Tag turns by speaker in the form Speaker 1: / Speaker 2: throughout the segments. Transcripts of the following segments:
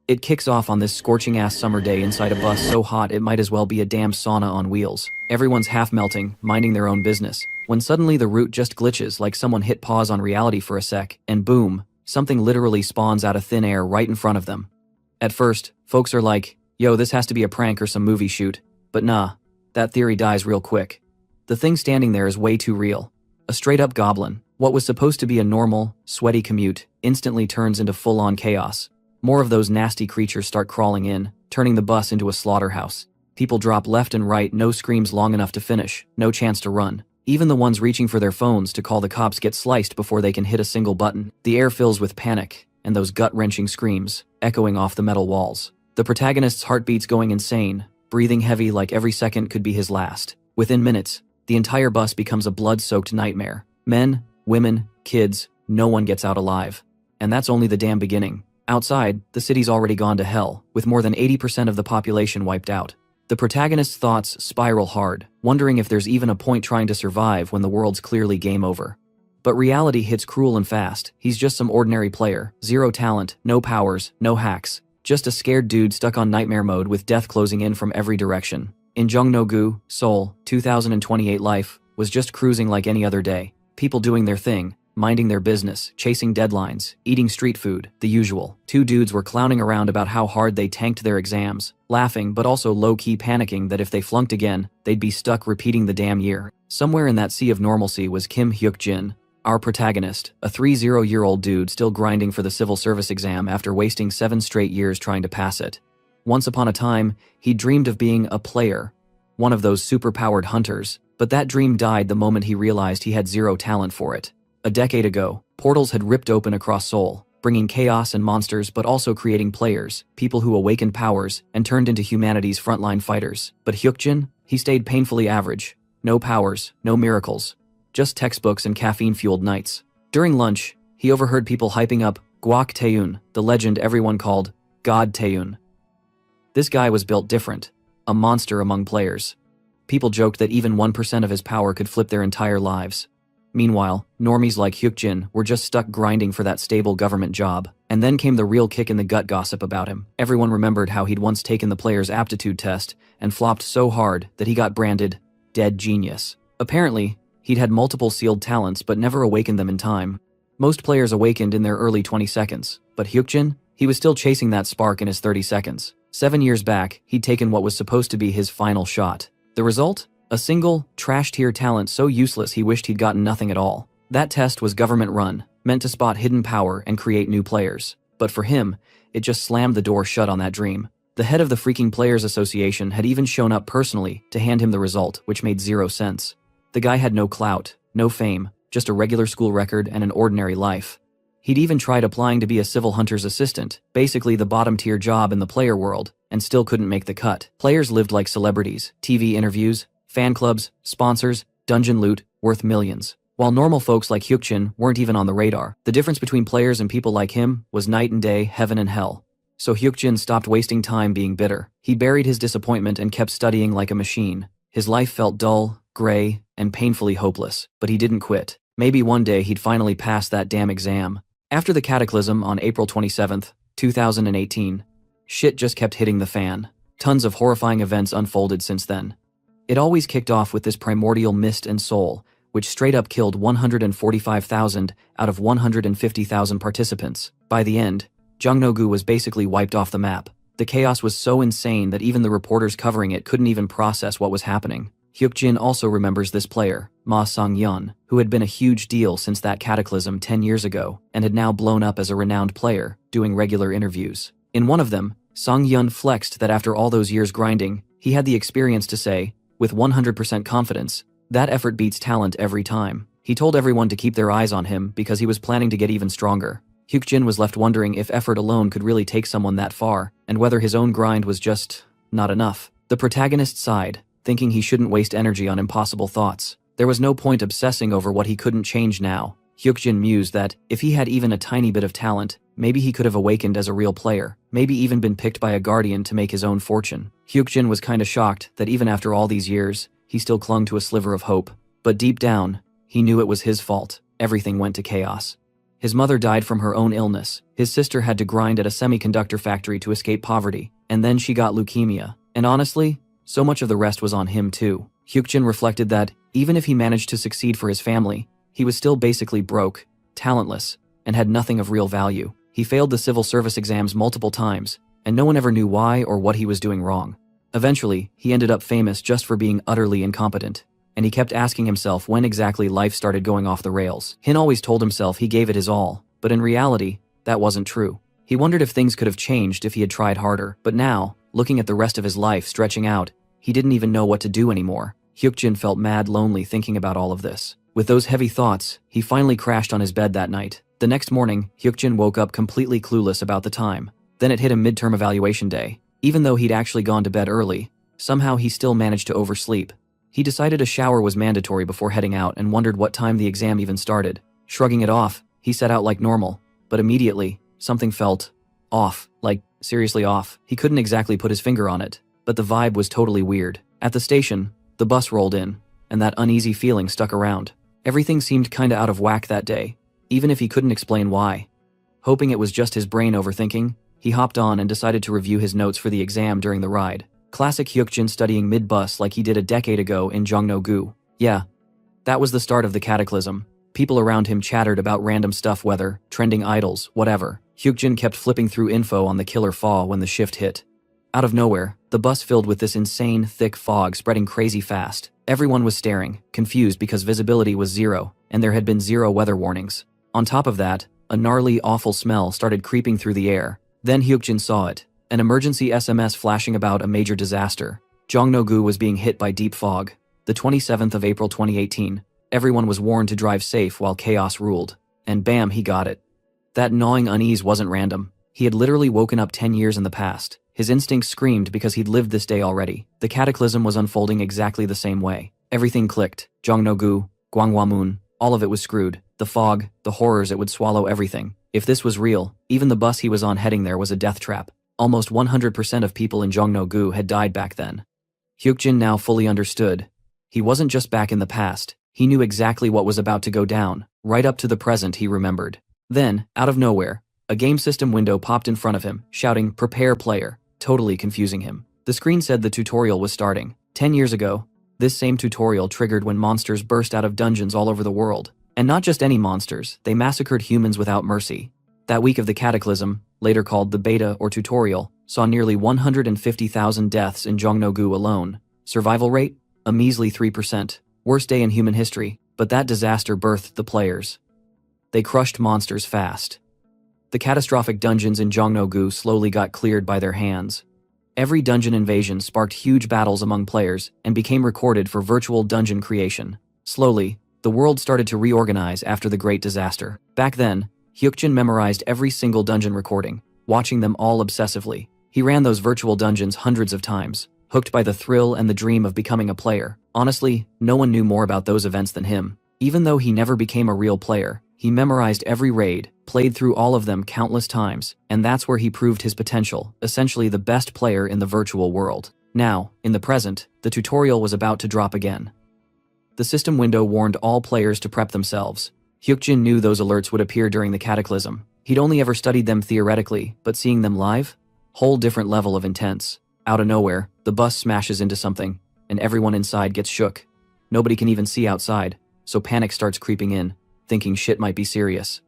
Speaker 1: It kicks off on this scorching-ass summer day inside a bus so hot it might as well be a damn sauna on wheels. Everyone's half melting, minding their own business, when suddenly the route just glitches like someone hit pause on reality for a sec, and boom, something literally spawns out of thin air right in front of them. At first, folks are like, yo, this has to be a prank or some movie shoot, but nah, that theory dies real quick. The thing standing there is way too real. A straight-up goblin. What was supposed to be a normal, sweaty commute instantly turns into full-on chaos. More of those nasty creatures start crawling in, turning the bus into a slaughterhouse. People drop left and right, no screams long enough to finish, no chance to run. Even the ones reaching for their phones to call the cops get sliced before they can hit a single button. The air fills with panic, and those gut-wrenching screams, echoing off the metal walls. The protagonist's heartbeat's going insane, breathing heavy like every second could be his last. Within minutes, the entire bus becomes a blood-soaked nightmare. Men, women, kids, no one gets out alive. And that's only the damn beginning. Outside, the city's already gone to hell, with more than 80% of the population wiped out. The protagonist's thoughts spiral hard, wondering if there's even a point trying to survive when the world's clearly game over. But reality hits cruel and fast. He's just some ordinary player, zero talent, no powers, no hacks, just a scared dude stuck on nightmare mode with death closing in from every direction. In Jungno-gu, Seoul, 2028 life was just cruising like any other day. People doing their thing, minding their business, chasing deadlines, eating street food, the usual. Two dudes were clowning around about how hard they tanked their exams, laughing but also low-key panicking that if they flunked again, they'd be stuck repeating the damn year. Somewhere in that sea of normalcy was Kim Hyuk-jin, our protagonist, a 30-year-old dude still grinding for the civil service exam after wasting 7 straight years trying to pass it. Once upon a time, he dreamed of being a player, one of those super-powered hunters, but that dream died the moment he realized he had zero talent for it. A decade ago, portals had ripped open across Seoul, bringing chaos and monsters but also creating players, people who awakened powers and turned into humanity's frontline fighters. But Hyuk-jin, he stayed painfully average. No powers, no miracles, just textbooks and caffeine-fueled nights. During lunch, he overheard people hyping up Gwak Taeun, the legend everyone called God Taeun. This guy was built different, a monster among players. People joked that even 1% of his power could flip their entire lives. Meanwhile, normies like Hyuk-jin were just stuck grinding for that stable government job. And then came the real kick-in-the-gut gossip about him. Everyone remembered how he'd once taken the player's aptitude test and flopped so hard that he got branded dead genius. Apparently, he'd had multiple sealed talents but never awakened them in time. Most players awakened in their early 20 seconds, but Hyuk-jin, he was still chasing that spark in his 30 seconds. 7 years back, he'd taken what was supposed to be his final shot. The result? A single, trash-tier talent so useless he wished he'd gotten nothing at all. That test was government-run, meant to spot hidden power and create new players. But for him, it just slammed the door shut on that dream. The head of the freaking Players Association had even shown up personally to hand him the result, which made zero sense. The guy had no clout, no fame, just a regular school record and an ordinary life. He'd even tried applying to be a civil hunter's assistant, basically the bottom-tier job in the player world, and still couldn't make the cut. Players lived like celebrities, TV interviews, fan clubs, sponsors, dungeon loot, worth millions. While normal folks like Hyuk-jin weren't even on the radar. The difference between players and people like him was night and day, heaven and hell. So Hyuk-jin stopped wasting time being bitter. He buried his disappointment and kept studying like a machine. His life felt dull, gray, and painfully hopeless, but he didn't quit. Maybe one day he'd finally pass that damn exam. After the cataclysm on April 27th, 2018, shit just kept hitting the fan. Tons of horrifying events unfolded since then. It always kicked off with this primordial mist and soul, which straight up killed 145,000 out of 150,000 participants. By the end, Jungno-gu was basically wiped off the map. The chaos was so insane that even the reporters covering it couldn't even process what was happening. Hyuk-jin also remembers this player, Ma Sang-yeon, who had been a huge deal since that cataclysm 10 years ago and had now blown up as a renowned player, doing regular interviews. In one of them, Sang-yeon flexed that after all those years grinding, he had the experience to say, with 100% confidence, that effort beats talent every time. He told everyone to keep their eyes on him because he was planning to get even stronger. Hyuk-jin was left wondering if effort alone could really take someone that far, and whether his own grind was just not enough. The protagonist sighed, thinking he shouldn't waste energy on impossible thoughts. There was no point obsessing over what he couldn't change now. Hyuk-jin mused that, if he had even a tiny bit of talent, maybe he could have awakened as a real player, maybe even been picked by a guardian to make his own fortune. Hyuk-jin was kinda shocked that even after all these years, he still clung to a sliver of hope. But deep down, he knew it was his fault. Everything went to chaos. His mother died from her own illness, his sister had to grind at a semiconductor factory to escape poverty, and then she got leukemia. And honestly, so much of the rest was on him too. Hyukjin reflected that, even if he managed to succeed for his family, he was still basically broke, talentless, and had nothing of real value. He failed the civil service exams multiple times, and no one ever knew why or what he was doing wrong. Eventually, he ended up famous just for being utterly incompetent, and he kept asking himself when exactly life started going off the rails. Hin always told himself he gave it his all, but in reality, that wasn't true. He wondered if things could have changed if he had tried harder, but now, looking at the rest of his life stretching out, he didn't even know what to do anymore. Hyukjin felt mad lonely thinking about all of this. With those heavy thoughts, he finally crashed on his bed that night. The next morning, Hyukjin woke up completely clueless about the time. Then it hit him midterm evaluation day. Even though he'd actually gone to bed early, somehow he still managed to oversleep. He decided a shower was mandatory before heading out and wondered what time the exam even started. Shrugging it off, he set out like normal, but immediately, something felt off, like seriously off. He couldn't exactly put his finger on it, but the vibe was totally weird. At the station, the bus rolled in, and that uneasy feeling stuck around. Everything seemed kinda out of whack that day, even if he couldn't explain why. Hoping it was just his brain overthinking, he hopped on and decided to review his notes for the exam during the ride. Classic Hyukjin studying mid-bus like he did a decade ago in Jongno-gu. Yeah, that was the start of the cataclysm. People around him chattered about random stuff, weather, trending idols, whatever. Hyukjin kept flipping through info on the killer fall when the shift hit. Out of nowhere, the bus filled with this insane, thick fog spreading crazy fast. Everyone was staring, confused because visibility was zero, and there had been zero weather warnings. On top of that, a gnarly, awful smell started creeping through the air. Then Hyukjin saw it. An emergency SMS flashing about a major disaster. Jongno-gu was being hit by deep fog. The 27th of April 2018. Everyone was warned to drive safe while chaos ruled. And bam, he got it. That gnawing unease wasn't random. He had literally woken up 10 years in the past. His instincts screamed because he'd lived this day already. The cataclysm was unfolding exactly the same way. Everything clicked. Jongno-gu, Gwanghwamun, all of it was screwed. The fog, the horrors, it would swallow everything. If this was real, even the bus he was on heading there was a death trap. Almost 100% of people in Jongno-gu had died back then. Hyukjin now fully understood. He wasn't just back in the past, he knew exactly what was about to go down, right up to the present he remembered. Then, out of nowhere, a game system window popped in front of him, shouting, "Prepare player," totally confusing him. The screen said the tutorial was starting. 10 years ago, this same tutorial triggered when monsters burst out of dungeons all over the world. And not just any monsters, they massacred humans without mercy. That week of the cataclysm, later called the beta or tutorial, saw nearly 150,000 deaths in Jongno-gu alone. Survival rate? A measly 3%. Worst day in human history, but that disaster birthed the players. They crushed monsters fast. The catastrophic dungeons in Jongno-gu slowly got cleared by their hands. Every dungeon invasion sparked huge battles among players and became recorded for virtual dungeon creation. Slowly, the world started to reorganize after the Great Disaster. Back then, Hyukjin memorized every single dungeon recording, watching them all obsessively. He ran those virtual dungeons hundreds of times, hooked by the thrill and the dream of becoming a player. Honestly, no one knew more about those events than him. Even though he never became a real player, he memorized every raid, played through all of them countless times, and that's where he proved his potential, essentially the best player in the virtual world. Now, in the present, the tutorial was about to drop again. The system window warned all players to prep themselves. Hyukjin knew those alerts would appear during the cataclysm. He'd only ever studied them theoretically, but seeing them live? Whole different level of intense. Out of nowhere, the bus smashes into something, and everyone inside gets shook. Nobody can even see outside, so panic starts creeping in, thinking shit might be serious.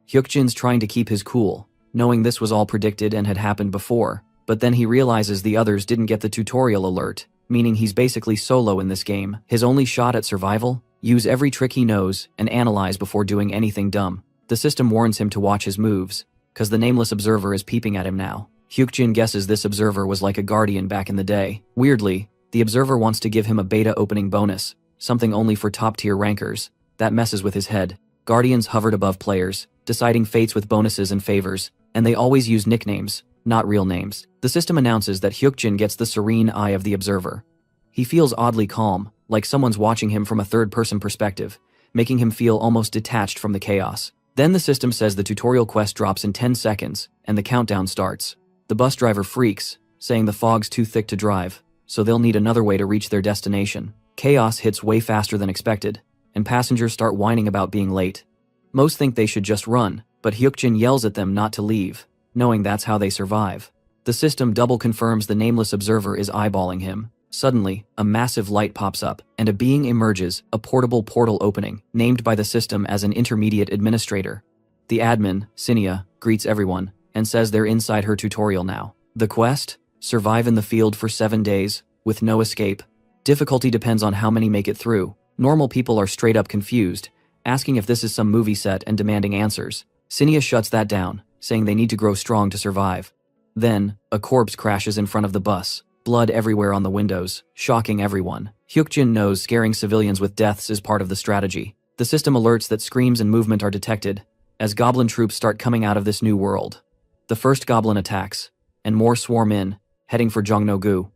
Speaker 1: Hyukjin's trying to keep his cool, knowing this was all predicted and had happened before, but then he realizes the others didn't get the tutorial alert, meaning he's basically solo in this game. His only shot at survival? Use every trick he knows and analyze before doing anything dumb. The system warns him to watch his moves, cause the nameless observer is peeping at him now. Hyukjin guesses this observer was like a guardian back in the day. Weirdly, the observer wants to give him a beta opening bonus, something only for top-tier rankers. That messes with his head. Guardians hovered above players, deciding fates with bonuses and favors, and they always use nicknames, not real names. The system announces that Hyukjin gets the serene eye of the observer. He feels oddly calm, like someone's watching him from a third-person perspective, making him feel almost detached from the chaos. Then the system says the tutorial quest drops in 10 seconds, and the countdown starts. The bus driver freaks, saying the fog's too thick to drive, so they'll need another way to reach their destination. Chaos hits way faster than expected, and passengers start whining about being late. Most think they should just run, but Hyukjin yells at them not to leave, knowing that's how they survive. The system double confirms the nameless observer is eyeballing him. Suddenly, a massive light pops up, and a being emerges, a portable portal opening, named by the system as an intermediate administrator. The admin, Cinia, greets everyone, and says they're inside her tutorial now. The quest? Survive in the field for 7 days, with no escape. Difficulty depends on how many make it through. Normal people are straight up confused, asking if this is some movie set and demanding answers. Cinia shuts that down, saying they need to grow strong to survive. Then, a corpse crashes in front of the bus. Blood everywhere on the windows, shocking everyone. Hyukjin knows scaring civilians with deaths is part of the strategy. The system alerts that screams and movement are detected, as goblin troops start coming out of this new world. The first goblin attacks, and more swarm in, heading for Jongno-gu.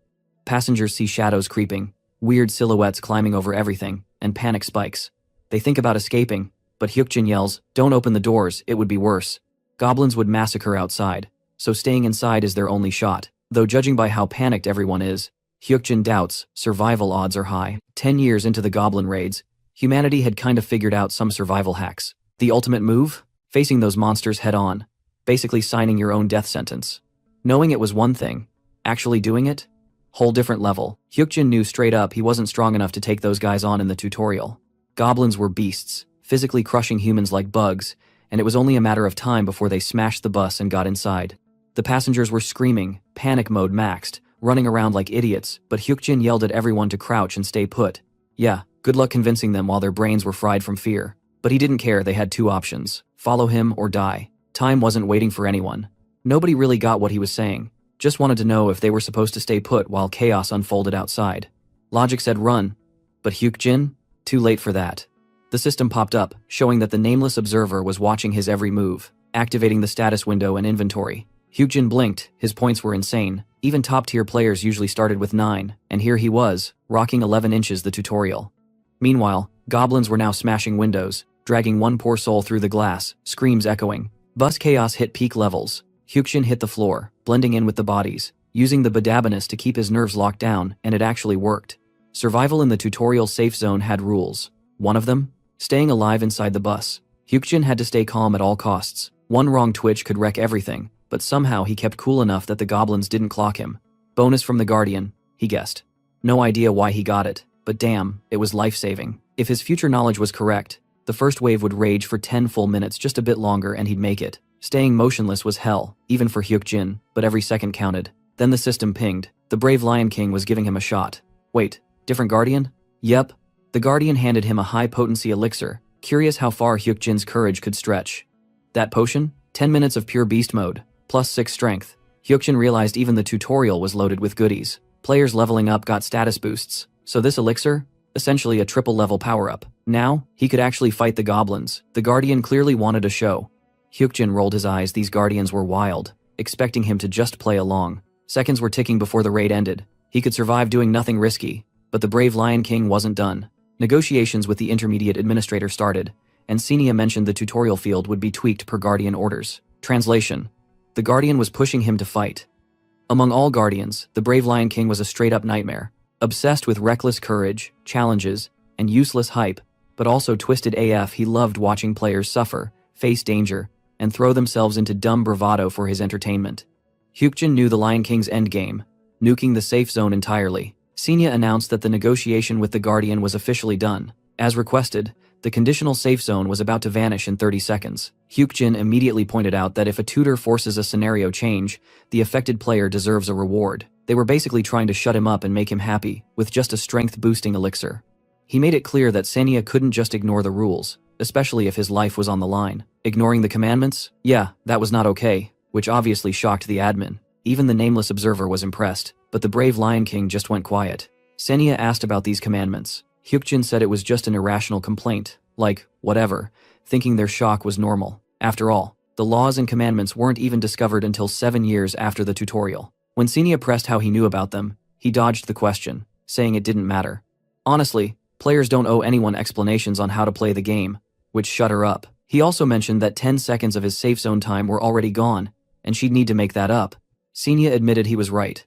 Speaker 1: Passengers see shadows creeping, weird silhouettes climbing over everything, and panic spikes. They think about escaping, but Hyukjin yells, "Don't open the doors, it would be worse." Goblins would massacre outside, so staying inside is their only shot. Though judging by how panicked everyone is, Hyukjin doubts survival odds are high. 10 years into the goblin raids, humanity had kind of figured out some survival hacks. The ultimate move? Facing those monsters head on, basically signing your own death sentence. Knowing it was one thing, actually doing it? Whole different level. Hyukjin knew straight up he wasn't strong enough to take those guys on in the tutorial. Goblins were beasts, physically crushing humans like bugs, and it was only a matter of time before they smashed the bus and got inside. The passengers were screaming, panic mode maxed, running around like idiots, but Hyukjin yelled at everyone to crouch and stay put. Yeah, good luck convincing them while their brains were fried from fear. But he didn't care. They had 2 options, follow him or die. Time wasn't waiting for anyone. Nobody really got what he was saying, just wanted to know if they were supposed to stay put while chaos unfolded outside. Logic said run, but Hyukjin? Too late for that. The system popped up, showing that the nameless observer was watching his every move, activating the status window and inventory. Hyukjin blinked, his points were insane. Even top-tier players usually started with 9, and here he was, rocking 11 inches the tutorial. Meanwhile, goblins were now smashing windows, dragging one poor soul through the glass, screams echoing. Bus chaos hit peak levels. Hyukjin hit the floor, blending in with the bodies, using the Badabanus to keep his nerves locked down, and it actually worked. Survival in the tutorial safe zone had rules. One of them? Staying alive inside the bus. Hyukjin had to stay calm at all costs. One wrong twitch could wreck everything, but somehow he kept cool enough that the goblins didn't clock him. Bonus from the Guardian, he guessed. No idea why he got it, but damn, it was life-saving. If his future knowledge was correct, the first wave would rage for 10 full minutes, just a bit longer, and he'd make it. Staying motionless was hell, even for Hyukjin, but every second counted. Then the system pinged. The brave Lion King was giving him a shot. Wait, different Guardian? Yep. The Guardian handed him a high-potency elixir, curious how far Hyukjin's courage could stretch. That potion? 10 minutes of pure beast mode, plus 6 strength. Hyukjin realized even the tutorial was loaded with goodies. Players leveling up got status boosts, so this elixir? Essentially a triple-level power-up. Now, he could actually fight the goblins. The Guardian clearly wanted a show. Hyukjin rolled his eyes. These Guardians were wild, expecting him to just play along. Seconds were ticking before the raid ended. He could survive doing nothing risky, but the brave Lion King wasn't done. Negotiations with the intermediate administrator started, and Cinia mentioned the tutorial field would be tweaked per Guardian orders. Translation: the Guardian was pushing him to fight. Among all Guardians, the brave Lion King was a straight-up nightmare. Obsessed with reckless courage, challenges, and useless hype, but also twisted AF. He loved watching players suffer, face danger, and throw themselves into dumb bravado for his entertainment. Hyukjin knew the Lion King's endgame, nuking the safe zone entirely. Cinia announced that the negotiation with the Guardian was officially done. As requested, the conditional safe zone was about to vanish in 30 seconds. Hyukjin immediately pointed out that if a tutor forces a scenario change, the affected player deserves a reward. They were basically trying to shut him up and make him happy, with just a strength-boosting elixir. He made it clear that Cinia couldn't just ignore the rules, especially if his life was on the line. Ignoring the commandments? Yeah, that was not okay, which obviously shocked the admin. Even the nameless observer was impressed, but the brave Lion King just went quiet. Cinia asked about these commandments. Hyukjin said it was just an irrational complaint, like, whatever, thinking their shock was normal. After all, the laws and commandments weren't even discovered until 7 years after the tutorial. When Cinia pressed how he knew about them, he dodged the question, saying it didn't matter. Honestly, players don't owe anyone explanations on how to play the game, which shut her up. He also mentioned that 10 seconds of his safe zone time were already gone, and she'd need to make that up. Cinia admitted he was right.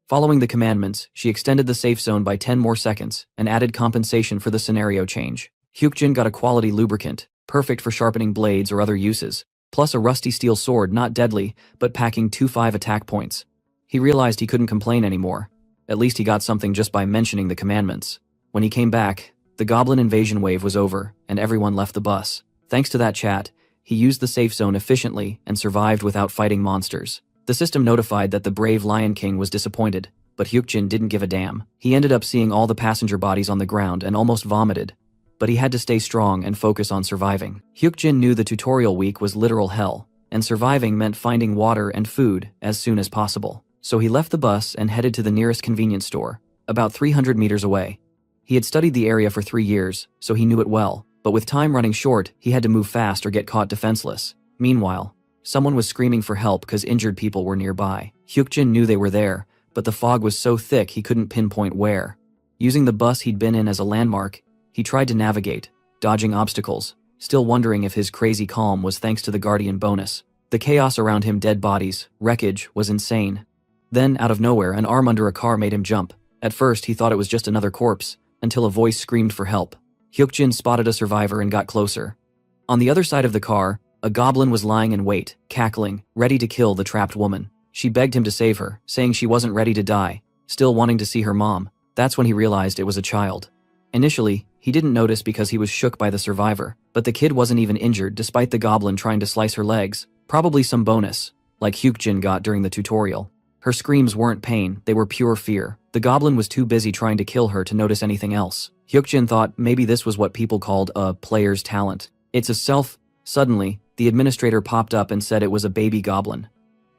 Speaker 1: Following the commandments, she extended the safe zone by 10 more seconds and added compensation for the scenario change. Hyukjin got a quality lubricant, perfect for sharpening blades or other uses, plus a rusty steel sword not deadly, but packing 2-5 attack points. He realized he couldn't complain anymore. At least he got something just by mentioning the commandments. When he came back, the goblin invasion wave was over, and everyone left the bus. Thanks to that chat, he used the safe zone efficiently and survived without fighting monsters. The system notified that the brave Lion King was disappointed, but Hyukjin didn't give a damn. He ended up seeing all the passenger bodies on the ground and almost vomited. But he had to stay strong and focus on surviving. Hyukjin knew the tutorial week was literal hell, and surviving meant finding water and food as soon as possible. So he left the bus and headed to the nearest convenience store, about 300 meters away. He had studied the area for 3 years, so he knew it well, but with time running short, he had to move fast or get caught defenseless. Meanwhile, someone was screaming for help because injured people were nearby. Hyukjin knew they were there, but the fog was so thick he couldn't pinpoint where. Using the bus he'd been in as a landmark, he tried to navigate, dodging obstacles, still wondering if his crazy calm was thanks to the Guardian bonus. The chaos around him, dead bodies, wreckage, was insane. Then, out of nowhere, an arm under a car made him jump. At first, he thought it was just another corpse, until a voice screamed for help. Hyukjin spotted a survivor and got closer. On the other side of the car, a goblin was lying in wait, cackling, ready to kill the trapped woman. She begged him to save her, saying she wasn't ready to die, still wanting to see her mom. That's when he realized it was a child. Initially, he didn't notice because he was shook by the survivor, but the kid wasn't even injured despite the goblin trying to slice her legs, probably some bonus, like Hyukjin got during the tutorial. Her screams weren't pain, they were pure fear. The goblin was too busy trying to kill her to notice anything else. Hyukjin thought maybe this was what people called a player's talent. It's a self. Suddenly, the administrator popped up and said it was a baby goblin.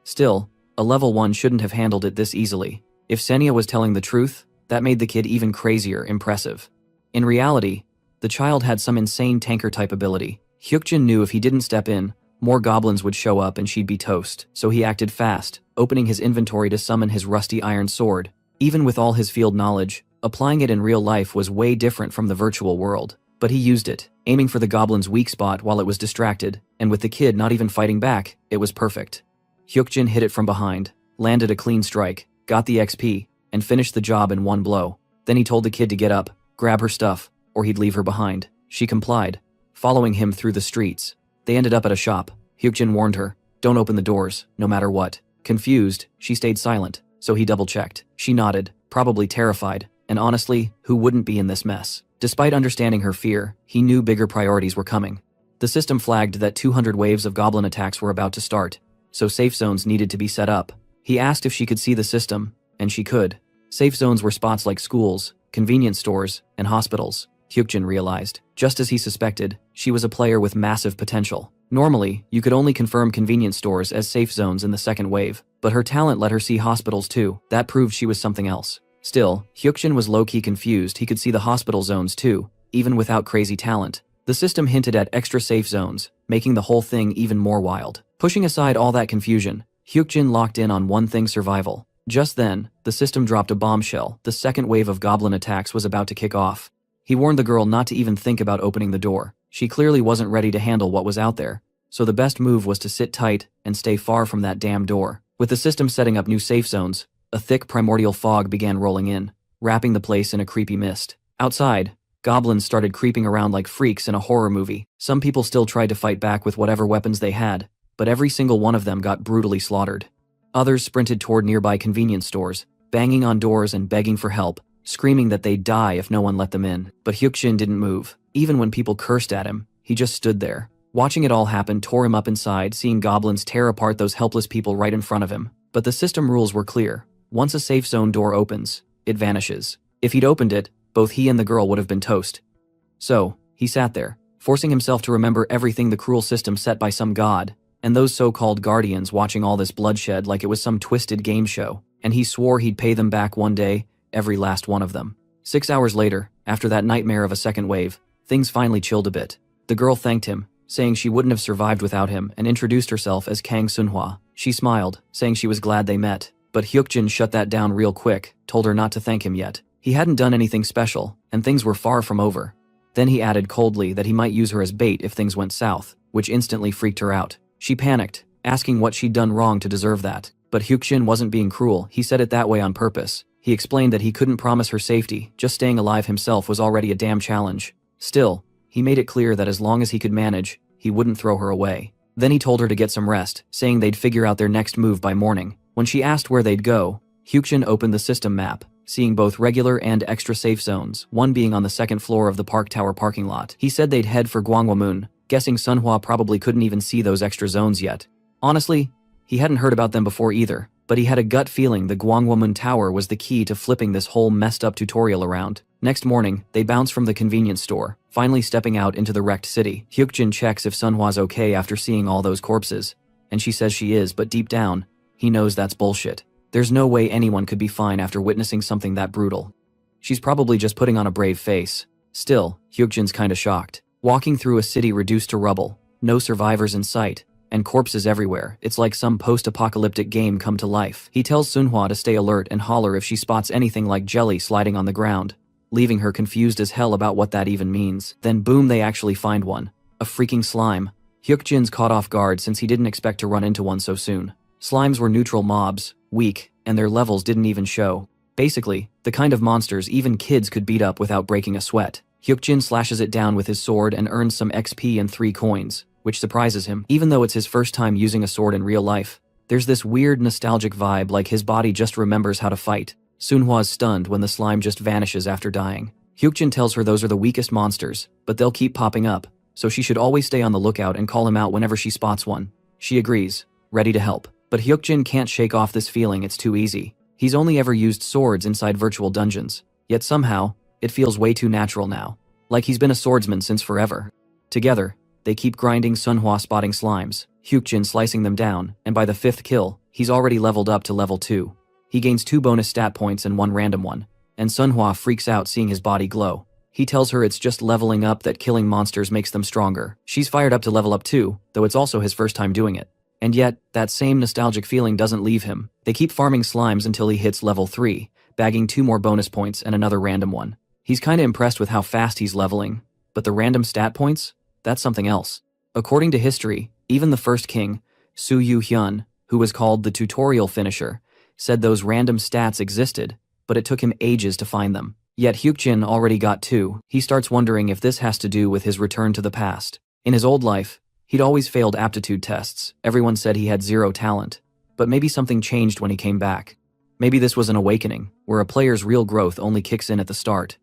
Speaker 1: Still, a level 1 shouldn't have handled it this easily. If Senya was telling the truth, that made the kid even crazier, impressive. In reality, the child had some insane tanker-type ability. Hyukjin knew if he didn't step in, more goblins would show up and she'd be toast, so he acted fast, opening his inventory to summon his rusty iron sword. Even with all his field knowledge, applying it in real life was way different from the virtual world. But he used it, aiming for the goblin's weak spot while it was distracted, and with the kid not even fighting back, it was perfect. Hyukjin hit it from behind, landed a clean strike, got the XP, and finished the job in one blow. Then he told the kid to get up, grab her stuff, or he'd leave her behind. She complied, following him through the streets. They ended up at a shop. Hyukjin warned her, "Don't open the doors, no matter what." Confused, she stayed silent, so he double-checked. She nodded, probably terrified, and honestly, who wouldn't be in this mess? Despite understanding her fear, he knew bigger priorities were coming. The system flagged that 200 waves of goblin attacks were about to start, so safe zones needed to be set up. He asked if she could see the system, and she could. Safe zones were spots like schools, convenience stores, and hospitals. Hyukjin realized, just as he suspected, she was a player with massive potential. Normally, you could only confirm convenience stores as safe zones in the second wave, but her talent let her see hospitals too. That proved she was something else. Still, Hyukjin was low-key confused. He could see the hospital zones too, even without crazy talent. The system hinted at extra safe zones, making the whole thing even more wild. Pushing aside all that confusion, Hyukjin locked in on one thing: survival. Just then, the system dropped a bombshell. The second wave of goblin attacks was about to kick off. He warned the girl not to even think about opening the door. She clearly wasn't ready to handle what was out there, so the best move was to sit tight and stay far from that damn door. With the system setting up new safe zones, a thick primordial fog began rolling in, wrapping the place in a creepy mist. Outside, goblins started creeping around like freaks in a horror movie. Some people still tried to fight back with whatever weapons they had, but every single one of them got brutally slaughtered. Others sprinted toward nearby convenience stores, banging on doors and begging for help, screaming that they'd die if no one let them in. But Hyukjin didn't move. Even when people cursed at him, he just stood there. Watching it all happen tore him up inside, seeing goblins tear apart those helpless people right in front of him. But the system rules were clear. Once a safe zone door opens, it vanishes. If he'd opened it, both he and the girl would have been toast. So, he sat there, forcing himself to remember everything the cruel system set by some god, and those so-called guardians watching all this bloodshed like it was some twisted game show, and he swore he'd pay them back one day, every last one of them. 6 hours later, after that nightmare of a second wave, things finally chilled a bit. The girl thanked him, saying she wouldn't have survived without him, and introduced herself as Kang Sunhwa. She smiled, saying she was glad they met, but Hyukjin shut that down real quick, told her not to thank him yet. He hadn't done anything special, and things were far from over. Then he added coldly that he might use her as bait if things went south, which instantly freaked her out. She panicked, asking what she'd done wrong to deserve that. But Hyukjin wasn't being cruel, he said it that way on purpose. He explained that he couldn't promise her safety, just staying alive himself was already a damn challenge. Still, He made it clear that as long as he could manage, he wouldn't throw her away. Then he told her to get some rest, saying they'd figure out their next move by morning. When she asked where they'd go, Hyukjin opened the system map, seeing both regular and extra safe zones, one being on the second floor of the Park Tower parking lot. He said they'd head for Gwanghwamun, guessing Sunhwa probably couldn't even see those extra zones yet. Honestly, he hadn't heard about them before either, but he had a gut feeling the Gwanghwamun Tower was the key to flipping this whole messed up tutorial around. Next morning, they bounce from the convenience store, finally stepping out into the wrecked city. Hyukjin checks if Sunhwa's okay after seeing all those corpses, and she says she is, but deep down, he knows that's bullshit. There's no way anyone could be fine after witnessing something that brutal. She's probably just putting on a brave face. Still, Hyukjin's kinda shocked. Walking through a city reduced to rubble, no survivors in sight, and corpses everywhere, it's like some post-apocalyptic game come to life. He tells Sunhwa to stay alert and holler if she spots anything like jelly sliding on the ground, leaving her confused as hell about what that even means. Then boom, they actually find one. A freaking slime. Hyukjin's caught off guard since he didn't expect to run into one so soon. Slimes were neutral mobs, weak, and their levels didn't even show. Basically, the kind of monsters even kids could beat up without breaking a sweat. Hyukjin slashes it down with his sword and earns some XP and 3 coins, which surprises him. Even though it's his first time using a sword in real life, there's this weird nostalgic vibe like his body just remembers how to fight. Sunhwa's stunned when the slime just vanishes after dying. Hyukjin tells her those are the weakest monsters, but they'll keep popping up, so she should always stay on the lookout and call him out whenever she spots one. She agrees, ready to help. But Hyukjin can't shake off this feeling it's too easy. He's only ever used swords inside virtual dungeons, yet somehow, it feels way too natural now. Like he's been a swordsman since forever. Together, they keep grinding Sunhwa spotting slimes, Hyukjin slicing them down, and by the 5th kill, he's already leveled up to level 2. He gains 2 bonus stat points and 1 random one, and Sunhwa freaks out seeing his body glow. He tells her it's just leveling up that killing monsters makes them stronger. She's fired up to level up too, though it's also his first time doing it. And yet, that same nostalgic feeling doesn't leave him. They keep farming slimes until he hits level 3, bagging 2 more bonus points and another random one. He's kinda impressed with how fast he's leveling, but the random stat points? That's something else. According to history, even the first king, Su Yu Hyun, who was called the tutorial finisher, said those random stats existed, but it took him ages to find them. Yet Hyukjin already got 2. He starts wondering if this has to do with his return to the past. In his old life, he'd always failed aptitude tests. Everyone said he had 0 talent. But maybe something changed when he came back. Maybe this was an awakening, where a player's real growth only kicks in at the start.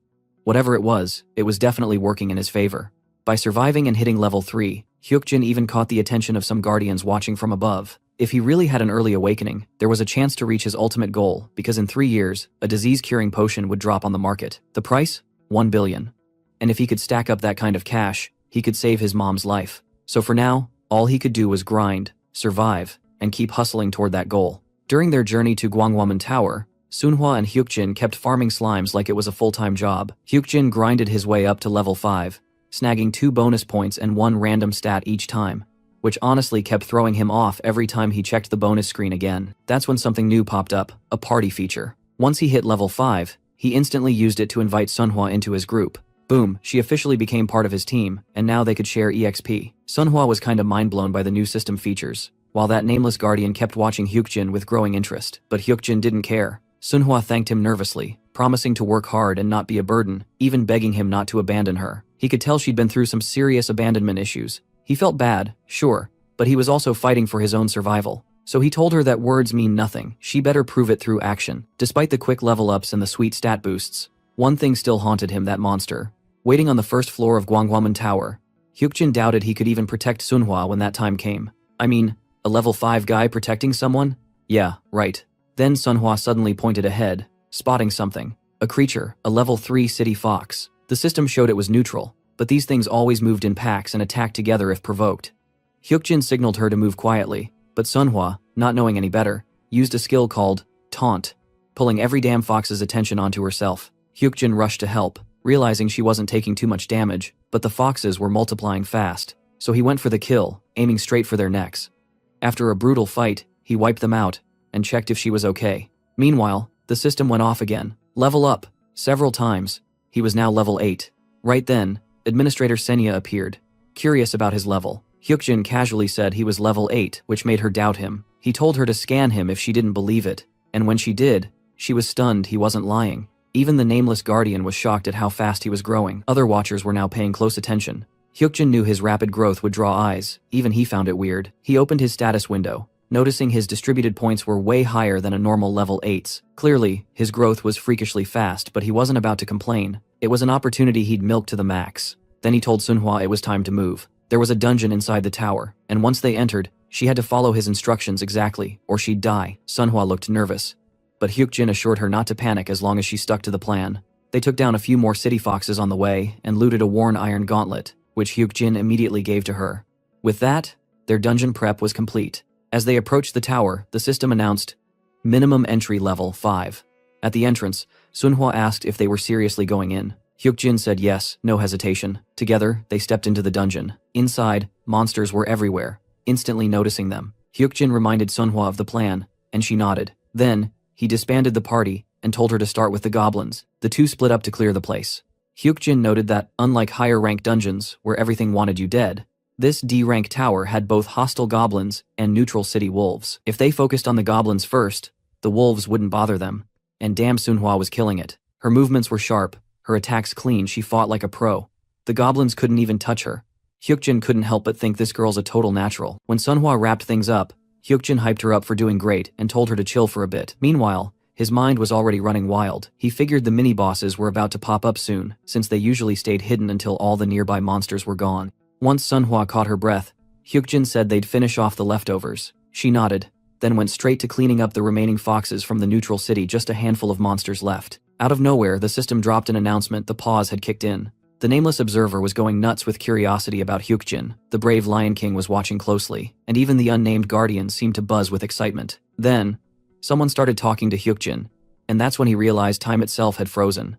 Speaker 1: Whatever it was definitely working in his favor. By surviving and hitting level 3, Hyukjin even caught the attention of some guardians watching from above. If he really had an early awakening, there was a chance to reach his ultimate goal, because in 3 years, a disease-curing potion would drop on the market. The price? 1 billion. And if he could stack up that kind of cash, he could save his mom's life. So for now, all he could do was grind, survive, and keep hustling toward that goal. During their journey to Gwanghwamun Tower, Sunhwa and Hyukjin kept farming slimes like it was a full-time job. Hyukjin grinded his way up to level 5, snagging 2 bonus points and 1 random stat each time, which honestly kept throwing him off every time he checked the bonus screen again. That's when something new popped up, a party feature. Once he hit level 5, he instantly used it to invite Sunhwa into his group. Boom, she officially became part of his team, and now they could share EXP. Sunhwa was kinda mind-blown by the new system features, while that nameless guardian kept watching Hyukjin with growing interest. But Hyukjin didn't care. Sunhwa thanked him nervously, promising to work hard and not be a burden, even begging him not to abandon her. He could tell she'd been through some serious abandonment issues. He felt bad, sure, but he was also fighting for his own survival. So he told her that words mean nothing, she better prove it through action. Despite the quick level ups and the sweet stat boosts, one thing still haunted him: that monster. Waiting on the first floor of Gwanghwamun Tower, Hyukjin doubted he could even protect Sunhwa when that time came. I mean, a level 5 guy protecting someone? Yeah, right. Then Sunhwa suddenly pointed ahead, spotting something. A creature, a level 3 city fox. The system showed it was neutral, but these things always moved in packs and attacked together if provoked. Hyukjin signaled her to move quietly, but Sunhwa, not knowing any better, used a skill called Taunt, pulling every damn fox's attention onto herself. Hyukjin rushed to help, realizing she wasn't taking too much damage, but the foxes were multiplying fast, so he went for the kill, aiming straight for their necks. After a brutal fight, he wiped them out, and checked if she was okay. Meanwhile, the system went off again. Level up, several times. He was now level 8. Right then, Administrator Senya appeared, curious about his level. Hyukjin casually said he was level 8, which made her doubt him. He told her to scan him if she didn't believe it, and when she did, she was stunned he wasn't lying. Even the nameless guardian was shocked at how fast he was growing. Other watchers were now paying close attention. Hyukjin knew his rapid growth would draw eyes. Even he found it weird. He opened his status window, noticing his distributed points were way higher than a normal level 8's. Clearly, his growth was freakishly fast, but he wasn't about to complain. It was an opportunity he'd milked to the max. Then he told Sunhwa it was time to move. There was a dungeon inside the tower, and once they entered, she had to follow his instructions exactly, or she'd die. Sunhwa looked nervous, but Hyukjin assured her not to panic as long as she stuck to the plan. They took down a few more city foxes on the way and looted a worn iron gauntlet, which Hyukjin immediately gave to her. With that, their dungeon prep was complete. As they approached the tower, the system announced, "Minimum entry level 5. At the entrance, Sunhwa asked if they were seriously going in. Hyukjin said yes, no hesitation. Together, they stepped into the dungeon. Inside, monsters were everywhere. Instantly noticing them, Hyukjin reminded Sunhwa of the plan, and she nodded. Then, he disbanded the party and told her to start with the goblins. The two split up to clear the place. Hyukjin noted that, unlike higher-rank dungeons where everything wanted you dead, this D-rank tower had both hostile goblins and neutral city wolves. If they focused on the goblins first, the wolves wouldn't bother them. And damn, Sunhwa was killing it. Her movements were sharp, her attacks clean, she fought like a pro. The goblins couldn't even touch her. Hyukjin couldn't help but think this girl's a total natural. When Sunhwa wrapped things up, Hyukjin hyped her up for doing great and told her to chill for a bit. Meanwhile, his mind was already running wild. He figured the mini-bosses were about to pop up soon, since they usually stayed hidden until all the nearby monsters were gone. Once Sunhwa caught her breath, Hyukjin said they'd finish off the leftovers. She nodded, then went straight to cleaning up the remaining foxes from the neutral city. Just a handful of monsters left. Out of nowhere, the system dropped an announcement the pause had kicked in. The nameless observer was going nuts with curiosity about Hyukjin. The brave Lion King was watching closely, and even the unnamed guardian seemed to buzz with excitement. Then, someone started talking to Hyukjin, and that's when he realized time itself had frozen.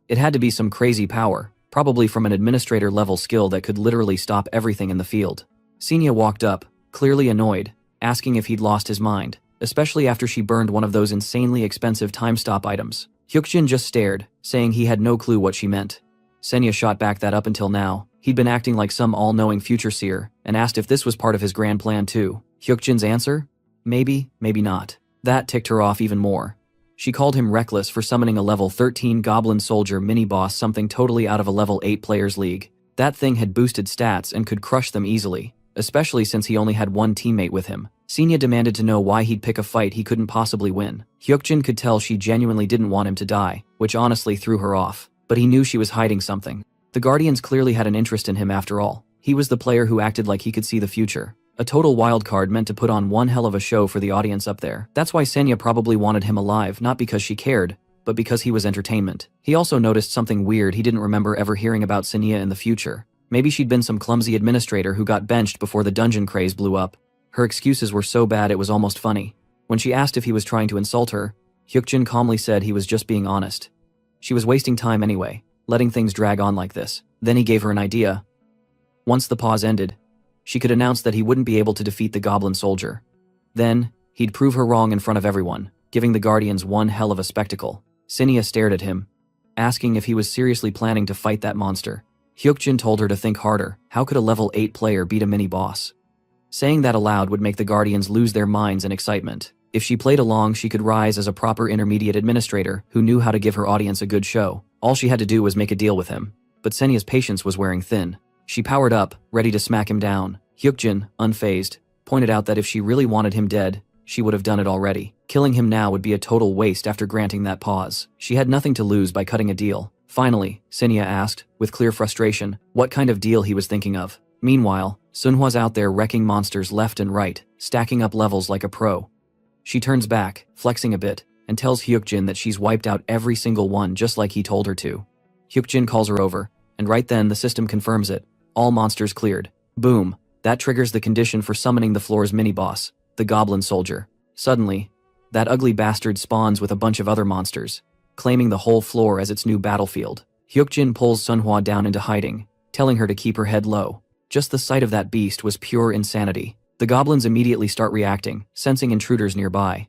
Speaker 1: It had to be some crazy power, probably from an administrator-level skill that could literally stop everything in the field. Senya walked up, clearly annoyed, asking if he'd lost his mind, especially after she burned one of those insanely expensive time-stop items. Hyukjin just stared, saying he had no clue what she meant. Senya shot back that up until now, he'd been acting like some all-knowing future seer, and asked if this was part of his grand plan too. Hyukjin's answer? Maybe, maybe not. That ticked her off even more. She called him reckless for summoning a level 13 goblin soldier mini-boss, something totally out of a level 8 players league. That thing had boosted stats and could crush them easily, especially since he only had one teammate with him. Senya demanded to know why he'd pick a fight he couldn't possibly win. Hyukjin could tell she genuinely didn't want him to die, which honestly threw her off. But he knew she was hiding something. The Guardians clearly had an interest in him after all. He was the player who acted like he could see the future. A total wildcard meant to put on one hell of a show for the audience up there. That's why Senya probably wanted him alive, not because she cared, but because he was entertainment. He also noticed something weird he didn't remember ever hearing about Senya in the future. Maybe she'd been some clumsy administrator who got benched before the dungeon craze blew up. Her excuses were so bad it was almost funny. When she asked if he was trying to insult her, Hyukjin calmly said he was just being honest. She was wasting time anyway, letting things drag on like this. Then he gave her an idea. Once the pause ended, she could announce that he wouldn't be able to defeat the goblin soldier. Then, he'd prove her wrong in front of everyone, giving the Guardians one hell of a spectacle. Senya stared at him, asking if he was seriously planning to fight that monster. Hyukjin told her to think harder. How could a level 8 player beat a mini-boss? Saying that aloud would make the Guardians lose their minds in excitement. If she played along, she could rise as a proper intermediate administrator who knew how to give her audience a good show. All she had to do was make a deal with him. But Senya's patience was wearing thin. She powered up, ready to smack him down. Hyukjin, unfazed, pointed out that if she really wanted him dead, she would have done it already. Killing him now would be a total waste after granting that pause. She had nothing to lose by cutting a deal. Finally, Senya asked, with clear frustration, what kind of deal he was thinking of. Meanwhile, Sunhwa's out there wrecking monsters left and right, stacking up levels like a pro. She turns back, flexing a bit, and tells Hyukjin that she's wiped out every single one just like he told her to. Hyukjin calls her over, and right then the system confirms it. All monsters cleared. Boom. That triggers the condition for summoning the floor's mini-boss, the goblin soldier. Suddenly, that ugly bastard spawns with a bunch of other monsters, claiming the whole floor as its new battlefield. Hyukjin pulls Sunhwa down into hiding, telling her to keep her head low. Just the sight of that beast was pure insanity. The goblins immediately start reacting, sensing intruders nearby.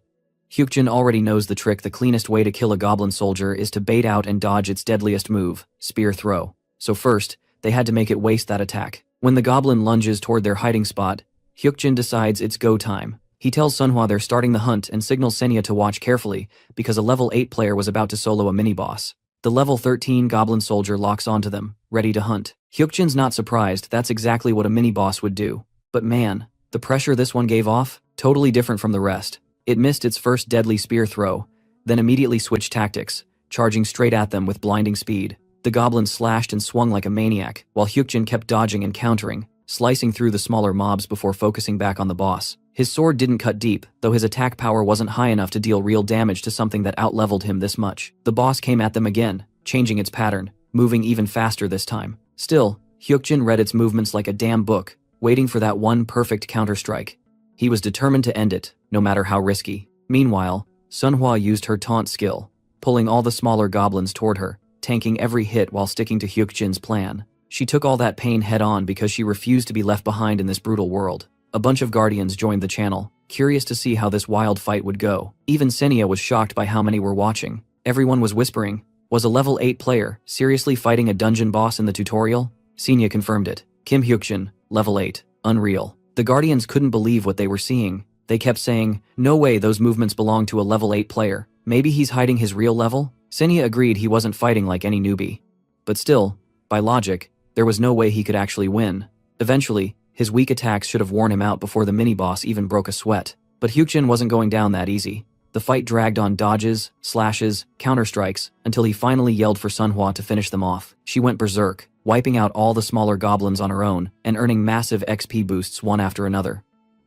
Speaker 1: Hyukjin already knows the trick. The cleanest way to kill a goblin soldier is to bait out and dodge its deadliest move, spear throw. So first, they had to make it waste that attack. When the goblin lunges toward their hiding spot, Hyukjin decides it's go time. He tells Sunhwa they're starting the hunt and signals Senya to watch carefully because a level 8 player was about to solo a mini-boss. The level 13 goblin soldier locks onto them, ready to hunt. Hyukjin's not surprised, that's exactly what a mini-boss would do. But man, the pressure this one gave off, totally different from the rest. It missed its first deadly spear throw, then immediately switched tactics, charging straight at them with blinding speed. The goblin slashed and swung like a maniac, while Hyukjin kept dodging and countering, slicing through the smaller mobs before focusing back on the boss. His sword didn't cut deep, though his attack power wasn't high enough to deal real damage to something that outleveled him this much. The boss came at them again, changing its pattern, moving even faster this time. Still, Hyukjin read its movements like a damn book, waiting for that one perfect counterstrike. He was determined to end it, no matter how risky. Meanwhile, Sunhwa used her taunt skill, pulling all the smaller goblins toward her, tanking every hit while sticking to Hyukjin's plan. She took all that pain head-on because she refused to be left behind in this brutal world. A bunch of guardians joined the channel, curious to see how this wild fight would go. Even Senya was shocked by how many were watching. Everyone was whispering, was a level 8 player seriously fighting a dungeon boss in the tutorial? Senya confirmed it. Kim Hyukjin, level 8, unreal. The guardians couldn't believe what they were seeing. They kept saying, no way those movements belong to a level 8 player. Maybe he's hiding his real level? Senya agreed he wasn't fighting like any newbie. But still, by logic, there was no way he could actually win. Eventually, his weak attacks should have worn him out before the mini-boss even broke a sweat. But Hyukjin wasn't going down that easy. The fight dragged on dodges, slashes, counterstrikes, until he finally yelled for Sunhwa to finish them off. She went berserk, wiping out all the smaller goblins on her own and earning massive XP boosts one after another.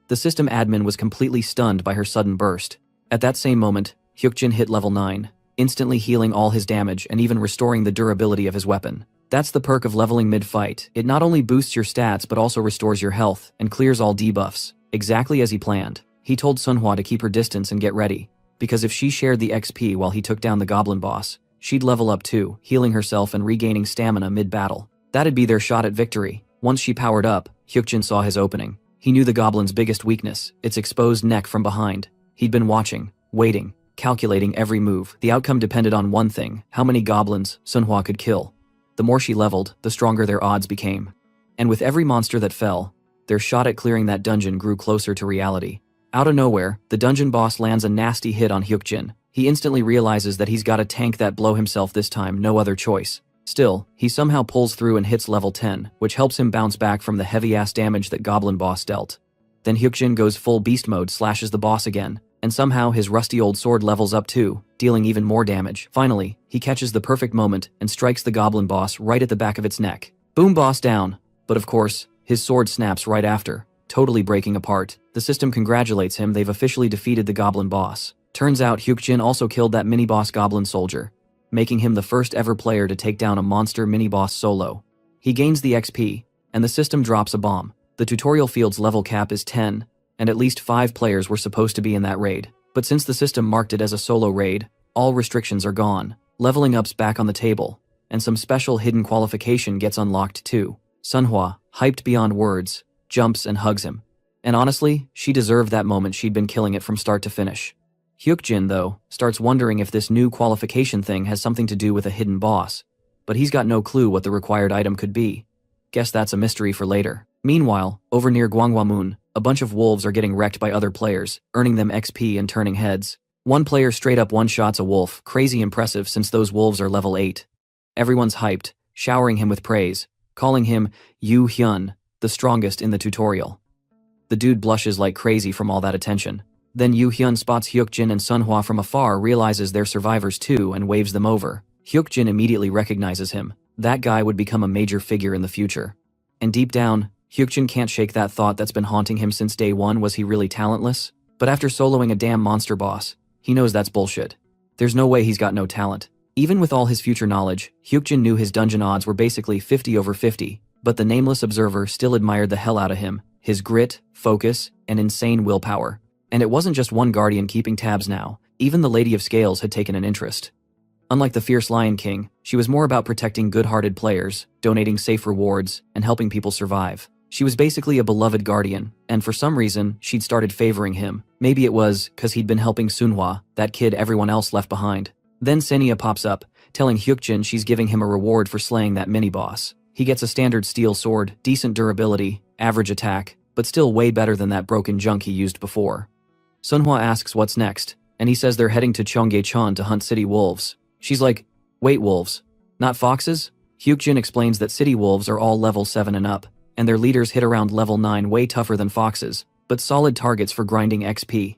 Speaker 1: The system admin was completely stunned by her sudden burst. At that same moment, Hyukjin hit level 9, instantly healing all his damage and even restoring the durability of his weapon. That's the perk of leveling mid-fight. It not only boosts your stats but also restores your health and clears all debuffs, exactly as he planned. He told Sunhwa to keep her distance and get ready, because if she shared the XP while he took down the goblin boss, she'd level up too, healing herself and regaining stamina mid-battle. That'd be their shot at victory. Once she powered up, Hyukjin saw his opening. He knew the goblin's biggest weakness, its exposed neck from behind. He'd been watching, waiting, calculating every move. The outcome depended on one thing: how many goblins Sunhwa could kill. The more she leveled, the stronger their odds became. And with every monster that fell, their shot at clearing that dungeon grew closer to reality. Out of nowhere, the dungeon boss lands a nasty hit on Hyukjin. He instantly realizes that he's got to tank that blow himself this time, no other choice. Still, he somehow pulls through and hits level 10, which helps him bounce back from the heavy-ass damage that Goblin Boss dealt. Then Hyukjin goes full beast mode, slashes the boss again, and somehow his rusty old sword levels up too, dealing even more damage. Finally, he catches the perfect moment and strikes the Goblin Boss right at the back of its neck. Boom, boss down. But of course, his sword snaps right after, totally breaking apart. The system congratulates him, they've officially defeated the Goblin Boss. Turns out Hyukjin also killed that mini-boss Goblin Soldier, making him the first ever player to take down a monster mini-boss solo. He gains the XP, and the system drops a bomb. The tutorial field's level cap is 10, and at least 5 players were supposed to be in that raid. But since the system marked it as a solo raid, all restrictions are gone. Leveling up's back on the table, and some special hidden qualification gets unlocked too. Sunhwa, hyped beyond words, jumps and hugs him. And honestly, she deserved that moment. She'd been killing it from start to finish. Hyukjin, though, starts wondering if this new qualification thing has something to do with a hidden boss, but he's got no clue what the required item could be. Guess that's a mystery for later. Meanwhile, over near Gwanghwamun, a bunch of wolves are getting wrecked by other players, earning them XP and turning heads. One player straight up one-shots a wolf, crazy impressive since those wolves are level 8. Everyone's hyped, showering him with praise, calling him Yu Hyun, the strongest in the tutorial. The dude blushes like crazy from all that attention. Then Yu Hyun spots Hyukjin and Sunhwa from afar, realizes they're survivors too, and waves them over. Hyukjin immediately recognizes him. That guy would become a major figure in the future. And deep down, Hyukjin can't shake that thought that's been haunting him since day one: was he really talentless? But after soloing a damn monster boss, he knows that's bullshit. There's no way he's got no talent. Even with all his future knowledge, Hyukjin knew his dungeon odds were basically 50/50, but the nameless observer still admired the hell out of him, his grit, focus, and insane willpower. And it wasn't just one guardian keeping tabs now, even the Lady of Scales had taken an interest. Unlike the fierce Lion King, she was more about protecting good-hearted players, donating safe rewards, and helping people survive. She was basically a beloved guardian, and for some reason, she'd started favoring him. Maybe it was because he'd been helping Sunhwa, that kid everyone else left behind. Then Senya pops up, telling Hyukjin she's giving him a reward for slaying that mini-boss. He gets a standard steel sword, decent durability, average attack, but still way better than that broken junk he used before. Sunhwa asks what's next, and he says they're heading to Cheonggyecheon to hunt city wolves. She's like, wait, wolves? Not foxes? Hyukjin explains that city wolves are all level 7 and up, and their leaders hit around level 9, way tougher than foxes, but solid targets for grinding XP.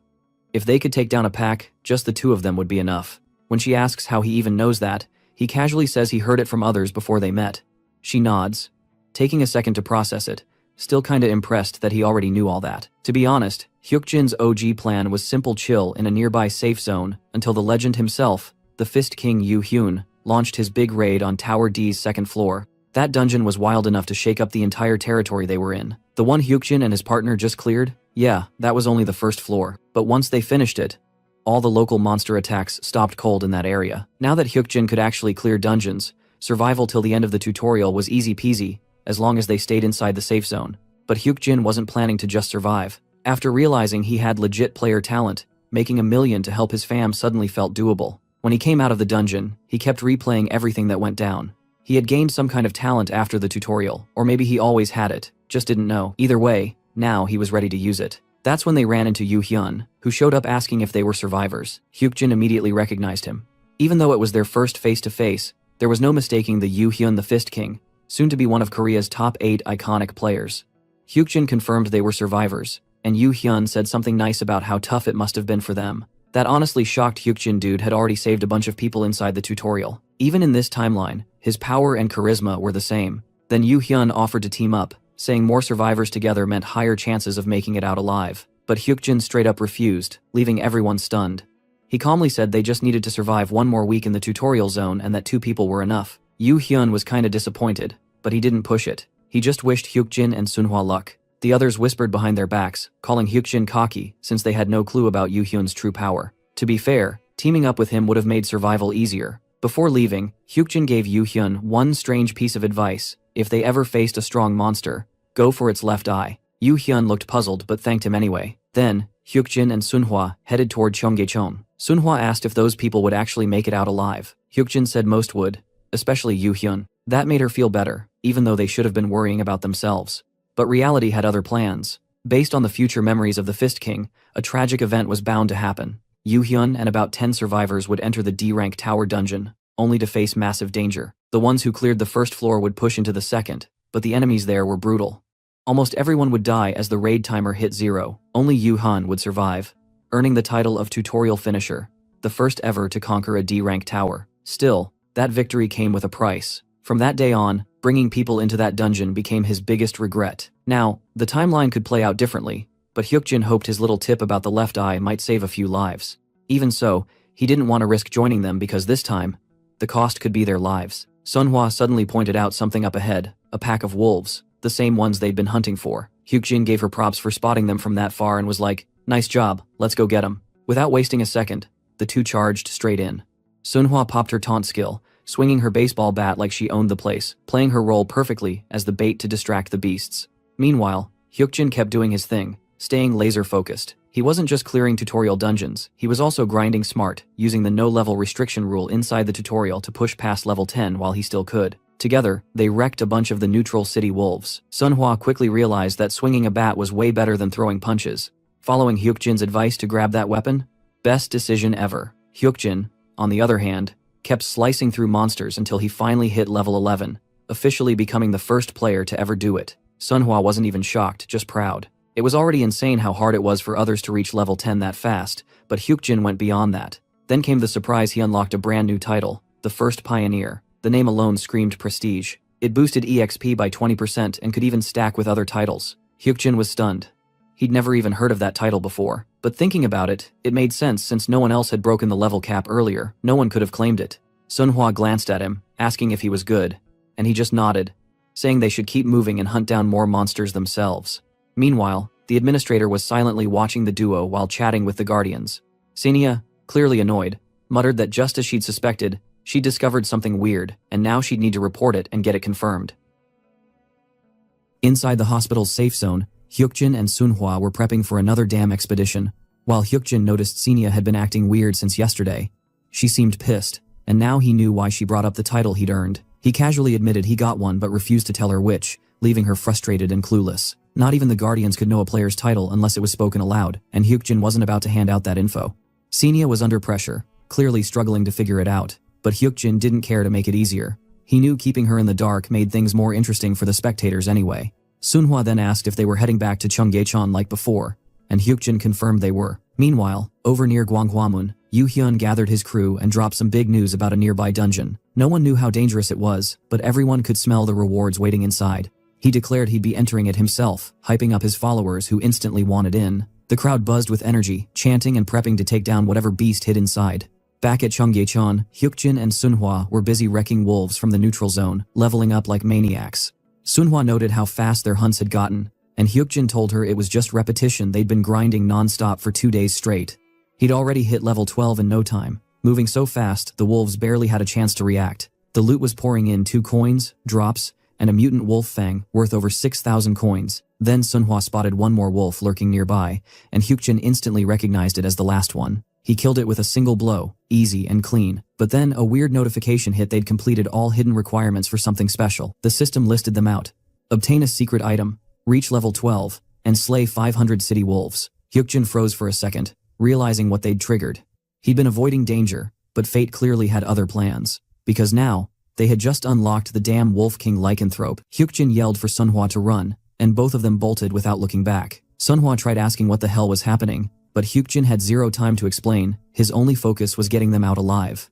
Speaker 1: If they could take down a pack, just the two of them would be enough. When she asks how he even knows that, he casually says he heard it from others before they met. She nods, taking a second to process it, still kinda impressed that he already knew all that. To be honest, Hyukjin's OG plan was simple: chill in a nearby safe zone until the legend himself, the Fist King Yu Hyun, launched his big raid on Tower D's second floor. That dungeon was wild enough to shake up the entire territory they were in. The one Hyukjin and his partner just cleared? Yeah, that was only the first floor. But once they finished it, all the local monster attacks stopped cold in that area. Now that Hyukjin could actually clear dungeons, survival till the end of the tutorial was easy peasy, as long as they stayed inside the safe zone. But Hyukjin wasn't planning to just survive. After realizing he had legit player talent, making $1 million to help his fam suddenly felt doable. When he came out of the dungeon, he kept replaying everything that went down. He had gained some kind of talent after the tutorial, or maybe he always had it, just didn't know. Either way, now he was ready to use it. That's when they ran into Yu Hyun, who showed up asking if they were survivors. Hyukjin immediately recognized him. Even though it was their first face-to-face, there was no mistaking the Yu Hyun, the Fist King, soon to be one of Korea's top 8 iconic players. Hyukjin confirmed they were survivors, and Yu Hyun said something nice about how tough it must have been for them. That honestly shocked Hyukjin. Dude had already saved a bunch of people inside the tutorial. Even in this timeline, his power and charisma were the same. Then Yu Hyun offered to team up, saying more survivors together meant higher chances of making it out alive. But Hyukjin straight up refused, leaving everyone stunned. He calmly said they just needed to survive one more week in the tutorial zone and that 2 people were enough. Yu Hyun was kinda disappointed, but he didn't push it. He just wished Hyukjin and Sunhwa luck. The others whispered behind their backs, calling Hyukjin cocky since they had no clue about Yu Hyun's true power. To be fair, teaming up with him would have made survival easier. Before leaving, Hyukjin gave Yu Hyun one strange piece of advice: if they ever faced a strong monster, go for its left eye. Yu Hyun looked puzzled but thanked him anyway. Then, Hyukjin and Sunhwa headed toward Cheonggyecheon. Sunhwa asked if those people would actually make it out alive. Hyukjin said most would, especially Yu Hyun. That made her feel better, even though they should have been worrying about themselves. But reality had other plans. Based on the future memories of the Fist King, a tragic event was bound to happen. Yu Hyun and about 10 survivors would enter the D-rank tower dungeon, only to face massive danger. The ones who cleared the first floor would push into the second, but the enemies there were brutal. Almost everyone would die as the raid timer hit 0. Only Yu Hyun would survive, earning the title of tutorial finisher, the first ever to conquer a D-rank tower. Still, that victory came with a price. From that day on, bringing people into that dungeon became his biggest regret. Now, the timeline could play out differently, but Hyukjin hoped his little tip about the left eye might save a few lives. Even so, he didn't want to risk joining them because this time, the cost could be their lives. Sunhwa suddenly pointed out something up ahead, a pack of wolves, the same ones they'd been hunting for. Hyukjin gave her props for spotting them from that far and was like, nice job, let's go get them. Without wasting a second, the two charged straight in. Sunhwa popped her taunt skill, swinging her baseball bat like she owned the place, playing her role perfectly as the bait to distract the beasts. Meanwhile, Hyukjin kept doing his thing, staying laser-focused. He wasn't just clearing tutorial dungeons, he was also grinding smart, using the no-level restriction rule inside the tutorial to push past level 10 while he still could. Together, they wrecked a bunch of the neutral city wolves. Sunhwa quickly realized that swinging a bat was way better than throwing punches. Following Hyukjin's advice to grab that weapon? Best decision ever. Hyukjin, on the other hand, kept slicing through monsters until he finally hit level 11, officially becoming the first player to ever do it. Sunhwa wasn't even shocked, just proud. It was already insane how hard it was for others to reach level 10 that fast, but Hyukjin went beyond that. Then came the surprise: he unlocked a brand new title, the First Pioneer. The name alone screamed prestige. It boosted EXP by 20% and could even stack with other titles. Hyukjin was stunned. He'd never even heard of that title before. But thinking about it, it made sense since no one else had broken the level cap earlier. No one could have claimed it. Sunhwa glanced at him, asking if he was good, and he just nodded, saying they should keep moving and hunt down more monsters themselves. Meanwhile, the administrator was silently watching the duo while chatting with the guardians. Senia, clearly annoyed, muttered that just as she'd suspected, she'd discovered something weird, and now she'd need to report it and get it confirmed. Inside the hospital's safe zone, Hyukjin and Sunhwa were prepping for another dam expedition. While Hyukjin noticed Senia had been acting weird since yesterday, she seemed pissed, and now he knew why she brought up the title he'd earned. He casually admitted he got one but refused to tell her which, leaving her frustrated and clueless. Not even the Guardians could know a player's title unless it was spoken aloud, and Hyukjin wasn't about to hand out that info. Senia was under pressure, clearly struggling to figure it out, but Hyukjin didn't care to make it easier. He knew keeping her in the dark made things more interesting for the spectators anyway. Sunhwa then asked if they were heading back to Cheonggyecheon like before, and Hyukjin confirmed they were. Meanwhile, over near Gwanghwamun, Yoo Hyun gathered his crew and dropped some big news about a nearby dungeon. No one knew how dangerous it was, but everyone could smell the rewards waiting inside. He declared he'd be entering it himself, hyping up his followers who instantly wanted in. The crowd buzzed with energy, chanting and prepping to take down whatever beast hid inside. Back at Cheonggyecheon, Hyukjin and Sunhwa were busy wrecking wolves from the neutral zone, leveling up like maniacs. Sunhwa noted how fast their hunts had gotten, and Hyukjin told her it was just repetition. They'd been grinding non-stop for 2 days straight. He'd already hit level 12 in no time, moving so fast the wolves barely had a chance to react. The loot was pouring in: 2 coins, drops, and a mutant wolf fang worth over 6,000 coins. Then Sunhwa spotted one more wolf lurking nearby, and Hyukjin instantly recognized it as the last one. He killed it with a single blow, easy and clean. But then a weird notification hit. They'd completed all hidden requirements for something special. The system listed them out. Obtain a secret item, reach level 12, and slay 500 city wolves. Hyukjin froze for a second, realizing what they'd triggered. He'd been avoiding danger, but fate clearly had other plans. Because now, they had just unlocked the damn Wolf King Lycanthrope. Hyukjin yelled for Sunhwa to run, and both of them bolted without looking back. Sunhwa tried asking what the hell was happening, but Hyukjin had zero time to explain. His only focus was getting them out alive.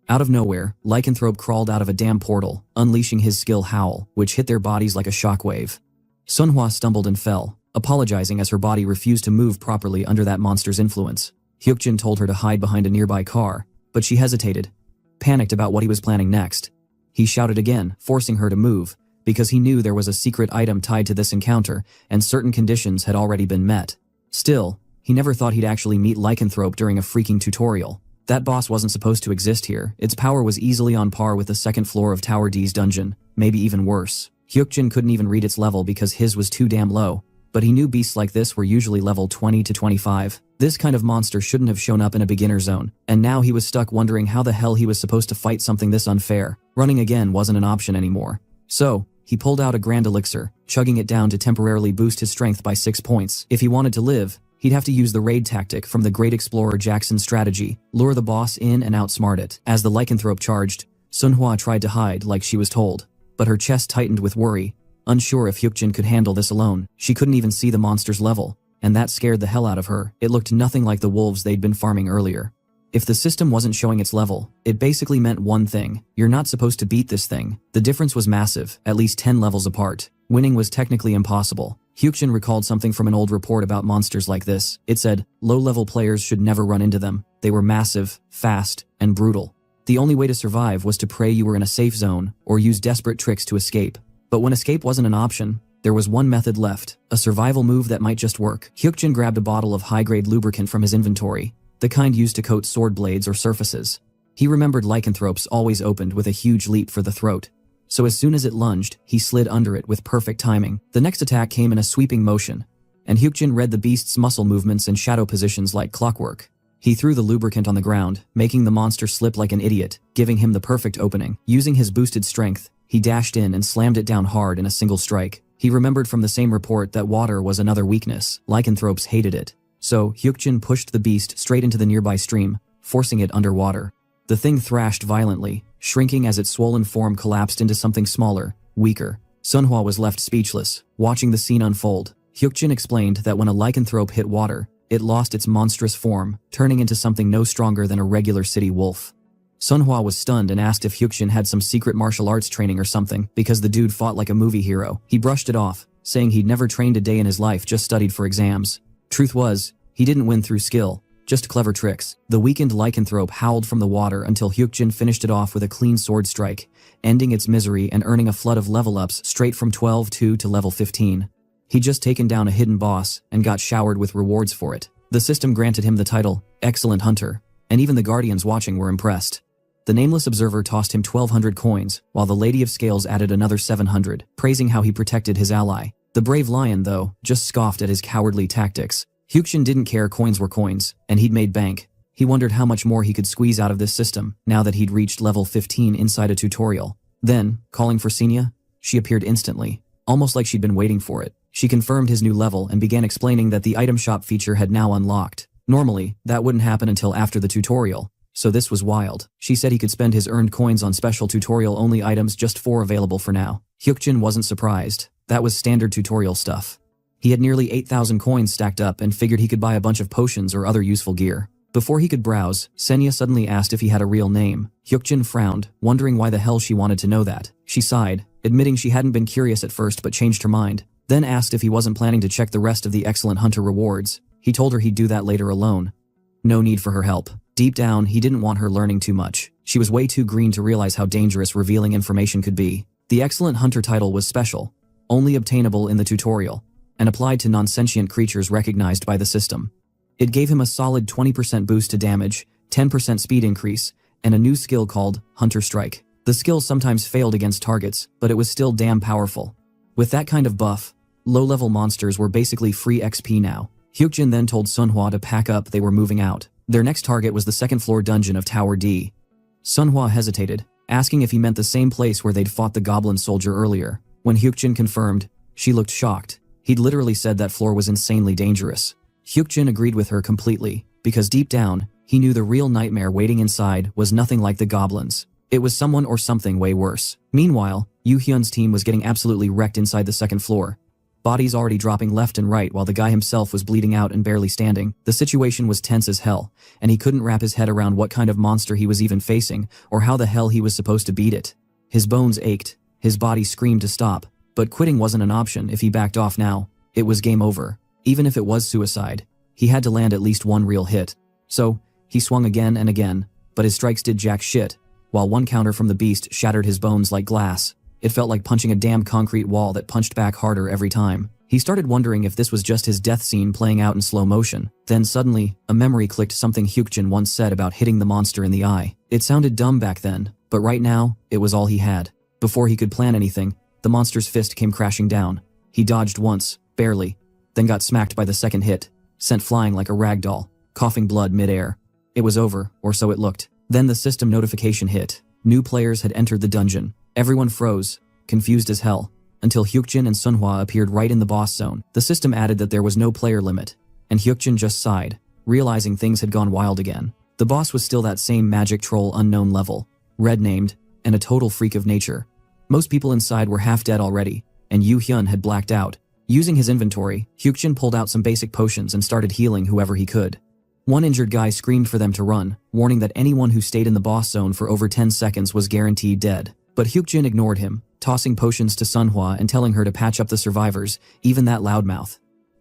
Speaker 1: Out of nowhere, Lycanthrope crawled out of a damn portal, unleashing his skill Howl, which hit their bodies like a shockwave. Sunhwa stumbled and fell, apologizing as her body refused to move properly under that monster's influence. Hyukjin told her to hide behind a nearby car, but she hesitated, panicked about what he was planning next. He shouted again, forcing her to move, because he knew there was a secret item tied to this encounter, and certain conditions had already been met. Still, he never thought he'd actually meet Lycanthrope during a freaking tutorial. That boss wasn't supposed to exist here. Its power was easily on par with the second floor of Tower D's dungeon, maybe even worse. Hyukjin couldn't even read its level because his was too damn low, but he knew beasts like this were usually level 20 to 25. This kind of monster shouldn't have shown up in a beginner zone, and now he was stuck wondering how the hell he was supposed to fight something this unfair. Running again wasn't an option anymore. So, he pulled out a grand elixir, chugging it down to temporarily boost his strength by 6 points. If he wanted to live, he'd have to use the raid tactic from the great explorer Jackson's strategy, lure the boss in and outsmart it. As the Lycanthrope charged, Sunhwa tried to hide like she was told, but her chest tightened with worry, unsure if Hyukjin could handle this alone. She couldn't even see the monster's level, and that scared the hell out of her. It looked nothing like the wolves they'd been farming earlier. If the system wasn't showing its level, it basically meant one thing: you're not supposed to beat this thing. The difference was massive, at least 10 levels apart. Winning was technically impossible. Hyukjin recalled something from an old report about monsters like this. It said, low-level players should never run into them. They were massive, fast, and brutal. The only way to survive was to pray you were in a safe zone, or use desperate tricks to escape. But when escape wasn't an option, there was one method left, a survival move that might just work. Hyukjin grabbed a bottle of high-grade lubricant from his inventory, the kind used to coat sword blades or surfaces. He remembered Lycanthropes always opened with a huge leap for the throat, so as soon as it lunged, he slid under it with perfect timing. The next attack came in a sweeping motion, and Hyukjin read the beast's muscle movements and shadow positions like clockwork. He threw the lubricant on the ground, making the monster slip like an idiot, giving him the perfect opening. Using his boosted strength, he dashed in and slammed it down hard in a single strike. He remembered from the same report that water was another weakness. Lycanthropes hated it. So, Hyukjin pushed the beast straight into the nearby stream, forcing it underwater. The thing thrashed violently, shrinking as its swollen form collapsed into something smaller, weaker. Sunhwa was left speechless, watching the scene unfold. Hyukjin explained that when a Lycanthrope hit water, it lost its monstrous form, turning into something no stronger than a regular city wolf. Sunhwa was stunned and asked if Hyukjin had some secret martial arts training or something, because the dude fought like a movie hero. He brushed it off, saying he'd never trained a day in his life, just studied for exams. Truth was, he didn't win through skill, just clever tricks. The weakened Lycanthrope howled from the water until Hyukjin finished it off with a clean sword strike, ending its misery and earning a flood of level-ups straight from 12-2 to level 15. He'd just taken down a hidden boss and got showered with rewards for it. The system granted him the title, Excellent Hunter, and even the Guardians watching were impressed. The nameless observer tossed him 1,200 coins, while the Lady of Scales added another 700, praising how he protected his ally. The brave lion, though, just scoffed at his cowardly tactics. Hyukjin didn't care. Coins were coins, and he'd made bank. He wondered how much more he could squeeze out of this system, now that he'd reached level 15 inside a tutorial. Then, calling for Senia, she appeared instantly, almost like she'd been waiting for it. She confirmed his new level and began explaining that the item shop feature had now unlocked. Normally, that wouldn't happen until after the tutorial, so this was wild. She said he could spend his earned coins on special tutorial-only items, just 4 available for now. Hyukjin wasn't surprised. That was standard tutorial stuff. He had nearly 8,000 coins stacked up and figured he could buy a bunch of potions or other useful gear. Before he could browse, Senya suddenly asked if he had a real name. Hyukjin frowned, wondering why the hell she wanted to know that. She sighed, admitting she hadn't been curious at first but changed her mind, then asked if he wasn't planning to check the rest of the excellent hunter rewards. He told her he'd do that later alone. No need for her help. Deep down, he didn't want her learning too much. She was way too green to realize how dangerous revealing information could be. The excellent hunter title was special, only obtainable in the tutorial, and applied to non-sentient creatures recognized by the system. It gave him a solid 20% boost to damage, 10% speed increase, and a new skill called Hunter Strike. The skill sometimes failed against targets, but it was still damn powerful. With that kind of buff, low-level monsters were basically free XP now. Hyukjin then told Sunhwa to pack up. They were moving out. Their next target was the second-floor dungeon of Tower D. Sunhwa hesitated, asking if he meant the same place where they'd fought the goblin soldier earlier. When Hyukjin confirmed, she looked shocked. He'd literally said that floor was insanely dangerous. Hyukjin agreed with her completely, because deep down, he knew the real nightmare waiting inside was nothing like the goblins. It was someone or something way worse. Meanwhile, Yoo Hyun's team was getting absolutely wrecked inside the second floor. Bodies already dropping left and right while the guy himself was bleeding out and barely standing. The situation was tense as hell, and he couldn't wrap his head around what kind of monster he was even facing or how the hell he was supposed to beat it. His bones ached, his body screamed to stop, but quitting wasn't an option. If he backed off now, it was game over. Even if it was suicide, he had to land at least one real hit. So, he swung again and again, but his strikes did jack shit, while one counter from the beast shattered his bones like glass. It felt like punching a damn concrete wall that punched back harder every time. He started wondering if this was just his death scene playing out in slow motion. Then suddenly, a memory clicked, something Hyukjin once said about hitting the monster in the eye. It sounded dumb back then, but right now, it was all he had. Before he could plan anything, the monster's fist came crashing down. He dodged once, barely, then got smacked by the second hit, sent flying like a rag doll, coughing blood mid-air. It was over, or so it looked. Then the system notification hit. New players had entered the dungeon. Everyone froze, confused as hell, until Hyukjin and Sunhwa appeared right in the boss zone. The system added that there was no player limit, and Hyukjin just sighed, realizing things had gone wild again. The boss was still that same magic troll unknown level, red named, and a total freak of nature. Most people inside were half dead already, and Yoo Hyun had blacked out. Using his inventory, Hyukjin pulled out some basic potions and started healing whoever he could. One injured guy screamed for them to run, warning that anyone who stayed in the boss zone for over 10 seconds was guaranteed dead. But Hyukjin ignored him, tossing potions to Sunhwa and telling her to patch up the survivors, even that loudmouth.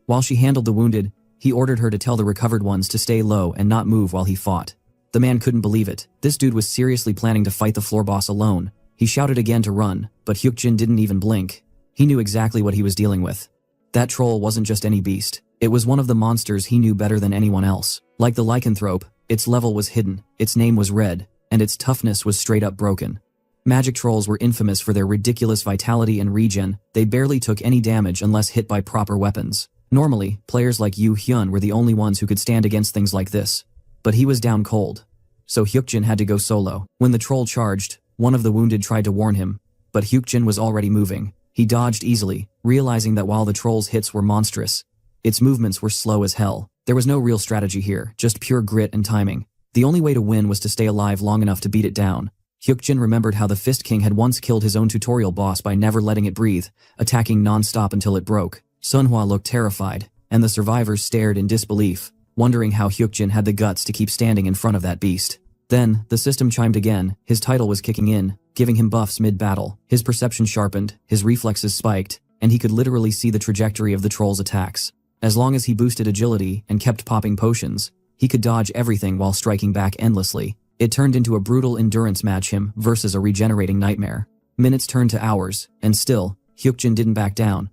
Speaker 1: While she handled the wounded, he ordered her to tell the recovered ones to stay low and not move while he fought. The man couldn't believe it. This dude was seriously planning to fight the floor boss alone. He shouted again to run, but Hyukjin didn't even blink. He knew exactly what he was dealing with. That troll wasn't just any beast. It was one of the monsters he knew better than anyone else. Like the lycanthrope, its level was hidden, its name was red, and its toughness was straight up broken. Magic trolls were infamous for their ridiculous vitality and regen. They barely took any damage unless hit by proper weapons. Normally, players like Yoo Hyun were the only ones who could stand against things like this. But he was down cold. So Hyukjin had to go solo. When the troll charged, one of the wounded tried to warn him, but Hyukjin was already moving. He dodged easily, realizing that while the troll's hits were monstrous, its movements were slow as hell. There was no real strategy here, just pure grit and timing. The only way to win was to stay alive long enough to beat it down. Hyukjin remembered how the Fist King had once killed his own tutorial boss by never letting it breathe, attacking non-stop until it broke. Sunhwa looked terrified, and the survivors stared in disbelief, wondering how Hyukjin had the guts to keep standing in front of that beast. Then, the system chimed again. His title was kicking in, giving him buffs mid-battle. His perception sharpened, his reflexes spiked, and he could literally see the trajectory of the troll's attacks. As long as he boosted agility and kept popping potions, he could dodge everything while striking back endlessly. It turned into a brutal endurance match, him versus a regenerating nightmare. Minutes turned to hours, and still, Hyukjin didn't back down.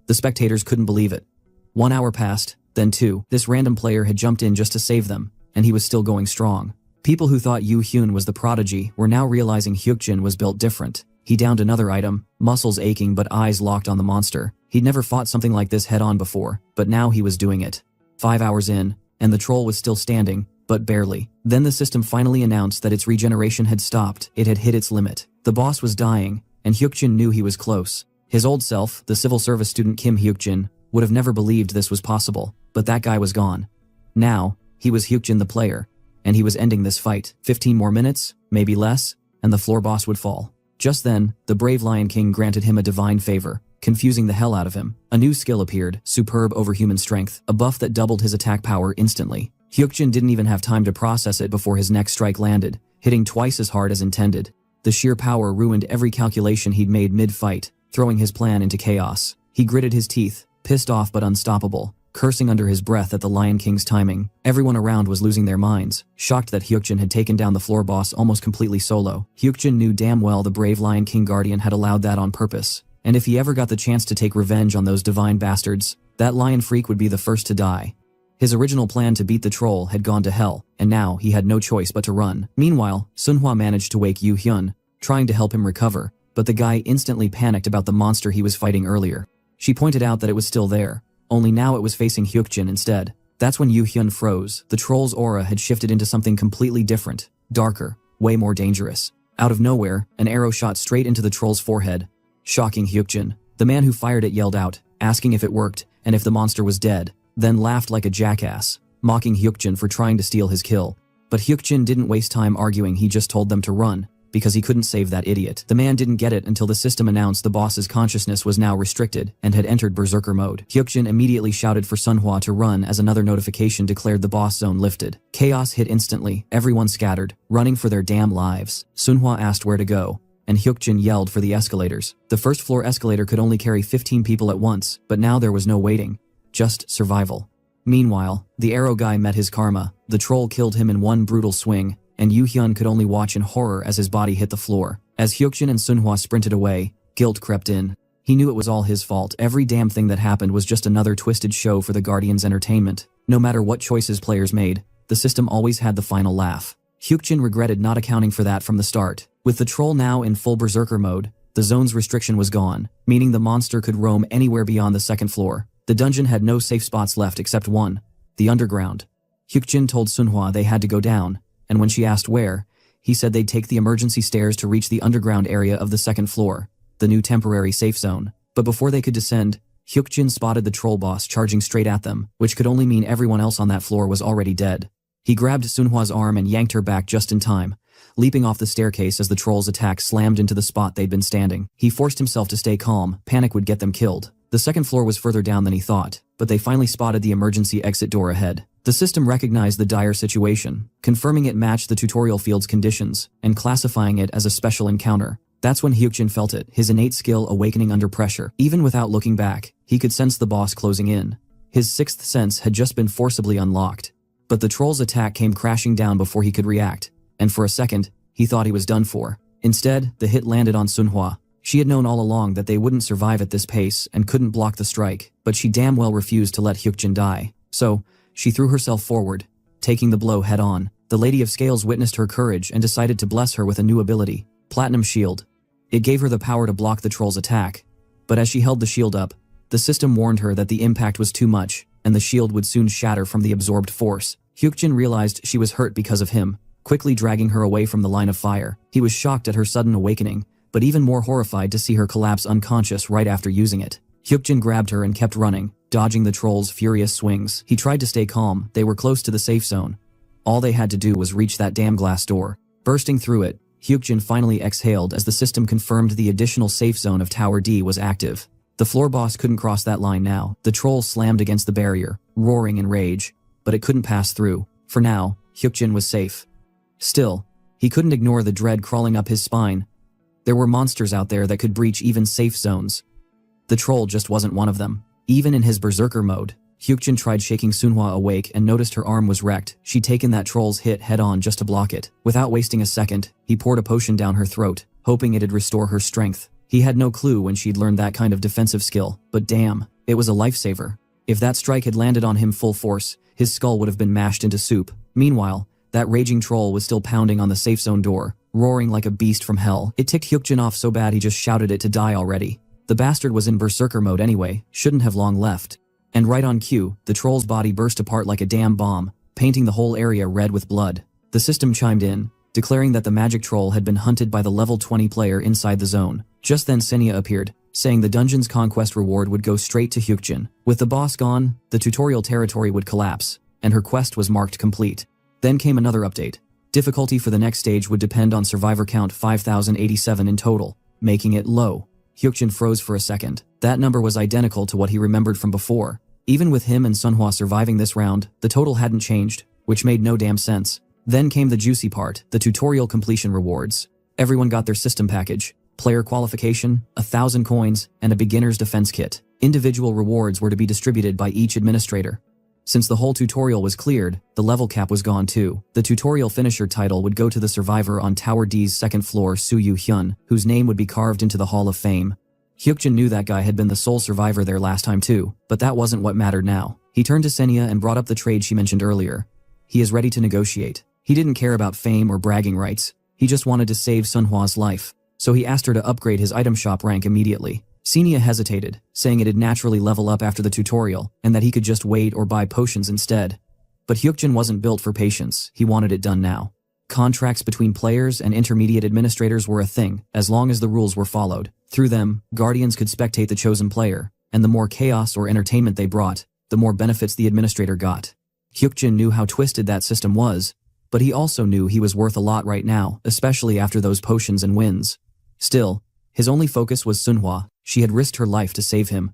Speaker 1: The spectators couldn't believe it. 1 hour passed, then 2. This random player had jumped in just to save them, and he was still going strong. People who thought Yoo Hyun was the prodigy were now realizing Hyukjin was built different. He downed another item, muscles aching but eyes locked on the monster. He'd never fought something like this head-on before, but now he was doing it. 5 hours in, and the troll was still standing, but barely. Then the system finally announced that its regeneration had stopped. It had hit its limit. The boss was dying, and Hyukjin knew he was close. His old self, the civil service student Kim Hyukjin, would have never believed this was possible, but that guy was gone. Now, he was Hyukjin the player, and he was ending this fight. 15 more minutes, maybe less, and the floor boss would fall. Just then, the brave Lion King granted him a divine favor, confusing the hell out of him. A new skill appeared, superb overhuman strength, a buff that doubled his attack power instantly. Hyukjin didn't even have time to process it before his next strike landed, hitting twice as hard as intended. The sheer power ruined every calculation he'd made mid-fight, throwing his plan into chaos. He gritted his teeth, pissed off but unstoppable, cursing under his breath at the Lion King's timing. Everyone around was losing their minds, shocked that Hyukjin had taken down the floor boss almost completely solo. Hyukjin knew damn well the brave Lion King Guardian had allowed that on purpose, and if he ever got the chance to take revenge on those divine bastards, that lion freak would be the first to die. His original plan to beat the troll had gone to hell, and now he had no choice but to run. Meanwhile, Sunhwa managed to wake Yu Hyun, trying to help him recover, but the guy instantly panicked about the monster he was fighting earlier. She pointed out that it was still there, only now it was facing Hyukjin instead. That's when Yu Hyun froze. The troll's aura had shifted into something completely different, darker, way more dangerous. Out of nowhere, an arrow shot straight into the troll's forehead, shocking Hyukjin. The man who fired it yelled out, asking if it worked, and if the monster was dead, then laughed like a jackass, mocking Hyukjin for trying to steal his kill. But Hyukjin didn't waste time arguing, he just told them to run, because he couldn't save that idiot. The man didn't get it until the system announced the boss's consciousness was now restricted and had entered berserker mode. Hyukjin immediately shouted for Sunhwa to run as another notification declared the boss zone lifted. Chaos hit instantly, everyone scattered, running for their damn lives. Sunhwa asked where to go, and Hyukjin yelled for the escalators. The first floor escalator could only carry 15 people at once, but now there was no waiting. Just survival. Meanwhile, the arrow guy met his karma. The troll killed him in one brutal swing, and Yu Hyun could only watch in horror as his body hit the floor. As Hyukjin and Sunhwa sprinted away, guilt crept in. He knew it was all his fault. Every damn thing that happened was just another twisted show for the Guardian's entertainment. No matter what choices players made, the system always had the final laugh. Hyukjin regretted not accounting for that from the start. With the troll now in full berserker mode, the zone's restriction was gone, meaning the monster could roam anywhere beyond the second floor. The dungeon had no safe spots left except one, the underground. Hyukjin told Sunhwa they had to go down, and when she asked where, he said they'd take the emergency stairs to reach the underground area of the second floor, the new temporary safe zone. But before they could descend, Hyukjin spotted the troll boss charging straight at them, which could only mean everyone else on that floor was already dead. He grabbed Sunhwa's arm and yanked her back just in time, leaping off the staircase as the troll's attack slammed into the spot they'd been standing. He forced himself to stay calm, panic would get them killed. The second floor was further down than he thought, but they finally spotted the emergency exit door ahead. The system recognized the dire situation, confirming it matched the tutorial field's conditions, and classifying it as a special encounter. That's when Hyukjin felt it, his innate skill awakening under pressure. Even without looking back, he could sense the boss closing in. His sixth sense had just been forcibly unlocked. But the troll's attack came crashing down before he could react, and for a second, he thought he was done for. Instead, the hit landed on Sunhwa. She had known all along that they wouldn't survive at this pace and couldn't block the strike, but she damn well refused to let Hyukjin die. So, she threw herself forward, taking the blow head on. The Lady of Scales witnessed her courage and decided to bless her with a new ability, Platinum Shield. It gave her the power to block the troll's attack, but as she held the shield up, the system warned her that the impact was too much, and the shield would soon shatter from the absorbed force. Hyukjin realized she was hurt because of him, quickly dragging her away from the line of fire. He was shocked at her sudden awakening, but even more horrified to see her collapse unconscious right after using it. Hyukjin grabbed her and kept running, dodging the troll's furious swings. He tried to stay calm, they were close to the safe zone. All they had to do was reach that damn glass door. Bursting through it, Hyukjin finally exhaled as the system confirmed the additional safe zone of Tower D was active. The floor boss couldn't cross that line now. The troll slammed against the barrier, roaring in rage, but it couldn't pass through. For now, Hyukjin was safe. Still, he couldn't ignore the dread crawling up his spine. There were monsters out there that could breach even safe zones. The troll just wasn't one of them. Even in his berserker mode, Hyukjin tried shaking Sunhwa awake and noticed her arm was wrecked. She'd taken that troll's hit head-on just to block it. Without wasting a second, he poured a potion down her throat, hoping it'd restore her strength. He had no clue when she'd learned that kind of defensive skill, but damn, it was a lifesaver. If that strike had landed on him full force, his skull would have been mashed into soup. Meanwhile, that raging troll was still pounding on the safe zone door, roaring like a beast from hell. It ticked Hyukjin off so bad he just shouted it to die already. The bastard was in berserker mode anyway, shouldn't have long left. And right on cue, the troll's body burst apart like a damn bomb, painting the whole area red with blood. The system chimed in, declaring that the magic troll had been hunted by the level 20 player inside the zone. Just then Senya appeared, saying the dungeon's conquest reward would go straight to Hyukjin. With the boss gone, the tutorial territory would collapse, and her quest was marked complete. Then came another update. Difficulty for the next stage would depend on survivor count 5,087 in total, making it low. Hyukjin froze for a second. That number was identical to what he remembered from before. Even with him and Sunhwa surviving this round, the total hadn't changed, which made no damn sense. Then came the juicy part, the tutorial completion rewards. Everyone got their system package, player qualification, 1,000 coins, and a beginner's defense kit. Individual rewards were to be distributed by each administrator. Since the whole tutorial was cleared, the level cap was gone too. The tutorial finisher title would go to the survivor on Tower D's second floor, Suyu Hyun, whose name would be carved into the Hall of Fame. Hyukjin knew that guy had been the sole survivor there last time too, but that wasn't what mattered now. He turned to Senya and brought up the trade she mentioned earlier. He is ready to negotiate. He didn't care about fame or bragging rights. He just wanted to save Sunhwa's life. So he asked her to upgrade his item shop rank immediately. Senya hesitated, saying it'd naturally level up after the tutorial, and that he could just wait or buy potions instead. But Hyukjin wasn't built for patience. He wanted it done now. Contracts between players and intermediate administrators were a thing, as long as the rules were followed. Through them, guardians could spectate the chosen player, and the more chaos or entertainment they brought, the more benefits the administrator got. Hyukjin knew how twisted that system was, but he also knew he was worth a lot right now, especially after those potions and wins. Still, his only focus was Sunhwa. She had risked her life to save him.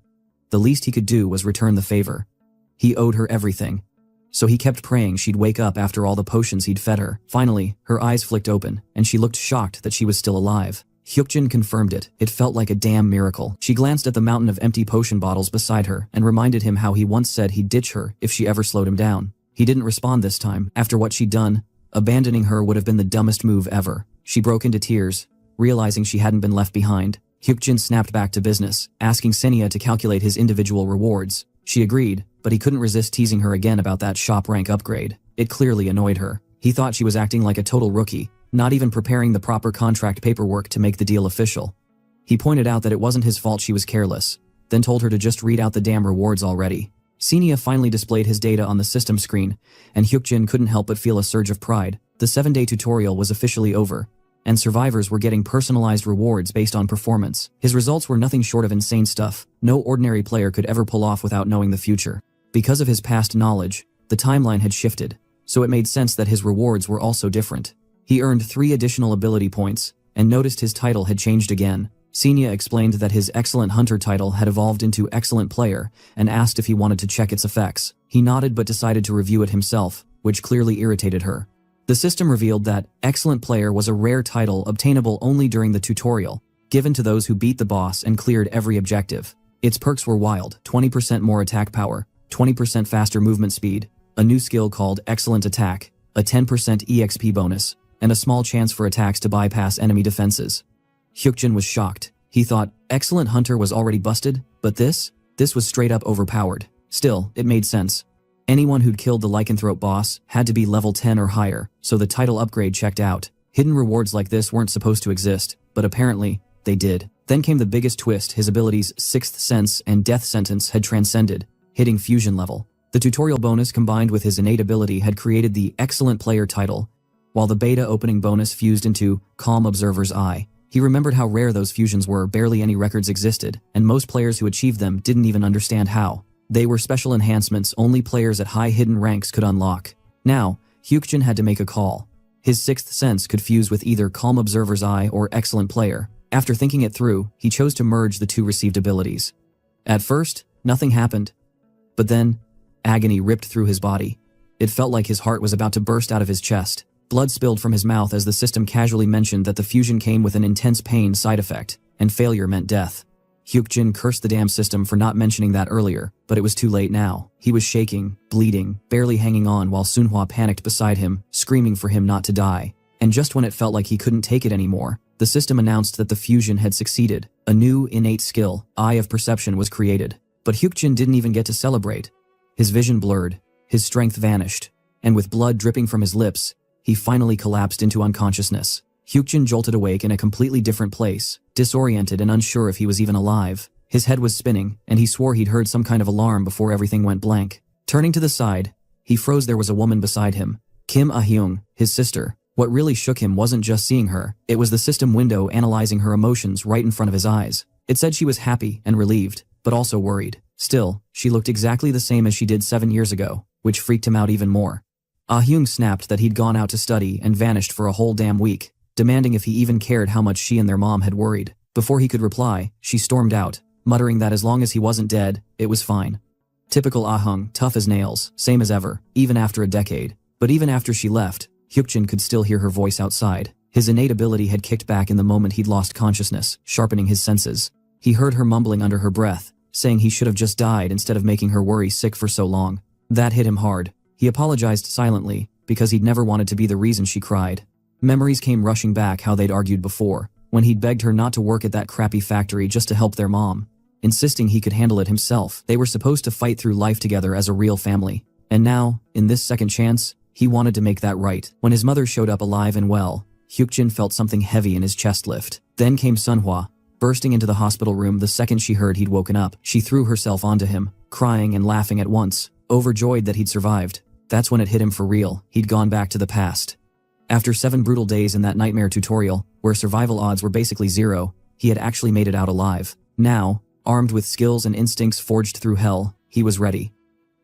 Speaker 1: The least he could do was return the favor. He owed her everything. So he kept praying she'd wake up after all the potions he'd fed her. Finally, her eyes flicked open, and she looked shocked that she was still alive. Hyukjin confirmed it. It felt like a damn miracle. She glanced at the mountain of empty potion bottles beside her and reminded him how he once said he'd ditch her if she ever slowed him down. He didn't respond this time. After what she'd done, abandoning her would have been the dumbest move ever. She broke into tears, realizing she hadn't been left behind. Hyukjin snapped back to business, asking Senya to calculate his individual rewards. She agreed, but he couldn't resist teasing her again about that shop rank upgrade. It clearly annoyed her. He thought she was acting like a total rookie, not even preparing the proper contract paperwork to make the deal official. He pointed out that it wasn't his fault she was careless, then told her to just read out the damn rewards already. Senya finally displayed his data on the system screen, and Hyukjin couldn't help but feel a surge of pride. The 7-day tutorial was officially over, and survivors were getting personalized rewards based on performance. His results were nothing short of insane stuff no ordinary player could ever pull off without knowing the future. Because of his past knowledge, the timeline had shifted, so it made sense that his rewards were also different. He earned 3 additional ability points, and noticed his title had changed again. Senya explained that his Excellent Hunter title had evolved into Excellent Player, and asked if he wanted to check its effects. He nodded but decided to review it himself, which clearly irritated her. The system revealed that Excellent Player was a rare title obtainable only during the tutorial, given to those who beat the boss and cleared every objective. Its perks were wild: 20% more attack power, 20% faster movement speed, a new skill called Excellent Attack, a 10% EXP bonus, and a small chance for attacks to bypass enemy defenses. Hyukjin was shocked. He thought Excellent Hunter was already busted, but this was straight up overpowered. Still, it made sense. Anyone who'd killed the lycanthrope boss had to be level 10 or higher, so the title upgrade checked out. Hidden rewards like this weren't supposed to exist, but apparently, they did. Then came the biggest twist: his abilities Sixth Sense and Death Sentence had transcended, hitting fusion level. The tutorial bonus combined with his innate ability had created the Excellent Player title, while the beta opening bonus fused into Calm Observer's Eye. He remembered how rare those fusions were. Barely any records existed, and most players who achieved them didn't even understand how. They were special enhancements only players at high hidden ranks could unlock. Now, Hyukjin had to make a call. His Sixth Sense could fuse with either Calm Observer's Eye or Excellent Player. After thinking it through, he chose to merge the 2 received abilities. At first, nothing happened. But then, agony ripped through his body. It felt like his heart was about to burst out of his chest. Blood spilled from his mouth as the system casually mentioned that the fusion came with an intense pain side effect, and failure meant death. Hyukjin cursed the damn system for not mentioning that earlier, but it was too late now. He was shaking, bleeding, barely hanging on while Sunhwa panicked beside him, screaming for him not to die. And just when it felt like he couldn't take it anymore, the system announced that the fusion had succeeded. A new, innate skill, Eye of Perception, was created. But Hyukjin didn't even get to celebrate. His vision blurred, his strength vanished, and with blood dripping from his lips, he finally collapsed into unconsciousness. Hyukjin jolted awake in a completely different place, disoriented and unsure if he was even alive. His head was spinning, and he swore he'd heard some kind of alarm before everything went blank. Turning to the side, he froze. There was a woman beside him, Kim Ah-hyung, his sister. What really shook him wasn't just seeing her, it was the system window analyzing her emotions right in front of his eyes. It said she was happy and relieved, but also worried. Still, she looked exactly the same as she did 7 years ago, which freaked him out even more. Ah-hyung snapped that he'd gone out to study and vanished for a whole damn week, demanding if he even cared how much she and their mom had worried. Before he could reply, she stormed out, muttering that as long as he wasn't dead, it was fine. Typical Ah-hyung, tough as nails, same as ever, even after a decade. But even after she left, Hyukjin could still hear her voice outside. His innate ability had kicked back in the moment he'd lost consciousness, sharpening his senses. He heard her mumbling under her breath, saying he should have just died instead of making her worry sick for so long. That hit him hard. He apologized silently, because he'd never wanted to be the reason she cried. Memories came rushing back how they'd argued before, when he'd begged her not to work at that crappy factory just to help their mom, insisting he could handle it himself. They were supposed to fight through life together as a real family. And now, in this second chance, he wanted to make that right. When his mother showed up alive and well, Hyukjin felt something heavy in his chest lift. Then came Sunhwa, bursting into the hospital room the second she heard he'd woken up. She threw herself onto him, crying and laughing at once, overjoyed that he'd survived. That's when it hit him for real. He'd gone back to the past. After 7 brutal days in that nightmare tutorial, where survival odds were basically zero, he had actually made it out alive. Now, armed with skills and instincts forged through hell, he was ready.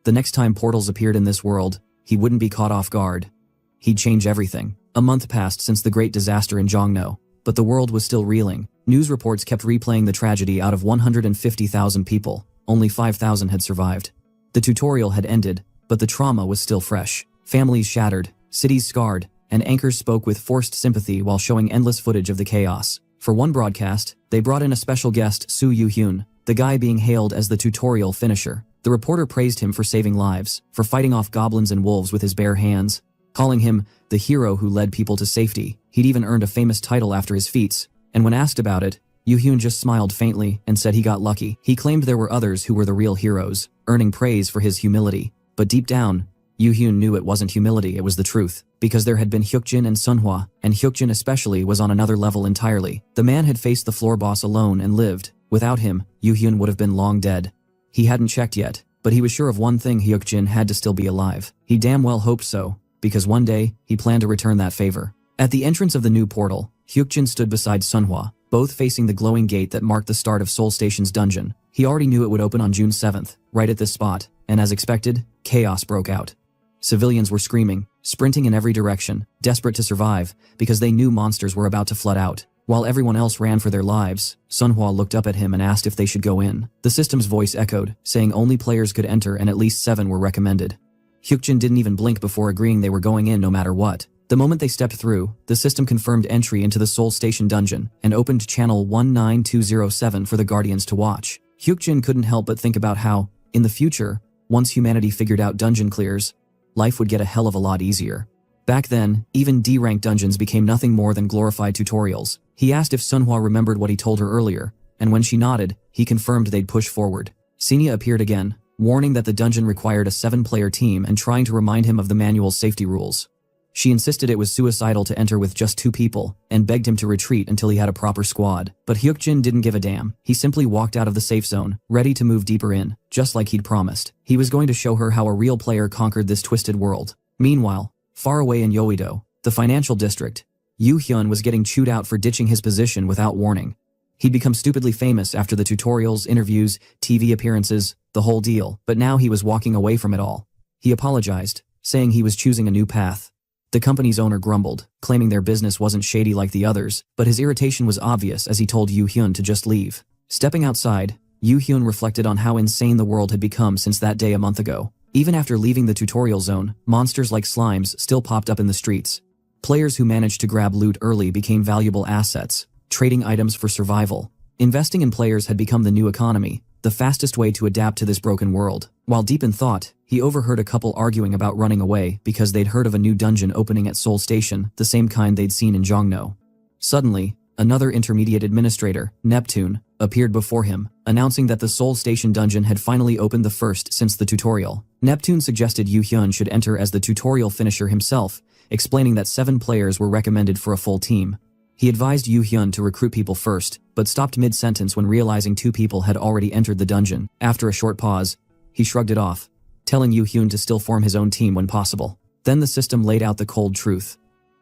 Speaker 1: The next time portals appeared in this world, he wouldn't be caught off guard. He'd change everything. A month passed since the great disaster in Jongno, but the world was still reeling. News reports kept replaying the tragedy. Out of 150,000 people, only 5,000 had survived. The tutorial had ended, but the trauma was still fresh. Families shattered, cities scarred, and anchors spoke with forced sympathy while showing endless footage of the chaos. For one broadcast, they brought in a special guest, Soo Yoo-hyun, the guy being hailed as the tutorial finisher. The reporter praised him for saving lives, for fighting off goblins and wolves with his bare hands, calling him the hero who led people to safety. He'd even earned a famous title after his feats, and when asked about it, Yoo-hyun just smiled faintly and said he got lucky. He claimed there were others who were the real heroes, earning praise for his humility. But deep down, Yoo-hyun knew it wasn't humility, it was the truth. Because there had been Hyukjin and Sunhwa, and Hyukjin especially was on another level entirely. The man had faced the floor boss alone and lived. Without him, Yoo-hyun would have been long dead. He hadn't checked yet, but he was sure of one thing: Hyukjin had to still be alive. He damn well hoped so, because one day, he planned to return that favor. At the entrance of the new portal, Hyukjin stood beside Sunhwa, both facing the glowing gate that marked the start of Seoul Station's dungeon. He already knew it would open on June 7th, right at this spot, and as expected, chaos broke out. Civilians were screaming, sprinting in every direction, desperate to survive, because they knew monsters were about to flood out. While everyone else ran for their lives, Sunhwa looked up at him and asked if they should go in. The system's voice echoed, saying only players could enter and at least 7 were recommended. Hyukjin didn't even blink before agreeing they were going in no matter what. The moment they stepped through, the system confirmed entry into the Seoul Station dungeon and opened channel 19207 for the Guardians to watch. Hyukjin couldn't help but think about how, in the future, once humanity figured out dungeon clears, life would get a hell of a lot easier. Back then, even D-rank dungeons became nothing more than glorified tutorials. He asked if Sunhwa remembered what he told her earlier, and when she nodded, he confirmed they'd push forward. Senia appeared again, warning that the dungeon required a 7-player team and trying to remind him of the manual's safety rules. She insisted it was suicidal to enter with just 2 people, and begged him to retreat until he had a proper squad. But Hyukjin didn't give a damn. He simply walked out of the safe zone, ready to move deeper in, just like he'd promised. He was going to show her how a real player conquered this twisted world. Meanwhile, far away in Yoido, the financial district, Yoo-hyun was getting chewed out for ditching his position without warning. He'd become stupidly famous after the tutorials, interviews, TV appearances, the whole deal, but now he was walking away from it all. He apologized, saying he was choosing a new path. The company's owner grumbled, claiming their business wasn't shady like the others, but his irritation was obvious as he told Yoo-hyun to just leave. Stepping outside, Yoo-hyun reflected on how insane the world had become since that day a month ago. Even after leaving the tutorial zone, monsters like slimes still popped up in the streets. Players who managed to grab loot early became valuable assets, trading items for survival. Investing in players had become the new economy, the fastest way to adapt to this broken world. While deep in thought, he overheard a couple arguing about running away because they'd heard of a new dungeon opening at Seoul Station, the same kind they'd seen in Jongno. Suddenly, another intermediate administrator, Neptune, appeared before him, announcing that the Seoul Station dungeon had finally opened, the first since the tutorial. Neptune suggested Yoo-hyun should enter as the tutorial finisher himself, explaining that 7 players were recommended for a full team. He advised Yoo-hyun to recruit people first, but stopped mid-sentence when realizing 2 people had already entered the dungeon. After a short pause, he shrugged it off, telling Yoo-hyun to still form his own team when possible. Then the system laid out the cold truth.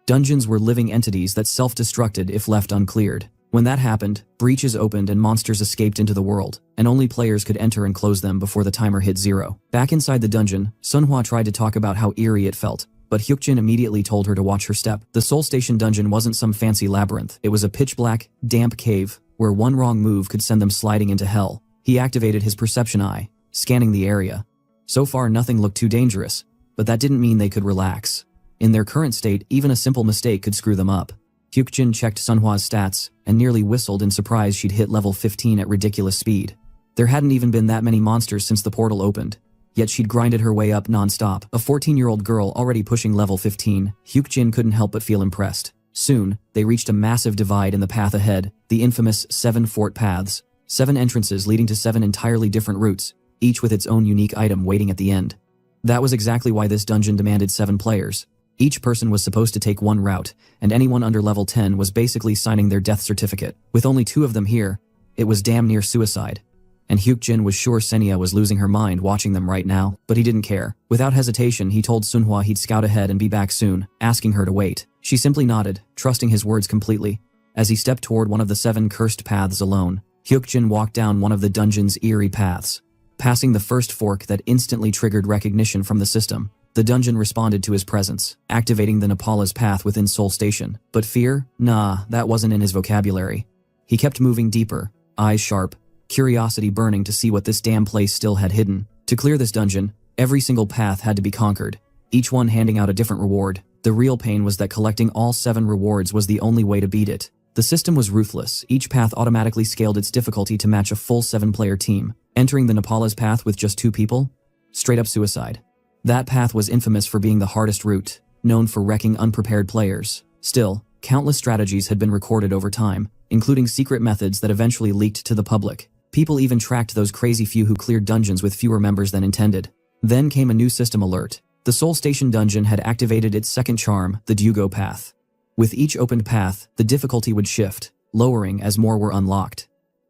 Speaker 1: Dungeons were living entities that self-destructed if left uncleared. When that happened, breaches opened and monsters escaped into the world, and only players could enter and close them before the timer hit 0. Back inside the dungeon, Sunhwa tried to talk about how eerie it felt, but Hyukjin immediately told her to watch her step. The Soul Station dungeon wasn't some fancy labyrinth. It was a pitch-black, damp cave, where one wrong move could send them sliding into hell. He activated his perception eye, scanning the area. So far nothing looked too dangerous, but that didn't mean they could relax. In their current state, even a simple mistake could screw them up. Hyukjin checked Sunhwa's stats, and nearly whistled in surprise she'd hit level 15 at ridiculous speed. There hadn't even been that many monsters since the portal opened, yet she'd grinded her way up non-stop. A 14-year-old girl already pushing level 15, Hyukjin couldn't help but feel impressed. Soon, they reached a massive divide in the path ahead, the infamous 7 fort paths. 7 entrances leading to 7 entirely different routes, each with its own unique item waiting at the end. That was exactly why this dungeon demanded 7 players. Each person was supposed to take one route, and anyone under level 10 was basically signing their death certificate. With only 2 of them here, it was damn near suicide. And Hyukjin was sure Senya was losing her mind watching them right now, but he didn't care. Without hesitation, he told Sunhwa he'd scout ahead and be back soon, asking her to wait. She simply nodded, trusting his words completely. As he stepped toward one of the 7 cursed paths alone, Hyukjin walked down one of the dungeon's eerie paths. Passing the first fork that instantly triggered recognition from the system, the dungeon responded to his presence, activating the Nepala's path within Soul Station. But fear? Nah, that wasn't in his vocabulary. He kept moving deeper, eyes sharp, curiosity burning to see what this damn place still had hidden. To clear this dungeon, every single path had to be conquered, each one handing out a different reward. The real pain was that collecting all 7 rewards was the only way to beat it. The system was ruthless. Each path automatically scaled its difficulty to match a full 7-player team. Entering the Nepala's path with just 2 people? Straight up suicide. That path was infamous for being the hardest route, known for wrecking unprepared players. Still, countless strategies had been recorded over time, including secret methods that eventually leaked to the public. People even tracked those crazy few who cleared dungeons with fewer members than intended. Then came a new system alert. The Soul Station dungeon had activated its second charm, the Dugo path. With each opened path, the difficulty would shift, lowering as more were unlocked.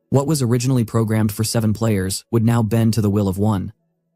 Speaker 1: What was originally programmed for 7 players would now bend to the will of 1.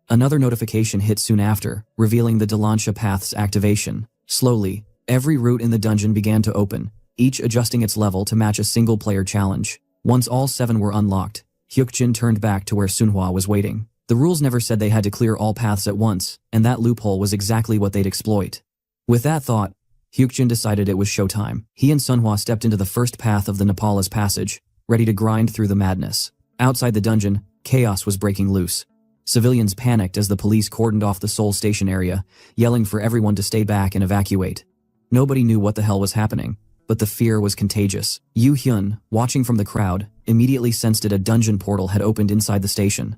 Speaker 1: Another notification hit soon after, revealing the Delancia path's activation. Slowly, every route in the dungeon began to open, each adjusting its level to match a single-player challenge. Once all 7 were unlocked, Hyukjin turned back to where Sunhwa was waiting. The rules never said they had to clear all paths at once, and that loophole was exactly what they'd exploit. With that thought, Hyukjin decided it was showtime. He and Sunhwa stepped into the first path of the Nepala's passage, ready to grind through the madness. Outside the dungeon, chaos was breaking loose. Civilians panicked as the police cordoned off the Soul Station area, yelling for everyone to stay back and evacuate. Nobody knew what the hell was happening, but the fear was contagious. Yu Hyun, watching from the crowd, immediately sensed that a dungeon portal had opened inside the station.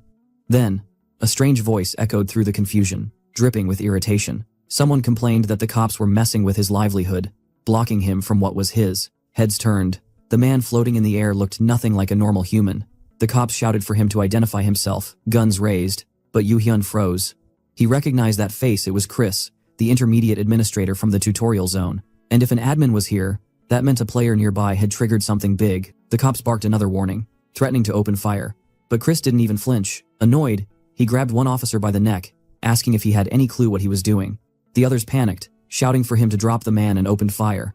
Speaker 1: Then, a strange voice echoed through the confusion, dripping with irritation. Someone complained that the cops were messing with his livelihood, blocking him from what was his. Heads turned. The man floating in the air looked nothing like a normal human. The cops shouted for him to identify himself, guns raised, but Yu Hyun froze. He recognized that face. It was Chris, the intermediate administrator from the tutorial zone. And if an admin was here, that meant a player nearby had triggered something big. The cops barked another warning, threatening to open fire. But Chris didn't even flinch. Annoyed, he grabbed one officer by the neck, asking if he had any clue what he was doing. The others panicked, shouting for him to drop the man and open fire.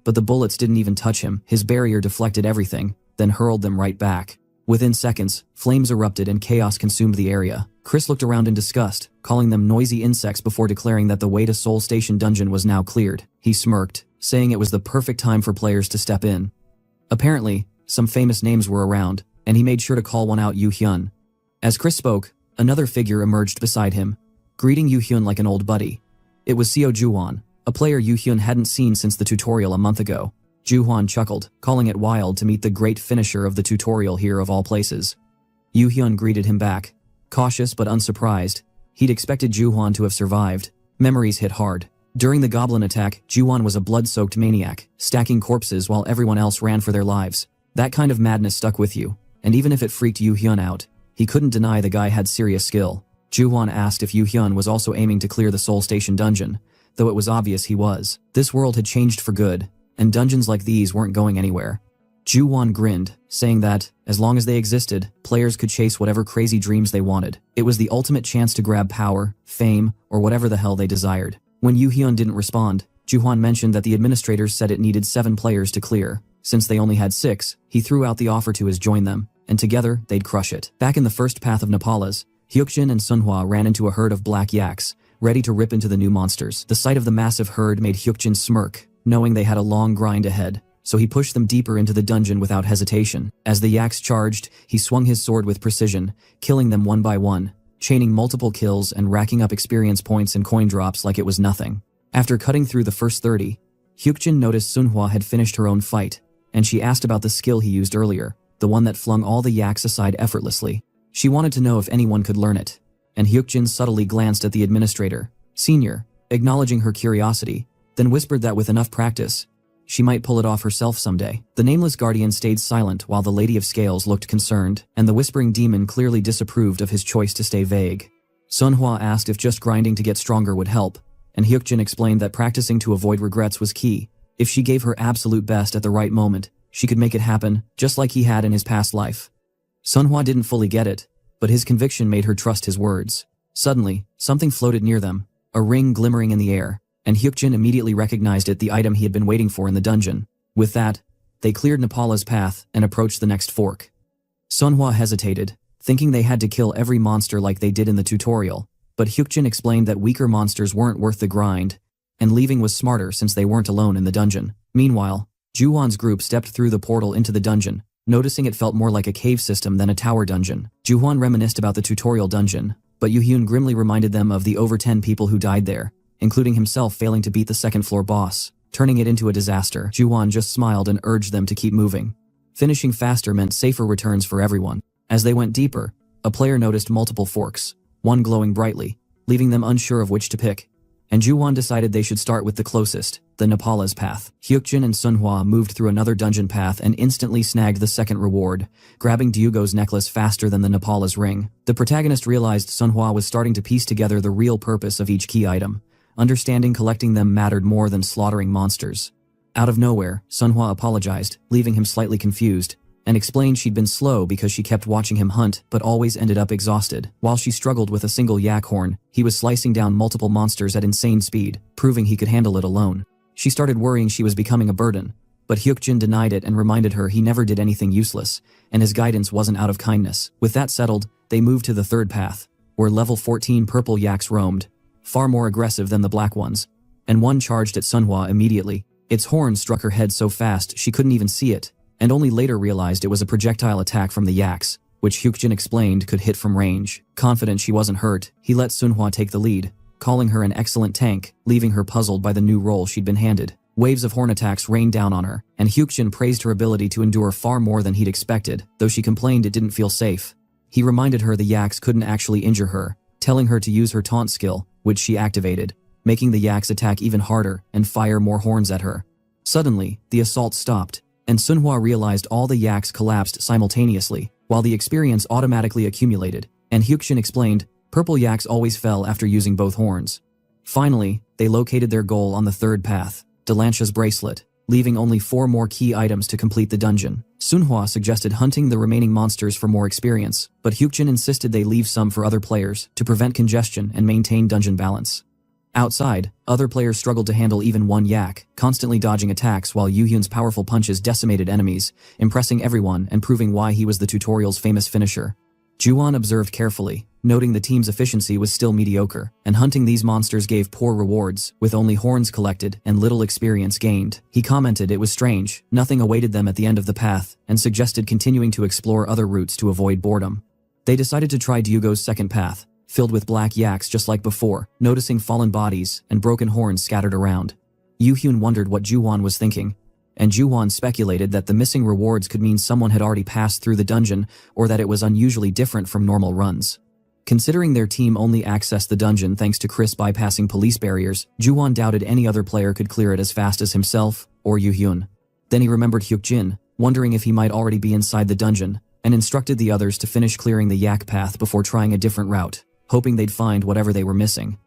Speaker 1: But the bullets didn't even touch him. His barrier deflected everything, then hurled them right back. Within seconds, flames erupted and chaos consumed the area. Chris looked around in disgust, calling them noisy insects before declaring that the way to Soul Station dungeon was now cleared. He smirked, saying it was the perfect time for players to step in. Apparently, some famous names were around, and he made sure to call one out: Yu Hyun. As Chris spoke, another figure emerged beside him, greeting Yu Hyun like an old buddy. It was Seo Juhwan, a player Yu Hyun hadn't seen since the tutorial a month ago. Juhwan chuckled, calling it wild to meet the great finisher of the tutorial here of all places. Yu Hyun greeted him back, cautious but unsurprised. He'd expected Juhwan to have survived. Memories hit hard. During the goblin attack, Juhwan was a blood-soaked maniac, stacking corpses while everyone else ran for their lives. That kind of madness stuck with you, and even if it freaked Yu Hyun out, he couldn't deny the guy had serious skill. Juhwan asked if Yu Hyun was also aiming to clear the Soul Station dungeon, though it was obvious he was. This world had changed for good, and dungeons like these weren't going anywhere. Juhwan grinned, saying that, as long as they existed, players could chase whatever crazy dreams they wanted. It was the ultimate chance to grab power, fame, or whatever the hell they desired. When Yu Hyun didn't respond, Juhwan mentioned that the administrators said it needed 7 players to clear. Since they only had 6, he threw out the offer to join them, and together they'd crush it. Back in the first path of Nepalas, Hyukjin and Sunhwa ran into a herd of black yaks, ready to rip into the new monsters. The sight of the massive herd made Hyukjin smirk, knowing they had a long grind ahead, so he pushed them deeper into the dungeon without hesitation. As the yaks charged, he swung his sword with precision, killing them one by one, chaining multiple kills and racking up experience points and coin drops like it was nothing. After cutting through the first 30, Hyukjin noticed Sunhwa had finished her own fight, and she asked about the skill he used earlier, the one that flung all the yaks aside effortlessly. She wanted to know if anyone could learn it, and Hyukjin subtly glanced at the administrator, Senior, acknowledging her curiosity, then whispered that with enough practice, she might pull it off herself someday. The nameless guardian stayed silent while the Lady of Scales looked concerned, and the whispering demon clearly disapproved of his choice to stay vague. Sunhwa asked if just grinding to get stronger would help, and Hyukjin explained that practicing to avoid regrets was key. If she gave her absolute best at the right moment, she could make it happen, just like he had in his past life. Sunhwa didn't fully get it, but his conviction made her trust his words. Suddenly, something floated near them, a ring glimmering in the air, and Hyukjin immediately recognized it, the item he had been waiting for in the dungeon. With that, they cleared Nepala's path and approached the next fork. Sunhwa hesitated, thinking they had to kill every monster like they did in the tutorial, but Hyukjin explained that weaker monsters weren't worth the grind, and leaving was smarter since they weren't alone in the dungeon. Meanwhile, Juwon's group stepped through the portal into the dungeon, noticing it felt more like a cave system than a tower dungeon. Juwon reminisced about the tutorial dungeon, but Yuhyun grimly reminded them of the over 10 people who died there, including himself failing to beat the second-floor boss, turning it into a disaster. Juwon just smiled and urged them to keep moving. Finishing faster meant safer returns for everyone. As they went deeper, a player noticed multiple forks, one glowing brightly, leaving them unsure of which to pick, and Juwon decided they should start with the closest, the Nepala's path. Hyukjin and Sunhwa moved through another dungeon path and instantly snagged the second reward, grabbing Ryugo's necklace faster than the Nepala's ring. The protagonist realized Sunhwa was starting to piece together the real purpose of each key item, understanding collecting them mattered more than slaughtering monsters. Out of nowhere, Sunhwa apologized, leaving him slightly confused, and explained she'd been slow because she kept watching him hunt but always ended up exhausted. While she struggled with a single yak horn, he was slicing down multiple monsters at insane speed, proving he could handle it alone. She started worrying she was becoming a burden, but Hyukjin denied it and reminded her he never did anything useless, and his guidance wasn't out of kindness. With that settled, they moved to the third path, where level 14 purple yaks roamed, far more aggressive than the black ones, and one charged at Sunhwa immediately. Its horn struck her head so fast she couldn't even see it, and only later realized it was a projectile attack from the yaks, which Hyukjin explained could hit from range. Confident she wasn't hurt, he let Sunhwa take the lead, calling her an excellent tank, leaving her puzzled by the new role she'd been handed. Waves of horn attacks rained down on her, and Hyukjin praised her ability to endure far more than he'd expected, though she complained it didn't feel safe. He reminded her the yaks couldn't actually injure her, telling her to use her taunt skill, which she activated, making the yaks attack even harder and fire more horns at her. Suddenly, the assault stopped, and Sunhwa realized all the yaks collapsed simultaneously, while the experience automatically accumulated, and Hyukjin explained, purple yaks always fell after using both horns. Finally, they located their goal on the third path, Delancha's bracelet, leaving only 4 more key items to complete the dungeon. Sunhwa suggested hunting the remaining monsters for more experience, but Hyukjin insisted they leave some for other players to prevent congestion and maintain dungeon balance. Outside, other players struggled to handle even one yak, constantly dodging attacks while Yuhyun's powerful punches decimated enemies, impressing everyone and proving why he was the tutorial's famous finisher. Juwon observed carefully, noting the team's efficiency was still mediocre, and hunting these monsters gave poor rewards, with only horns collected and little experience gained. He commented it was strange, nothing awaited them at the end of the path, and suggested continuing to explore other routes to avoid boredom. They decided to try Ryugo's second path, filled with black yaks just like before, noticing fallen bodies and broken horns scattered around. Yuhyun wondered what Juwon was thinking, and Juwon speculated that the missing rewards could mean someone had already passed through the dungeon or that it was unusually different from normal runs. Considering their team only accessed the dungeon thanks to Chris bypassing police barriers, Juwon doubted any other player could clear it as fast as himself or Yuhyun. Then he remembered Hyukjin, wondering if he might already be inside the dungeon, and instructed the others to finish clearing the yak path before trying a different route, hoping they'd find whatever they were missing.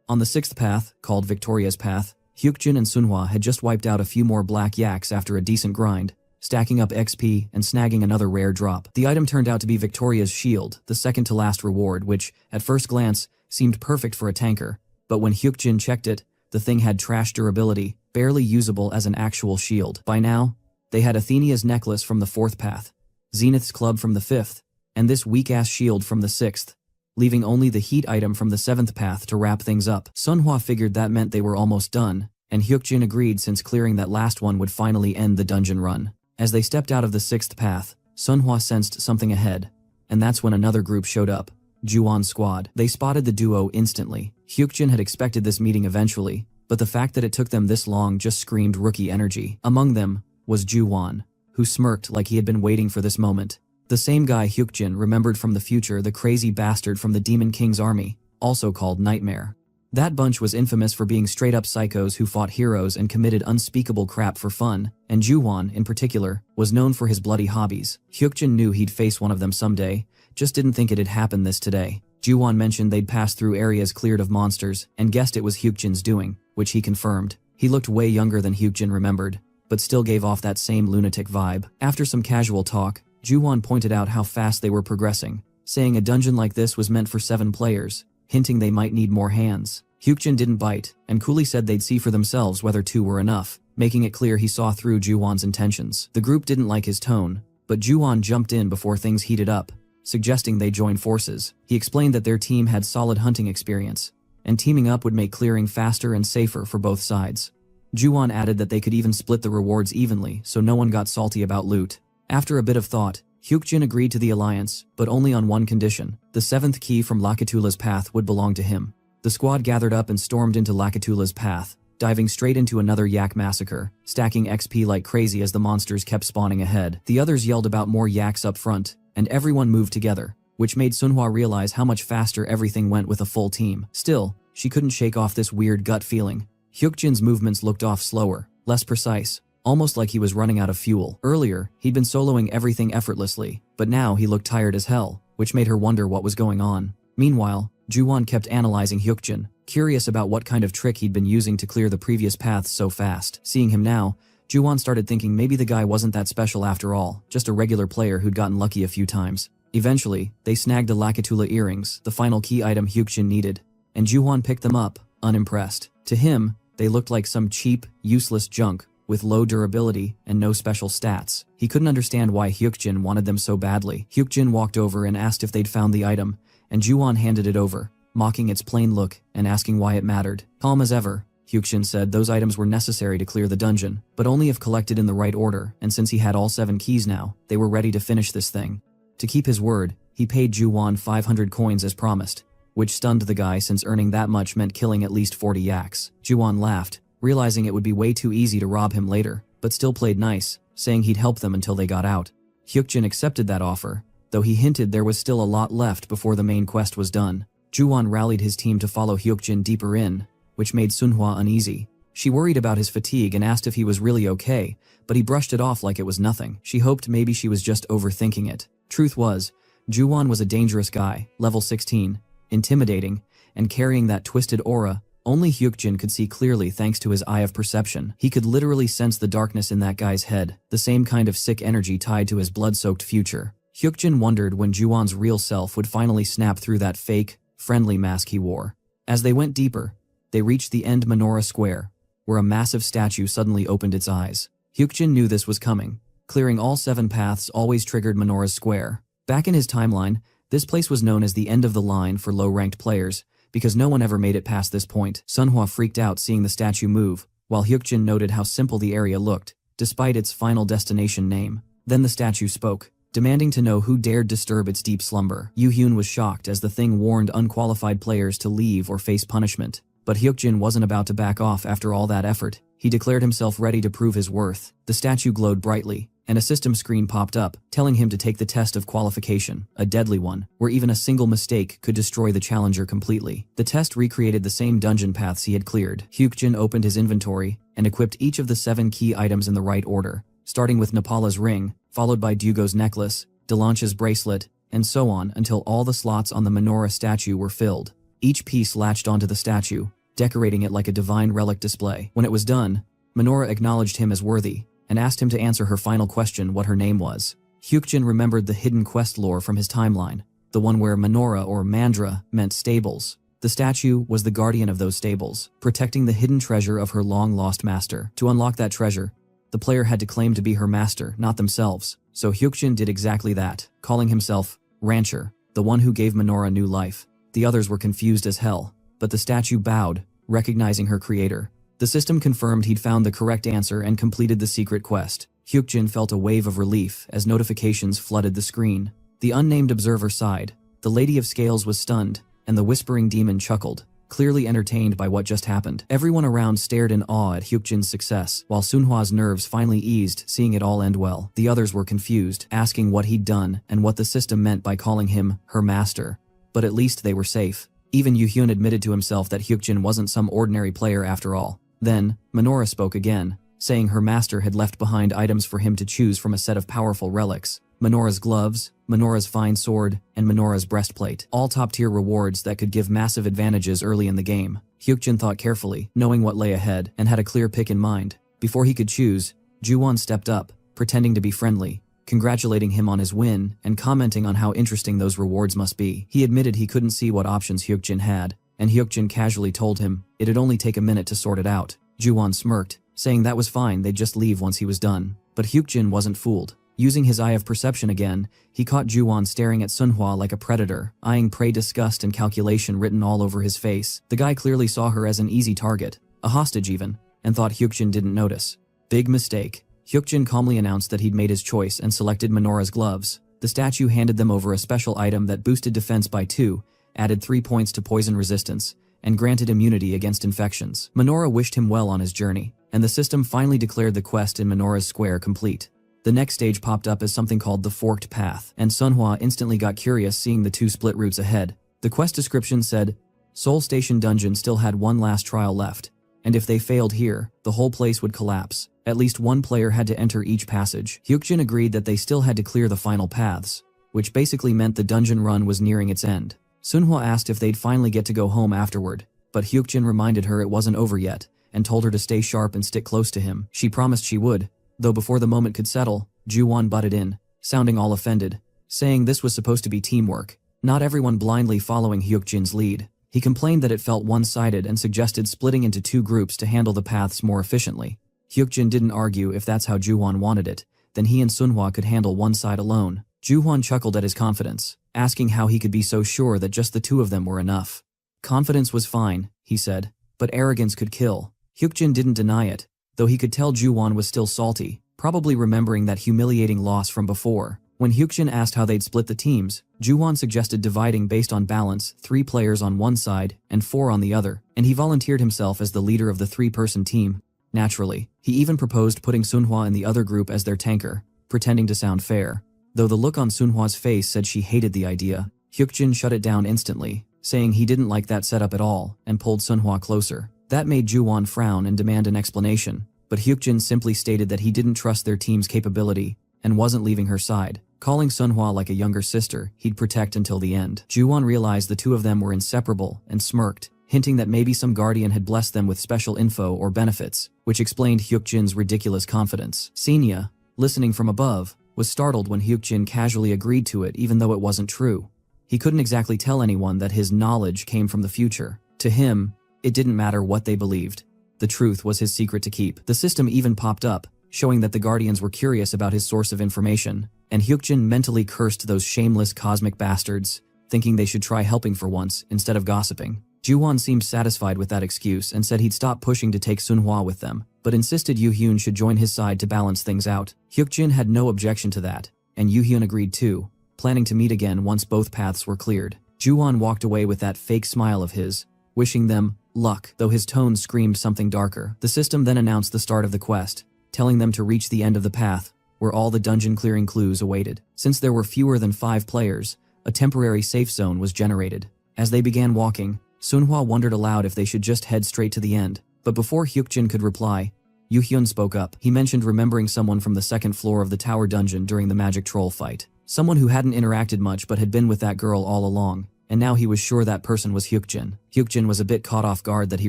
Speaker 1: On the sixth path, called Victoria's Path, Hyukjin and Sunhwa had just wiped out a few more black yaks after a decent grind, stacking up XP and snagging another rare drop. The item turned out to be Victoria's Shield, the second to last reward, which, at first glance, seemed perfect for a tanker, but when Hyukjin checked it, the thing had trash durability, barely usable as an actual shield. By now, they had Athena's necklace from the 4th path, Zenith's club from the 5th, and this weak-ass shield from the 6th, leaving only the heat item from the 7th path to wrap things up. Sunhwa figured that meant they were almost done, and Hyukjin agreed since clearing that last one would finally end the dungeon run. As they stepped out of the 6th path, Sunhwa sensed something ahead, and that's when another group showed up, Juwon's squad. They spotted the duo instantly. Hyukjin had expected this meeting eventually, but the fact that it took them this long just screamed rookie energy. Among them was Juwon, who smirked like he had been waiting for this moment. The same guy Hyukjin remembered from the future, the crazy bastard from the Demon King's army, also called Nightmare. That bunch was infamous for being straight-up psychos who fought heroes and committed unspeakable crap for fun, and Juwon, in particular, was known for his bloody hobbies. Hyukjin knew he'd face one of them someday, just didn't think it'd happen this today. Juwon mentioned they'd passed through areas cleared of monsters, and guessed it was Hyukjin's doing, which he confirmed. He looked way younger than Hyukjin remembered, but still gave off that same lunatic vibe. After some casual talk, Juwon pointed out how fast they were progressing, saying a dungeon like this was meant for 7 players, hinting they might need more hands. Hyukjin didn't bite, and coolly said they'd see for themselves whether 2 were enough, making it clear he saw through Juwon's intentions. The group didn't like his tone, but Juwon jumped in before things heated up, suggesting they join forces. He explained that their team had solid hunting experience, and teaming up would make clearing faster and safer for both sides. Juwon added that they could even split the rewards evenly so no one got salty about loot. After a bit of thought, Hyukjin agreed to the alliance, but only on one condition: the 7th key from Lakatula's path would belong to him. The squad gathered up and stormed into Lakatula's path, diving straight into another yak massacre, stacking XP like crazy as the monsters kept spawning ahead. The others yelled about more yaks up front, and everyone moved together, which made Sunhwa realize how much faster everything went with a full team. Still, she couldn't shake off this weird gut feeling. Hyukjin's movements looked off slower, less precise, almost like he was running out of fuel. Earlier, he'd been soloing everything effortlessly, but now he looked tired as hell, which made her wonder what was going on. Meanwhile, Juwon kept analyzing Hyukjin, curious about what kind of trick he'd been using to clear the previous paths so fast. Seeing him now, Juwon started thinking maybe the guy wasn't that special after all, just a regular player who'd gotten lucky a few times. Eventually, they snagged the Lakatula earrings, the final key item Hyukjin needed, and Juwon picked them up, unimpressed. To him, they looked like some cheap, useless junk, with low durability and no special stats. He couldn't understand why Hyukjin wanted them so badly. Hyukjin walked over and asked if they'd found the item, and Juwon handed it over, mocking its plain look and asking why it mattered. Calm as ever, Hyukjin said those items were necessary to clear the dungeon, but only if collected in the right order, and since he had all 7 keys now, they were ready to finish this thing. To keep his word, he paid Juwon 500 coins as promised, which stunned the guy since earning that much meant killing at least 40 yaks. Juwon laughed, realizing it would be way too easy to rob him later, but still played nice, saying he'd help them until they got out. Hyukjin accepted that offer, though he hinted there was still a lot left before the main quest was done. Juwon rallied his team to follow Hyukjin deeper in, which made Sunhwa uneasy. She worried about his fatigue and asked if he was really okay, but he brushed it off like it was nothing. She hoped maybe she was just overthinking it. Truth was, Juwon was a dangerous guy, level 16, intimidating, and carrying that twisted aura only Hyukjin could see clearly thanks to his eye of perception. He could literally sense the darkness in that guy's head, the same kind of sick energy tied to his blood-soaked future. Hyukjin wondered when Juwon's real self would finally snap through that fake, friendly mask he wore. As they went deeper, they reached the end Menorah Square, where a massive statue suddenly opened its eyes. Hyukjin knew this was coming. Clearing all 7 paths always triggered Menorah's Square. Back in his timeline, this place was known as the end of the line for low-ranked players, because no one ever made it past this point. Sunhwa freaked out seeing the statue move, while Hyukjin noted how simple the area looked, despite its final destination name. Then the statue spoke, demanding to know who dared disturb its deep slumber. Yu-hyun was shocked as the thing warned unqualified players to leave or face punishment. But Hyukjin wasn't about to back off after all that effort. He declared himself ready to prove his worth. The statue glowed brightly, and a system screen popped up, telling him to take the test of qualification, a deadly one, where even a single mistake could destroy the challenger completely. The test recreated the same dungeon paths he had cleared. Hyukjin opened his inventory and equipped each of the 7 key items in the right order, starting with Napala's ring, followed by Dugo's necklace, Delanche's bracelet, and so on until all the slots on the Menorah statue were filled. Each piece latched onto the statue, decorating it like a divine relic display. When it was done, Menorah acknowledged him as worthy, and asked him to answer her final question, what her name was. Hyukjin remembered the hidden quest lore from his timeline, the one where Menorah or Mandra meant stables. The statue was the guardian of those stables, protecting the hidden treasure of her long-lost master. To unlock that treasure, the player had to claim to be her master, not themselves. So Hyukjin did exactly that, calling himself Rancher, the one who gave Minora new life. The others were confused as hell, but the statue bowed, recognizing her creator. The system confirmed he'd found the correct answer and completed the secret quest. Hyukjin felt a wave of relief as notifications flooded the screen. The unnamed observer sighed, the Lady of Scales was stunned, and the whispering demon chuckled, clearly entertained by what just happened. Everyone around stared in awe at Hyukjin's success, while Sunhwa's nerves finally eased, seeing it all end well. The others were confused, asking what he'd done and what the system meant by calling him her master. But at least they were safe. Even Yuhyun admitted to himself that Hyukjin wasn't some ordinary player after all. Then, Minora spoke again, saying her master had left behind items for him to choose from a set of powerful relics. Minora's gloves, Minora's fine sword, and Minora's breastplate. All top-tier rewards that could give massive advantages early in the game. Hyukjin thought carefully, knowing what lay ahead, and had a clear pick in mind. Before he could choose, Juwon stepped up, pretending to be friendly, congratulating him on his win and commenting on how interesting those rewards must be. He admitted he couldn't see what options Hyukjin had, and Hyukjin casually told him it'd only take a minute to sort it out. Juwon smirked, saying that was fine, they'd just leave once he was done. But Hyukjin wasn't fooled. Using his eye of perception again, he caught Juwon staring at Sunhwa like a predator, eyeing prey, disgust and calculation written all over his face. The guy clearly saw her as an easy target, a hostage even, and thought Hyukjin didn't notice. Big mistake. Hyukjin calmly announced that he'd made his choice and selected Minora's gloves. The statue handed them over a special item that boosted defense by 2, added 3 points to poison resistance, and granted immunity against infections. Minora wished him well on his journey, and the system finally declared the quest in Minora's square complete. The next stage popped up as something called the Forked Path, and Sunhwa instantly got curious seeing the 2 split routes ahead. The quest description said, Seoul Station Dungeon still had one last trial left, and if they failed here, the whole place would collapse. At least one player had to enter each passage. Hyukjin agreed that they still had to clear the final paths, which basically meant the dungeon run was nearing its end. Sunhwa asked if they'd finally get to go home afterward, but Hyukjin reminded her it wasn't over yet, and told her to stay sharp and stick close to him. She promised she would, though before the moment could settle, Juwon butted in, sounding all offended, saying this was supposed to be teamwork, not everyone blindly following Hyukjin's lead. He complained that it felt one-sided and suggested splitting into 2 groups to handle the paths more efficiently. Hyukjin didn't argue if that's how Juwon wanted it, then he and Sunhwa could handle one side alone. Juwon chuckled at his confidence, asking how he could be so sure that just the 2 of them were enough. Confidence was fine, he said, but arrogance could kill. Hyukjin didn't deny it, though he could tell Juwon was still salty, probably remembering that humiliating loss from before. When Hyukjin asked how they'd split the teams, Juwon suggested dividing based on balance, 3 players on one side and 4 on the other, and he volunteered himself as the leader of the 3-person team. Naturally, he even proposed putting Sunhwa in the other group as their tanker, pretending to sound fair. Though the look on Sunhwa's face said she hated the idea, Hyukjin shut it down instantly, saying he didn't like that setup at all, and pulled Sunhwa closer. That made Juwon frown and demand an explanation, but Hyukjin simply stated that he didn't trust their team's capability, and wasn't leaving her side. Calling Sunhwa like a younger sister, he'd protect until the end. Juwon realized the 2 of them were inseparable, and smirked, hinting that maybe some guardian had blessed them with special info or benefits, which explained Hyukjin's ridiculous confidence. Senya, listening from above, was startled when Hyukjin casually agreed to it even though it wasn't true. He couldn't exactly tell anyone that his knowledge came from the future. To him, it didn't matter what they believed. The truth was his secret to keep. The system even popped up, showing that the Guardians were curious about his source of information, and Hyukjin mentally cursed those shameless cosmic bastards, thinking they should try helping for once instead of gossiping. Juwon seemed satisfied with that excuse and said he'd stop pushing to take Sunhwa with them, but insisted Yuhyun should join his side to balance things out. Hyukjin had no objection to that, and Yuhyun agreed too, planning to meet again once both paths were cleared. Juwon walked away with that fake smile of his, wishing them luck, though his tone screamed something darker. The system then announced the start of the quest, telling them to reach the end of the path, where all the dungeon-clearing clues awaited. Since there were fewer than 5 players, a temporary safe zone was generated. As they began walking, Sunhwa wondered aloud if they should just head straight to the end, but before Hyukjin could reply, Yuhyun spoke up. He mentioned remembering someone from the 2nd floor of the tower dungeon during the magic troll fight. Someone who hadn't interacted much but had been with that girl all along, and now he was sure that person was Hyukjin. Hyukjin was a bit caught off guard that he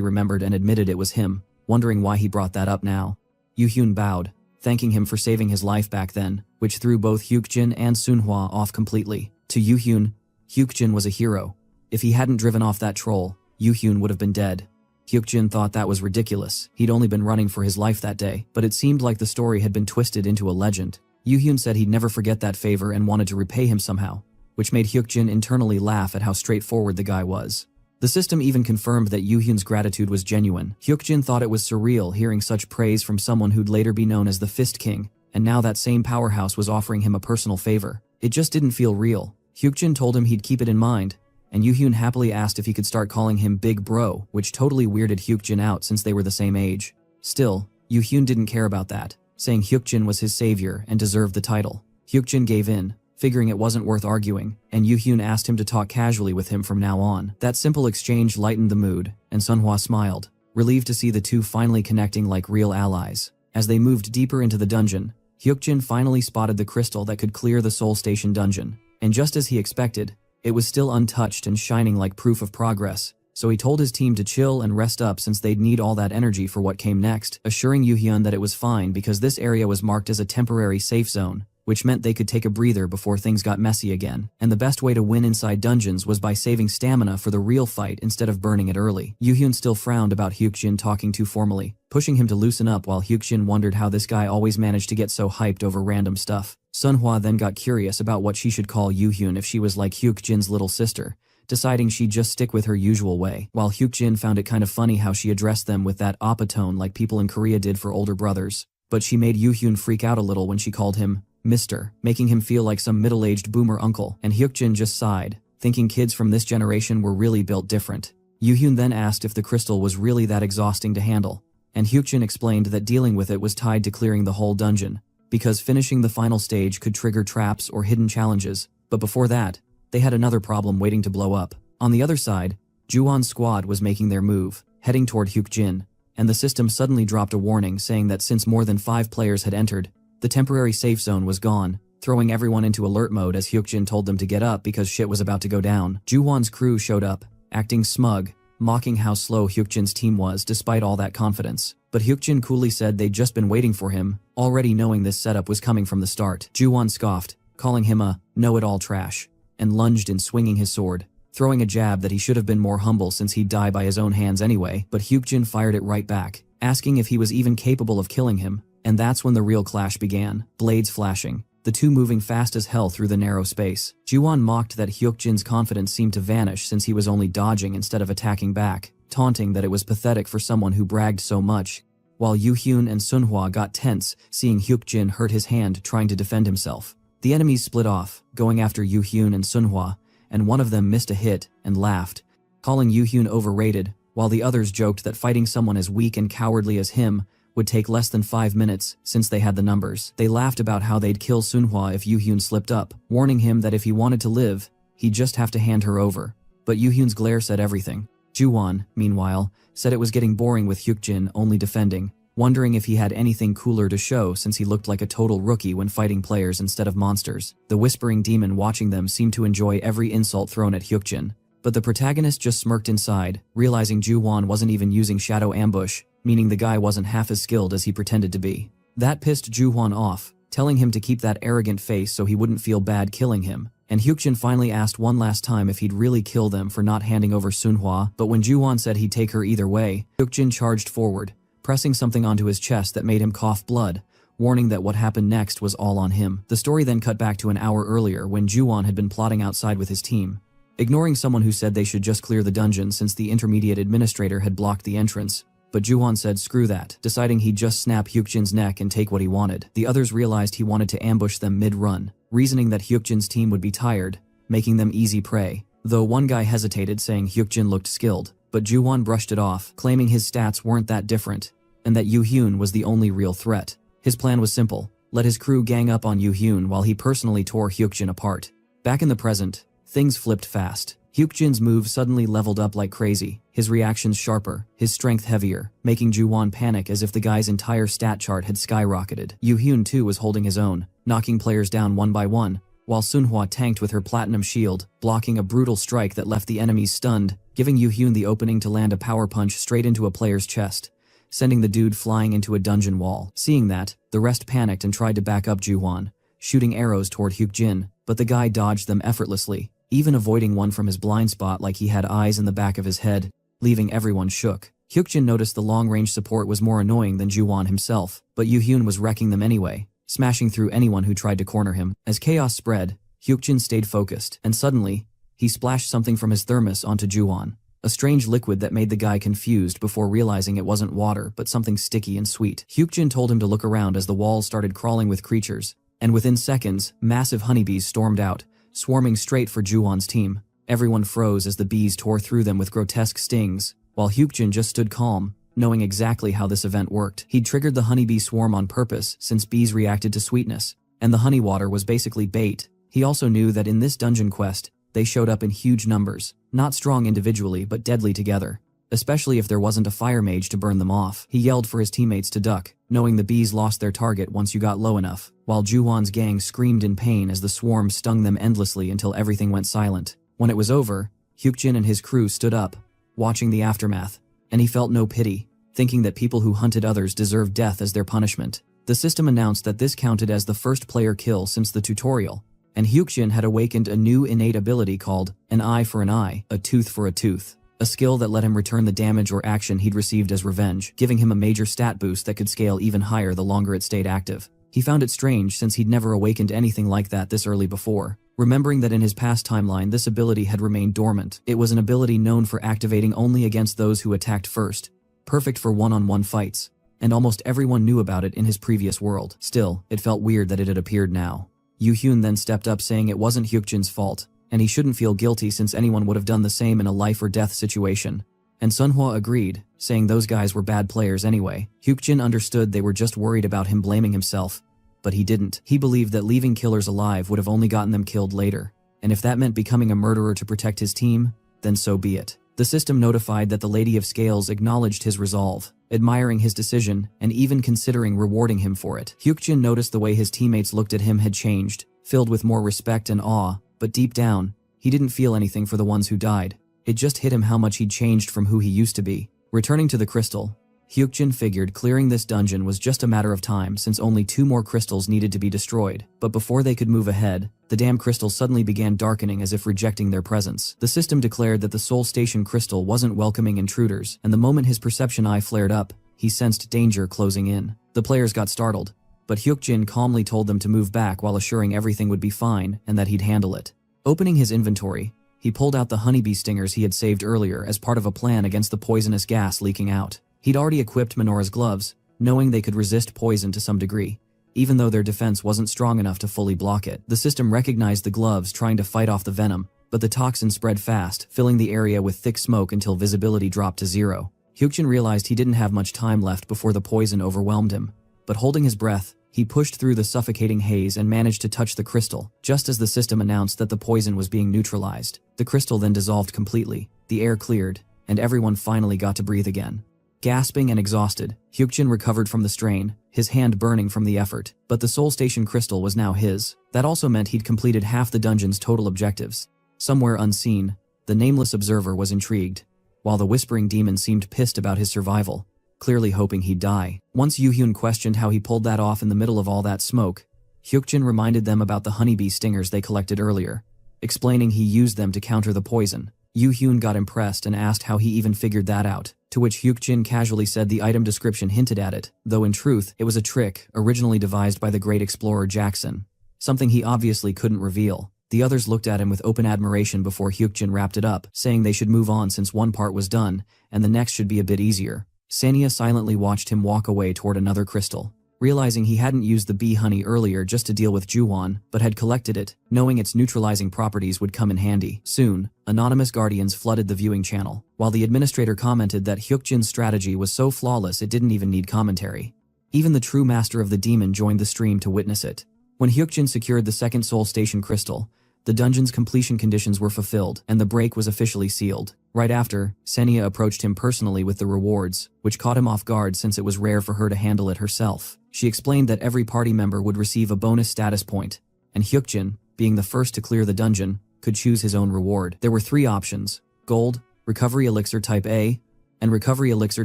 Speaker 1: remembered and admitted it was him, wondering why he brought that up now. Yuhyun bowed, thanking him for saving his life back then, which threw both Hyukjin and Sunhwa off completely. To Yuhyun, Hyukjin was a hero. If he hadn't driven off that troll, Yu-hyun would have been dead. Hyuk-jin thought that was ridiculous. He'd only been running for his life that day, but it seemed like the story had been twisted into a legend. Yu-hyun said he'd never forget that favor and wanted to repay him somehow, which made Hyuk-jin internally laugh at how straightforward the guy was. The system even confirmed that Yu-hyun's gratitude was genuine. Hyuk-jin thought it was surreal hearing such praise from someone who'd later be known as the Fist King, and now that same powerhouse was offering him a personal favor. It just didn't feel real. Hyuk-jin told him he'd keep it in mind, and Yu-hyun happily asked if he could start calling him Big Bro, which totally weirded Hyuk-jin out since they were the same age. Still, Yu-hyun didn't care about that, saying Hyuk-jin was his savior and deserved the title. Hyuk-jin gave in, figuring it wasn't worth arguing, and Yu-hyun asked him to talk casually with him from now on. That simple exchange lightened the mood, and Sunhwa smiled, relieved to see the two finally connecting like real allies. As they moved deeper into the dungeon, Hyuk-jin finally spotted the crystal that could clear the Soul Station dungeon, and just as he expected, it was still untouched and shining like proof of progress, so he told his team to chill and rest up since they'd need all that energy for what came next, assuring Yu-hyun that it was fine because this area was marked as a temporary safe zone, which meant they could take a breather before things got messy again, and the best way to win inside dungeons was by saving stamina for the real fight instead of burning it early. Yu-hyun still frowned about Hyuk-jin talking too formally, pushing him to loosen up while Hyuk-jin wondered how this guy always managed to get so hyped over random stuff. Sunhwa then got curious about what she should call Yu-hyun if she was like Hyuk-jin's little sister, deciding she'd just stick with her usual way, while Hyuk-jin found it kind of funny how she addressed them with that oppa tone like people in Korea did for older brothers. But she made Yu-hyun freak out a little when she called him Mr., making him feel like some middle-aged boomer uncle, and Hyuk-jin just sighed, thinking kids from this generation were really built different. Yu-hyun then asked if the crystal was really that exhausting to handle, and Hyuk-jin explained that dealing with it was tied to clearing the whole dungeon, because finishing the final stage could trigger traps or hidden challenges, but before that, they had another problem waiting to blow up. On the other side, Juwon's squad was making their move, heading toward Hyuk-jin, and the system suddenly dropped a warning saying that since more than 5 players had entered, the temporary safe zone was gone, throwing everyone into alert mode as Hyuk-jin told them to get up because shit was about to go down. Juwon's crew showed up, acting smug, mocking how slow Hyuk-jin's team was despite all that confidence. But Hyuk-jin coolly said they'd just been waiting for him, already knowing this setup was coming from the start. Juwon scoffed, calling him a know-it-all trash, and lunged in swinging his sword, throwing a jab that he should have been more humble since he'd die by his own hands anyway, but Hyuk-jin fired it right back, asking if he was even capable of killing him. And that's when the real clash began, blades flashing, the two moving fast as hell through the narrow space. Juwon mocked that Hyuk-jin's confidence seemed to vanish since he was only dodging instead of attacking back, taunting that it was pathetic for someone who bragged so much, while Yu-hyun and Sunhwa got tense seeing Hyuk-jin hurt his hand trying to defend himself. The enemies split off, going after Yu-hyun and Sunhwa, and one of them missed a hit and laughed, calling Yu-hyun overrated, while the others joked that fighting someone as weak and cowardly as him would take less than 5 minutes since they had the numbers. They laughed about how they'd kill Sunhwa if Yu-hyun slipped up, warning him that if he wanted to live, he'd just have to hand her over. But Yu-hyun's glare said everything. Juwon, meanwhile, said it was getting boring with Hyuk-jin only defending, wondering if he had anything cooler to show since he looked like a total rookie when fighting players instead of monsters. The whispering demon watching them seemed to enjoy every insult thrown at Hyuk-jin, but the protagonist just smirked inside, realizing Juwon wasn't even using shadow ambush, meaning the guy wasn't half as skilled as he pretended to be. That pissed Juwon off, telling him to keep that arrogant face so he wouldn't feel bad killing him, and Hyuk-jin finally asked one last time if he'd really kill them for not handing over Sunhwa, but when Juwon said he'd take her either way, Hyuk-jin charged forward, pressing something onto his chest that made him cough blood, warning that what happened next was all on him. The story then cut back to an hour earlier when Juwon had been plotting outside with his team, ignoring someone who said they should just clear the dungeon since the intermediate administrator had blocked the entrance. But Juwon said screw that, deciding he'd just snap Hyuk-jin's neck and take what he wanted. The others realized he wanted to ambush them mid-run, reasoning that Hyuk-jin's team would be tired, making them easy prey, though one guy hesitated saying Hyuk-jin looked skilled, but Juwon brushed it off, claiming his stats weren't that different, and that Yu-hyun was the only real threat. His plan was simple, let his crew gang up on Yu-hyun while he personally tore Hyuk-jin apart. Back in the present, things flipped fast. Hyuk-jin's move suddenly leveled up like crazy, his reactions sharper, his strength heavier, making Juwon panic as if the guy's entire stat chart had skyrocketed. Yu-hyun too was holding his own, knocking players down one by one, while Sunhwa tanked with her platinum shield, blocking a brutal strike that left the enemies stunned, giving Yu-hyun the opening to land a power punch straight into a player's chest, sending the dude flying into a dungeon wall. Seeing that, the rest panicked and tried to back up Juwon, shooting arrows toward Hyuk-jin, but the guy dodged them effortlessly, even avoiding one from his blind spot like he had eyes in the back of his head. leaving everyone shook. Hyukjin noticed the long-range support was more annoying than Ju-won himself, but Yoo-hyun was wrecking them anyway, smashing through anyone who tried to corner him. As chaos spread, Hyukjin stayed focused, and suddenly, he splashed something from his thermos onto Ju-won, a strange liquid that made the guy confused before realizing it wasn't water but something sticky and sweet. Hyukjin told him to look around as the walls started crawling with creatures, and within seconds, massive honeybees stormed out, swarming straight for Ju-won's team. Everyone froze as the bees tore through them with grotesque stings, while Hyukjin just stood calm, knowing exactly how this event worked. He'd triggered the honeybee swarm on purpose since bees reacted to sweetness, and the honey water was basically bait. He also knew that in this dungeon quest, they showed up in huge numbers, not strong individually but deadly together, especially if there wasn't a fire mage to burn them off. He yelled for his teammates to duck, knowing the bees lost their target once you got low enough, while Ju-won's gang screamed in pain as the swarm stung them endlessly until everything went silent. When it was over, Hyukjin and his crew stood up, watching the aftermath, and he felt no pity, thinking that people who hunted others deserved death as their punishment. The system announced that this counted as the first player kill since the tutorial, and Hyukjin had awakened a new innate ability called an eye for an eye, a tooth for a tooth, a skill that let him return the damage or action he'd received as revenge, giving him a major stat boost that could scale even higher the longer it stayed active. He found it strange since he'd never awakened anything like that this early before. Remembering that in his past timeline this ability had remained dormant, it was an ability known for activating only against those who attacked first, perfect for one-on-one fights, and almost everyone knew about it in his previous world. Still, it felt weird that it had appeared now. Yoo-hyun then stepped up saying it wasn't Hyukjin's fault, and he shouldn't feel guilty since anyone would have done the same in a life-or-death situation. And Sunhwa agreed, saying those guys were bad players anyway. Hyukjin understood they were just worried about him blaming himself, but he didn't. He believed that leaving killers alive would have only gotten them killed later, and if that meant becoming a murderer to protect his team, then so be it. The system notified that the Lady of Scales acknowledged his resolve, admiring his decision and even considering rewarding him for it. Hyukjin noticed the way his teammates looked at him had changed, filled with more respect and awe, but deep down, he didn't feel anything for the ones who died. It just hit him how much he'd changed from who he used to be. Returning to the crystal, Hyukjin figured clearing this dungeon was just a matter of time since only 2 more crystals needed to be destroyed. But before they could move ahead, the damn crystal suddenly began darkening as if rejecting their presence. The system declared that the Soul Station crystal wasn't welcoming intruders, and the moment his perception eye flared up, he sensed danger closing in. The players got startled, but Hyukjin calmly told them to move back while assuring everything would be fine and that he'd handle it. Opening his inventory, he pulled out the honeybee stingers he had saved earlier as part of a plan against the poisonous gas leaking out. He'd already equipped Minora's gloves, knowing they could resist poison to some degree, even though their defense wasn't strong enough to fully block it. The system recognized the gloves trying to fight off the venom, but the toxin spread fast, filling the area with thick smoke until visibility dropped to 0. Hyukjin realized he didn't have much time left before the poison overwhelmed him, but holding his breath, he pushed through the suffocating haze and managed to touch the crystal, just as the system announced that the poison was being neutralized. The crystal then dissolved completely, the air cleared, and everyone finally got to breathe again. Gasping and exhausted, Hyukjin recovered from the strain, his hand burning from the effort, but the Soul Station crystal was now his. That also meant he'd completed half the dungeon's total objectives. Somewhere unseen, the nameless observer was intrigued, while the whispering demon seemed pissed about his survival, clearly hoping he'd die. Once Yoo-hyun questioned how he pulled that off in the middle of all that smoke, Hyukjin reminded them about the honeybee stingers they collected earlier, explaining he used them to counter the poison. Yoo-hyun got impressed and asked how he even figured that out, to which Hyukjin casually said the item description hinted at it, though in truth, it was a trick originally devised by the great explorer Jackson, something he obviously couldn't reveal. The others looked at him with open admiration before Hyukjin wrapped it up, saying they should move on since one part was done, and the next should be a bit easier. Sanya silently watched him walk away toward another crystal, realizing he hadn't used the bee honey earlier just to deal with Ju-won, but had collected it, knowing its neutralizing properties would come in handy. Soon, anonymous guardians flooded the viewing channel, while the administrator commented that Hyukjin's strategy was so flawless it didn't even need commentary. Even the true master of the demon joined the stream to witness it. When Hyukjin secured the second Soul Station crystal, the dungeon's completion conditions were fulfilled, and the break was officially sealed. Right after, Senya approached him personally with the rewards, which caught him off guard since it was rare for her to handle it herself. She explained that every party member would receive a bonus status point, and Hyukjin, being the first to clear the dungeon, could choose his own reward. There were 3 options: Gold, Recovery Elixir Type A, and Recovery Elixir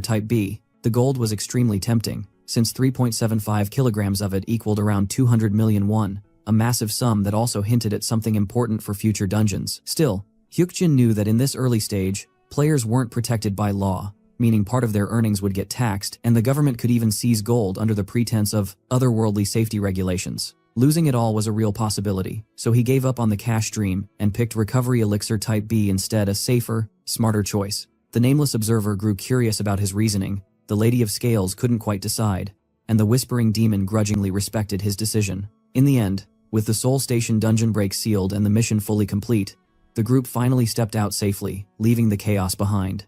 Speaker 1: Type B. The gold was extremely tempting, since 3.75 kilograms of it equaled around 200 million won, a massive sum that also hinted at something important for future dungeons. Still, Hyukjin knew that in this early stage, Players weren't protected by law, meaning part of their earnings would get taxed, and the government could even seize gold under the pretense of otherworldly safety regulations. Losing it all was a real possibility, so he gave up on the cash dream and picked Recovery Elixir Type B instead, a safer, smarter choice. The nameless observer grew curious about his reasoning, the Lady of Scales couldn't quite decide, and the Whispering Demon grudgingly respected his decision. In the end, with the Soul Station dungeon break sealed and the mission fully complete, the group finally stepped out safely, leaving the chaos behind.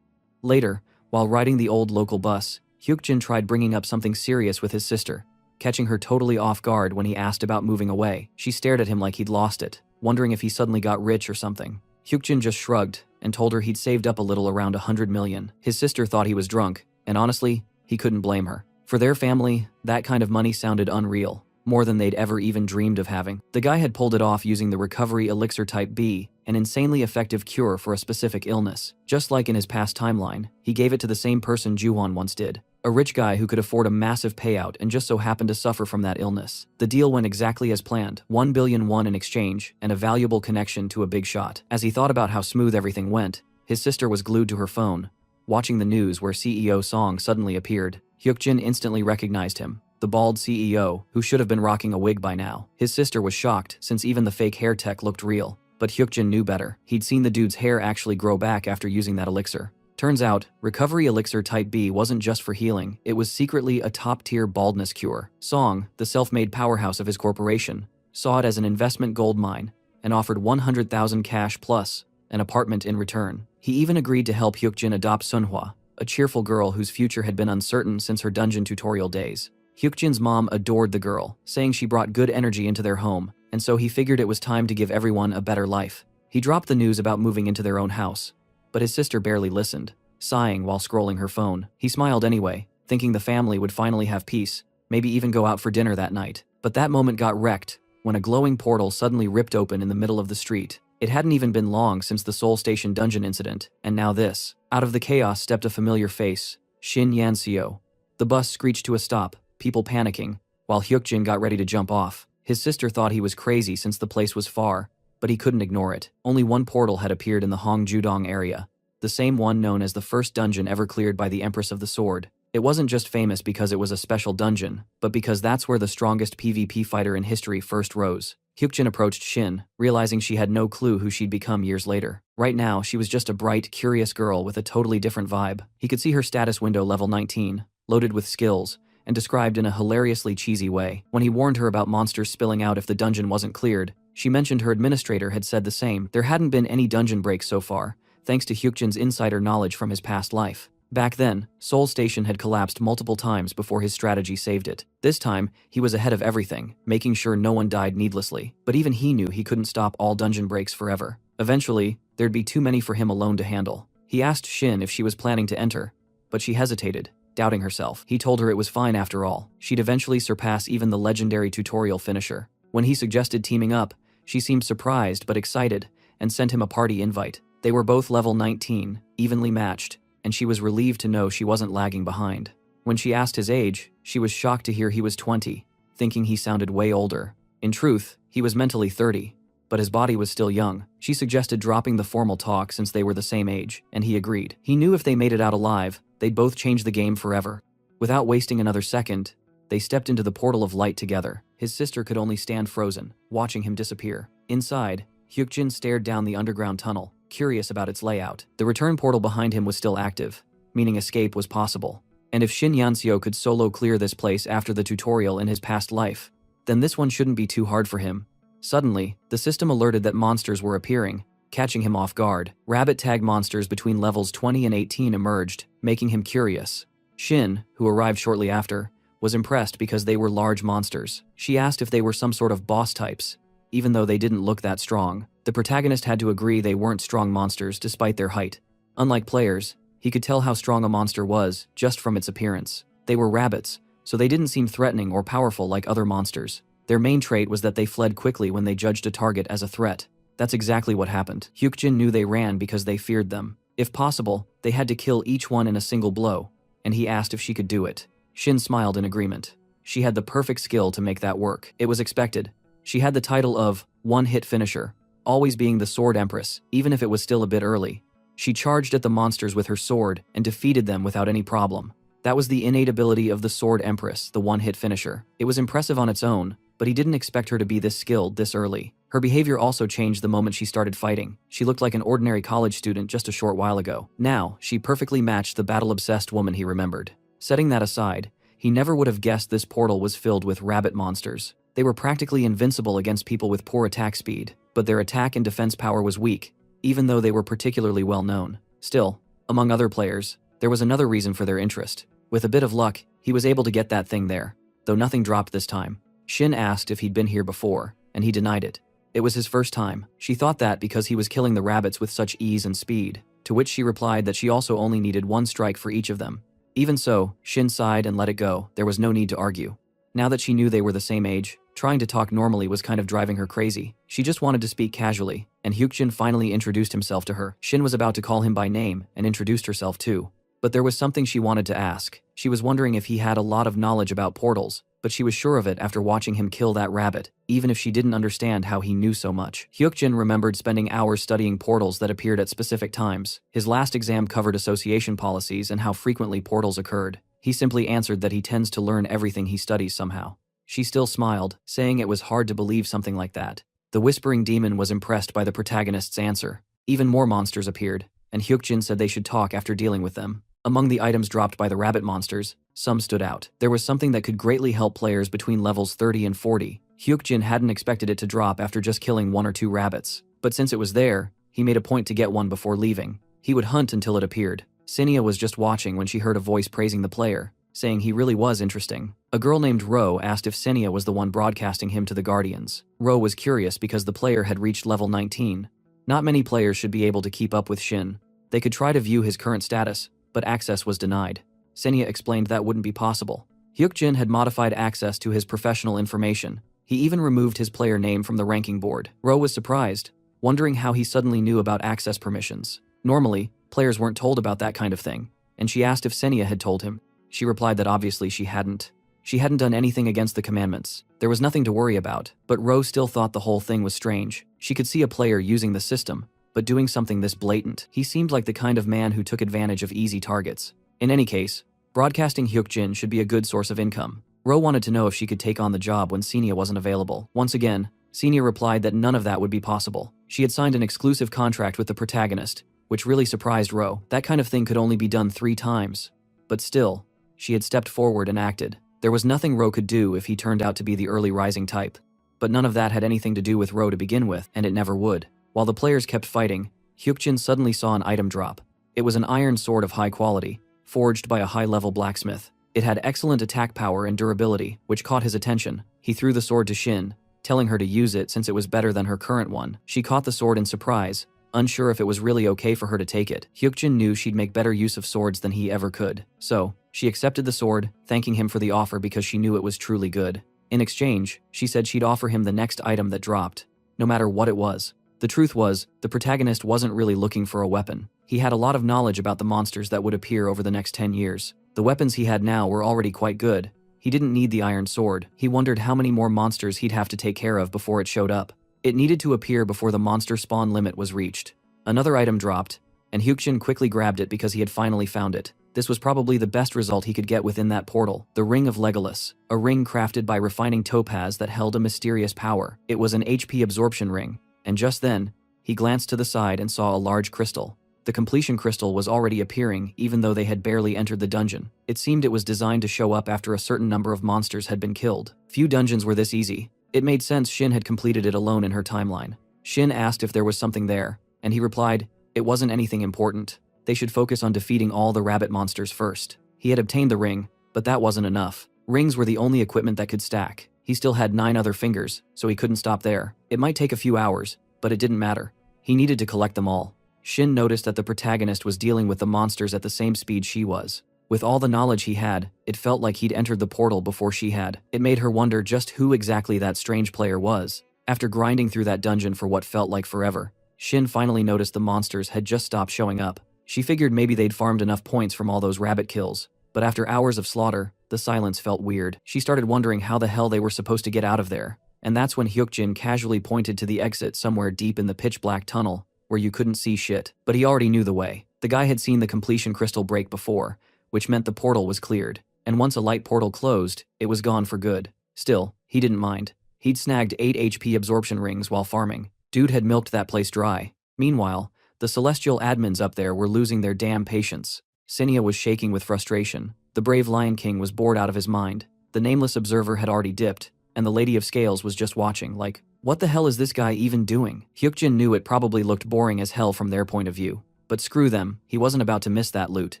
Speaker 1: Later, while riding the old local bus, Hyukjin tried bringing up something serious with his sister, catching her totally off guard when he asked about moving away. She stared at him like he'd lost it, wondering if he suddenly got rich or something. Hyukjin just shrugged and told her he'd saved up a little, around 100 million. His sister thought he was drunk, and honestly, he couldn't blame her. For their family, that kind of money sounded unreal, more than they'd ever even dreamed of having. The guy had pulled it off using the Recovery Elixir Type B, an insanely effective cure for a specific illness. Just like in his past timeline, he gave it to the same person Juhon once did, a rich guy who could afford a massive payout and just so happened to suffer from that illness. The deal went exactly as planned, 1 billion won in exchange, and a valuable connection to a big shot. As he thought about how smooth everything went, his sister was glued to her phone, watching the news where CEO Song suddenly appeared. Hyukjin instantly recognized him, the bald CEO, who should have been rocking a wig by now. His sister was shocked, since even the fake hair tech looked real. But Hyukjin knew better. He'd seen the dude's hair actually grow back after using that elixir. Turns out, Recovery Elixir Type B wasn't just for healing, it was secretly a top-tier baldness cure. Song, the self-made powerhouse of his corporation, saw it as an investment gold mine, and offered 100,000 cash plus an apartment in return. He even agreed to help Hyukjin adopt Sunhwa, a cheerful girl whose future had been uncertain since her dungeon tutorial days. Hyukjin's mom adored the girl, saying she brought good energy into their home, and so he figured it was time to give everyone a better life. He dropped the news about moving into their own house, but his sister barely listened, sighing while scrolling her phone. He smiled anyway, thinking the family would finally have peace, maybe even go out for dinner that night. But that moment got wrecked when a glowing portal suddenly ripped open in the middle of the street. It hadn't even been long since the Soul Station dungeon incident, and now this. Out of the chaos stepped a familiar face, Shin Yanseo. The bus screeched to a stop, people panicking, while Hyukjin got ready to jump off. His sister thought he was crazy since the place was far, but he couldn't ignore it. Only one portal had appeared in the Hongjudong area, the same one known as the first dungeon ever cleared by the Empress of the Sword. It wasn't just famous because it was a special dungeon, but because that's where the strongest PvP fighter in history first rose. Hyukjin approached Shin, realizing she had no clue who she'd become years later. Right now, she was just a bright, curious girl with a totally different vibe. He could see her status window level 19, loaded with skills, and described in a hilariously cheesy way. When he warned her about monsters spilling out if the dungeon wasn't cleared, she mentioned her administrator had said the same. There hadn't been any dungeon breaks so far, thanks to Hyukjin's insider knowledge from his past life. Back then, Soul Station had collapsed multiple times before his strategy saved it. This time, he was ahead of everything, making sure no one died needlessly. But even he knew he couldn't stop all dungeon breaks forever. Eventually, there'd be too many for him alone to handle. He asked Shin if she was planning to enter, but she hesitated, doubting herself. He told her it was fine after all. She'd eventually surpass even the legendary tutorial finisher. When he suggested teaming up, she seemed surprised but excited, and sent him a party invite. They were both level 19, evenly matched, and she was relieved to know she wasn't lagging behind. When she asked his age, she was shocked to hear he was 20, thinking he sounded way older. In truth, he was mentally 30, but his body was still young. She suggested dropping the formal talk since they were the same age, and he agreed. He knew if they made it out alive, they'd both change the game forever. Without wasting another second, they stepped into the portal of light together. His sister could only stand frozen, watching him disappear. Inside, Hyukjin stared down the underground tunnel, curious about its layout. The return portal behind him was still active, meaning escape was possible. And if Shin Yanseo could solo clear this place after the tutorial in his past life, then this one shouldn't be too hard for him. Suddenly, the system alerted that monsters were appearing, catching him off guard. Rabbit tag monsters between levels 20 and 18 emerged, making him curious. Shin, who arrived shortly after, was impressed because they were large monsters. She asked if they were some sort of boss types, even though they didn't look that strong. The protagonist had to agree they weren't strong monsters despite their height. Unlike players, he could tell how strong a monster was just from its appearance. They were rabbits, so they didn't seem threatening or powerful like other monsters. Their main trait was that they fled quickly when they judged a target as a threat. That's exactly what happened. Hyukjin knew they ran because they feared them. If possible, they had to kill each one in a single blow, and he asked if she could do it. Shin smiled in agreement. She had the perfect skill to make that work. It was expected. She had the title of one-hit finisher, always being the Sword Empress, even if it was still a bit early. She charged at the monsters with her sword and defeated them without any problem. That was the innate ability of the Sword Empress, the one-hit finisher. It was impressive on its own, but he didn't expect her to be this skilled this early. Her behavior also changed the moment she started fighting. She looked like an ordinary college student just a short while ago. Now, she perfectly matched the battle-obsessed woman he remembered. Setting that aside, he never would have guessed this portal was filled with rabbit monsters. They were practically invincible against people with poor attack speed, but their attack and defense power was weak, even though they were particularly well known. Still, among other players, there was another reason for their interest. With a bit of luck, he was able to get that thing there, though nothing dropped this time. Shin asked if he'd been here before, and he denied it. It was his first time. She thought that because he was killing the rabbits with such ease and speed, to which she replied that she also only needed one strike for each of them. Even so, Shin sighed and let it go. There was no need to argue. Now that she knew they were the same age, trying to talk normally was kind of driving her crazy. She just wanted to speak casually, and Hyukjin finally introduced himself to her. Shin was about to call him by name and introduced herself too. But there was something she wanted to ask. She was wondering if he had a lot of knowledge about portals, but she was sure of it after watching him kill that rabbit, even if she didn't understand how he knew so much. Hyukjin remembered spending hours studying portals that appeared at specific times. His last exam covered association policies and how frequently portals occurred. He simply answered that he tends to learn everything he studies somehow. She still smiled, saying it was hard to believe something like that. The Whispering Demon was impressed by the protagonist's answer. Even more monsters appeared, and Hyukjin said they should talk after dealing with them. Among the items dropped by the rabbit monsters, some stood out. There was something that could greatly help players between levels 30 and 40. Hyukjin hadn't expected it to drop after just killing 1 or 2 rabbits, but since it was there, he made a point to get one before leaving. He would hunt until it appeared. Cinia was just watching when she heard a voice praising the player, saying he really was interesting. A girl named Ro asked if Cinia was the one broadcasting him to the Guardians. Ro was curious because the player had reached level 19. Not many players should be able to keep up with Shin. They could try to view his current status, but access was denied. Cinia explained that wouldn't be possible. Hyukjin had modified access to his professional information. He even removed his player name from the ranking board. Ro was surprised, wondering how he suddenly knew about access permissions. Normally, players weren't told about that kind of thing, and she asked if Cinia had told him. She replied that obviously she hadn't. She hadn't done anything against the commandments. There was nothing to worry about, but Ro still thought the whole thing was strange. She could see a player using the system, but doing something this blatant. He seemed like the kind of man who took advantage of easy targets. In any case, broadcasting Hyukjin should be a good source of income. Ro wanted to know if she could take on the job when Cinia wasn't available. Once again, Cinia replied that none of that would be possible. She had signed an exclusive contract with the protagonist, which really surprised Ro. That kind of thing could only be done 3 times. But still, she had stepped forward and acted. There was nothing Ro could do if he turned out to be the early rising type. But none of that had anything to do with Ro to begin with, and it never would. While the players kept fighting, Hyukjin suddenly saw an item drop. It was an iron sword of high quality, forged by a high-level blacksmith. It had excellent attack power and durability, which caught his attention. He threw the sword to Shin, telling her to use it since it was better than her current one. She caught the sword in surprise, unsure if it was really okay for her to take it. Hyukjin knew she'd make better use of swords than he ever could. So, she accepted the sword, thanking him for the offer because she knew it was truly good. In exchange, she said she'd offer him the next item that dropped, no matter what it was. The truth was, the protagonist wasn't really looking for a weapon. He had a lot of knowledge about the monsters that would appear over the next 10 years. The weapons he had now were already quite good. He didn't need the iron sword. He wondered how many more monsters he'd have to take care of before it showed up. It needed to appear before the monster spawn limit was reached. Another item dropped, and Hyukjin quickly grabbed it because he had finally found it. This was probably the best result he could get within that portal. The Ring of Legolas, a ring crafted by refining topaz that held a mysterious power. It was an HP absorption ring, and just then, he glanced to the side and saw a large crystal. The completion crystal was already appearing even though they had barely entered the dungeon. It seemed it was designed to show up after a certain number of monsters had been killed. Few dungeons were this easy. It made sense Shin had completed it alone in her timeline. Shin asked if there was something there, and he replied, it wasn't anything important. They should focus on defeating all the rabbit monsters first. He had obtained the ring, but that wasn't enough. Rings were the only equipment that could stack. He still had 9 other fingers, so he couldn't stop there. It might take a few hours, but it didn't matter. He needed to collect them all. Shin noticed that the protagonist was dealing with the monsters at the same speed she was. With all the knowledge he had, it felt like he'd entered the portal before she had. It made her wonder just who exactly that strange player was. After grinding through that dungeon for what felt like forever, Shin finally noticed the monsters had just stopped showing up. She figured maybe they'd farmed enough points from all those rabbit kills, but after hours of slaughter, the silence felt weird. She started wondering how the hell they were supposed to get out of there, and that's when Hyukjin casually pointed to the exit somewhere deep in the pitch-black tunnel. where you couldn't see shit. But he already knew the way. The guy had seen the completion crystal break before, which meant the portal was cleared. And once a light portal closed, it was gone for good. Still, he didn't mind. He'd snagged 8 HP absorption rings while farming. Dude had milked that place dry. Meanwhile, the celestial admins up there were losing their damn patience. Cinia was shaking with frustration. The brave Lion King was bored out of his mind. The nameless observer had already dipped, and the Lady of Scales was just watching, like, what the hell is this guy even doing? Hyukjin knew it probably looked boring as hell from their point of view. But screw them, he wasn't about to miss that loot.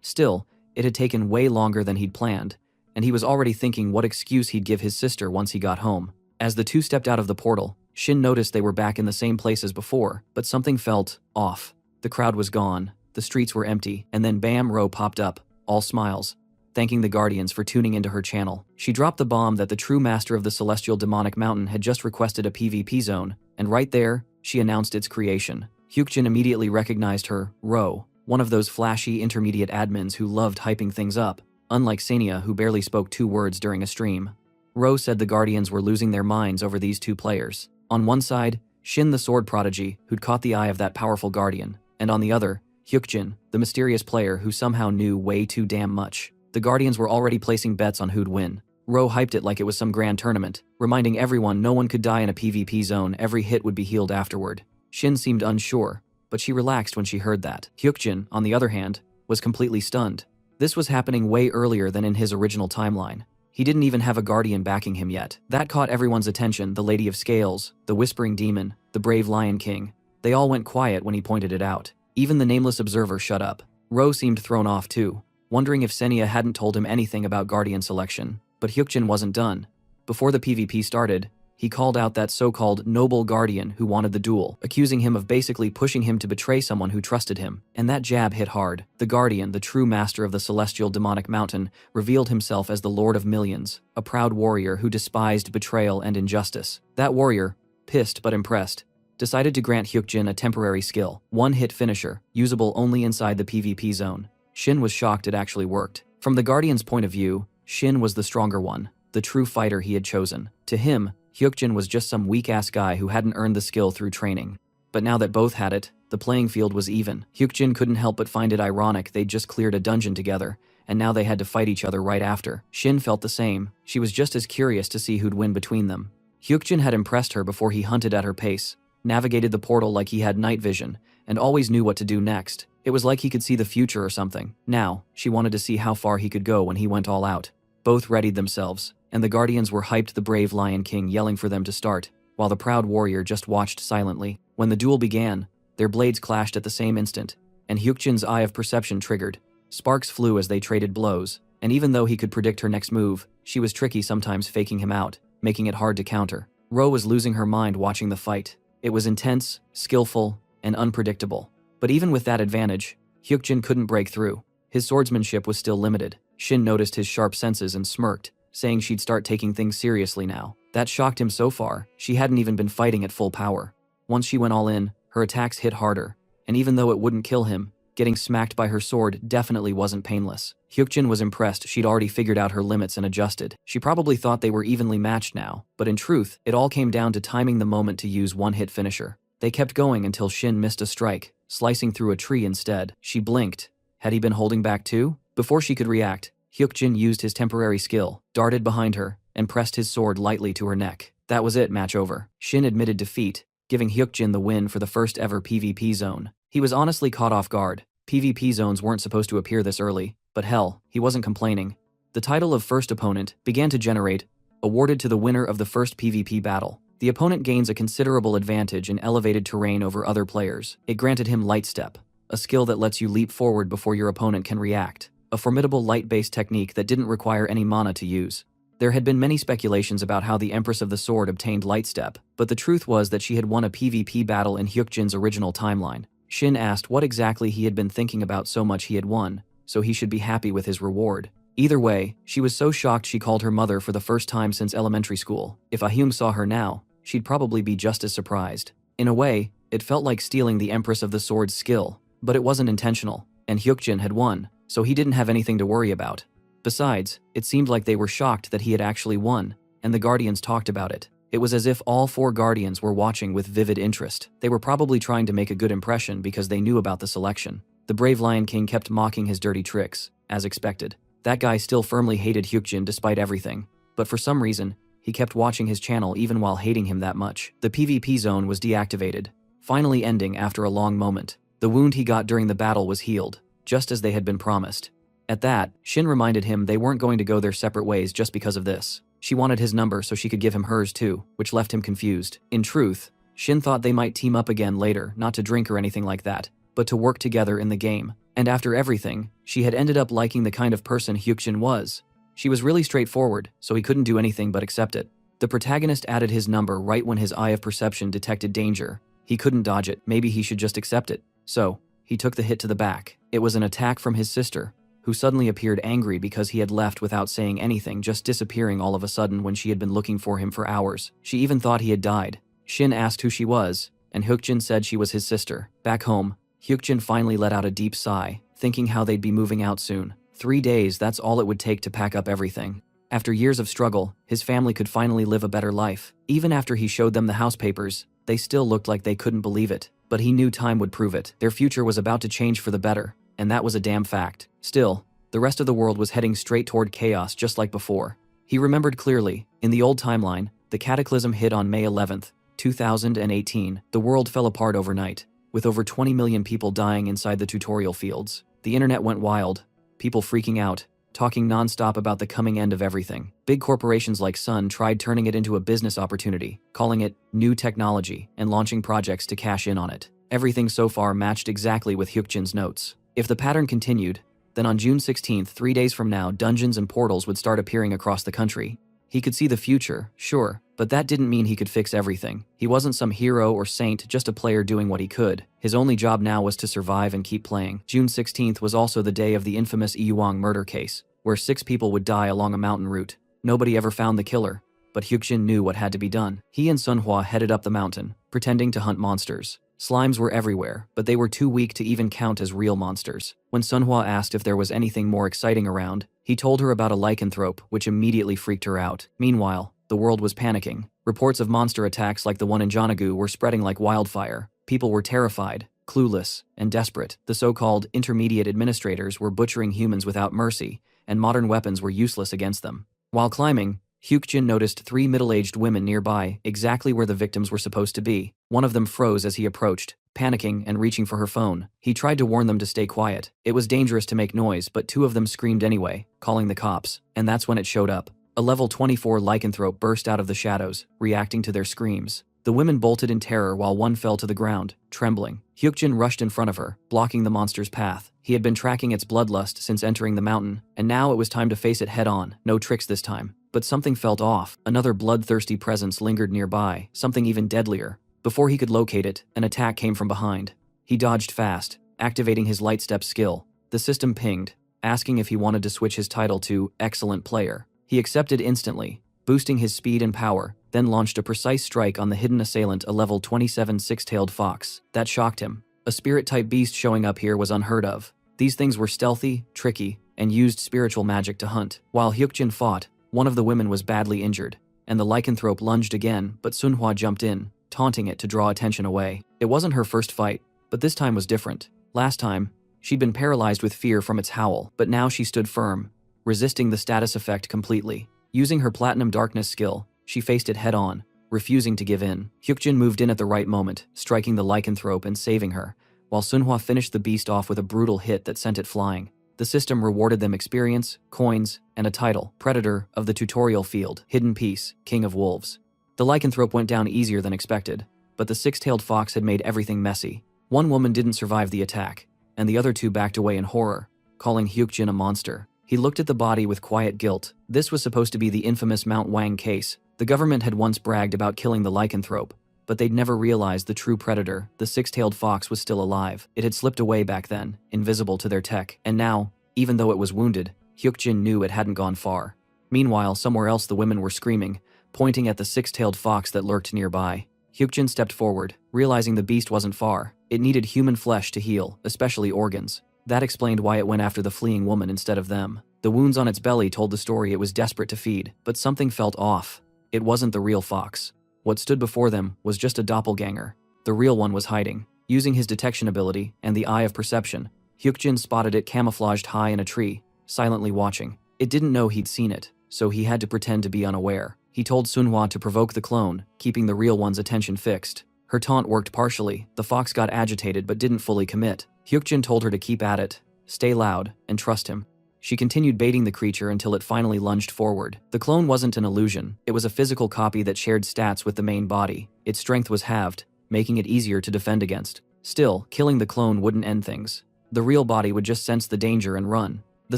Speaker 1: Still, it had taken way longer than he'd planned, and he was already thinking what excuse he'd give his sister once he got home. As the two stepped out of the portal, Shin noticed they were back in the same place as before, but something felt off. The crowd was gone, the streets were empty, and then bam, Ro popped up, all smiles, thanking the Guardians for tuning into her channel. She dropped the bomb that the true master of the Celestial Demonic Mountain had just requested a PvP zone, and right there, she announced its creation. Hyukjin immediately recognized her, Ro, one of those flashy intermediate admins who loved hyping things up, unlike Sania who barely spoke 2 words during a stream. Ro said the Guardians were losing their minds over these 2 players. On one side, Shin the sword prodigy who'd caught the eye of that powerful Guardian, and on the other, Hyukjin, the mysterious player who somehow knew way too damn much. The Guardians were already placing bets on who'd win. Ro hyped it like it was some grand tournament, reminding everyone no one could die in a PvP zone, every hit would be healed afterward. Shin seemed unsure, but she relaxed when she heard that. Hyukjin, on the other hand, was completely stunned. This was happening way earlier than in his original timeline. He didn't even have a Guardian backing him yet. That caught everyone's attention, the Lady of Scales, the Whispering Demon, the brave Lion King. They all went quiet when he pointed it out. Even the nameless observer shut up. Ro seemed thrown off too, wondering if Senia hadn't told him anything about Guardian selection. But Hyukjin wasn't done. Before the PvP started, he called out that so-called noble Guardian who wanted the duel, accusing him of basically pushing him to betray someone who trusted him. And that jab hit hard. The Guardian, the true master of the Celestial Demonic Mountain, revealed himself as the Lord of Millions, a proud warrior who despised betrayal and injustice. That warrior, pissed but impressed, decided to grant Hyukjin a temporary skill, one-hit finisher, usable only inside the PvP zone. Shin was shocked it actually worked. From the Guardian's point of view, Shin was the stronger one, the true fighter he had chosen. To him, Hyukjin was just some weak-ass guy who hadn't earned the skill through training. But now that both had it, the playing field was even. Hyukjin couldn't help but find it ironic they'd just cleared a dungeon together, and now they had to fight each other right after. Shin felt the same. She was just as curious to see who'd win between them. Hyukjin had impressed her before he hunted at her pace, navigated the portal like he had night vision, and always knew what to do next. It was like he could see the future or something. Now, she wanted to see how far he could go when he went all out. Both readied themselves, and the Guardians were hyped, the brave Lion King yelling for them to start, while the proud warrior just watched silently. When the duel began, their blades clashed at the same instant, and Hyukjin's eye of perception triggered. Sparks flew as they traded blows, and even though he could predict her next move, she was tricky, sometimes faking him out, making it hard to counter. Ro was losing her mind watching the fight. It was intense, skillful, and unpredictable. But even with that advantage, Hyukjin couldn't break through. His swordsmanship was still limited. Shin noticed his sharp senses and smirked, saying she'd start taking things seriously now. That shocked him so far. She hadn't even been fighting at full power. Once she went all in, her attacks hit harder, and even though it wouldn't kill him, getting smacked by her sword definitely wasn't painless. Hyukjin was impressed. She'd already figured out her limits and adjusted. She probably thought they were evenly matched now, but in truth, it all came down to timing the moment to use one-hit finisher. They kept going until Shin missed a strike, slicing through a tree instead. She blinked. Had he been holding back too? Before she could react, Hyukjin used his temporary skill, darted behind her, and pressed his sword lightly to her neck. That was it, match over. Shin admitted defeat, giving Hyukjin the win for the first ever PvP zone. He was honestly caught off guard. PvP zones weren't supposed to appear this early, but hell, he wasn't complaining. The title of first opponent began to generate, awarded to the winner of the first PvP battle. The opponent gains a considerable advantage in elevated terrain over other players. It granted him Light Step, a skill that lets you leap forward before your opponent can react. A formidable light-based technique that didn't require any mana to use. There had been many speculations about how the Empress of the Sword obtained Light Step, but the truth was that she had won a PvP battle in Hyukjin's original timeline. Shin asked what exactly he had been thinking about so much he had won, so he should be happy with his reward. Either way, she was so shocked she called her mother for the first time since elementary school. If Ahum saw her now, she'd probably be just as surprised. In a way, it felt like stealing the Empress of the Sword's skill, but it wasn't intentional, and Hyukjin had won, so he didn't have anything to worry about. Besides, it seemed like they were shocked that he had actually won, and the Guardians talked about it. It was as if all 4 guardians were watching with vivid interest. They were probably trying to make a good impression because they knew about the selection. The brave Lion King kept mocking his dirty tricks, as expected. That guy still firmly hated Hyukjin despite everything, but for some reason, he kept watching his channel even while hating him that much. The PvP zone was deactivated, finally ending after a long moment. The wound he got during the battle was healed, just as they had been promised. At that, Shin reminded him they weren't going to go their separate ways just because of this. She wanted his number so she could give him hers too, which left him confused. In truth, Shin thought they might team up again later, not to drink or anything like that, but to work together in the game. And after everything, she had ended up liking the kind of person Hyukjin was. She was really straightforward, so he couldn't do anything but accept it. The protagonist added his number right when his eye of perception detected danger. He couldn't dodge it, maybe he should just accept it. So, he took the hit to the back. It was an attack from his sister, who suddenly appeared angry because he had left without saying anything, just disappearing all of a sudden when she had been looking for him for hours. She even thought he had died. Shin asked who she was, and Hyukjin said she was his sister. Back home, Hyukjin finally let out a deep sigh, thinking how they'd be moving out soon. 3 days, that's all it would take to pack up everything. After years of struggle, his family could finally live a better life. Even after he showed them the house papers, they still looked like they couldn't believe it. But he knew time would prove it. Their future was about to change for the better, and that was a damn fact. Still, the rest of the world was heading straight toward chaos just like before. He remembered clearly, in the old timeline, the cataclysm hit on May 11th, 2018. The world fell apart overnight, with over 20 million people dying inside the tutorial fields. The internet went wild, people freaking out, talking non-stop about the coming end of everything. Big corporations like Sun tried turning it into a business opportunity, calling it new technology, and launching projects to cash in on it. Everything so far matched exactly with Hyukjin's notes. If the pattern continued, then on June 16th, 3 days from now, dungeons and portals would start appearing across the country. He could see the future, sure, but that didn't mean he could fix everything. He wasn't some hero or saint, just a player doing what he could. His only job now was to survive and keep playing. June 16th was also the day of the infamous Iyuang murder case, where 6 people would die along a mountain route. Nobody ever found the killer, but Hyukjin knew what had to be done. He and Sunhwa headed up the mountain, pretending to hunt monsters. Slimes were everywhere, but they were too weak to even count as real monsters. When Sunhwa asked if there was anything more exciting around, he told her about a lycanthrope, which immediately freaked her out. Meanwhile, the world was panicking. Reports of monster attacks like the one in Jonagu were spreading like wildfire. People were terrified, clueless, and desperate. The so-called intermediate administrators were butchering humans without mercy, and modern weapons were useless against them. While climbing, Hyukjin noticed 3 middle-aged women nearby, exactly where the victims were supposed to be. One of them froze as he approached, panicking and reaching for her phone. He tried to warn them to stay quiet. It was dangerous to make noise, but 2 of them screamed anyway, calling the cops. And that's when it showed up. A level 24 lycanthrope burst out of the shadows, reacting to their screams. The women bolted in terror while one fell to the ground, trembling. Hyukjin rushed in front of her, blocking the monster's path. He had been tracking its bloodlust since entering the mountain, and now it was time to face it head-on. No tricks this time. But something felt off. Another bloodthirsty presence lingered nearby, something even deadlier. Before he could locate it, an attack came from behind. He dodged fast, activating his light step skill. The system pinged, asking if he wanted to switch his title to Excellent Player. He accepted instantly, boosting his speed and power, then launched a precise strike on the hidden assailant, a level 27 six-tailed fox. That shocked him. A spirit-type beast showing up here was unheard of. These things were stealthy, tricky, and used spiritual magic to hunt. While Hyukjin fought, one of the women was badly injured, and the lycanthrope lunged again, but Sunhwa jumped in, taunting it to draw attention away. It wasn't her first fight, but this time was different. Last time, she'd been paralyzed with fear from its howl, but now she stood firm, resisting the status effect completely. Using her Platinum Darkness skill, she faced it head-on, refusing to give in. Hyukjin moved in at the right moment, striking the lycanthrope and saving her, while Sunhwa finished the beast off with a brutal hit that sent it flying. The system rewarded them experience, coins, and a title, Predator of the Tutorial Field, Hidden Piece, King of Wolves. The lycanthrope went down easier than expected, but the six-tailed fox had made everything messy. One woman didn't survive the attack, and the other 2 backed away in horror, calling Hyukjin a monster. He looked at the body with quiet guilt. This was supposed to be the infamous Mount Wang case. The government had once bragged about killing the lycanthrope, but they'd never realized the true predator, the six-tailed fox, was still alive. It had slipped away back then, invisible to their tech, and now, even though it was wounded, Hyukjin knew it hadn't gone far. Meanwhile, somewhere else the women were screaming, pointing at the six-tailed fox that lurked nearby. Hyukjin stepped forward, realizing the beast wasn't far. It needed human flesh to heal, especially organs. That explained why it went after the fleeing woman instead of them. The wounds on its belly told the story it was desperate to feed, but something felt off. It wasn't the real fox. What stood before them was just a doppelganger. The real one was hiding. Using his detection ability and the eye of perception, Hyukjin spotted it camouflaged high in a tree, silently watching. It didn't know he'd seen it, so he had to pretend to be unaware. He told Sunhwa to provoke the clone, keeping the real one's attention fixed. Her taunt worked partially. The fox got agitated but didn't fully commit. Hyukjin told her to keep at it, stay loud, and trust him. She continued baiting the creature until it finally lunged forward. The clone wasn't an illusion. It was a physical copy that shared stats with the main body. Its strength was halved, making it easier to defend against. Still, killing the clone wouldn't end things. The real body would just sense the danger and run. The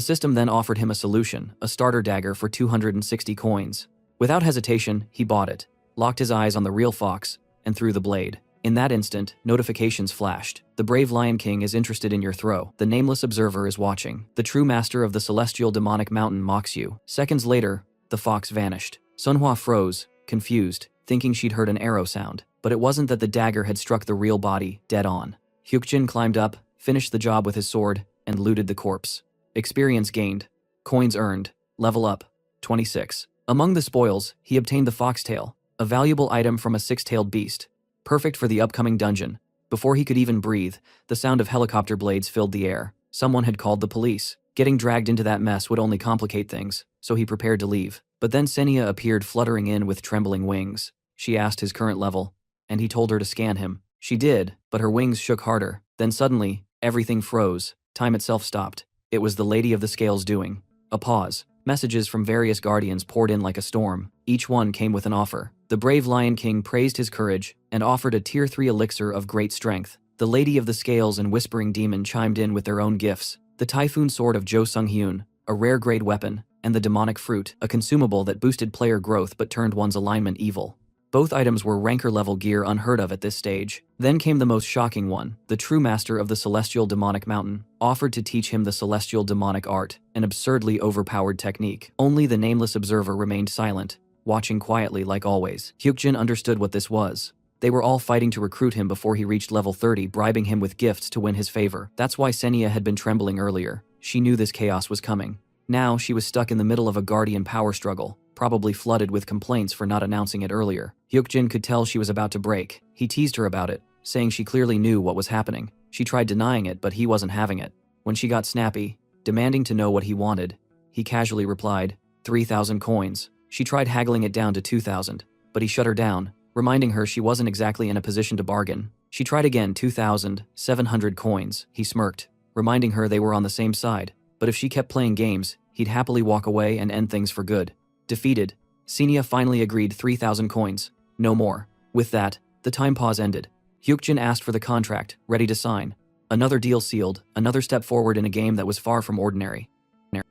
Speaker 1: system then offered him a solution, a starter dagger for 260 coins. Without hesitation, he bought it, locked his eyes on the real fox, and threw the blade. In that instant, notifications flashed. The brave Lion King is interested in your throw. The nameless observer is watching. The true master of the celestial demonic mountain mocks you. Seconds later, the fox vanished. Sunhwa froze, confused, thinking she'd heard an arrow sound. But it wasn't that the dagger had struck the real body, dead on. Hyukjin climbed up, finished the job with his sword, and looted the corpse. Experience gained. Coins earned. Level up. 26. Among the spoils, he obtained the foxtail, a valuable item from a six-tailed beast. Perfect for the upcoming dungeon. Before he could even breathe, the sound of helicopter blades filled the air. Someone had called the police. Getting dragged into that mess would only complicate things, so he prepared to leave. But then Senia appeared fluttering in with trembling wings. She asked his current level, and he told her to scan him. She did, but her wings shook harder. Then suddenly, everything froze. Time itself stopped. It was the Lady of the Scales doing. A pause. Messages from various guardians poured in like a storm. Each one came with an offer. The brave Lion King praised his courage and offered a Tier 3 elixir of great strength. The Lady of the Scales and Whispering Demon chimed in with their own gifts. The Typhoon Sword of Jo Sung-hyun, a rare grade weapon, and the Demonic Fruit, a consumable that boosted player growth but turned one's alignment evil. Both items were ranker-level gear unheard of at this stage. Then came the most shocking one. The true master of the Celestial Demonic Mountain offered to teach him the Celestial Demonic Art, an absurdly overpowered technique. Only the nameless observer remained silent, watching quietly like always. Hyukjin understood what this was. They were all fighting to recruit him before he reached level 30, bribing him with gifts to win his favor. That's why Senia had been trembling earlier. She knew this chaos was coming. Now she was stuck in the middle of a guardian power struggle, probably flooded with complaints for not announcing it earlier. Hyukjin could tell she was about to break. He teased her about it, saying she clearly knew what was happening. She tried denying it, but he wasn't having it. When she got snappy, demanding to know what he wanted, he casually replied, 3,000 coins. She tried haggling it down to 2,000, but he shut her down, reminding her she wasn't exactly in a position to bargain. She tried again, 2,700 coins. He smirked, reminding her they were on the same side. But if she kept playing games, he'd happily walk away and end things for good. Defeated, Senia finally agreed 3,000 coins. No more. With that, the time pause ended. Hyukjin asked for the contract, ready to sign. Another deal sealed, another step forward in a game that was far from ordinary.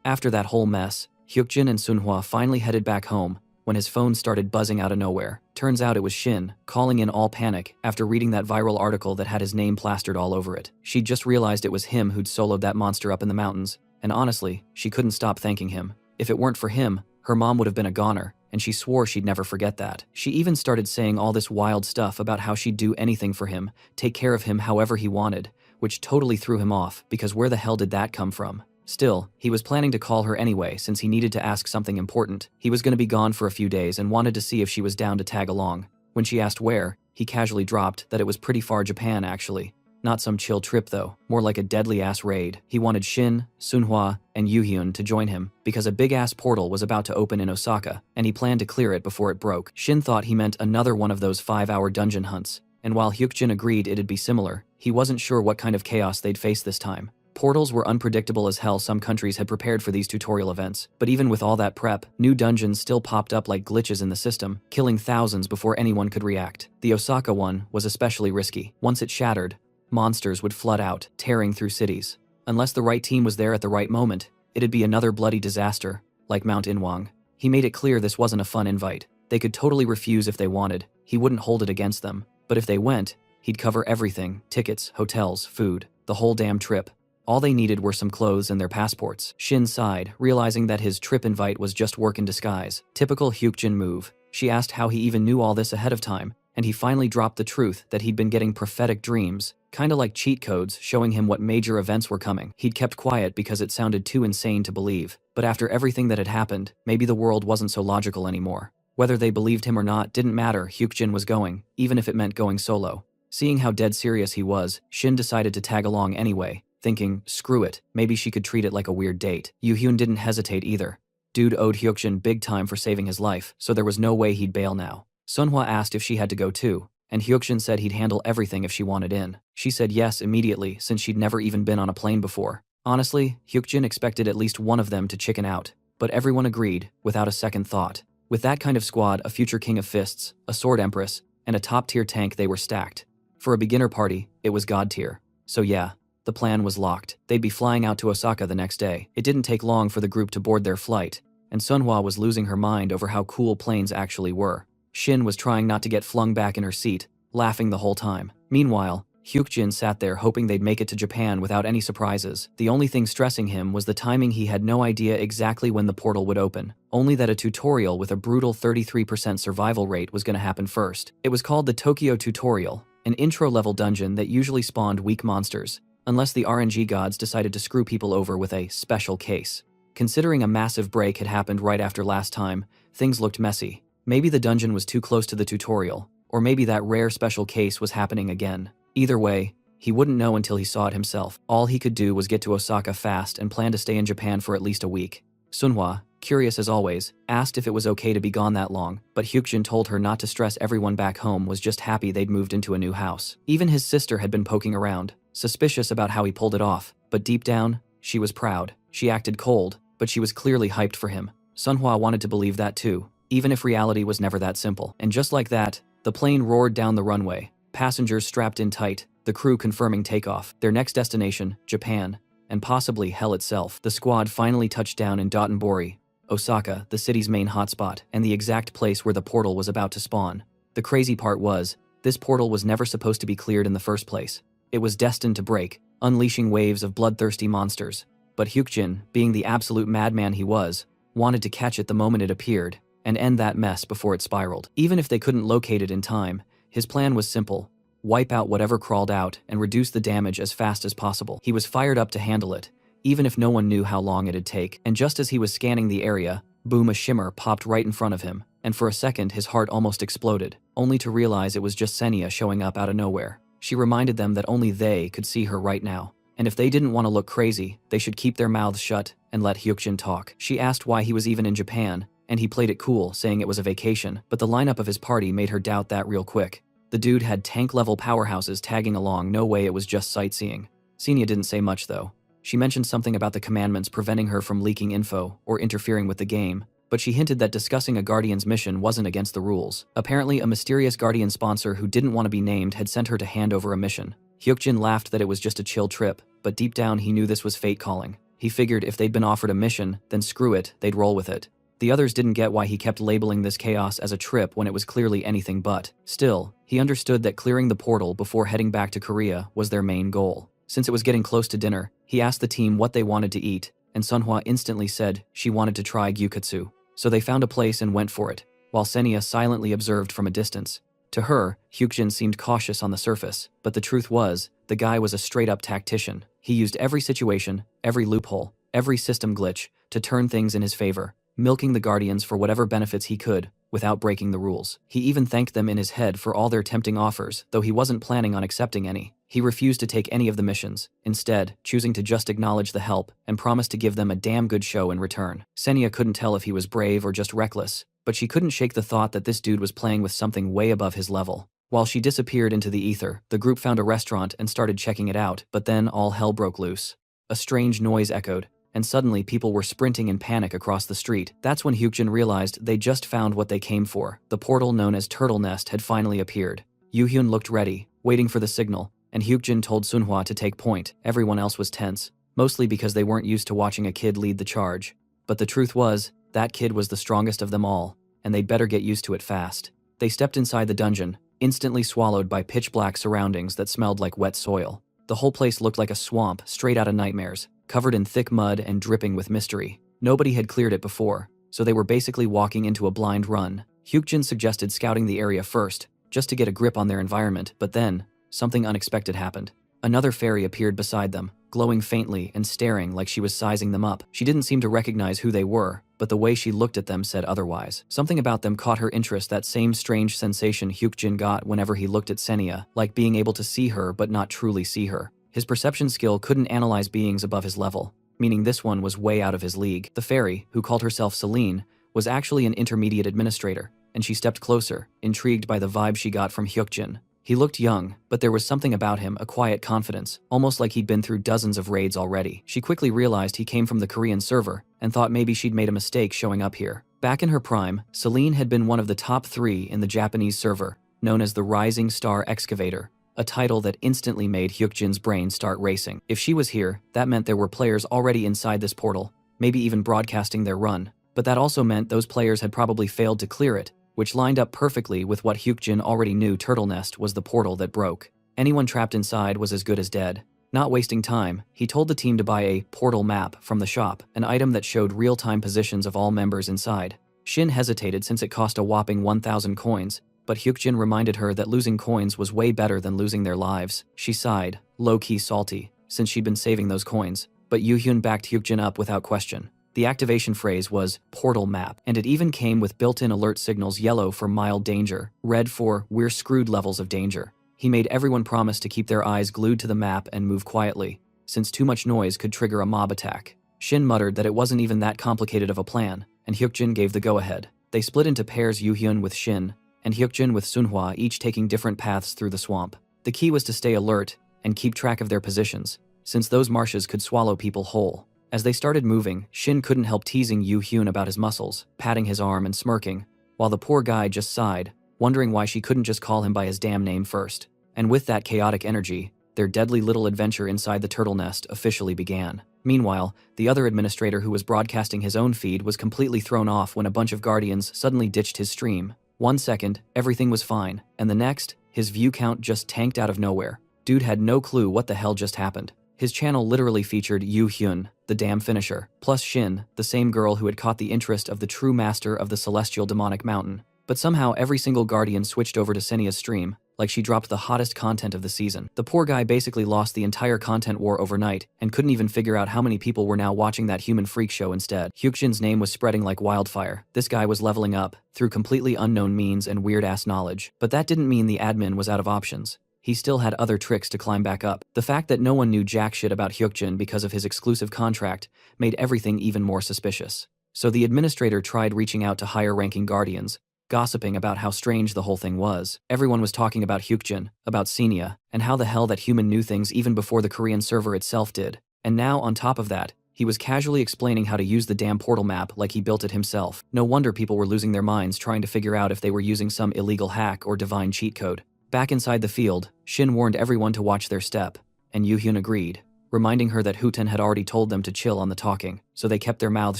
Speaker 1: After that whole mess, Hyukjin and Sunhwa finally headed back home when his phone started buzzing out of nowhere. Turns out it was Shin, calling in all panic after reading that viral article that had his name plastered all over it. She'd just realized it was him who'd soloed that monster up in the mountains, and honestly, she couldn't stop thanking him. If it weren't for him, her mom would have been a goner, and she swore she'd never forget that. She even started saying all this wild stuff about how she'd do anything for him, take care of him however he wanted, which totally threw him off, because where the hell did that come from? Still, he was planning to call her anyway since he needed to ask something important. He was going to be gone for a few days and wanted to see if she was down to tag along. When she asked where, he casually dropped that it was pretty far Japan actually. Not some chill trip though, more like a deadly-ass raid. He wanted Shin, Sunhwa, and Yuhyun to join him because a big-ass portal was about to open in Osaka, and he planned to clear it before it broke. Shin thought he meant another one of those 5-hour dungeon hunts, and while Hyukjin agreed it'd be similar, he wasn't sure what kind of chaos they'd face this time. Portals were unpredictable as hell. Some countries had prepared for these tutorial events, but even with all that prep, new dungeons still popped up like glitches in the system, killing thousands before anyone could react. The Osaka one was especially risky. Once it shattered, monsters would flood out, tearing through cities. Unless the right team was there at the right moment, it'd be another bloody disaster, like Mount Inwang. He made it clear this wasn't a fun invite. They could totally refuse if they wanted. He wouldn't hold it against them. But if they went, he'd cover everything: tickets, hotels, food, the whole damn trip. All they needed were some clothes and their passports. Shin sighed, realizing that his trip invite was just work in disguise. Typical Hyukjin move. She asked how he even knew all this ahead of time, and he finally dropped the truth that he'd been getting prophetic dreams, kinda like cheat codes showing him what major events were coming. He'd kept quiet because it sounded too insane to believe, but after everything that had happened, maybe the world wasn't so logical anymore. Whether they believed him or not didn't matter, Hyukjin was going, even if it meant going solo. Seeing how dead serious he was, Shin decided to tag along anyway, thinking, screw it, maybe she could treat it like a weird date. Yoo-hyun didn't hesitate either. Dude owed Hyukjin big time for saving his life, so there was no way he'd bail now. Sunhwa asked if she had to go too, and Hyukjin said he'd handle everything if she wanted in. She said yes immediately since she'd never even been on a plane before. Honestly, Hyukjin expected at least one of them to chicken out, but everyone agreed, without a second thought. With that kind of squad, a future king of fists, a sword empress, and a top-tier tank, they were stacked. For a beginner party, it was god tier. So yeah, the plan was locked. They'd be flying out to Osaka the next day. It didn't take long for the group to board their flight, and Sunhwa was losing her mind over how cool planes actually were. Shin was trying not to get flung back in her seat, laughing the whole time. Meanwhile, Hyukjin sat there hoping they'd make it to Japan without any surprises. The only thing stressing him was the timing. He had no idea exactly when the portal would open, only that a tutorial with a brutal 33% survival rate was going to happen first. It was called the Tokyo Tutorial, an intro-level dungeon that usually spawned weak monsters, unless the RNG gods decided to screw people over with a special case. Considering a massive break had happened right after last time, things looked messy. Maybe the dungeon was too close to the tutorial, or maybe that rare special case was happening again. Either way, he wouldn't know until he saw it himself. All he could do was get to Osaka fast and plan to stay in Japan for at least a week. Sunhwa, curious as always, asked if it was okay to be gone that long, but Hyukjin told her not to stress. Everyone back home was just happy they'd moved into a new house. Even his sister had been poking around, suspicious about how he pulled it off, but deep down, she was proud. She acted cold, but she was clearly hyped for him. Sunhwa wanted to believe that too, even if reality was never that simple. And just like that, the plane roared down the runway. Passengers strapped in tight, the crew confirming takeoff. Their next destination, Japan, and possibly hell itself. The squad finally touched down in Dotonbori, Osaka, the city's main hotspot, and the exact place where the portal was about to spawn. The crazy part was, this portal was never supposed to be cleared in the first place. It was destined to break, unleashing waves of bloodthirsty monsters. But Hyukjin, being the absolute madman he was, wanted to catch it the moment it appeared, and end that mess before it spiraled. Even if they couldn't locate it in time, his plan was simple: wipe out whatever crawled out and reduce the damage as fast as possible. He was fired up to handle it, even if no one knew how long it'd take. And just as he was scanning the area, boom, a shimmer popped right in front of him, and for a second his heart almost exploded, only to realize it was just Senya showing up out of nowhere. She reminded them that only they could see her right now, and if they didn't want to look crazy, they should keep their mouths shut and let Hyukjin talk. She asked why he was even in Japan, and he played it cool, saying it was a vacation, but the lineup of his party made her doubt that real quick. The dude had tank-level powerhouses tagging along, no way it was just sightseeing. Senya didn't say much though. She mentioned something about the commandments preventing her from leaking info or interfering with the game, but she hinted that discussing a Guardian's mission wasn't against the rules. Apparently, a mysterious Guardian sponsor who didn't want to be named had sent her to hand over a mission. Hyukjin laughed that it was just a chill trip, but deep down he knew this was fate calling. He figured if they'd been offered a mission, then screw it, they'd roll with it. The others didn't get why he kept labeling this chaos as a trip when it was clearly anything but. Still, he understood that clearing the portal before heading back to Korea was their main goal. Since it was getting close to dinner, he asked the team what they wanted to eat, and Sunhwa instantly said she wanted to try gyukatsu. So they found a place and went for it, while Senya silently observed from a distance. To her, Hyukjin seemed cautious on the surface, but the truth was, the guy was a straight-up tactician. He used every situation, every loophole, every system glitch to turn things in his favor, milking the Guardians for whatever benefits he could, without breaking the rules. He even thanked them in his head for all their tempting offers, though he wasn't planning on accepting any. He refused to take any of the missions, instead choosing to just acknowledge the help and promise to give them a damn good show in return. Senya couldn't tell if he was brave or just reckless, but she couldn't shake the thought that this dude was playing with something way above his level. While she disappeared into the ether, the group found a restaurant and started checking it out, but then all hell broke loose. A strange noise echoed, and suddenly people were sprinting in panic across the street. That's when Hyukjin realized they just found what they came for. The portal known as Turtle Nest had finally appeared. Yoo-hyun looked ready, waiting for the signal, and Hyukjin told Sunhwa to take point. Everyone else was tense, mostly because they weren't used to watching a kid lead the charge. But the truth was, that kid was the strongest of them all, and they'd better get used to it fast. They stepped inside the dungeon, instantly swallowed by pitch-black surroundings that smelled like wet soil. The whole place looked like a swamp straight out of nightmares, covered in thick mud and dripping with mystery. Nobody had cleared it before, so they were basically walking into a blind run. Hyukjin suggested scouting the area first, just to get a grip on their environment, but then, something unexpected happened. Another fairy appeared beside them, glowing faintly and staring like she was sizing them up. She didn't seem to recognize who they were, but the way she looked at them said otherwise. Something about them caught her interest, that same strange sensation Hyukjin got whenever he looked at Senya, like being able to see her but not truly see her. His perception skill couldn't analyze beings above his level, meaning this one was way out of his league. The fairy, who called herself Celine, was actually an intermediate administrator, and she stepped closer, intrigued by the vibe she got from Hyukjin. He looked young, but there was something about him, a quiet confidence, almost like he'd been through dozens of raids already. She quickly realized he came from the Korean server, and thought maybe she'd made a mistake showing up here. Back in her prime, Celine had been one of the top 3 in the Japanese server, known as the Rising Star Excavator, a title that instantly made Hyukjin's brain start racing. If she was here, that meant there were players already inside this portal, maybe even broadcasting their run, but that also meant those players had probably failed to clear it, which lined up perfectly with what Hyukjin already knew. Turtle Nest was the portal that broke. Anyone trapped inside was as good as dead. Not wasting time, he told the team to buy a portal map from the shop, an item that showed real-time positions of all members inside. Shin hesitated since it cost a whopping 1,000 coins, but Hyukjin reminded her that losing coins was way better than losing their lives. She sighed, low-key salty, since she'd been saving those coins, but Yoo-hyun backed Hyukjin up without question. The activation phrase was portal map, and it even came with built-in alert signals: yellow for mild danger, red for we're screwed levels of danger. He made everyone promise to keep their eyes glued to the map and move quietly, since too much noise could trigger a mob attack. Shin muttered that it wasn't even that complicated of a plan, and Hyukjin gave the go-ahead. They split into pairs, Yoo-hyun with Shin, and Hyukjin with Sunhwa, each taking different paths through the swamp. The key was to stay alert and keep track of their positions, since those marshes could swallow people whole. As they started moving, Shin couldn't help teasing Yoo-hyun about his muscles, patting his arm and smirking, while the poor guy just sighed, wondering why she couldn't just call him by his damn name first. And with that chaotic energy, their deadly little adventure inside the turtle nest officially began. Meanwhile, the other administrator, who was broadcasting his own feed, was completely thrown off when a bunch of guardians suddenly ditched his stream. 1 second, everything was fine, and the next, his view count just tanked out of nowhere. Dude had no clue what the hell just happened. His channel literally featured Yoo-hyun, the damn finisher, plus Shin, the same girl who had caught the interest of the true master of the celestial demonic mountain. But somehow every single guardian switched over to Senya's stream, like she dropped the hottest content of the season. The poor guy basically lost the entire content war overnight, and couldn't even figure out how many people were now watching that human freak show instead. Hyukjin's name was spreading like wildfire. This guy was leveling up, through completely unknown means and weird-ass knowledge. But that didn't mean the admin was out of options. He still had other tricks to climb back up. The fact that no one knew jack shit about Hyukjin because of his exclusive contract made everything even more suspicious. So the administrator tried reaching out to higher-ranking guardians, gossiping about how strange the whole thing was. Everyone was talking about Hyukjin, about Senya, and how the hell that human knew things even before the Korean server itself did. And now, on top of that, he was casually explaining how to use the damn portal map like he built it himself. No wonder people were losing their minds trying to figure out if they were using some illegal hack or divine cheat code. Back inside the field, Shin warned everyone to watch their step, and Yoo-hyun agreed, reminding her that Hooten had already told them to chill on the talking, so they kept their mouths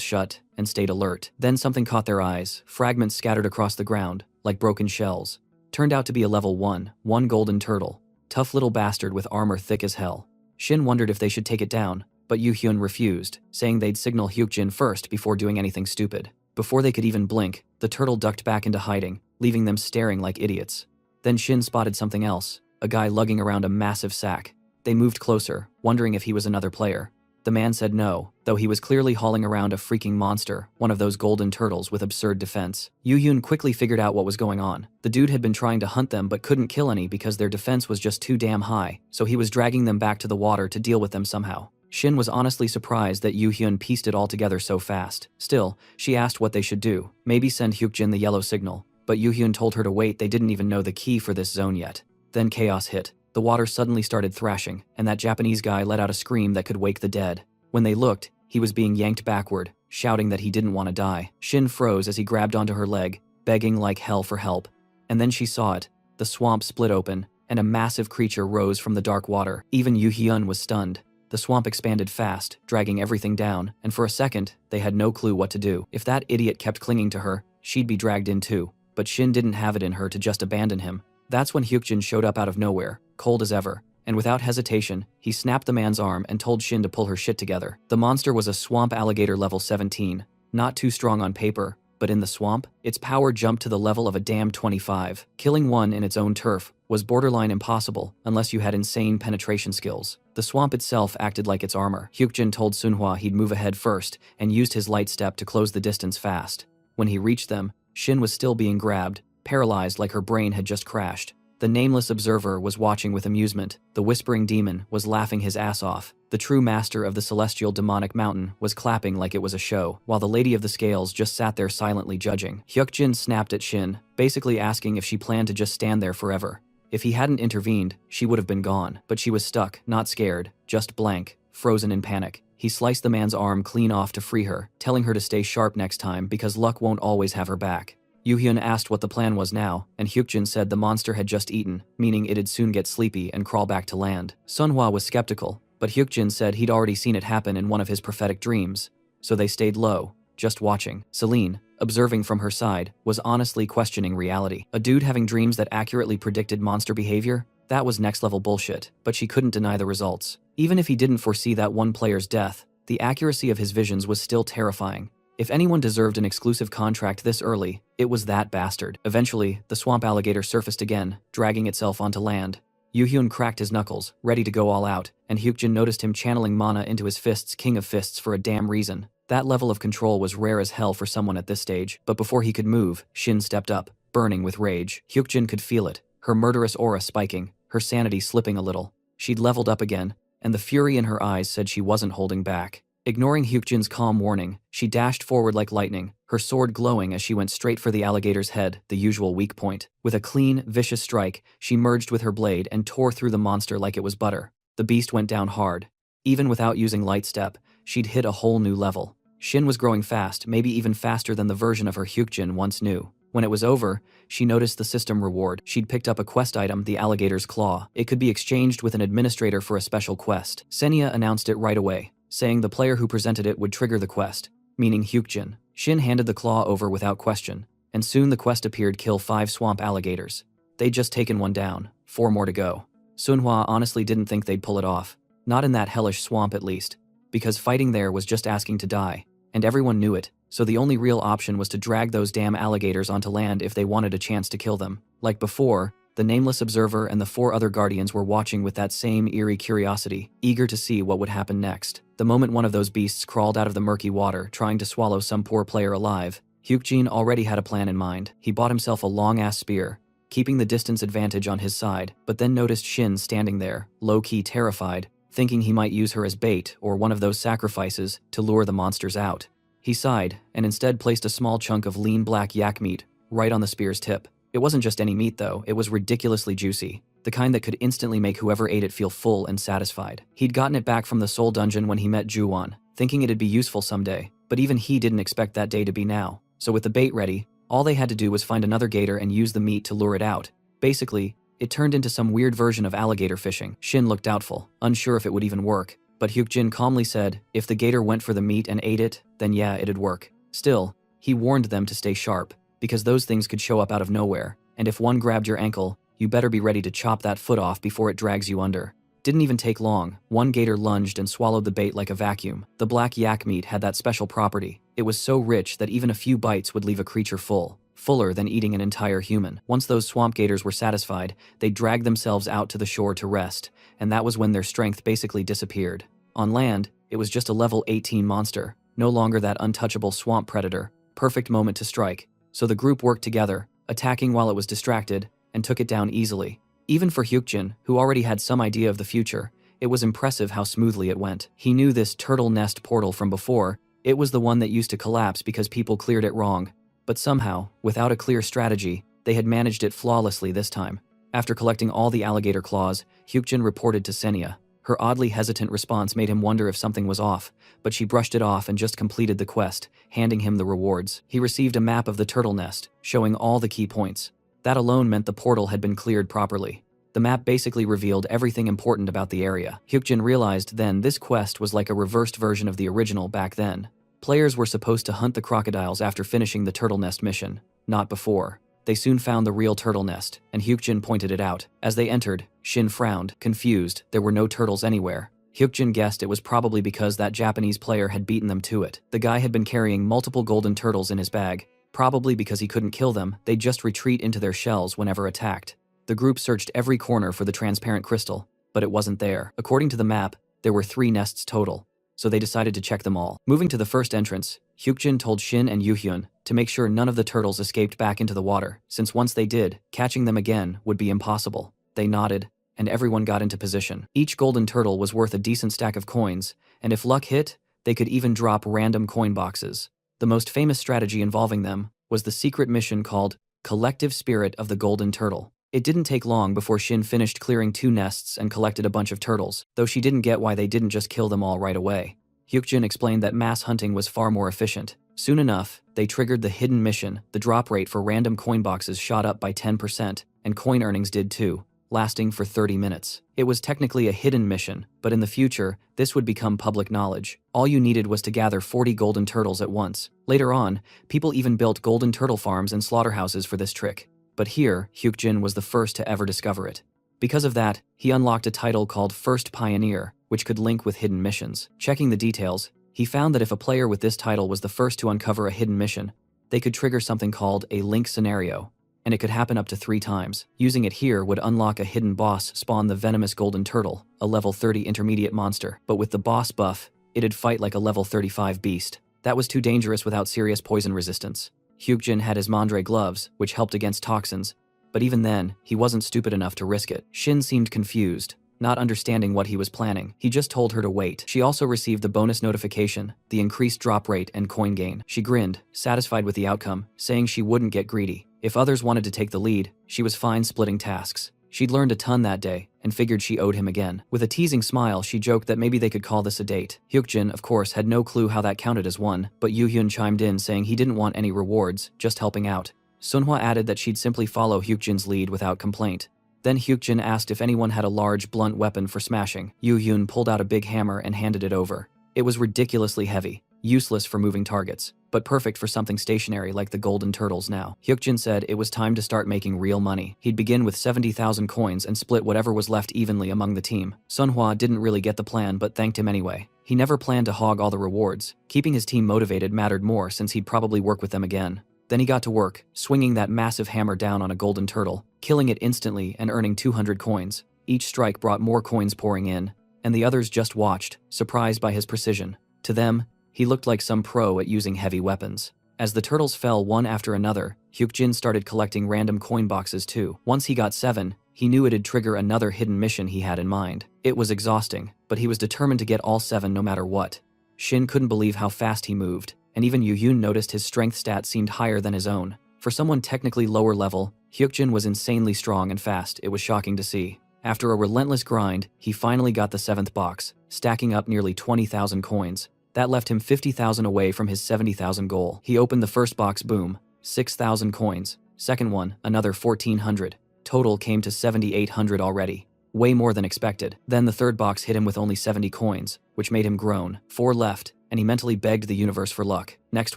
Speaker 1: shut and stayed alert. Then something caught their eyes, fragments scattered across the ground, like broken shells. Turned out to be a level 1 golden turtle, tough little bastard with armor thick as hell. Shin wondered if they should take it down, but Yoo-hyun refused, saying they'd signal Hyukjin first before doing anything stupid. Before they could even blink, the turtle ducked back into hiding, leaving them staring like idiots. Then Shin spotted something else, a guy lugging around a massive sack. They moved closer, wondering if he was another player. The man said no, though he was clearly hauling around a freaking monster, one of those golden turtles with absurd defense. Yoo-hyun quickly figured out what was going on. The dude had been trying to hunt them but couldn't kill any because their defense was just too damn high, so he was dragging them back to the water to deal with them somehow. Shin was honestly surprised that Yoo-hyun pieced it all together so fast. Still, she asked what they should do, maybe send Hyukjin the yellow signal. But Yoo-hyun told her to wait, they didn't even know the key for this zone yet. Then chaos hit. The water suddenly started thrashing, and that Japanese guy let out a scream that could wake the dead. When they looked, he was being yanked backward, shouting that he didn't want to die. Shin froze as he grabbed onto her leg, begging like hell for help. And then she saw it. The swamp split open, and a massive creature rose from the dark water. Even Yoo-hyun was stunned. The swamp expanded fast, dragging everything down, and for a second, they had no clue what to do. If that idiot kept clinging to her, she'd be dragged in too. But Shin didn't have it in her to just abandon him. That's when Hyukjin showed up out of nowhere, cold as ever, and without hesitation, he snapped the man's arm and told Shin to pull her shit together. The monster was a swamp alligator level 17, not too strong on paper, But in the swamp, its power jumped to the level of a damn 25. Killing one in its own turf was borderline impossible unless you had insane penetration skills. The swamp itself acted like its armor. Hyukjin told Sunhwa he'd move ahead first and used his light step to close the distance fast. When he reached them, Shin was still being grabbed, paralyzed like her brain had just crashed. The nameless observer was watching with amusement. The whispering demon was laughing his ass off. The true master of the celestial demonic mountain was clapping like it was a show, while the lady of the scales just sat there silently judging. Hyukjin snapped at Shin, basically asking if she planned to just stand there forever. If he hadn't intervened, she would have been gone, but she was stuck, not scared, just blank, frozen in panic. He sliced the man's arm clean off to free her, telling her to stay sharp next time because luck won't always have her back. Yoo-hyun asked what the plan was now, and Hyukjin said the monster had just eaten, meaning it'd soon get sleepy and crawl back to land. Sunhwa was skeptical, but Hyukjin said he'd already seen it happen in one of his prophetic dreams, so they stayed low, just watching. Celine, observing from her side, was honestly questioning reality. A dude having dreams that accurately predicted monster behavior? That was next-level bullshit, but she couldn't deny the results. Even if he didn't foresee that one player's death, the accuracy of his visions was still terrifying. If anyone deserved an exclusive contract this early, it was that bastard. Eventually, the swamp alligator surfaced again, dragging itself onto land. Yoo-hyun cracked his knuckles, ready to go all out, and Hyukjin noticed him channeling mana into his fists, king of fists, for a damn reason. That level of control was rare as hell for someone at this stage, but before he could move, Shin stepped up, burning with rage. Hyukjin could feel it, her murderous aura spiking, her sanity slipping a little. She'd leveled up again, and the fury in her eyes said she wasn't holding back. Ignoring Hyukjin's calm warning, she dashed forward like lightning, her sword glowing as she went straight for the alligator's head, the usual weak point. With a clean, vicious strike, she merged with her blade and tore through the monster like it was butter. The beast went down hard. Even without using light step, she'd hit a whole new level. Shin was growing fast, maybe even faster than the version of her Hyukjin once knew. When it was over, she noticed the system reward. She'd picked up a quest item, the alligator's claw. It could be exchanged with an administrator for a special quest. Senya announced it right away, saying the player who presented it would trigger the quest, meaning Hyukjin. Shin handed the claw over without question, and soon the quest appeared: kill 5 swamp alligators. They'd just taken one down, 4 more to go. Sunhwa honestly didn't think they'd pull it off, not in that hellish swamp at least, because fighting there was just asking to die, and everyone knew it, so the only real option was to drag those damn alligators onto land if they wanted a chance to kill them. Like before, the nameless observer and the 4 other guardians were watching with that same eerie curiosity, eager to see what would happen next. The moment one of those beasts crawled out of the murky water, trying to swallow some poor player alive, Hyukjin already had a plan in mind. He bought himself a long-ass spear, keeping the distance advantage on his side, but then noticed Shin standing there, low-key terrified, thinking he might use her as bait or one of those sacrifices to lure the monsters out. He sighed, and instead placed a small chunk of lean black yak meat right on the spear's tip. It wasn't just any meat though, it was ridiculously juicy, the kind that could instantly make whoever ate it feel full and satisfied. He'd gotten it back from the Soul Dungeon when he met Juwon, thinking it'd be useful someday, but even he didn't expect that day to be now. So with the bait ready, all they had to do was find another gator and use the meat to lure it out. Basically, it turned into some weird version of alligator fishing. Shin looked doubtful, unsure if it would even work, but Hyukjin calmly said if the gator went for the meat and ate it, then yeah, it'd work. Still, he warned them to stay sharp, because those things could show up out of nowhere, and if one grabbed your ankle, you better be ready to chop that foot off before it drags you under. Didn't even take long, one gator lunged and swallowed the bait like a vacuum. The black yak meat had that special property. It was so rich that even a few bites would leave a creature fuller than eating an entire human. Once those swamp gators were satisfied, they dragged themselves out to the shore to rest, and that was when their strength basically disappeared. On land, it was just a level 18 monster, no longer that untouchable swamp predator. Perfect moment to strike. So the group worked together, attacking while it was distracted, and took it down easily. Even for Hyukjin, who already had some idea of the future, it was impressive how smoothly it went. He knew this turtle nest portal from before. It was the one that used to collapse because people cleared it wrong. But somehow, without a clear strategy, they had managed it flawlessly this time. After collecting all the alligator claws, Hyukjin reported to Senya. Her oddly hesitant response made him wonder if something was off, but she brushed it off and just completed the quest, handing him the rewards. He received a map of the turtle nest, showing all the key points. That alone meant the portal had been cleared properly. The map basically revealed everything important about the area. Hyukjin realized then this quest was like a reversed version of the original back then. Players were supposed to hunt the crocodiles after finishing the turtle nest mission, not before. They soon found the real turtle nest, and Hyukjin pointed it out. As they entered, Shin frowned, confused. There were no turtles anywhere. Hyukjin guessed it was probably because that Japanese player had beaten them to it. The guy had been carrying multiple golden turtles in his bag, Probably because he couldn't kill them, they'd just retreat into their shells whenever attacked. The group searched every corner for the transparent crystal, but it wasn't there. According to the map, there were 3 nests total, so they decided to check them all. Moving to the first entrance, Hyukjin told Shin and Yuhyun to make sure none of the turtles escaped back into the water, since once they did, catching them again would be impossible. They nodded, and everyone got into position. Each golden turtle was worth a decent stack of coins, and if luck hit, they could even drop random coin boxes. The most famous strategy involving them was the secret mission called Collective Spirit of the Golden Turtle. It didn't take long before Shin finished clearing 2 nests and collected a bunch of turtles, though she didn't get why they didn't just kill them all right away. Hyukjin explained that mass hunting was far more efficient. Soon enough, they triggered the hidden mission. The drop rate for random coin boxes shot up by 10%, and coin earnings did too, lasting for 30 minutes. It was technically a hidden mission, but in the future, this would become public knowledge. All you needed was to gather 40 golden turtles at once. Later on, people even built golden turtle farms and slaughterhouses for this trick. But here, Hyukjin was the first to ever discover it. Because of that, he unlocked a title called First Pioneer, which could link with hidden missions. Checking the details, he found that if a player with this title was the first to uncover a hidden mission, they could trigger something called a link scenario, and it could happen up to 3 times. Using it here would unlock a hidden boss, spawn the venomous golden turtle, a level 30 intermediate monster. But with the boss buff, it'd fight like a level 35 beast. That was too dangerous without serious poison resistance. Hyukjin had his Mandre gloves, which helped against toxins, but even then, he wasn't stupid enough to risk it. Shin seemed confused, not understanding what he was planning. He just told her to wait. She also received the bonus notification, the increased drop rate and coin gain. She grinned, satisfied with the outcome, saying she wouldn't get greedy. If others wanted to take the lead, she was fine splitting tasks. She'd learned a ton that day, and figured she owed him again. With a teasing smile, she joked that maybe they could call this a date. Hyukjin, of course, had no clue how that counted as one, but Yuhyun chimed in saying he didn't want any rewards, just helping out. Sunhwa added that she'd simply follow Hyukjin's lead without complaint. Then Hyukjin asked if anyone had a large, blunt weapon for smashing. Yuhyun pulled out a big hammer and handed it over. It was ridiculously heavy, useless for moving targets, but perfect for something stationary like the golden turtles now. Hyukjin said it was time to start making real money. He'd begin with 70,000 coins and split whatever was left evenly among the team. Sunhwa didn't really get the plan but thanked him anyway. He never planned to hog all the rewards. Keeping his team motivated mattered more since he'd probably work with them again. Then he got to work, swinging that massive hammer down on a golden turtle, killing it instantly and earning 200 coins. Each strike brought more coins pouring in, and the others just watched, surprised by his precision. To them, he looked like some pro at using heavy weapons. As the turtles fell one after another, Hyukjin started collecting random coin boxes too. Once he got 7, he knew it'd trigger another hidden mission he had in mind. It was exhausting, but he was determined to get all 7 no matter what. Shin couldn't believe how fast he moved, and even Yuhyun noticed his strength stat seemed higher than his own. For someone technically lower level, Hyukjin was insanely strong and fast. It was shocking to see. After a relentless grind, he finally got the 7th box, stacking up nearly 20,000 coins. That left him 50,000 away from his 70,000 goal. He opened the first box, boom, 6,000 coins. Second one, another 1,400. Total came to 7,800 already. Way more than expected. Then the third box hit him with only 70 coins, which made him groan. 4 left, and he mentally begged the universe for luck. Next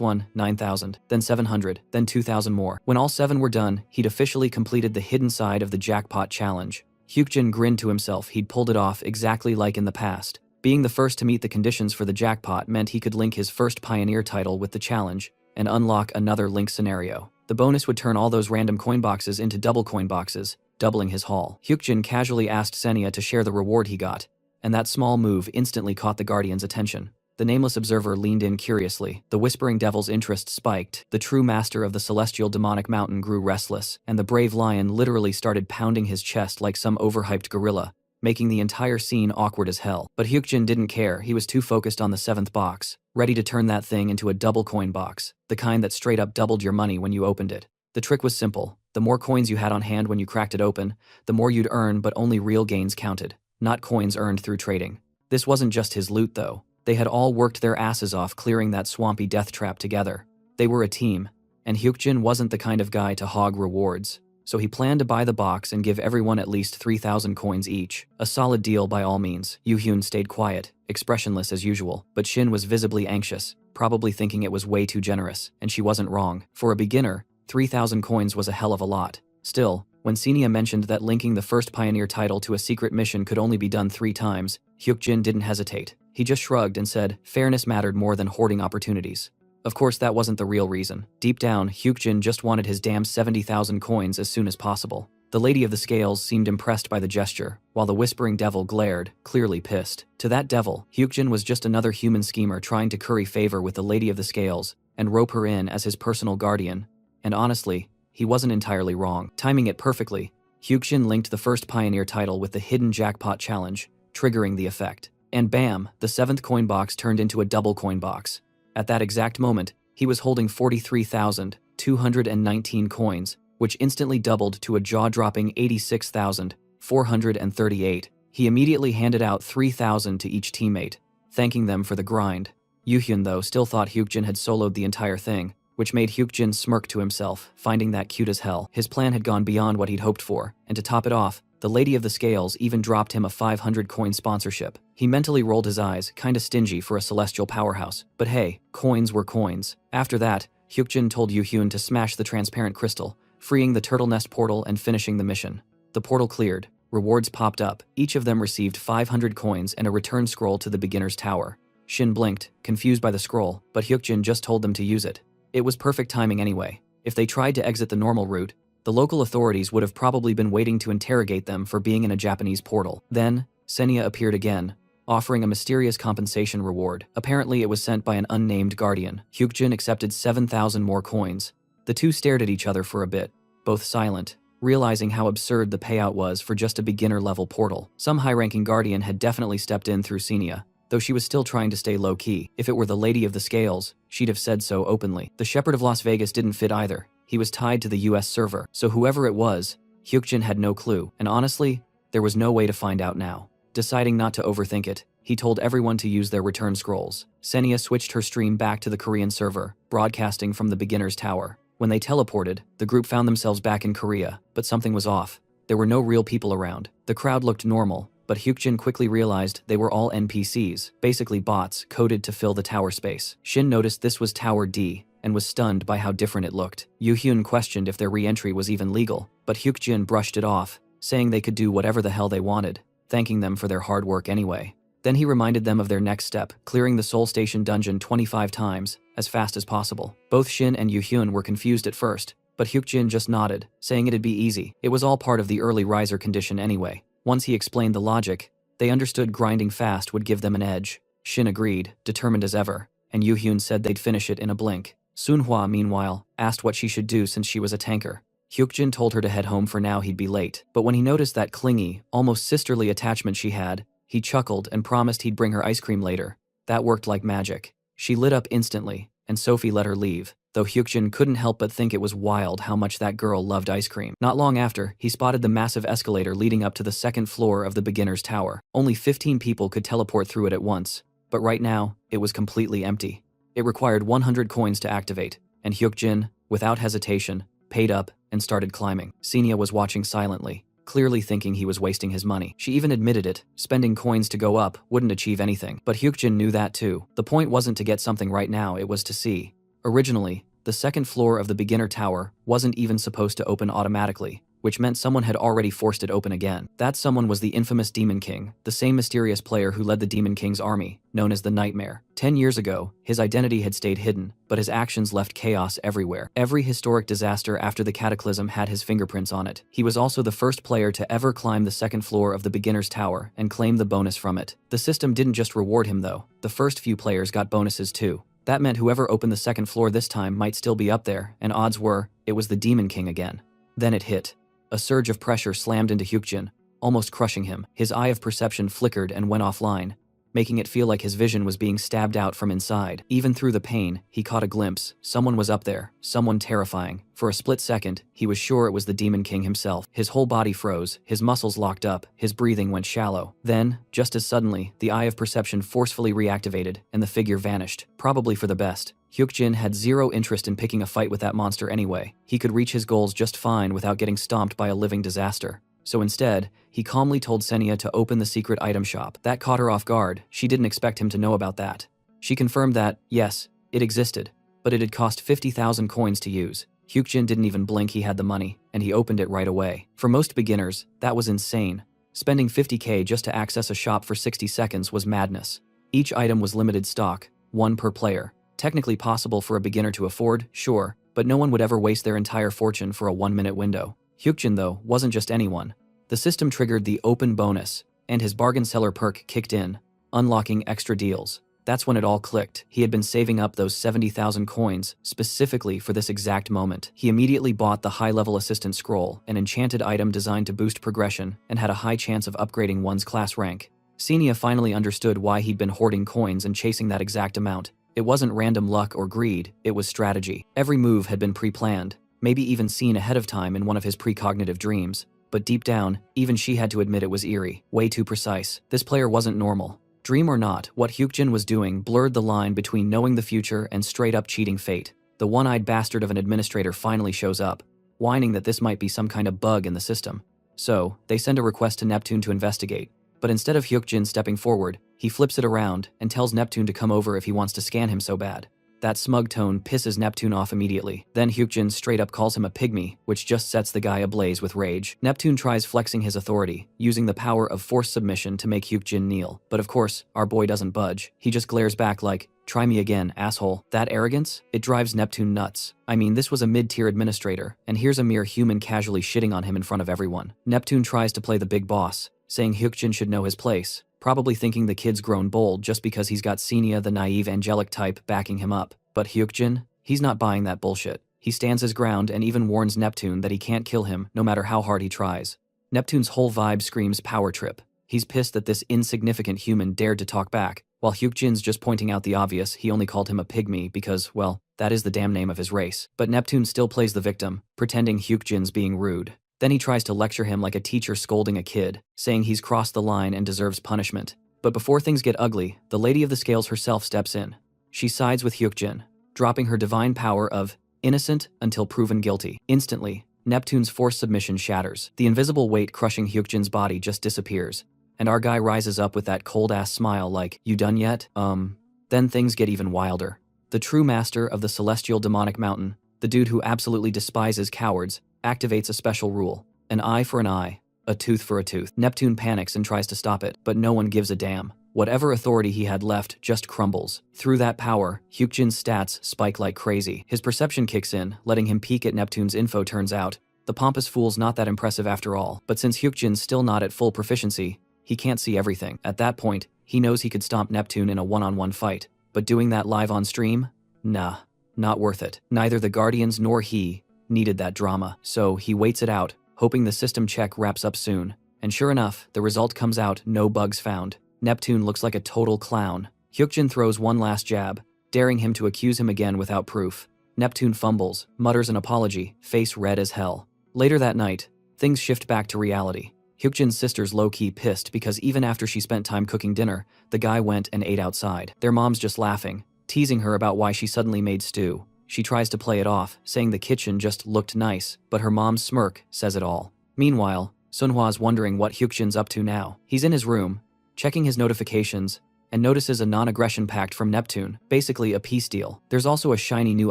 Speaker 1: one, 9,000, then 700, then 2,000 more. When all 7 were done, he'd officially completed the hidden side of the jackpot challenge. Hyukjin grinned to himself. He'd pulled it off exactly like in the past. Being the first to meet the conditions for the jackpot meant he could link his first Pioneer title with the challenge and unlock another link scenario. The bonus would turn all those random coin boxes into double coin boxes, doubling his haul. Hyukjin casually asked Senya to share the reward he got, and that small move instantly caught the Guardian's attention. The nameless observer leaned in curiously. The Whispering Devil's interest spiked. The true master of the celestial demonic mountain grew restless, and the brave lion literally started pounding his chest like some overhyped gorilla, making the entire scene awkward as hell. But Hyukjin didn't care. He was too focused on the 7th box, ready to turn that thing into a double coin box, the kind that straight up doubled your money when you opened it. The trick was simple. The more coins you had on hand when you cracked it open, the more you'd earn, but only real gains counted, not coins earned through trading. This wasn't just his loot though. They had all worked their asses off clearing that swampy death trap together. They were a team, and Hyukjin wasn't the kind of guy to hog rewards. So he planned to buy the box and give everyone at least 3,000 coins each. A solid deal by all means. Yuhyun stayed quiet, expressionless as usual, but Shin was visibly anxious, probably thinking it was way too generous, and she wasn't wrong. For a beginner, 3,000 coins was a hell of a lot. Still, when Senya mentioned that linking the first Pioneer title to a secret mission could only be done 3 times, Hyukjin didn't hesitate. He just shrugged and said fairness mattered more than hoarding opportunities. Of course, that wasn't the real reason. Deep down, Hyukjin just wanted his damn 70,000 coins as soon as possible. The Lady of the Scales seemed impressed by the gesture, while the Whispering Devil glared, clearly pissed. To that devil, Hyukjin was just another human schemer trying to curry favor with the Lady of the Scales and rope her in as his personal guardian. And honestly, he wasn't entirely wrong. Timing it perfectly, Hyukjin linked the first Pioneer title with the Hidden Jackpot Challenge, triggering the effect. And bam, the 7th coin box turned into a double coin box. At that exact moment, he was holding 43,219 coins, which instantly doubled to a jaw-dropping 86,438. He immediately handed out 3,000 to each teammate, thanking them for the grind. Yuhyun, though, still thought Hyukjin had soloed the entire thing, which made Hyukjin smirk to himself, finding that cute as hell. His plan had gone beyond what he'd hoped for, and to top it off, the Lady of the Scales even dropped him a 500-coin sponsorship. He mentally rolled his eyes, kinda stingy for a celestial powerhouse. But hey, coins were coins. After that, Hyukjin told Yuhyun to smash the transparent crystal, freeing the Turtle Nest portal and finishing the mission. The portal cleared, rewards popped up, each of them received 500 coins and a return scroll to the beginner's tower. Shin blinked, confused by the scroll, but Hyukjin just told them to use it. It was perfect timing anyway. If they tried to exit the normal route, the local authorities would have probably been waiting to interrogate them for being in a Japanese portal. Then, Senya appeared again, offering a mysterious compensation reward. Apparently it was sent by an unnamed guardian. Hyukjin accepted 7,000 more coins. The two stared at each other for a bit, both silent, realizing how absurd the payout was for just a beginner-level portal. Some high-ranking guardian had definitely stepped in through Senya, though she was still trying to stay low-key. If it were the Lady of the Scales, she'd have said so openly. The Shepherd of Las Vegas didn't fit either. He was tied to the US server, so whoever it was, Hyukjin had no clue, and honestly, there was no way to find out now. Deciding not to overthink it, he told everyone to use their return scrolls. Senya switched her stream back to the Korean server, broadcasting from the beginner's tower. When they teleported, the group found themselves back in Korea, but something was off. There were no real people around. The crowd looked normal, but Hyukjin quickly realized they were all NPCs, basically bots coded to fill the tower space. Shin noticed this was Tower D, and was stunned by how different it looked. Yuhyun questioned if their re-entry was even legal, but Hyukjin brushed it off, saying they could do whatever the hell they wanted, thanking them for their hard work anyway. Then he reminded them of their next step, clearing the Soul Station dungeon 25 times, as fast as possible. Both Shin and Yuhyun were confused at first, but Hyukjin just nodded, saying it'd be easy. It was all part of the early riser condition anyway. Once he explained the logic, they understood grinding fast would give them an edge. Shin agreed, determined as ever, and Yuhyun said they'd finish it in a blink. Sunhwa, meanwhile, asked what she should do since she was a tanker. Hyukjin told her to head home for now, he'd be late. But when he noticed that clingy, almost sisterly attachment she had, he chuckled and promised he'd bring her ice cream later. That worked like magic. She lit up instantly, and Sophie let her leave, though Hyukjin couldn't help but think it was wild how much that girl loved ice cream. Not long after, he spotted the massive escalator leading up to the second floor of the beginner's tower. Only 15 people could teleport through it at once, but right now, it was completely empty. It required 100 coins to activate, and Hyukjin, without hesitation, paid up and started climbing. Senya was watching silently, clearly thinking he was wasting his money. She even admitted it, spending coins to go up wouldn't achieve anything. But Hyukjin knew that too. The point wasn't to get something right now, it was to see. Originally, the second floor of the beginner tower wasn't even supposed to open automatically, which meant someone had already forced it open again. That someone was the infamous Demon King, the same mysterious player who led the Demon King's army, known as the Nightmare. 10 years ago, his identity had stayed hidden, but his actions left chaos everywhere. Every historic disaster after the Cataclysm had his fingerprints on it. He was also the first player to ever climb the second floor of the beginner's tower and claim the bonus from it. The system didn't just reward him though, the first few players got bonuses too. That meant whoever opened the second floor this time might still be up there, and odds were, it was the Demon King again. Then it hit. A surge of pressure slammed into Hyukjin, almost crushing him. His eye of perception flickered and went offline, making it feel like his vision was being stabbed out from inside. Even through the pain, he caught a glimpse. Someone was up there, someone terrifying. For a split second, he was sure it was the Demon King himself. His whole body froze, his muscles locked up, his breathing went shallow. Then, just as suddenly, the eye of perception forcefully reactivated, and the figure vanished, probably for the best. Hyukjin had zero interest in picking a fight with that monster anyway. He could reach his goals just fine without getting stomped by a living disaster. So instead, he calmly told Senya to open the secret item shop. That caught her off guard. She didn't expect him to know about that. She confirmed that, yes, it existed, but it had cost 50,000 coins to use. Hyukjin didn't even blink he had the money, and he opened it right away. For most beginners, that was insane. Spending 50k just to access a shop for 60 seconds was madness. Each item was limited stock, one per player, Technically possible for a beginner to afford, sure, but no one would ever waste their entire fortune for a 1-minute window. Hyukjin, though, wasn't just anyone. The system triggered the open bonus, and his bargain seller perk kicked in, unlocking extra deals. That's when it all clicked. He had been saving up those 70,000 coins specifically for this exact moment. He immediately bought the high-level assistant scroll, an enchanted item designed to boost progression and had a high chance of upgrading one's class rank. Senia finally understood why he'd been hoarding coins and chasing that exact amount. It wasn't random luck or greed, it was strategy. Every move had been pre-planned, maybe even seen ahead of time in one of his precognitive dreams. But deep down, even she had to admit it was eerie, way too precise. This player wasn't normal. Dream or not, what Hyukjin was doing blurred the line between knowing the future and straight-up cheating fate. The one-eyed bastard of an administrator finally shows up, whining that this might be some kind of bug in the system. So, they send a request to Neptune to investigate. But instead of Hyukjin stepping forward, he flips it around and tells Neptune to come over if he wants to scan him so bad. That smug tone pisses Neptune off immediately. Then Hyukjin straight up calls him a pygmy, which just sets the guy ablaze with rage. Neptune tries flexing his authority, using the power of forced submission to make Hyukjin kneel. But of course, our boy doesn't budge. He just glares back like, "Try me again, asshole." That arrogance? It drives Neptune nuts. I mean, this was a mid-tier administrator, and here's a mere human casually shitting on him in front of everyone. Neptune tries to play the big boss, saying Hyukjin should know his place, probably thinking the kid's grown bold just because he's got Senia, the naive angelic type, backing him up. But Hyukjin? He's not buying that bullshit. He stands his ground and even warns Neptune that he can't kill him no matter how hard he tries. Neptune's whole vibe screams power trip. He's pissed that this insignificant human dared to talk back, while Hyukjin's just pointing out the obvious. He only called him a pygmy because, well, that is the damn name of his race. But Neptune still plays the victim, pretending Hyukjin's being rude. Then he tries to lecture him like a teacher scolding a kid, saying he's crossed the line and deserves punishment. But before things get ugly, the Lady of the Scales herself steps in. She sides with Hyukjin, dropping her divine power of innocent until proven guilty. Instantly, Neptune's forced submission shatters. The invisible weight crushing Hyukjin's body just disappears, and our guy rises up with that cold-ass smile like, "You done yet?" Then things get even wilder. The true master of the celestial demonic mountain, the dude who absolutely despises cowards, activates a special rule. An eye for an eye, a tooth for a tooth. Neptune panics and tries to stop it, but no one gives a damn. Whatever authority he had left just crumbles. Through that power, Hyukjin's stats spike like crazy. His perception kicks in, letting him peek at Neptune's info. Turns out, the pompous fool's not that impressive after all. But since Hyukjin's still not at full proficiency, he can't see everything. At that point, he knows he could stomp Neptune in a one-on-one fight. But doing that live on stream? Nah, not worth it. Neither the Guardians nor he needed that drama. So he waits it out, hoping the system check wraps up soon. And sure enough, the result comes out, no bugs found. Neptune looks like a total clown. Hyukjin throws one last jab, daring him to accuse him again without proof. Neptune fumbles, mutters an apology, face red as hell. Later that night, things shift back to reality. Hyukjin's sister's low-key pissed because even after she spent time cooking dinner, the guy went and ate outside. Their mom's just laughing, teasing her about why she suddenly made stew. She tries to play it off, saying the kitchen just looked nice, but her mom's smirk says it all. Meanwhile, Sunhwa's wondering what Hyukjin's up to now. He's in his room, checking his notifications, and notices a non-aggression pact from Neptune, basically a peace deal. There's also a shiny new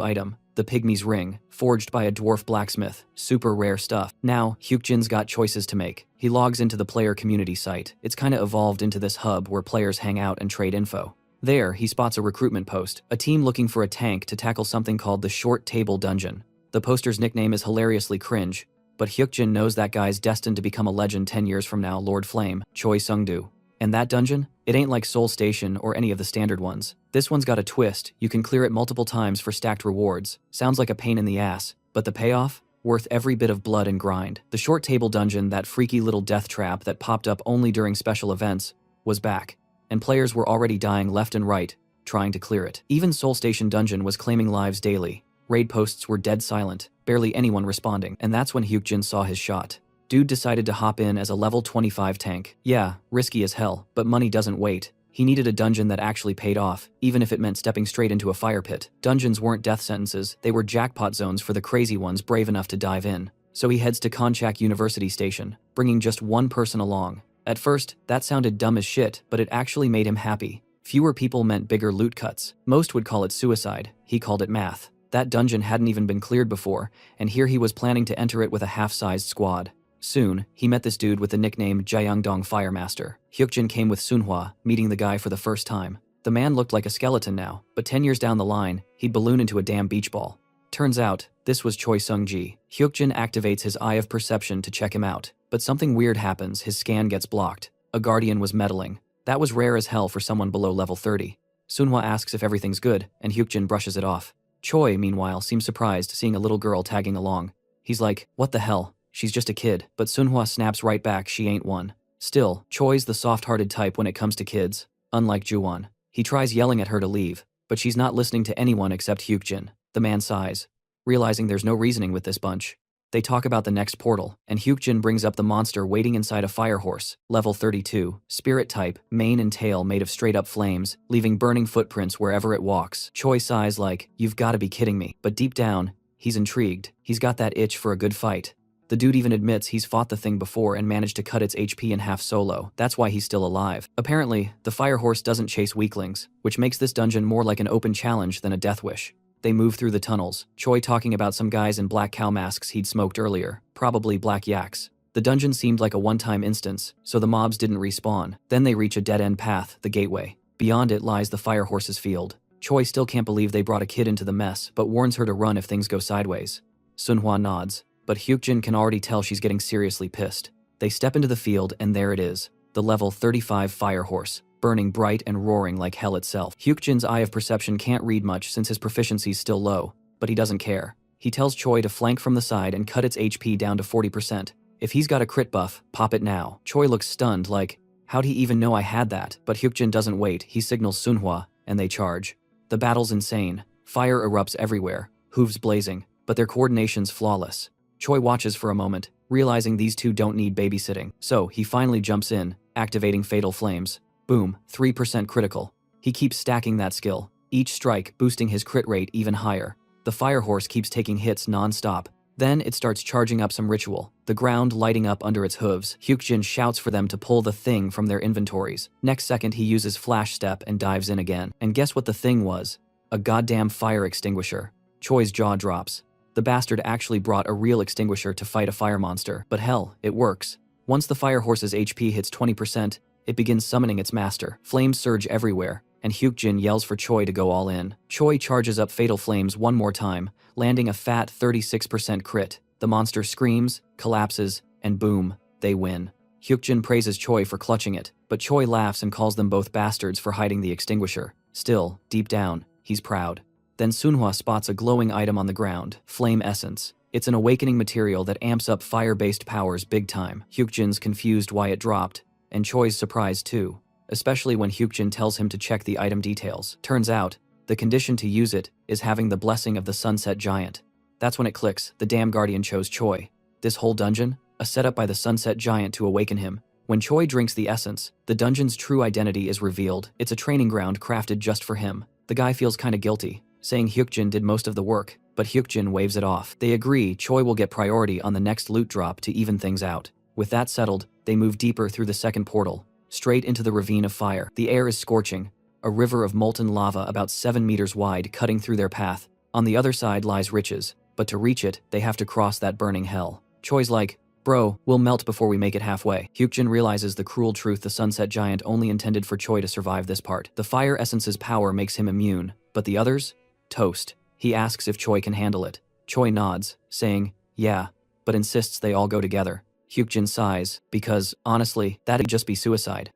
Speaker 1: item, the Pygmy's Ring, forged by a dwarf blacksmith, super rare stuff. Now, Hyukjin's got choices to make. He logs into the player community site. It's kinda evolved into this hub where players hang out and trade info. There, he spots a recruitment post, a team looking for a tank to tackle something called the Short Table Dungeon. The poster's nickname is hilariously cringe, but Hyukjin knows that guy's destined to become a legend 10 years from now, Lord Flame, Choi Sungdu. And that dungeon? It ain't like Soul Station or any of the standard ones. This one's got a twist. You can clear it multiple times for stacked rewards. Sounds like a pain in the ass, but the payoff? Worth every bit of blood and grind. The Short Table Dungeon, that freaky little death trap that popped up only during special events, was back, and players were already dying left and right, trying to clear it. Even Soul Station Dungeon was claiming lives daily. Raid posts were dead silent, barely anyone responding, and that's when Hyukjin saw his shot. Dude decided to hop in as a level 25 tank. Yeah, risky as hell, but money doesn't wait. He needed a dungeon that actually paid off, even if it meant stepping straight into a fire pit. Dungeons weren't death sentences, they were jackpot zones for the crazy ones brave enough to dive in. So he heads to Konchak University Station, bringing just one person along. At first, that sounded dumb as shit, but it actually made him happy. Fewer people meant bigger loot cuts. Most would call it suicide, he called it math. That dungeon hadn't even been cleared before, and here he was planning to enter it with a half-sized squad. Soon, he met this dude with the nickname Jayangdong Firemaster. Hyukjin came with Sunhwa, meeting the guy for the first time. The man looked like a skeleton now, but 10 years down the line, he'd balloon into a damn beach ball. Turns out, this was Choi Sung-ji. Hyukjin activates his eye of perception to check him out, but something weird happens, his scan gets blocked. A guardian was meddling. That was rare as hell for someone below level 30. Sunhwa asks if everything's good, and Hyukjin brushes it off. Choi, meanwhile, seems surprised seeing a little girl tagging along. He's like, what the hell? She's just a kid, but Sunhwa snaps right back she ain't one. Still, Choi's the soft-hearted type when it comes to kids, unlike Juwon. He tries yelling at her to leave, but she's not listening to anyone except Hyukjin. The man sighs, realizing there's no reasoning with this bunch. They talk about the next portal, and Hyukjin brings up the monster waiting inside a fire horse, level 32, spirit type, mane and tail made of straight-up flames, leaving burning footprints wherever it walks. Choi sighs like, you've gotta be kidding me. But deep down, he's intrigued. He's got that itch for a good fight. The dude even admits he's fought the thing before and managed to cut its HP in half solo. That's why he's still alive. Apparently, the fire horse doesn't chase weaklings, which makes this dungeon more like an open challenge than a death wish. They move through the tunnels, Choi talking about some guys in black cow masks he'd smoked earlier, probably black yaks. The dungeon seemed like a one-time instance, so the mobs didn't respawn. Then they reach a dead-end path, the gateway. Beyond it lies the fire horse's field. Choi still can't believe they brought a kid into the mess, but warns her to run if things go sideways. Sunhwa nods, but Hyukjin can already tell she's getting seriously pissed. They step into the field and there it is, the level 35 fire horse, burning bright and roaring like hell itself. Hyukjin's eye of perception can't read much since his proficiency's still low, but he doesn't care. He tells Choi to flank from the side and cut its HP down to 40%. If he's got a crit buff, pop it now. Choi looks stunned like, how'd he even know I had that? But Hyukjin doesn't wait, he signals Sunhwa, and they charge. The battle's insane. Fire erupts everywhere, hooves blazing, but their coordination's flawless. Choi watches for a moment, realizing these two don't need babysitting. So, he finally jumps in, activating Fatal Flames. Boom, 3% critical. He keeps stacking that skill, each strike boosting his crit rate even higher. The fire horse keeps taking hits non-stop. Then it starts charging up some ritual, the ground lighting up under its hooves. Hyukjin shouts for them to pull the thing from their inventories. Next second he uses Flash Step and dives in again. And guess what the thing was? A goddamn fire extinguisher. Choi's jaw drops. The bastard actually brought a real extinguisher to fight a fire monster, but hell, it works. Once the fire horse's HP hits 20%, it begins summoning its master. Flames surge everywhere, and Hyukjin yells for Choi to go all in. Choi charges up Fatal Flames one more time, landing a fat 36% crit. The monster screams, collapses, and boom, they win. Hyukjin praises Choi for clutching it, but Choi laughs and calls them both bastards for hiding the extinguisher. Still, deep down, he's proud. Then Sunhwa spots a glowing item on the ground, Flame Essence. It's an awakening material that amps up fire-based powers big time. Hyukjin's confused why it dropped, and Choi's surprised too, especially when Hyukjin tells him to check the item details. Turns out, the condition to use it is having the blessing of the Sunset Giant. That's when it clicks, the damn guardian chose Choi. This whole dungeon? A setup by the Sunset Giant to awaken him. When Choi drinks the essence, the dungeon's true identity is revealed. It's a training ground crafted just for him. The guy feels kinda guilty, saying Hyukjin did most of the work, but Hyukjin waves it off. They agree Choi will get priority on the next loot drop to even things out. With that settled, they move deeper through the second portal, straight into the ravine of fire. The air is scorching, a river of molten lava about 7 meters wide cutting through their path. On the other side lies riches, but to reach it, they have to cross that burning hell. Choi's like, bro, we'll melt before we make it halfway. Hyukjin realizes the cruel truth the Sunset Giant only intended for Choi to survive this part. The fire essence's power makes him immune, but the others? Toast. He asks if Choi can handle it. Choi nods, saying, yeah, but insists they all go together. Hyukjin sighs, because, honestly, that'd just be suicide.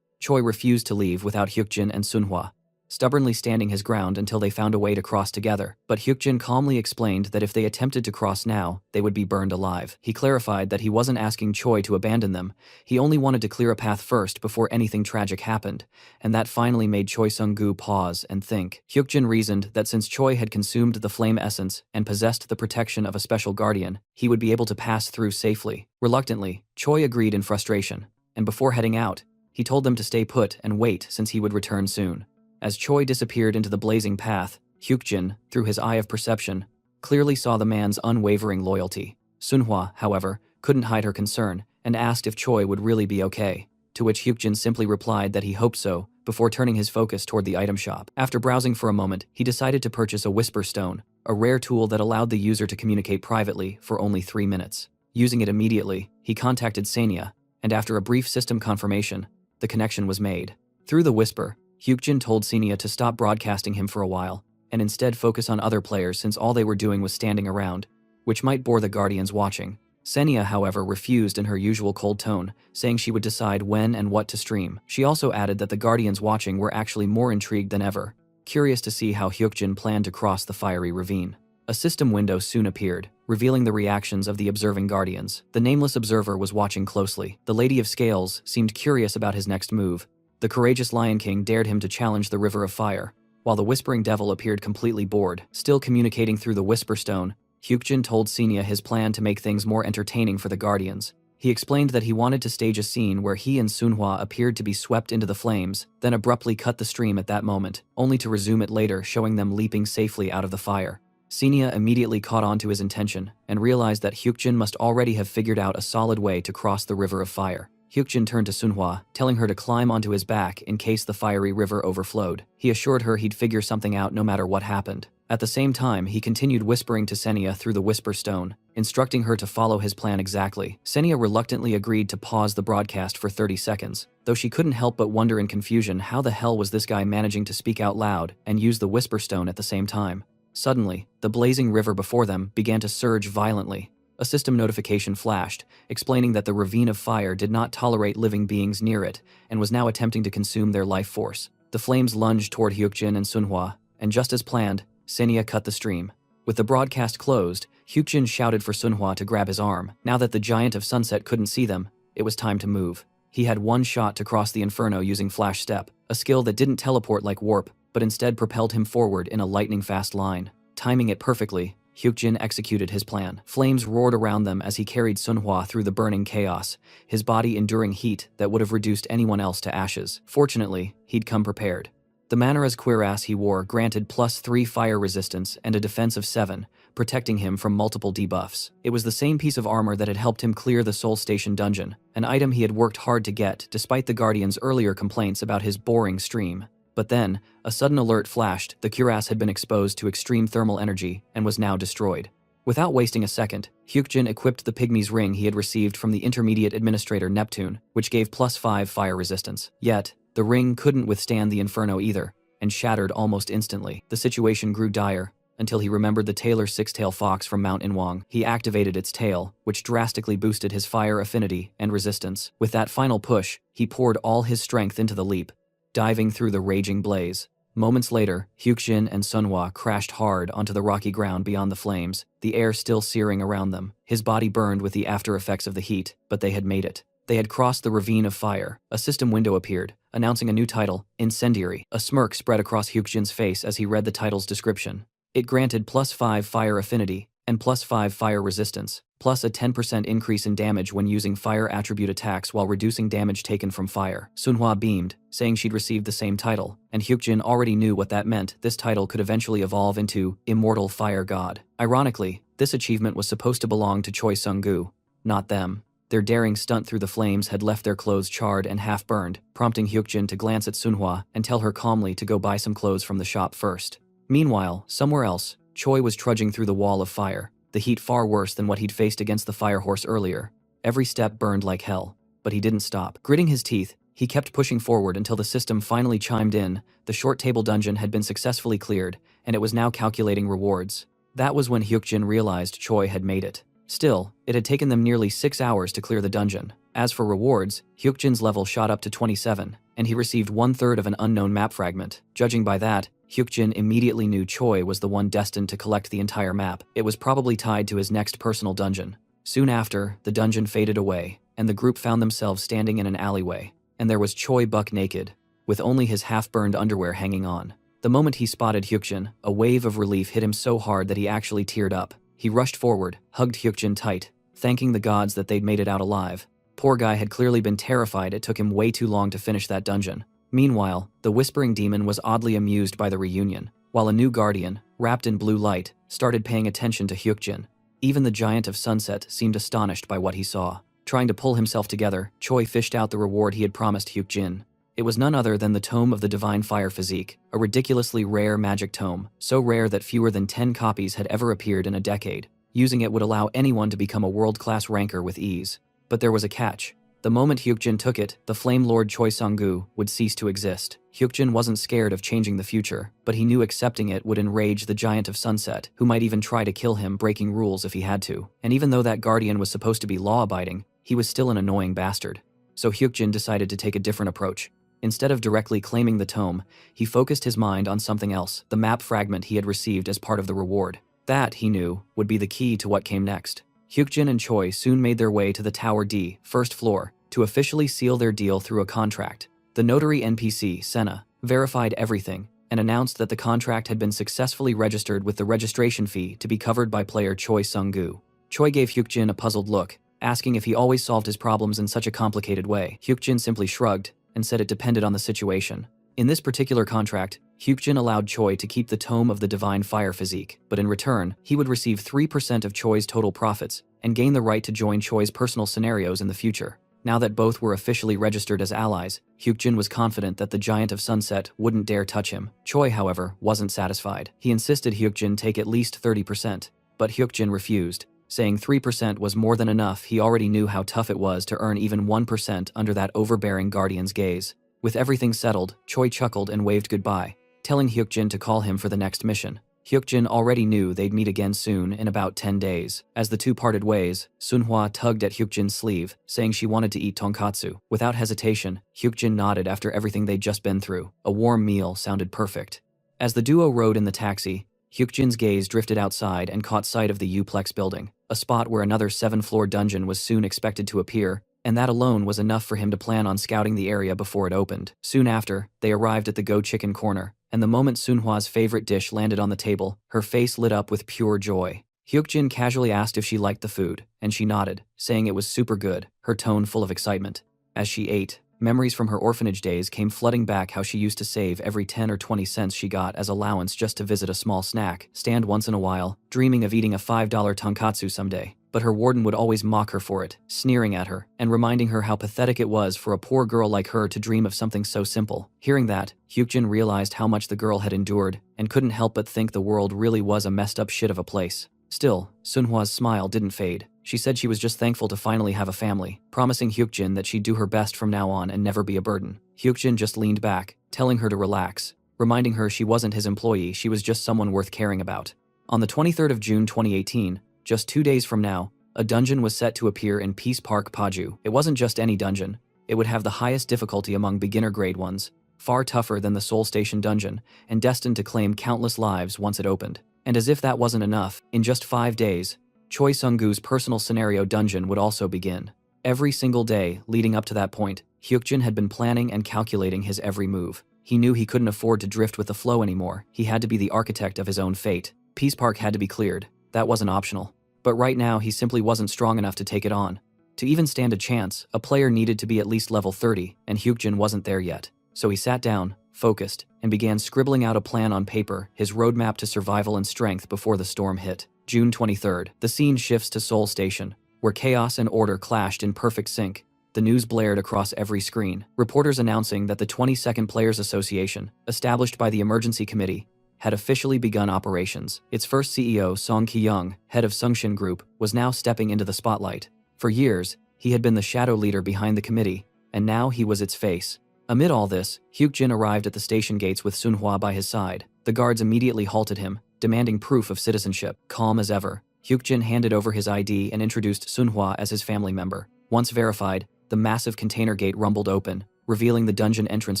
Speaker 1: Choi refused to leave without Hyukjin and Sunhwa, stubbornly standing his ground until they found a way to cross together. But Hyukjin calmly explained that if they attempted to cross now, they would be burned alive. He clarified that he wasn't asking Choi to abandon them, he only wanted to clear a path first before anything tragic happened, and that finally made Choi Sung-gu pause and think. Hyukjin reasoned that since Choi had consumed the flame essence and possessed the protection of a special guardian, he would be able to pass through safely. Reluctantly, Choi agreed in frustration, and before heading out, he told them to stay put and wait since he would return soon. As Choi disappeared into the blazing path, Hyukjin, through his eye of perception, clearly saw the man's unwavering loyalty. Sunhwa, however, couldn't hide her concern and asked if Choi would really be okay, to which Hyukjin simply replied that he hoped so, before turning his focus toward the item shop. After browsing for a moment, he decided to purchase a Whisper Stone, a rare tool that allowed the user to communicate privately for only 3 minutes. Using it immediately, he contacted Sanya, and after a brief system confirmation, the connection was made. Through the whisper, Hyukjin told Senia to stop broadcasting him for a while, and instead focus on other players since all they were doing was standing around, which might bore the Guardians watching. Senia, however, refused in her usual cold tone, saying she would decide when and what to stream. She also added that the Guardians watching were actually more intrigued than ever, curious to see how Hyukjin planned to cross the fiery ravine. A system window soon appeared, revealing the reactions of the observing Guardians. The nameless observer was watching closely. The Lady of Scales seemed curious about his next move. The courageous Lion King dared him to challenge the River of Fire, while the Whispering Devil appeared completely bored. Still communicating through the Whisper Stone, Hyukjin told Senia his plan to make things more entertaining for the Guardians. He explained that he wanted to stage a scene where he and Sunhwa appeared to be swept into the flames, then abruptly cut the stream at that moment, only to resume it later, showing them leaping safely out of the fire. Senia immediately caught on to his intention, and realized that Hyukjin must already have figured out a solid way to cross the River of Fire. Hyukjin turned to Sunhwa, telling her to climb onto his back in case the fiery river overflowed. He assured her he'd figure something out no matter what happened. At the same time, he continued whispering to Senia through the Whisper Stone, instructing her to follow his plan exactly. Senia reluctantly agreed to pause the broadcast for 30 seconds, though she couldn't help but wonder in confusion how the hell was this guy managing to speak out loud and use the Whisper Stone at the same time. Suddenly, the blazing river before them began to surge violently. A system notification flashed, explaining that the ravine of fire did not tolerate living beings near it and was now attempting to consume their life force. The flames lunged toward Hyukjin and Sunhwa, and just as planned, Senia cut the stream. With the broadcast closed, Hyukjin shouted for Sunhwa to grab his arm. Now that the Giant of Sunset couldn't see them, it was time to move. He had one shot to cross the inferno using Flash Step, a skill that didn't teleport like Warp, but instead propelled him forward in a lightning-fast line. Timing it perfectly, Hyukjin executed his plan. Flames roared around them as he carried Sunhwa through the burning chaos, his body enduring heat that would have reduced anyone else to ashes. Fortunately, he'd come prepared. The Manhwa's cuirass he wore granted +3 fire resistance and a defense of 7, protecting him from multiple debuffs. It was the same piece of armor that had helped him clear the Soul Station dungeon, an item he had worked hard to get despite the Guardian's earlier complaints about his boring stream. But then, a sudden alert flashed. The cuirass had been exposed to extreme thermal energy and was now destroyed. Without wasting a second, Hyukjin equipped the Pygmy's ring he had received from the Intermediate Administrator Neptune, which gave +5 fire resistance. Yet, the ring couldn't withstand the inferno either, and shattered almost instantly. The situation grew dire, until he remembered the Tailor Six-Tail Fox from Mount Inwang. He activated its tail, which drastically boosted his fire affinity and resistance. With that final push, he poured all his strength into the leap, diving through the raging blaze. Moments later, Hyukjin and Sunhwa crashed hard onto the rocky ground beyond the flames, the air still searing around them. His body burned with the after effects of the heat, but they had made it. They had crossed the ravine of fire. A system window appeared, announcing a new title, Incendiary. A smirk spread across Hyukjin's face as he read the title's description. It granted +5 fire affinity and +5 fire resistance, plus a 10% increase in damage when using fire attribute attacks while reducing damage taken from fire. Sunhwa beamed, saying she'd received the same title, and Hyukjin already knew what that meant. This title could eventually evolve into Immortal Fire God. Ironically, this achievement was supposed to belong to Choi Sung-gu, not them. Their daring stunt through the flames had left their clothes charred and half-burned, prompting Hyukjin to glance at Sunhwa and tell her calmly to go buy some clothes from the shop first. Meanwhile, somewhere else, Choi was trudging through the wall of fire, the heat far worse than what he'd faced against the fire horse earlier. Every step burned like hell, but he didn't stop. Gritting his teeth, he kept pushing forward until the system finally chimed in. The short table dungeon had been successfully cleared, and it was now calculating rewards. That was when Hyukjin realized Choi had made it. Still, it had taken them nearly 6 hours to clear the dungeon. As for rewards, Hyukjin's level shot up to 27, and he received 1/3 of an unknown map fragment. Judging by that, Hyukjin immediately knew Choi was the one destined to collect the entire map. It was probably tied to his next personal dungeon. Soon after, the dungeon faded away, and the group found themselves standing in an alleyway. And there was Choi buck naked, with only his half-burned underwear hanging on. The moment he spotted Hyukjin, a wave of relief hit him so hard that he actually teared up. He rushed forward, hugged Hyukjin tight, thanking the gods that they'd made it out alive. Poor guy had clearly been terrified it took him way too long to finish that dungeon. Meanwhile, the Whispering Demon was oddly amused by the reunion, while a new guardian, wrapped in blue light, started paying attention to Hyukjin. Even the Giant of Sunset seemed astonished by what he saw. Trying to pull himself together, Choi fished out the reward he had promised Hyukjin. It was none other than the Tome of the Divine Fire Physique, a ridiculously rare magic tome, so rare that fewer than 10 copies had ever appeared in a decade. Using it would allow anyone to become a world-class ranker with ease. But there was a catch. The moment Hyukjin took it, the Flame Lord Choi Sung-gu would cease to exist. Hyukjin wasn't scared of changing the future, but he knew accepting it would enrage the Giant of Sunset, who might even try to kill him, breaking rules if he had to. And even though that guardian was supposed to be law-abiding, he was still an annoying bastard. So Hyukjin decided to take a different approach. Instead of directly claiming the tome, he focused his mind on something else, the map fragment he had received as part of the reward. That, he knew, would be the key to what came next. Hyukjin and Choi soon made their way to the Tower D, first floor, to officially seal their deal through a contract. The notary NPC, Senna, verified everything and announced that the contract had been successfully registered with the registration fee to be covered by player Choi Sung-gu. Choi gave Hyukjin a puzzled look, asking if he always solved his problems in such a complicated way. Hyukjin simply shrugged and said it depended on the situation. In this particular contract, Hyukjin allowed Choi to keep the Tome of the Divine Fire physique, but in return, he would receive 3% of Choi's total profits and gain the right to join Choi's personal scenarios in the future. Now that both were officially registered as allies, Hyukjin was confident that the Giant of Sunset wouldn't dare touch him. Choi, however, wasn't satisfied. He insisted Hyukjin take at least 30%, but Hyukjin refused, saying 3% was more than enough. He already knew how tough it was to earn even 1% under that overbearing guardian's gaze. With everything settled, Choi chuckled and waved goodbye, telling Hyukjin to call him for the next mission. Hyukjin already knew they'd meet again soon in about 10 days. As the two parted ways, Sunhwa tugged at Hyukjin's sleeve, saying she wanted to eat tonkatsu. Without hesitation, Hyukjin nodded after everything they'd just been through. A warm meal sounded perfect. As the duo rode in the taxi, Hyukjin's gaze drifted outside and caught sight of the Uplex building, a spot where another 7th-floor dungeon was soon expected to appear, and that alone was enough for him to plan on scouting the area before it opened. Soon after, they arrived at the Go Chicken Corner, and the moment Sunhwa's favorite dish landed on the table, her face lit up with pure joy. Hyukjin casually asked if she liked the food, and she nodded, saying it was super good, her tone full of excitement. As she ate, memories from her orphanage days came flooding back, how she used to save every 10 or 20 cents she got as allowance just to visit a small snack stand once in a while, dreaming of eating a $5 tonkatsu someday. But her warden would always mock her for it, sneering at her, and reminding her how pathetic it was for a poor girl like her to dream of something so simple. Hearing that, Hyukjin realized how much the girl had endured, and couldn't help but think the world really was a messed up shit of a place. Still, Sunhwa's smile didn't fade. She said she was just thankful to finally have a family, promising Hyukjin that she'd do her best from now on and never be a burden. Hyukjin just leaned back, telling her to relax, reminding her she wasn't his employee, she was just someone worth caring about. On the 23rd of June 2018, just 2 days from now, a dungeon was set to appear in Peace Park, Paju. It wasn't just any dungeon. It would have the highest difficulty among beginner grade ones, far tougher than the Soul Station dungeon, and destined to claim countless lives once it opened. And as if that wasn't enough, in just 5 days, Choi Sung-gu's personal scenario dungeon would also begin. Every single day leading up to that point, Hyukjin had been planning and calculating his every move. He knew he couldn't afford to drift with the flow anymore. He had to be the architect of his own fate. Peace Park had to be cleared. That wasn't optional. But right now, he simply wasn't strong enough to take it on. To even stand a chance, a player needed to be at least level 30, and Hyukjin wasn't there yet. So he sat down, focused, and began scribbling out a plan on paper, his roadmap to survival and strength before the storm hit. June 23rd, the scene shifts to Seoul Station, where chaos and order clashed in perfect sync. The news blared across every screen, reporters announcing that the 22nd Players Association, established by the Emergency Committee, had officially begun operations. Its first CEO, Song Ki-young, head of Sungshin Group, was now stepping into the spotlight. For years, he had been the shadow leader behind the committee, and now he was its face. Amid all this, Hyukjin arrived at the station gates with Sunhwa by his side. The guards immediately halted him, demanding proof of citizenship. Calm as ever, Hyukjin handed over his ID and introduced Sunhwa as his family member. Once verified, the massive container gate rumbled open, revealing the dungeon entrance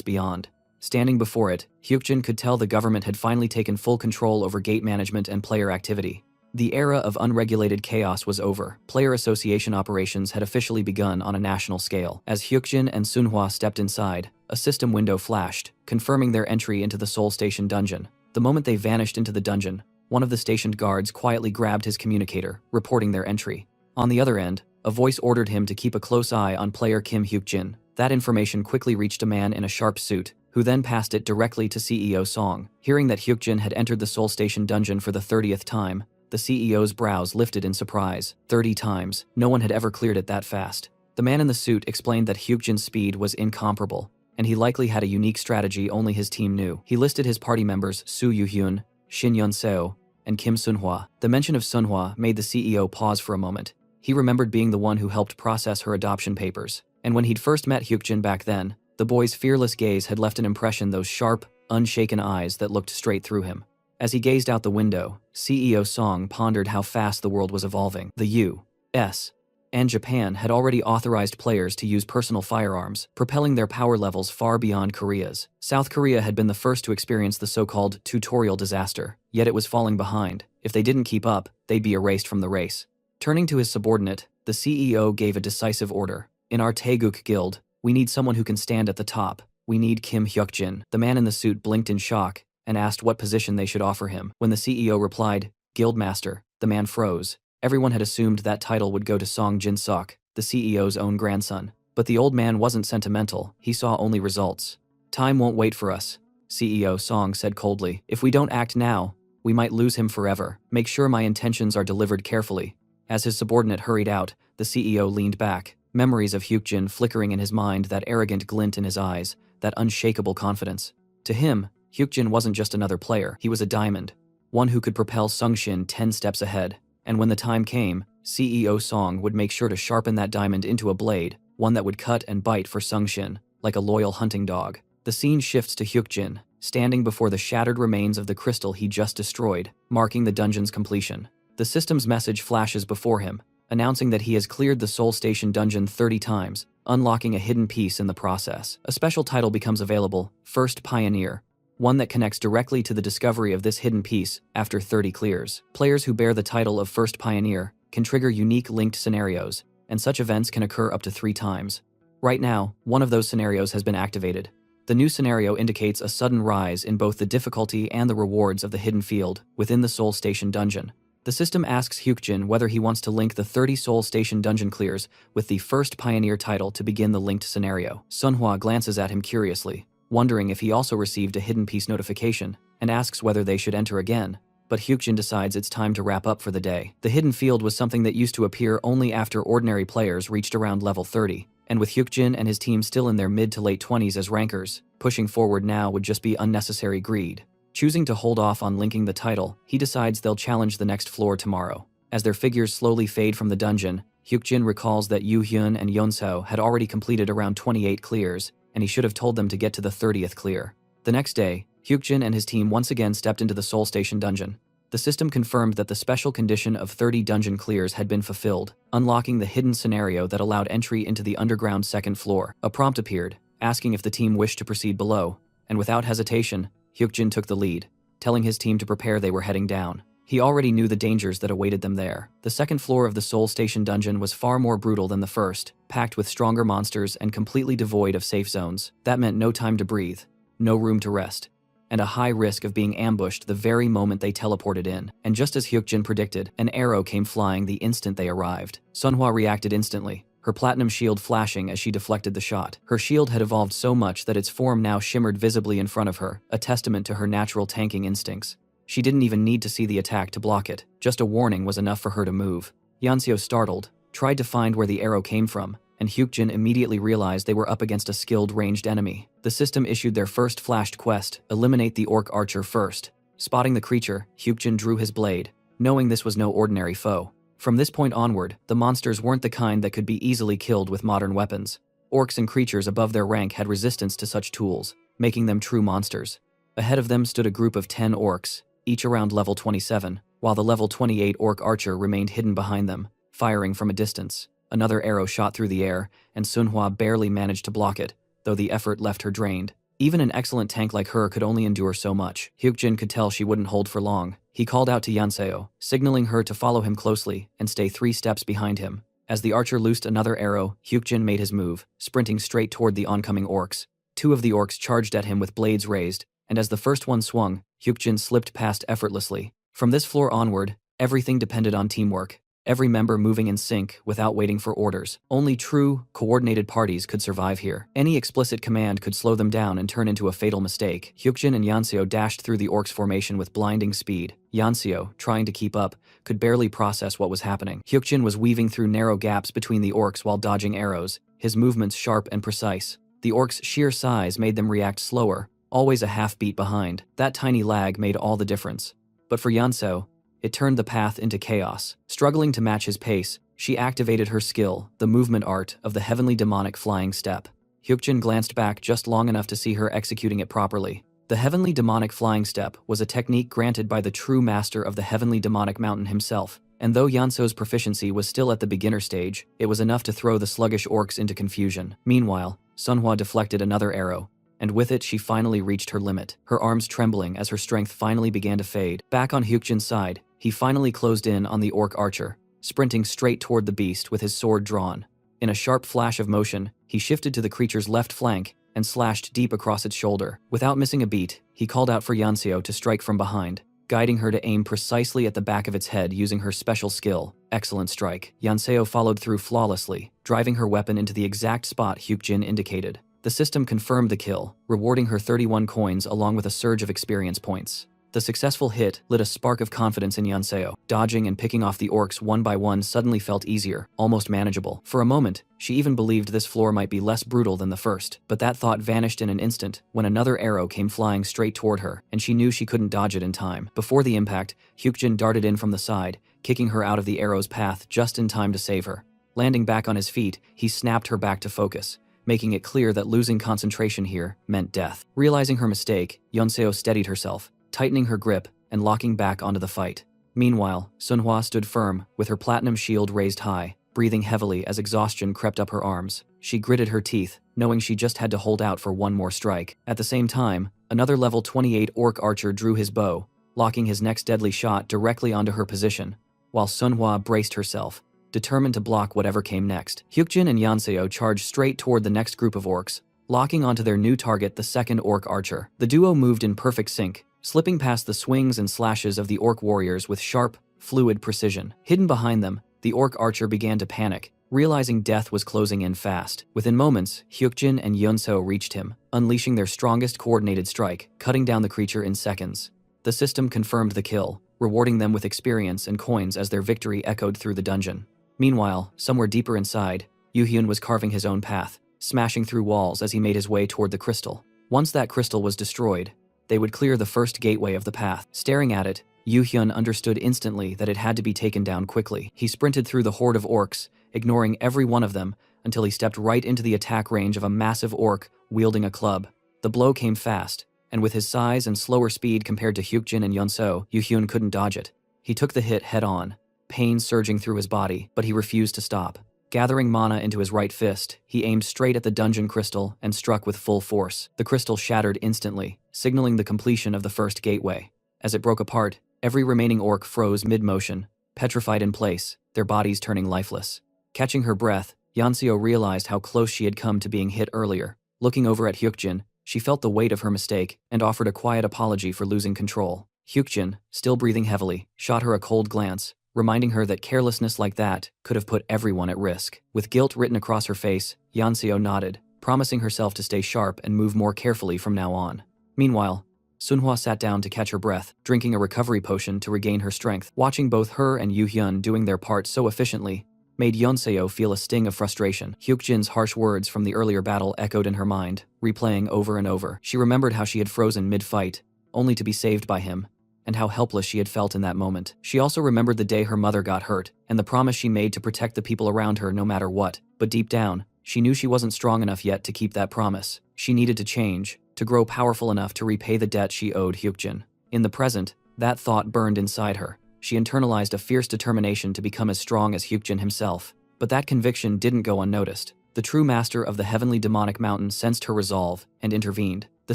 Speaker 1: beyond. Standing before it, Hyukjin could tell the government had finally taken full control over gate management and player activity. The era of unregulated chaos was over. Player association operations had officially begun on a national scale. As Hyukjin and Sunhwa stepped inside, a system window flashed, confirming their entry into the Seoul Station dungeon. The moment they vanished into the dungeon, one of the stationed guards quietly grabbed his communicator, reporting their entry. On the other end, a voice ordered him to keep a close eye on player Kim Hyukjin. That information quickly reached a man in a sharp suit, who then passed it directly to CEO Song. Hearing that Hyukjin had entered the Seoul Station dungeon for the 30th time, the CEO's brows lifted in surprise. 30 times. No one had ever cleared it that fast. The man in the suit explained that Hyukjin's speed was incomparable, and he likely had a unique strategy only his team knew. He listed his party members Soo Yoo-hyun, Shin Yeon-seo, and Kim Sunhwa. The mention of Sunhwa made the CEO pause for a moment. He remembered being the one who helped process her adoption papers, and when he'd first met Hyukjin back then, The boy's fearless gaze had left an impression, those sharp, unshaken eyes that looked straight through him. As he gazed out the window, CEO Song pondered how fast the world was evolving. The U.S. and Japan had already authorized players to use personal firearms, propelling their power levels far beyond Korea's. South Korea had been the first to experience the so-called tutorial disaster, yet it was falling behind. If they didn't keep up, they'd be erased from the race. Turning to his subordinate, the CEO gave a decisive order. In our Taeguk guild, we need someone who can stand at the top. We need Kim Hyuk-jin. The man in the suit blinked in shock and asked what position they should offer him. When the CEO replied, Guildmaster, the man froze. Everyone had assumed that title would go to Song Jin-sok, the CEO's own grandson. But the old man wasn't sentimental, he saw only results. Time won't wait for us, CEO Song said coldly. If we don't act now, we might lose him forever. Make sure my intentions are delivered carefully. As his subordinate hurried out, the CEO leaned back, memories of Hyuk-jin flickering in his mind, that arrogant glint in his eyes, that unshakable confidence. To him, Hyuk-jin wasn't just another player, he was a diamond, one who could propel Sung-shin 10 steps ahead. And when the time came, CEO Song would make sure to sharpen that diamond into a blade, one that would cut and bite for Sung-shin, like a loyal hunting dog. The scene shifts to Hyuk-jin, standing before the shattered remains of the crystal he just destroyed, marking the dungeon's completion. The system's message flashes before him, announcing that he has cleared the Soul Station dungeon 30 times, unlocking a hidden piece in the process. A special title becomes available, First Pioneer, one that connects directly to the discovery of this hidden piece after 30 clears. Players who bear the title of First Pioneer can trigger unique linked scenarios, and such events can occur up to 3 times. Right now, one of those scenarios has been activated. The new scenario indicates a sudden rise in both the difficulty and the rewards of the hidden field within the Soul Station dungeon. The system asks Hyuk-jin whether he wants to link the 30 Soul Station dungeon clears with the First Pioneer title to begin the linked scenario. Sunhwa glances at him curiously, wondering if he also received a hidden piece notification, and asks whether they should enter again. But Hyuk-jin decides it's time to wrap up for the day. The hidden field was something that used to appear only after ordinary players reached around level 30, and with Hyuk-jin and his team still in their mid to late 20s as rankers, pushing forward now would just be unnecessary greed. Choosing to hold off on linking the title, he decides they'll challenge the next floor tomorrow. As their figures slowly fade from the dungeon, Hyuk-jin recalls that Yoo-hyun and Yeon-seo had already completed around 28 clears, and he should have told them to get to the 30th clear. The next day, Hyuk-jin and his team once again stepped into the Soul Station dungeon. The system confirmed that the special condition of 30 dungeon clears had been fulfilled, unlocking the hidden scenario that allowed entry into the underground second floor. A prompt appeared, asking if the team wished to proceed below, and without hesitation, Hyuk-jin took the lead, telling his team to prepare. They were heading down. He already knew the dangers that awaited them there. The second floor of the Soul Station dungeon was far more brutal than the first, packed with stronger monsters and completely devoid of safe zones. That meant no time to breathe, no room to rest, and a high risk of being ambushed the very moment they teleported in. And just as Hyuk-jin predicted, an arrow came flying the instant they arrived. Sunhwa reacted instantly, her platinum shield flashing as she deflected the shot. Her shield had evolved so much that its form now shimmered visibly in front of her, a testament to her natural tanking instincts. She didn't even need to see the attack to block it. Just a warning was enough for her to move. Yeon-seo, startled, tried to find where the arrow came from, and Hyuk-jin immediately realized they were up against a skilled ranged enemy. The system issued their first flashed quest, eliminate the orc archer first. Spotting the creature, Hyuk-jin drew his blade, knowing this was no ordinary foe. From this point onward, the monsters weren't the kind that could be easily killed with modern weapons. Orcs and creatures above their rank had resistance to such tools, making them true monsters. Ahead of them stood a group of 10 orcs, each around level 27, while the level 28 orc archer remained hidden behind them, firing from a distance. Another arrow shot through the air, and Sunhwa barely managed to block it, though the effort left her drained. Even an excellent tank like her could only endure so much. Hyuk-jin could tell she wouldn't hold for long. He called out to Yeon-seo, signaling her to follow him closely and stay 3 steps behind him. As the archer loosed another arrow, Hyuk-jin made his move, sprinting straight toward the oncoming orcs. 2 of the orcs charged at him with blades raised, and as the first one swung, Hyuk-jin slipped past effortlessly. From this floor onward, everything depended on teamwork. Every member moving in sync without waiting for orders. Only true, coordinated parties could survive here. Any explicit command could slow them down and turn into a fatal mistake. Hyuk-jin and Yeon-seo dashed through the orcs' formation with blinding speed. Yeon-seo, trying to keep up, could barely process what was happening. Hyuk-jin was weaving through narrow gaps between the orcs while dodging arrows, his movements sharp and precise. The orcs' sheer size made them react slower, always a half beat behind. That tiny lag made all the difference. But for Yeon-seo, it turned the path into chaos. Struggling to match his pace, she activated her skill, the movement art of the heavenly demonic flying step. Hyukjin glanced back just long enough to see her executing it properly. The Heavenly Demonic Flying Step was a technique granted by the true master of the Heavenly Demonic Mountain himself, and though Yeonseo's proficiency was still at the beginner stage, it was enough to throw the sluggish orcs into confusion. Meanwhile, Sunhwa deflected another arrow, and with it she finally reached her limit, her arms trembling as her strength finally began to fade. Back on Hyukjin's side, he finally closed in on the orc archer, sprinting straight toward the beast with his sword drawn. In a sharp flash of motion, he shifted to the creature's left flank and slashed deep across its shoulder. Without missing a beat, he called out for Yeonseo to strike from behind, guiding her to aim precisely at the back of its head using her special skill. Excellent strike. Yeonseo followed through flawlessly, driving her weapon into the exact spot Hyukjin indicated. The system confirmed the kill, rewarding her 31 coins along with a surge of experience points. The successful hit lit a spark of confidence in Yeonseo. Dodging and picking off the orcs one by one suddenly felt easier, almost manageable. For a moment, she even believed this floor might be less brutal than the first, but that thought vanished in an instant when another arrow came flying straight toward her, and she knew she couldn't dodge it in time. Before the impact, Hyukjin darted in from the side, kicking her out of the arrow's path just in time to save her. Landing back on his feet, he snapped her back to focus, making it clear that losing concentration here meant death. Realizing her mistake, Yeonseo steadied herself, tightening her grip and locking back onto the fight. Meanwhile, Sunhwa stood firm, with her platinum shield raised high, breathing heavily as exhaustion crept up her arms. She gritted her teeth, knowing she just had to hold out for one more strike. At the same time, another level 28 orc archer drew his bow, locking his next deadly shot directly onto her position, while Sunhwa braced herself, determined to block whatever came next. Hyukjin and Yeonseo charged straight toward the next group of orcs, locking onto their new target, the second orc archer. The duo moved in perfect sync, slipping past the swings and slashes of the orc warriors with sharp, fluid precision. Hidden behind them, the orc archer began to panic, realizing death was closing in fast. Within moments, Hyukjin and Yeonseo reached him, unleashing their strongest coordinated strike, cutting down the creature in seconds. The system confirmed the kill, rewarding them with experience and coins as their victory echoed through the dungeon. Meanwhile, somewhere deeper inside, Yuhyun was carving his own path, smashing through walls as he made his way toward the crystal. Once that crystal was destroyed, they would clear the first gateway of the path. Staring at it, Yuhyun understood instantly that it had to be taken down quickly. He sprinted through the horde of orcs, ignoring every one of them, until he stepped right into the attack range of a massive orc wielding a club. The blow came fast, and with his size and slower speed compared to Hyukjin and Yeonseo, Yuhyun couldn't dodge it. He took the hit head-on, pain surging through his body, but he refused to stop. Gathering mana into his right fist, he aimed straight at the dungeon crystal and struck with full force. The crystal shattered instantly, signaling the completion of the first gateway. As it broke apart, every remaining orc froze mid-motion, petrified in place, their bodies turning lifeless. Catching her breath, Yeonseo realized how close she had come to being hit earlier. Looking over at Hyukjin, she felt the weight of her mistake and offered a quiet apology for losing control. Hyukjin, still breathing heavily, shot her a cold glance, reminding her that carelessness like that could have put everyone at risk. With guilt written across her face, Yeonseo nodded, promising herself to stay sharp and move more carefully from now on. Meanwhile, Sunhwa sat down to catch her breath, drinking a recovery potion to regain her strength. Watching both her and Yuhyun doing their part so efficiently made Yeonseo feel a sting of frustration. Hyukjin's harsh words from the earlier battle echoed in her mind, replaying over and over. She remembered how she had frozen mid-fight, only to be saved by him, and how helpless she had felt in that moment. She also remembered the day her mother got hurt, and the promise she made to protect the people around her no matter what. But deep down, she knew she wasn't strong enough yet to keep that promise. She needed to change, to grow powerful enough to repay the debt she owed Hyukjin. In the present, that thought burned inside her. She internalized a fierce determination to become as strong as Hyukjin himself. But that conviction didn't go unnoticed. The true master of the Heavenly Demonic Mountain sensed her resolve and intervened. The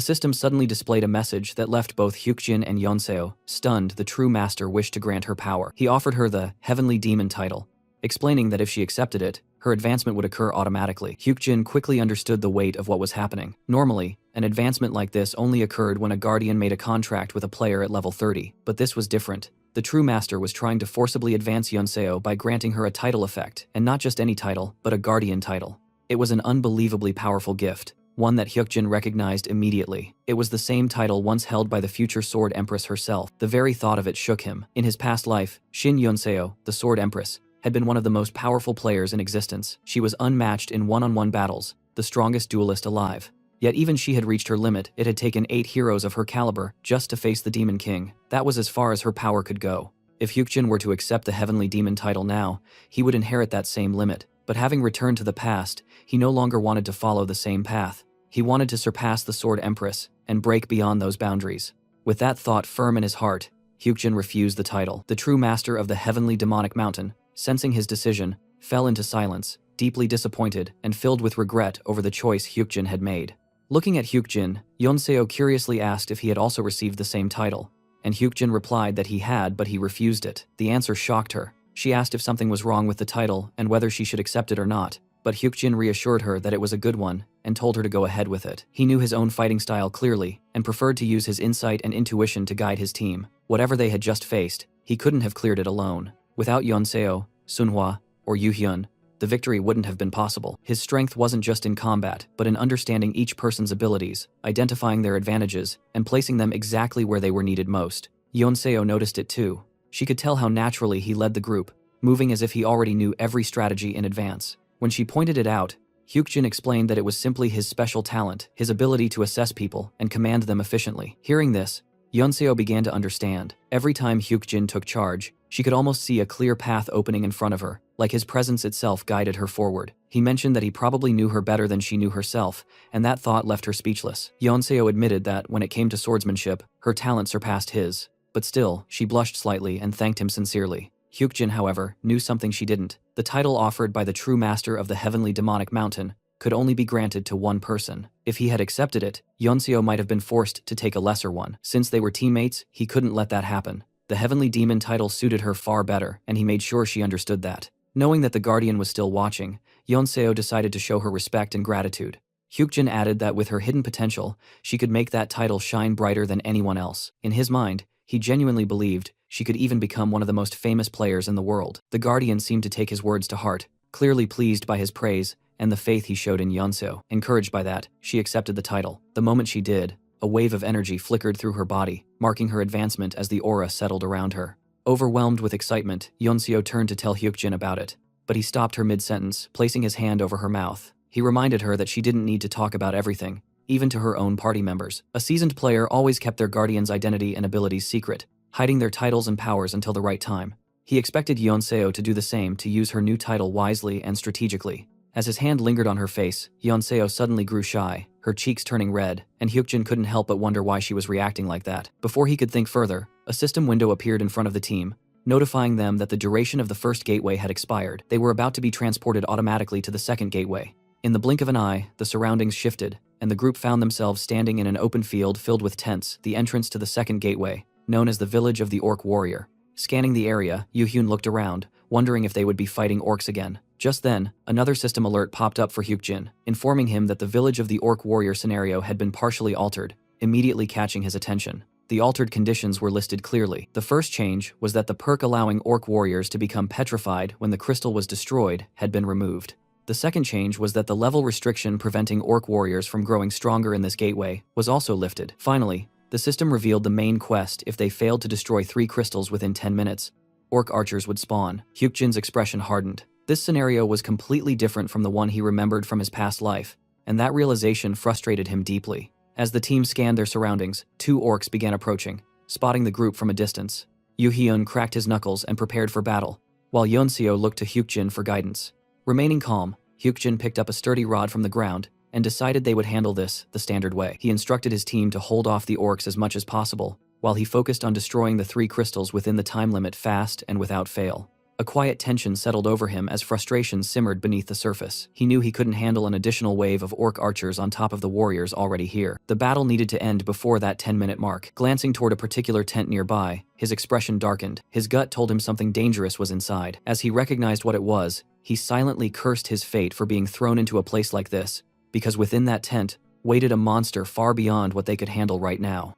Speaker 1: system suddenly displayed a message that left both Hyukjin and Yeonseo stunned. The true master wished to grant her power. He offered her the Heavenly Demon title, explaining that if she accepted it, her advancement would occur automatically. Hyukjin quickly understood the weight of what was happening. Normally, an advancement like this only occurred when a guardian made a contract with a player at level 30, but this was different. The true master was trying to forcibly advance Yeonseo by granting her a title effect, and not just any title, but a guardian title. It was an unbelievably powerful gift, one that Hyukjin recognized immediately. It was the same title once held by the future Sword Empress herself. The very thought of it shook him. In his past life, Shin Yeonseo, the Sword Empress, had been one of the most powerful players in existence. She was unmatched in one-on-one battles, the strongest duelist alive. Yet even she had reached her limit. It had taken 8 heroes of her caliber just to face the Demon King. That was as far as her power could go. If Hyukjin were to accept the Heavenly Demon title now, he would inherit that same limit, But having returned to the past, he no longer wanted to follow the same path. He wanted to surpass the Sword Empress and break beyond those boundaries. With that thought firm in his heart, Hyukjin refused the title. The true master of the heavenly demonic mountain, sensing his decision, fell into silence, deeply disappointed and filled with regret over the choice Hyukjin had made. Looking at Hyukjin, Yonseo curiously asked if he had also received the same title, and Hyukjin replied that he had, but he refused it. The answer shocked her. She asked if something was wrong with the title and whether she should accept it or not, but Hyukjin reassured her that it was a good one and told her to go ahead with it. He knew his own fighting style clearly and preferred to use his insight and intuition to guide his team. Whatever they had just faced, he couldn't have cleared it alone. Without Yonseo, Sunhwa, or Yuhyun, the victory wouldn't have been possible. His strength wasn't just in combat, but in understanding each person's abilities, identifying their advantages, and placing them exactly where they were needed most. Yonseo noticed it too. She could tell how naturally he led the group, moving as if he already knew every strategy in advance. When she pointed it out, Hyukjin explained that it was simply his special talent, his ability to assess people and command them efficiently. Hearing this, Yonseo began to understand. Every time Hyukjin took charge, she could almost see a clear path opening in front of her, like his presence itself guided her forward. He mentioned that he probably knew her better than she knew herself, and that thought left her speechless. Yonseo admitted that, when it came to swordsmanship, her talent surpassed his. But still, she blushed slightly and thanked him sincerely. Hyukjin, however, knew something she didn't. The title offered by the true master of the heavenly demonic mountain could only be granted to one person. If he had accepted it, Yonseo might have been forced to take a lesser one. Since they were teammates, he couldn't let that happen. The heavenly demon title suited her far better, and he made sure she understood that. Knowing that the guardian was still watching, Yonseo decided to show her respect and gratitude. Hyukjin added that with her hidden potential, she could make that title shine brighter than anyone else. In his mind, he genuinely believed she could even become one of the most famous players in the world. The guardian seemed to take his words to heart, clearly pleased by his praise and the faith he showed in Yonseo. Encouraged by that, she accepted the title. The moment she did, a wave of energy flickered through her body, marking her advancement as the aura settled around her. Overwhelmed with excitement, Yonseo turned to tell Hyukjin about it, but he stopped her mid-sentence, placing his hand over her mouth. He reminded her that she didn't need to talk about everything, even to her own party members. A seasoned player always kept their guardian's identity and abilities secret, hiding their titles and powers until the right time. He expected Yonseo to do the same, to use her new title wisely and strategically. As his hand lingered on her face, Yonseo suddenly grew shy, her cheeks turning red, and Hyukjin couldn't help but wonder why she was reacting like that. Before he could think further, a system window appeared in front of the team, notifying them that the duration of the first gateway had expired. They were about to be transported automatically to the second gateway. In the blink of an eye, the surroundings shifted, and the group found themselves standing in an open field filled with tents, the entrance to the second gateway, known as the village of the Orc Warrior. Scanning the area, Yuhyun looked around, wondering if they would be fighting orcs again. Just then, another system alert popped up for Hyukjin, informing him that the village of the Orc Warrior scenario had been partially altered, immediately catching his attention. The altered conditions were listed clearly. The first change was that the perk allowing Orc Warriors to become petrified when the crystal was destroyed had been removed. The second change was that the level restriction preventing Orc Warriors from growing stronger in this gateway was also lifted. Finally, the system revealed the main quest. If they failed to destroy 3 crystals within 10 minutes, Orc archers would spawn. Hyukjin's expression hardened. This scenario was completely different from the one he remembered from his past life, and that realization frustrated him deeply. As the team scanned their surroundings, 2 orcs began approaching, spotting the group from a distance. Yuhyun cracked his knuckles and prepared for battle, while Yonseo looked to Hyukjin for guidance. Remaining calm, Hyukjin picked up a sturdy rod from the ground and decided they would handle this the standard way. He instructed his team to hold off the orcs as much as possible, while he focused on destroying the 3 crystals within the time limit fast and without fail. A quiet tension settled over him as frustration simmered beneath the surface. He knew he couldn't handle an additional wave of orc archers on top of the warriors already here. The battle needed to end before that 10-minute mark. Glancing toward a particular tent nearby, his expression darkened. His gut told him something dangerous was inside. As he recognized what it was, he silently cursed his fate for being thrown into a place like this, because within that tent waited a monster far beyond what they could handle right now.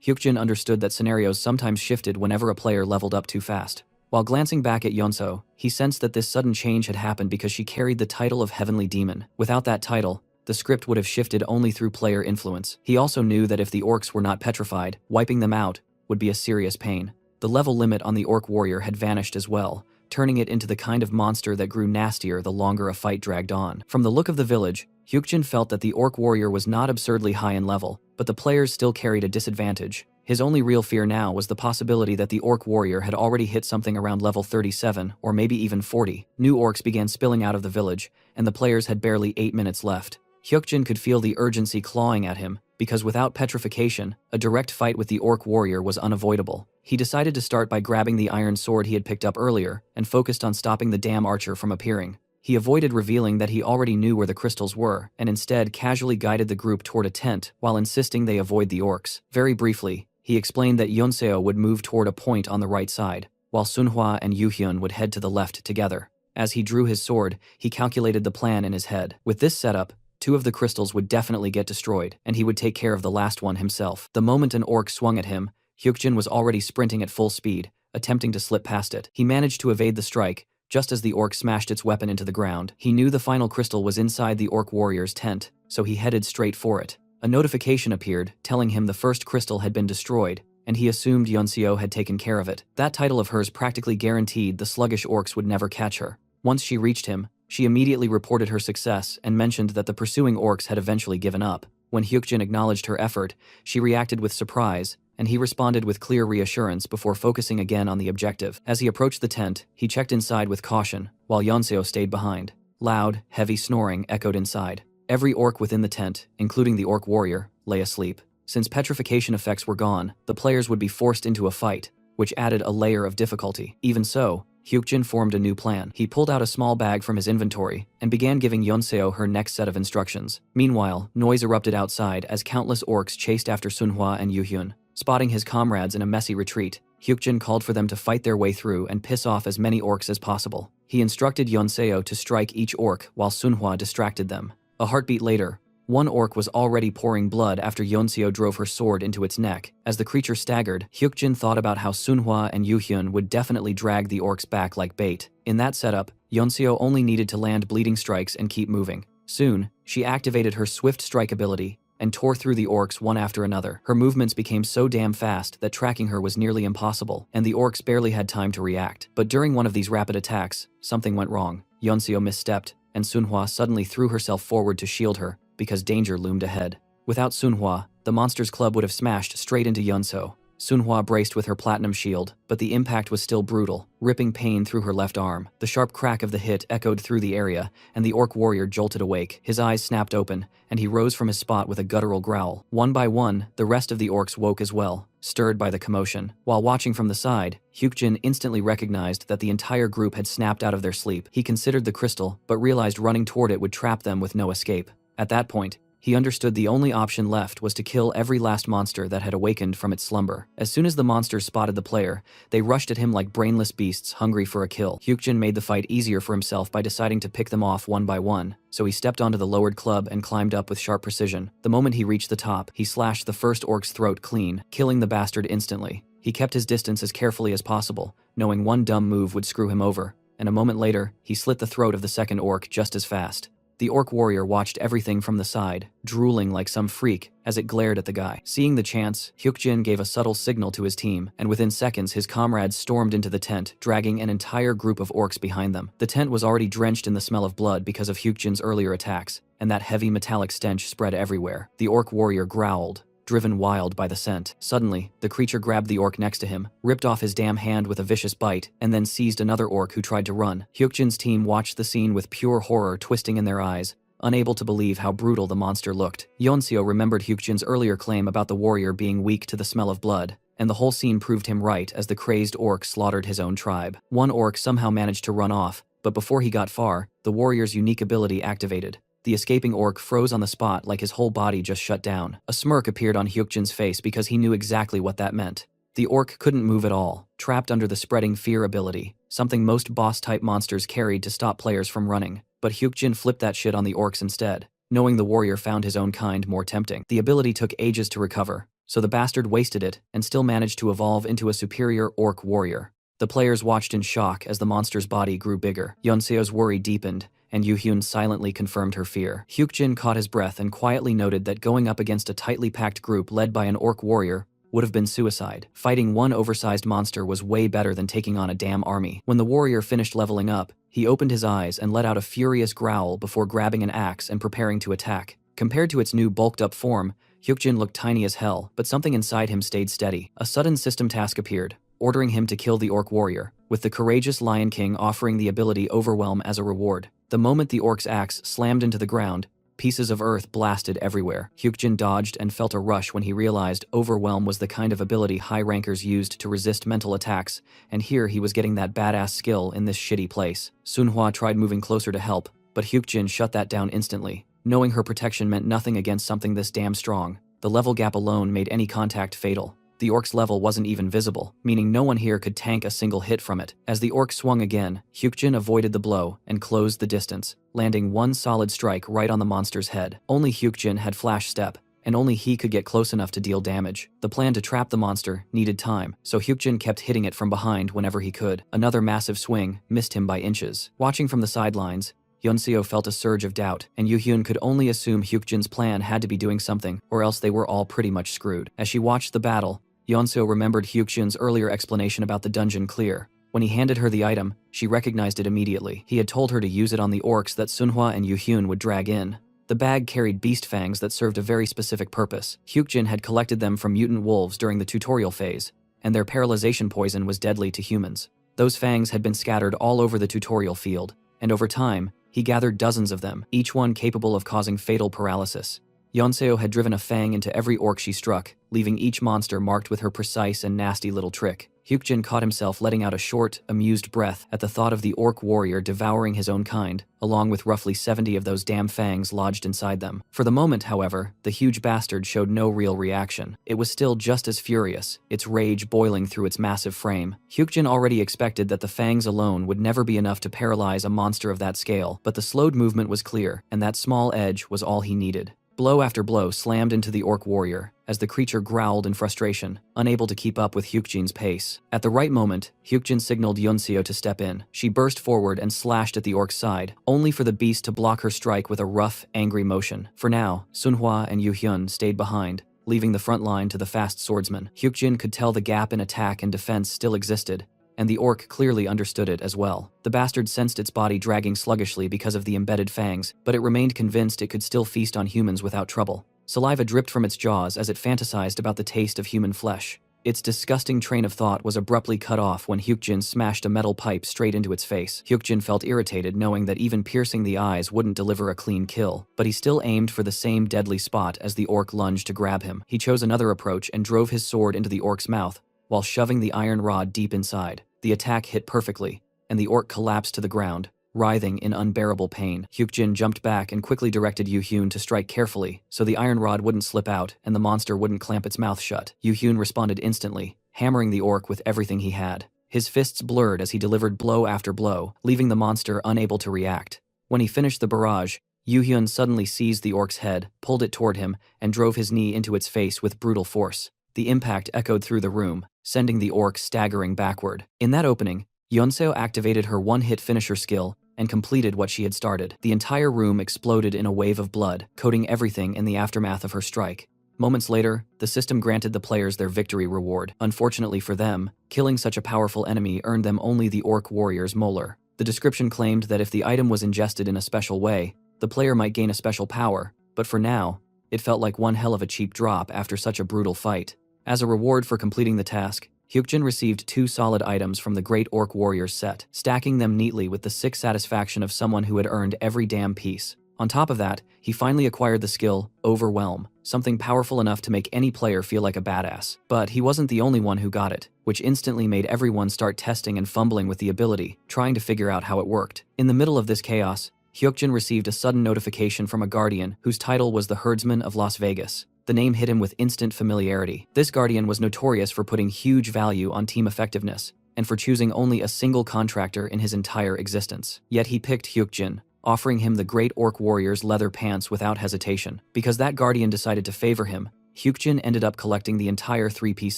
Speaker 1: Hyukjin understood that scenarios sometimes shifted whenever a player leveled up too fast. While glancing back at Yonseo, he sensed that this sudden change had happened because she carried the title of Heavenly Demon. Without that title, the script would have shifted only through player influence. He also knew that if the orcs were not petrified, wiping them out would be a serious pain. The level limit on the Orc Warrior had vanished as well, turning it into the kind of monster that grew nastier the longer a fight dragged on. From the look of the village, Hyukjin felt that the Orc Warrior was not absurdly high in level, but the players still carried a disadvantage. His only real fear now was the possibility that the orc warrior had already hit something around level 37 or maybe even 40. New orcs began spilling out of the village, and the players had barely 8 minutes left. Hyukjin could feel the urgency clawing at him, because without petrification, a direct fight with the orc warrior was unavoidable. He decided to start by grabbing the iron sword he had picked up earlier and focused on stopping the damn archer from appearing. He avoided revealing that he already knew where the crystals were, and instead casually guided the group toward a tent while insisting they avoid the orcs. Very briefly, he explained that Yonseo would move toward a point on the right side, while Sunhwa and Yuhyun would head to the left together. As he drew his sword, he calculated the plan in his head. With this setup, 2 of the crystals would definitely get destroyed, and he would take care of the last one himself. The moment an orc swung at him, Hyukjin was already sprinting at full speed, attempting to slip past it. He managed to evade the strike, just as the orc smashed its weapon into the ground. He knew the final crystal was inside the orc warrior's tent, so he headed straight for it. A notification appeared, telling him the first crystal had been destroyed, and he assumed Yonseo had taken care of it. That title of hers practically guaranteed the sluggish orcs would never catch her. Once she reached him, she immediately reported her success and mentioned that the pursuing orcs had eventually given up. When Hyukjin acknowledged her effort, she reacted with surprise, and he responded with clear reassurance before focusing again on the objective. As he approached the tent, he checked inside with caution, while Yonseo stayed behind. Loud, heavy snoring echoed inside. Every orc within the tent, including the orc warrior, lay asleep. Since petrification effects were gone, the players would be forced into a fight, which added a layer of difficulty. Even so, Hyukjin formed a new plan. He pulled out a small bag from his inventory and began giving Yonseo her next set of instructions. Meanwhile, noise erupted outside as countless orcs chased after Sunhwa and Yuhyun. Spotting his comrades in a messy retreat, Hyukjin called for them to fight their way through and piss off as many orcs as possible. He instructed Yonseo to strike each orc while Sunhwa distracted them. A heartbeat later, one orc was already pouring blood after Yonseo drove her sword into its neck. As the creature staggered, Hyukjin thought about how Sunhwa and Yuhyun would definitely drag the orcs back like bait. In that setup, Yonseo only needed to land bleeding strikes and keep moving. Soon, she activated her swift strike ability and tore through the orcs one after another. Her movements became so damn fast that tracking her was nearly impossible, and the orcs barely had time to react. But during one of these rapid attacks, something went wrong. Yonseo misstepped, and Sunhwa suddenly threw herself forward to shield her, because danger loomed ahead. Without Sunhwa, the monster's club would have smashed straight into Yonseo. Sunhwa braced with her platinum shield, but the impact was still brutal, ripping pain through her left arm. The sharp crack of the hit echoed through the area, and the orc warrior jolted awake. His eyes snapped open, and he rose from his spot with a guttural growl. One by one, the rest of the orcs woke as well, stirred by the commotion. While watching from the side, Hyukjin instantly recognized that the entire group had snapped out of their sleep. He considered the crystal, but realized running toward it would trap them with no escape. At that point, he understood the only option left was to kill every last monster that had awakened from its slumber. As soon as the monsters spotted the player, they rushed at him like brainless beasts hungry for a kill. Hyukjin made the fight easier for himself by deciding to pick them off one by one, so he stepped onto the lowered club and climbed up with sharp precision. The moment he reached the top, he slashed the first orc's throat clean, killing the bastard instantly. He kept his distance as carefully as possible, knowing one dumb move would screw him over, and a moment later, he slit the throat of the second orc just as fast. The orc warrior watched everything from the side, drooling like some freak as it glared at the guy. Seeing the chance, Hyukjin gave a subtle signal to his team, and within seconds his comrades stormed into the tent, dragging an entire group of orcs behind them. The tent was already drenched in the smell of blood because of Hyukjin's earlier attacks, and that heavy metallic stench spread everywhere. The orc warrior growled, driven wild by the scent. Suddenly, the creature grabbed the orc next to him, ripped off his damn hand with a vicious bite, and then seized another orc who tried to run. Hyukjin's team watched the scene with pure horror twisting in their eyes, unable to believe how brutal the monster looked. Yonseo remembered Hyukjin's earlier claim about the warrior being weak to the smell of blood, and the whole scene proved him right as the crazed orc slaughtered his own tribe. One orc somehow managed to run off, but before he got far, the warrior's unique ability activated. The escaping orc froze on the spot like his whole body just shut down. A smirk appeared on Hyukjin's face because he knew exactly what that meant. The orc couldn't move at all, trapped under the spreading fear ability, something most boss-type monsters carried to stop players from running. But Hyukjin flipped that shit on the orcs instead, knowing the warrior found his own kind more tempting. The ability took ages to recover, so the bastard wasted it and still managed to evolve into a superior orc warrior. The players watched in shock as the monster's body grew bigger. Yonseo's worry deepened, and Yuhyun silently confirmed her fear. Hyukjin caught his breath and quietly noted that going up against a tightly packed group led by an orc warrior would have been suicide. Fighting one oversized monster was way better than taking on a damn army. When the warrior finished leveling up, he opened his eyes and let out a furious growl before grabbing an axe and preparing to attack. Compared to its new bulked-up form, Hyukjin looked tiny as hell, but something inside him stayed steady. A sudden system task appeared, ordering him to kill the orc warrior, with the courageous Lion King offering the ability Overwhelm as a reward. The moment the orc's axe slammed into the ground, pieces of earth blasted everywhere. Hyukjin dodged and felt a rush when he realized Overwhelm was the kind of ability high rankers used to resist mental attacks, and here he was getting that badass skill in this shitty place. Sunhwa tried moving closer to help, but Hyukjin shut that down instantly. Knowing her protection meant nothing against something this damn strong, the level gap alone made any contact fatal. The orc's level wasn't even visible, meaning no one here could tank a single hit from it. As the orc swung again, Hyukjin avoided the blow and closed the distance, landing one solid strike right on the monster's head. Only Hyukjin had flash step, and only he could get close enough to deal damage. The plan to trap the monster needed time, so Hyukjin kept hitting it from behind whenever he could. Another massive swing missed him by inches. Watching from the sidelines, Yeonseo felt a surge of doubt, and Yoo-hyun could only assume Hyukjin's plan had to be doing something, or else they were all pretty much screwed. As she watched the battle, Yeonseo remembered Hyukjin's earlier explanation about the dungeon clear. When he handed her the item, she recognized it immediately. He had told her to use it on the orcs that Sunhwa and Yoo-hyun would drag in. The bag carried beast fangs that served a very specific purpose. Hyukjin had collected them from mutant wolves during the tutorial phase, and their paralyzation poison was deadly to humans. Those fangs had been scattered all over the tutorial field, and over time, he gathered dozens of them, each one capable of causing fatal paralysis. Yeonseo had driven a fang into every orc she struck, leaving each monster marked with her precise and nasty little trick. Hyukjin caught himself letting out a short, amused breath at the thought of the orc warrior devouring his own kind, along with roughly 70 of those damn fangs lodged inside them. For the moment, however, the huge bastard showed no real reaction. It was still just as furious, its rage boiling through its massive frame. Hyukjin already expected that the fangs alone would never be enough to paralyze a monster of that scale, but the slowed movement was clear, and that small edge was all he needed. Blow after blow slammed into the orc warrior, as the creature growled in frustration, unable to keep up with Hyukjin's pace. At the right moment, Hyukjin signaled Yeonseo to step in. She burst forward and slashed at the orc's side, only for the beast to block her strike with a rough, angry motion. For now, Sunhwa and Yoo-hyun stayed behind, leaving the front line to the fast swordsman. Hyukjin could tell the gap in attack and defense still existed, and the orc clearly understood it as well. The bastard sensed its body dragging sluggishly because of the embedded fangs, but it remained convinced it could still feast on humans without trouble. Saliva dripped from its jaws as it fantasized about the taste of human flesh. Its disgusting train of thought was abruptly cut off when Hyukjin smashed a metal pipe straight into its face. Hyukjin felt irritated knowing that even piercing the eyes wouldn't deliver a clean kill, but he still aimed for the same deadly spot as the orc lunged to grab him. He chose another approach and drove his sword into the orc's mouth, while shoving the iron rod deep inside. The attack hit perfectly, and the orc collapsed to the ground, writhing in unbearable pain. Hyukjin jumped back and quickly directed Yoo-hyun to strike carefully, so the iron rod wouldn't slip out and the monster wouldn't clamp its mouth shut. Yoo-hyun responded instantly, hammering the orc with everything he had. His fists blurred as he delivered blow after blow, leaving the monster unable to react. When he finished the barrage, Yoo-hyun suddenly seized the orc's head, pulled it toward him, and drove his knee into its face with brutal force. The impact echoed through the room, sending the orc staggering backward. In that opening, Yeonseo activated her one-hit finisher skill and completed what she had started. The entire room exploded in a wave of blood, coating everything in the aftermath of her strike. Moments later, the system granted the players their victory reward. Unfortunately for them, killing such a powerful enemy earned them only the orc warrior's molar. The description claimed that if the item was ingested in a special way, the player might gain a special power, but for now, it felt like one hell of a cheap drop after such a brutal fight. As a reward for completing the task, Hyukjin received 2 solid items from the Great Orc Warriors set, stacking them neatly with the sick satisfaction of someone who had earned every damn piece. On top of that, he finally acquired the skill, Overwhelm, something powerful enough to make any player feel like a badass. But he wasn't the only one who got it, which instantly made everyone start testing and fumbling with the ability, trying to figure out how it worked. In the middle of this chaos, Hyukjin received a sudden notification from a guardian whose title was the Herdsman of Las Vegas. The name hit him with instant familiarity. This guardian was notorious for putting huge value on team effectiveness, and for choosing only a single contractor in his entire existence. Yet he picked Hyukjin, offering him the Great Orc Warrior's leather pants without hesitation. Because that guardian decided to favor him, Hyukjin ended up collecting the entire 3-piece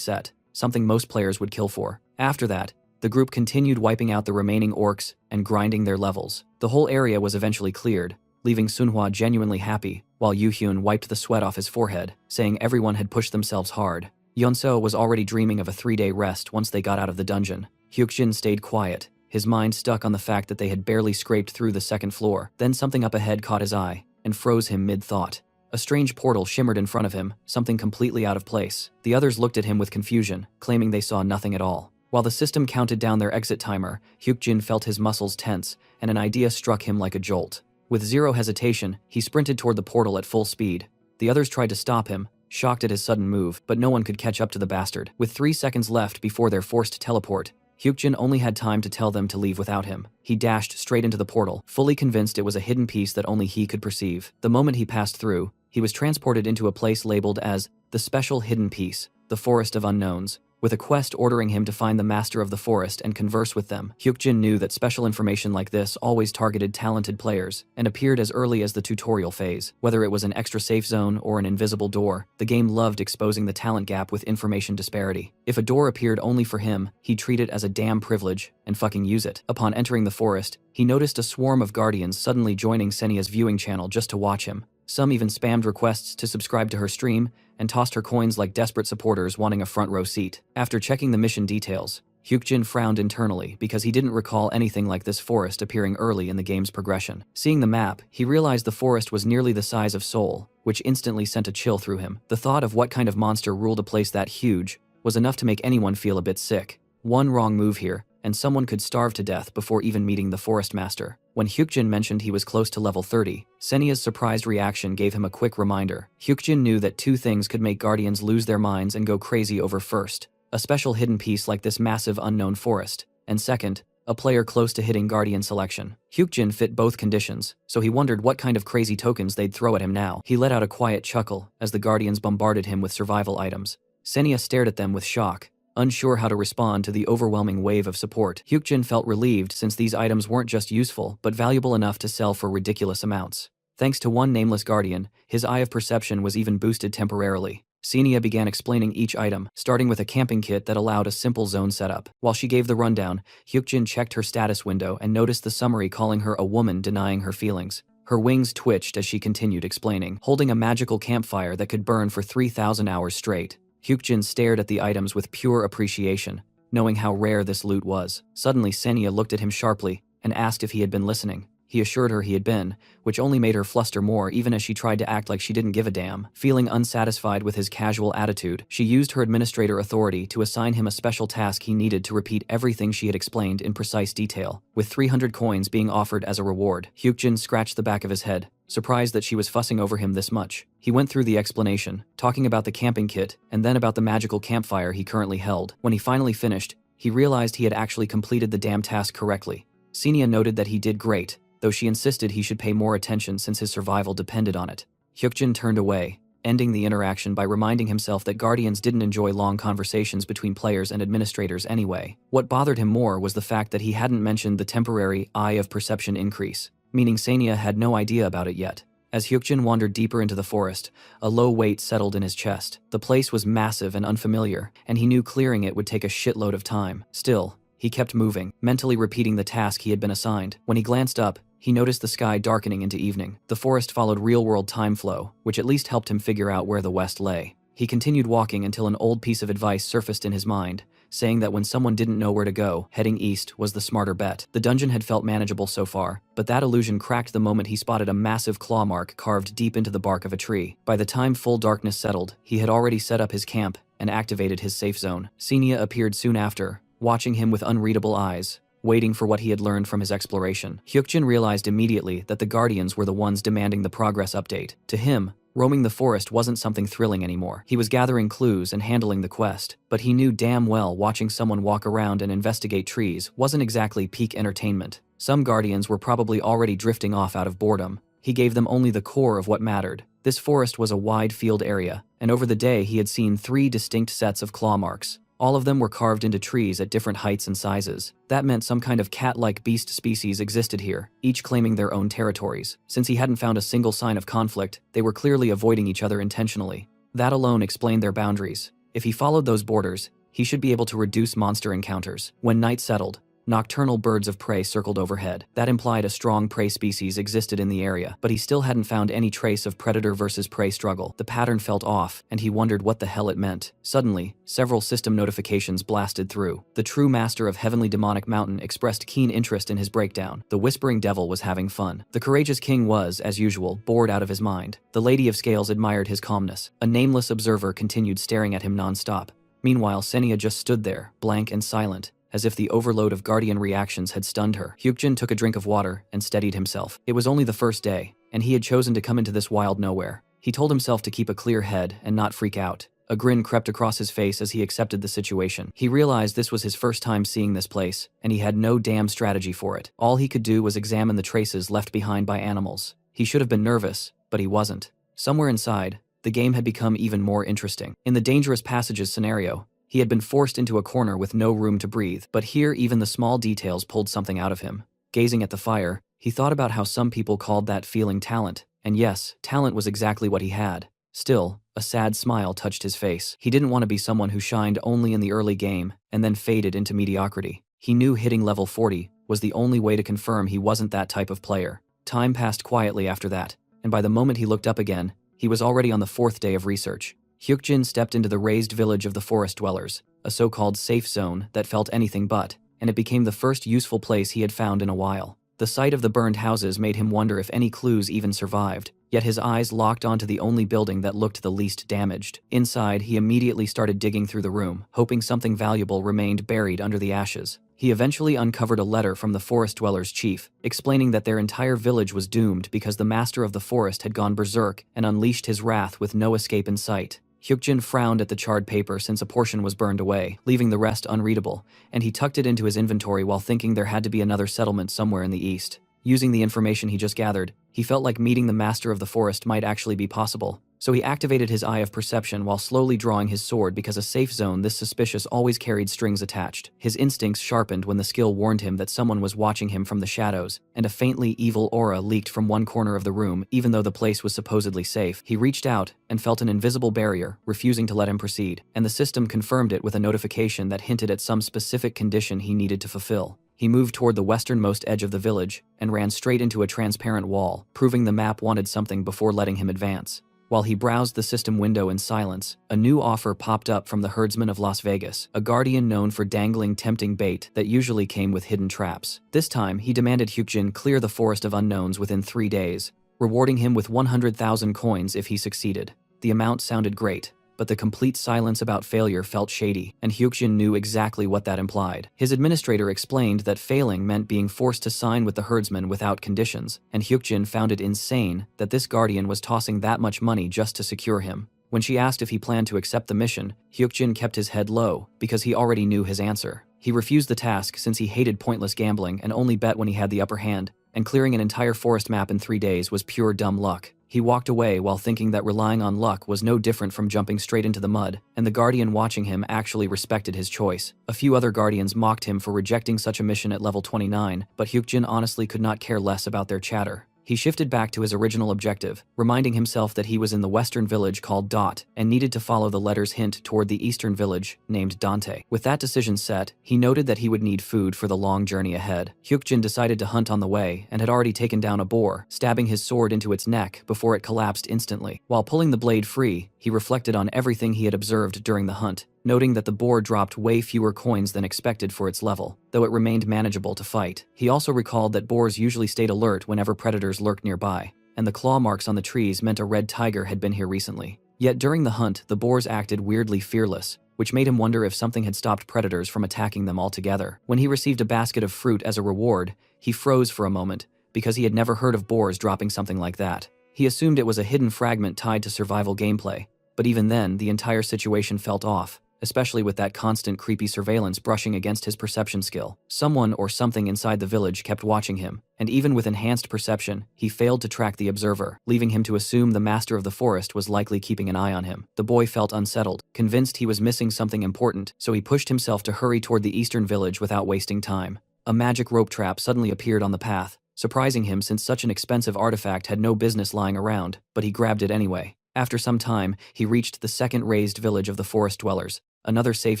Speaker 1: set, something most players would kill for. After that, the group continued wiping out the remaining orcs and grinding their levels. The whole area was eventually cleared, leaving Sunhwa genuinely happy, while Yoo-hyun wiped the sweat off his forehead, saying everyone had pushed themselves hard. Yeonseo was already dreaming of a 3-day rest once they got out of the dungeon. Hyukjin stayed quiet, his mind stuck on the fact that they had barely scraped through the 2nd floor. Then something up ahead caught his eye and froze him mid-thought. A strange portal shimmered in front of him, something completely out of place. The others looked at him with confusion, claiming they saw nothing at all. While the system counted down their exit timer, Hyukjin felt his muscles tense, and an idea struck him like a jolt. With zero hesitation, he sprinted toward the portal at full speed. The others tried to stop him, shocked at his sudden move, but no one could catch up to the bastard. With 3 seconds left before their forced teleport, Hyukjin only had time to tell them to leave without him. He dashed straight into the portal, fully convinced it was a hidden piece that only he could perceive. The moment he passed through, he was transported into a place labeled as the Special Hidden Piece, the Forest of Unknowns, with a quest ordering him to find the master of the forest and converse with them. Hyukjin knew that special information like this always targeted talented players, and appeared as early as the tutorial phase. Whether it was an extra safe zone or an invisible door, the game loved exposing the talent gap with information disparity. If a door appeared only for him, he'd treat it as a damn privilege, and fucking use it. Upon entering the forest, he noticed a swarm of guardians suddenly joining Senia's viewing channel just to watch him. Some even spammed requests to subscribe to her stream, and tossed her coins like desperate supporters wanting a front row seat. After checking the mission details, Hyukjin frowned internally because he didn't recall anything like this forest appearing early in the game's progression. Seeing the map, he realized the forest was nearly the size of Seoul, which instantly sent a chill through him. The thought of what kind of monster ruled a place that huge was enough to make anyone feel a bit sick. One wrong move here, and someone could starve to death before even meeting the forest master. When Hyukjin mentioned he was close to level 30, Senia's surprised reaction gave him a quick reminder. Hyukjin knew that 2 things could make guardians lose their minds and go crazy over: first, a special hidden piece like this massive unknown forest, and second, a player close to hitting guardian selection. Hyukjin fit both conditions, so he wondered what kind of crazy tokens they'd throw at him now. He let out a quiet chuckle as the guardians bombarded him with survival items. Senia stared at them with shock, unsure how to respond to the overwhelming wave of support. Hyukjin felt relieved since these items weren't just useful, but valuable enough to sell for ridiculous amounts. Thanks to one nameless guardian, his eye of perception was even boosted temporarily. Senia began explaining each item, starting with a camping kit that allowed a simple zone setup. While she gave the rundown, Hyukjin checked her status window and noticed the summary calling her a woman denying her feelings. Her wings twitched as she continued explaining, holding a magical campfire that could burn for 3,000 hours straight. Hyukjin stared at the items with pure appreciation, knowing how rare this loot was. Suddenly, Senia looked at him sharply and asked if he had been listening. He assured her he had been, which only made her fluster more even as she tried to act like she didn't give a damn. Feeling unsatisfied with his casual attitude, she used her administrator authority to assign him a special task he needed to repeat everything she had explained in precise detail, with 300 coins being offered as a reward. Hyukjin scratched the back of his head, surprised that she was fussing over him this much. He went through the explanation, talking about the camping kit, and then about the magical campfire he currently held. When he finally finished, he realized he had actually completed the damn task correctly. Senia noted that he did great, though she insisted he should pay more attention since his survival depended on it. Hyukjin turned away, ending the interaction by reminding himself that guardians didn't enjoy long conversations between players and administrators anyway. What bothered him more was the fact that he hadn't mentioned the temporary eye of perception increase, meaning Senia had no idea about it yet. As Hyukjin wandered deeper into the forest, a low weight settled in his chest. The place was massive and unfamiliar, and he knew clearing it would take a shitload of time. Still, he kept moving, mentally repeating the task he had been assigned. When he glanced up, he noticed the sky darkening into evening. The forest followed real-world time flow, which at least helped him figure out where the west lay. He continued walking until an old piece of advice surfaced in his mind, saying that when someone didn't know where to go, heading east was the smarter bet. The dungeon had felt manageable so far, but that illusion cracked the moment he spotted a massive claw mark carved deep into the bark of a tree. By the time full darkness settled, he had already set up his camp and activated his safe zone. Senia appeared soon after, watching him with unreadable eyes, waiting for what he had learned from his exploration. Hyukjin realized immediately that the Guardians were the ones demanding the progress update. To him, roaming the forest wasn't something thrilling anymore. He was gathering clues and handling the quest, but he knew damn well watching someone walk around and investigate trees wasn't exactly peak entertainment. Some Guardians were probably already drifting off out of boredom. He gave them only the core of what mattered. This forest was a wide field area, and over the day he had seen 3 distinct sets of claw marks. All of them were carved into trees at different heights and sizes. That meant some kind of cat-like beast species existed here, each claiming their own territories. Since he hadn't found a single sign of conflict, they were clearly avoiding each other intentionally. That alone explained their boundaries. If he followed those borders, he should be able to reduce monster encounters. When night settled, Nocturnal birds of prey circled overhead. That implied a strong prey species existed in the area, but he still hadn't found any trace of predator versus prey struggle. The pattern felt off, and he wondered what the hell it meant. Suddenly, several system notifications blasted through. The true master of Heavenly Demonic Mountain expressed keen interest in his breakdown. The Whispering Devil was having fun. The Courageous King was, as usual, bored out of his mind. The Lady of Scales admired his calmness. A nameless observer continued staring at him non-stop. Meanwhile, Senia just stood there, blank and silent, as if the overload of Guardian reactions had stunned her. Hyukjin took a drink of water and steadied himself. It was only the first day, and he had chosen to come into this wild nowhere. He told himself to keep a clear head and not freak out. A grin crept across his face as he accepted the situation. He realized this was his first time seeing this place, and he had no damn strategy for it. All he could do was examine the traces left behind by animals. He should have been nervous, but he wasn't. Somewhere inside, the game had become even more interesting. In the dangerous passages scenario, he had been forced into a corner with no room to breathe, but here even the small details pulled something out of him. Gazing at the fire, he thought about how some people called that feeling talent, and yes, talent was exactly what he had. Still, a sad smile touched his face. He didn't want to be someone who shined only in the early game and then faded into mediocrity. He knew hitting level 40 was the only way to confirm he wasn't that type of player. Time passed quietly after that, and by the moment he looked up again, he was already on the 4th day of research. Hyukjin stepped into the raised village of the forest dwellers, a so-called safe zone that felt anything but, and it became the first useful place he had found in a while. The sight of the burned houses made him wonder if any clues even survived, yet his eyes locked onto the only building that looked the least damaged. Inside, he immediately started digging through the room, hoping something valuable remained buried under the ashes. He eventually uncovered a letter from the forest dwellers' chief, explaining that their entire village was doomed because the master of the forest had gone berserk and unleashed his wrath with no escape in sight. Hyukjin frowned at the charred paper since a portion was burned away, leaving the rest unreadable, and he tucked it into his inventory while thinking there had to be another settlement somewhere in the east. Using the information he just gathered, he felt like meeting the master of the forest might actually be possible, so he activated his eye of perception while slowly drawing his sword because a safe zone this suspicious always carried strings attached. His instincts sharpened when the skill warned him that someone was watching him from the shadows, and a faintly evil aura leaked from one corner of the room even though the place was supposedly safe. He reached out and felt an invisible barrier, refusing to let him proceed, and the system confirmed it with a notification that hinted at some specific condition he needed to fulfill. He moved toward the westernmost edge of the village and ran straight into a transparent wall, proving the map wanted something before letting him advance. While he browsed the system window in silence, a new offer popped up from the herdsman of Las Vegas, a guardian known for dangling tempting bait that usually came with hidden traps. This time, he demanded Hyukjin clear the forest of unknowns within 3 days, rewarding him with 100,000 coins if he succeeded. The amount sounded great, but the complete silence about failure felt shady, and Hyukjin knew exactly what that implied. His administrator explained that failing meant being forced to sign with the herdsman without conditions, and Hyukjin found it insane that this guardian was tossing that much money just to secure him. When she asked if he planned to accept the mission, Hyukjin kept his head low, because he already knew his answer. He refused the task since he hated pointless gambling and only bet when he had the upper hand, and clearing an entire forest map in 3 days was pure dumb luck. He walked away while thinking that relying on luck was no different from jumping straight into the mud, and the guardian watching him actually respected his choice. A few other guardians mocked him for rejecting such a mission at level 29, but Hyukjin honestly could not care less about their chatter. He shifted back to his original objective, reminding himself that he was in the western village called Dot and needed to follow the letter's hint toward the eastern village named Dante. With that decision set, he noted that he would need food for the long journey ahead. Hyukjin decided to hunt on the way and had already taken down a boar, stabbing his sword into its neck before it collapsed instantly. While pulling the blade free, he reflected on everything he had observed during the hunt, noting that the boar dropped way fewer coins than expected for its level, though it remained manageable to fight. He also recalled that boars usually stayed alert whenever predators lurked nearby, and the claw marks on the trees meant a red tiger had been here recently. Yet during the hunt, the boars acted weirdly fearless, which made him wonder if something had stopped predators from attacking them altogether. When he received a basket of fruit as a reward, he froze for a moment, because he had never heard of boars dropping something like that. He assumed it was a hidden fragment tied to survival gameplay, but even then, the entire situation felt off, especially with that constant creepy surveillance brushing against his perception skill. Someone or something inside the village kept watching him, and even with enhanced perception, he failed to track the observer, leaving him to assume the master of the forest was likely keeping an eye on him. The boy felt unsettled, convinced he was missing something important, so he pushed himself to hurry toward the eastern village without wasting time. A magic rope trap suddenly appeared on the path, surprising him since such an expensive artifact had no business lying around, but he grabbed it anyway. After some time, he reached the second raised village of the forest dwellers, another safe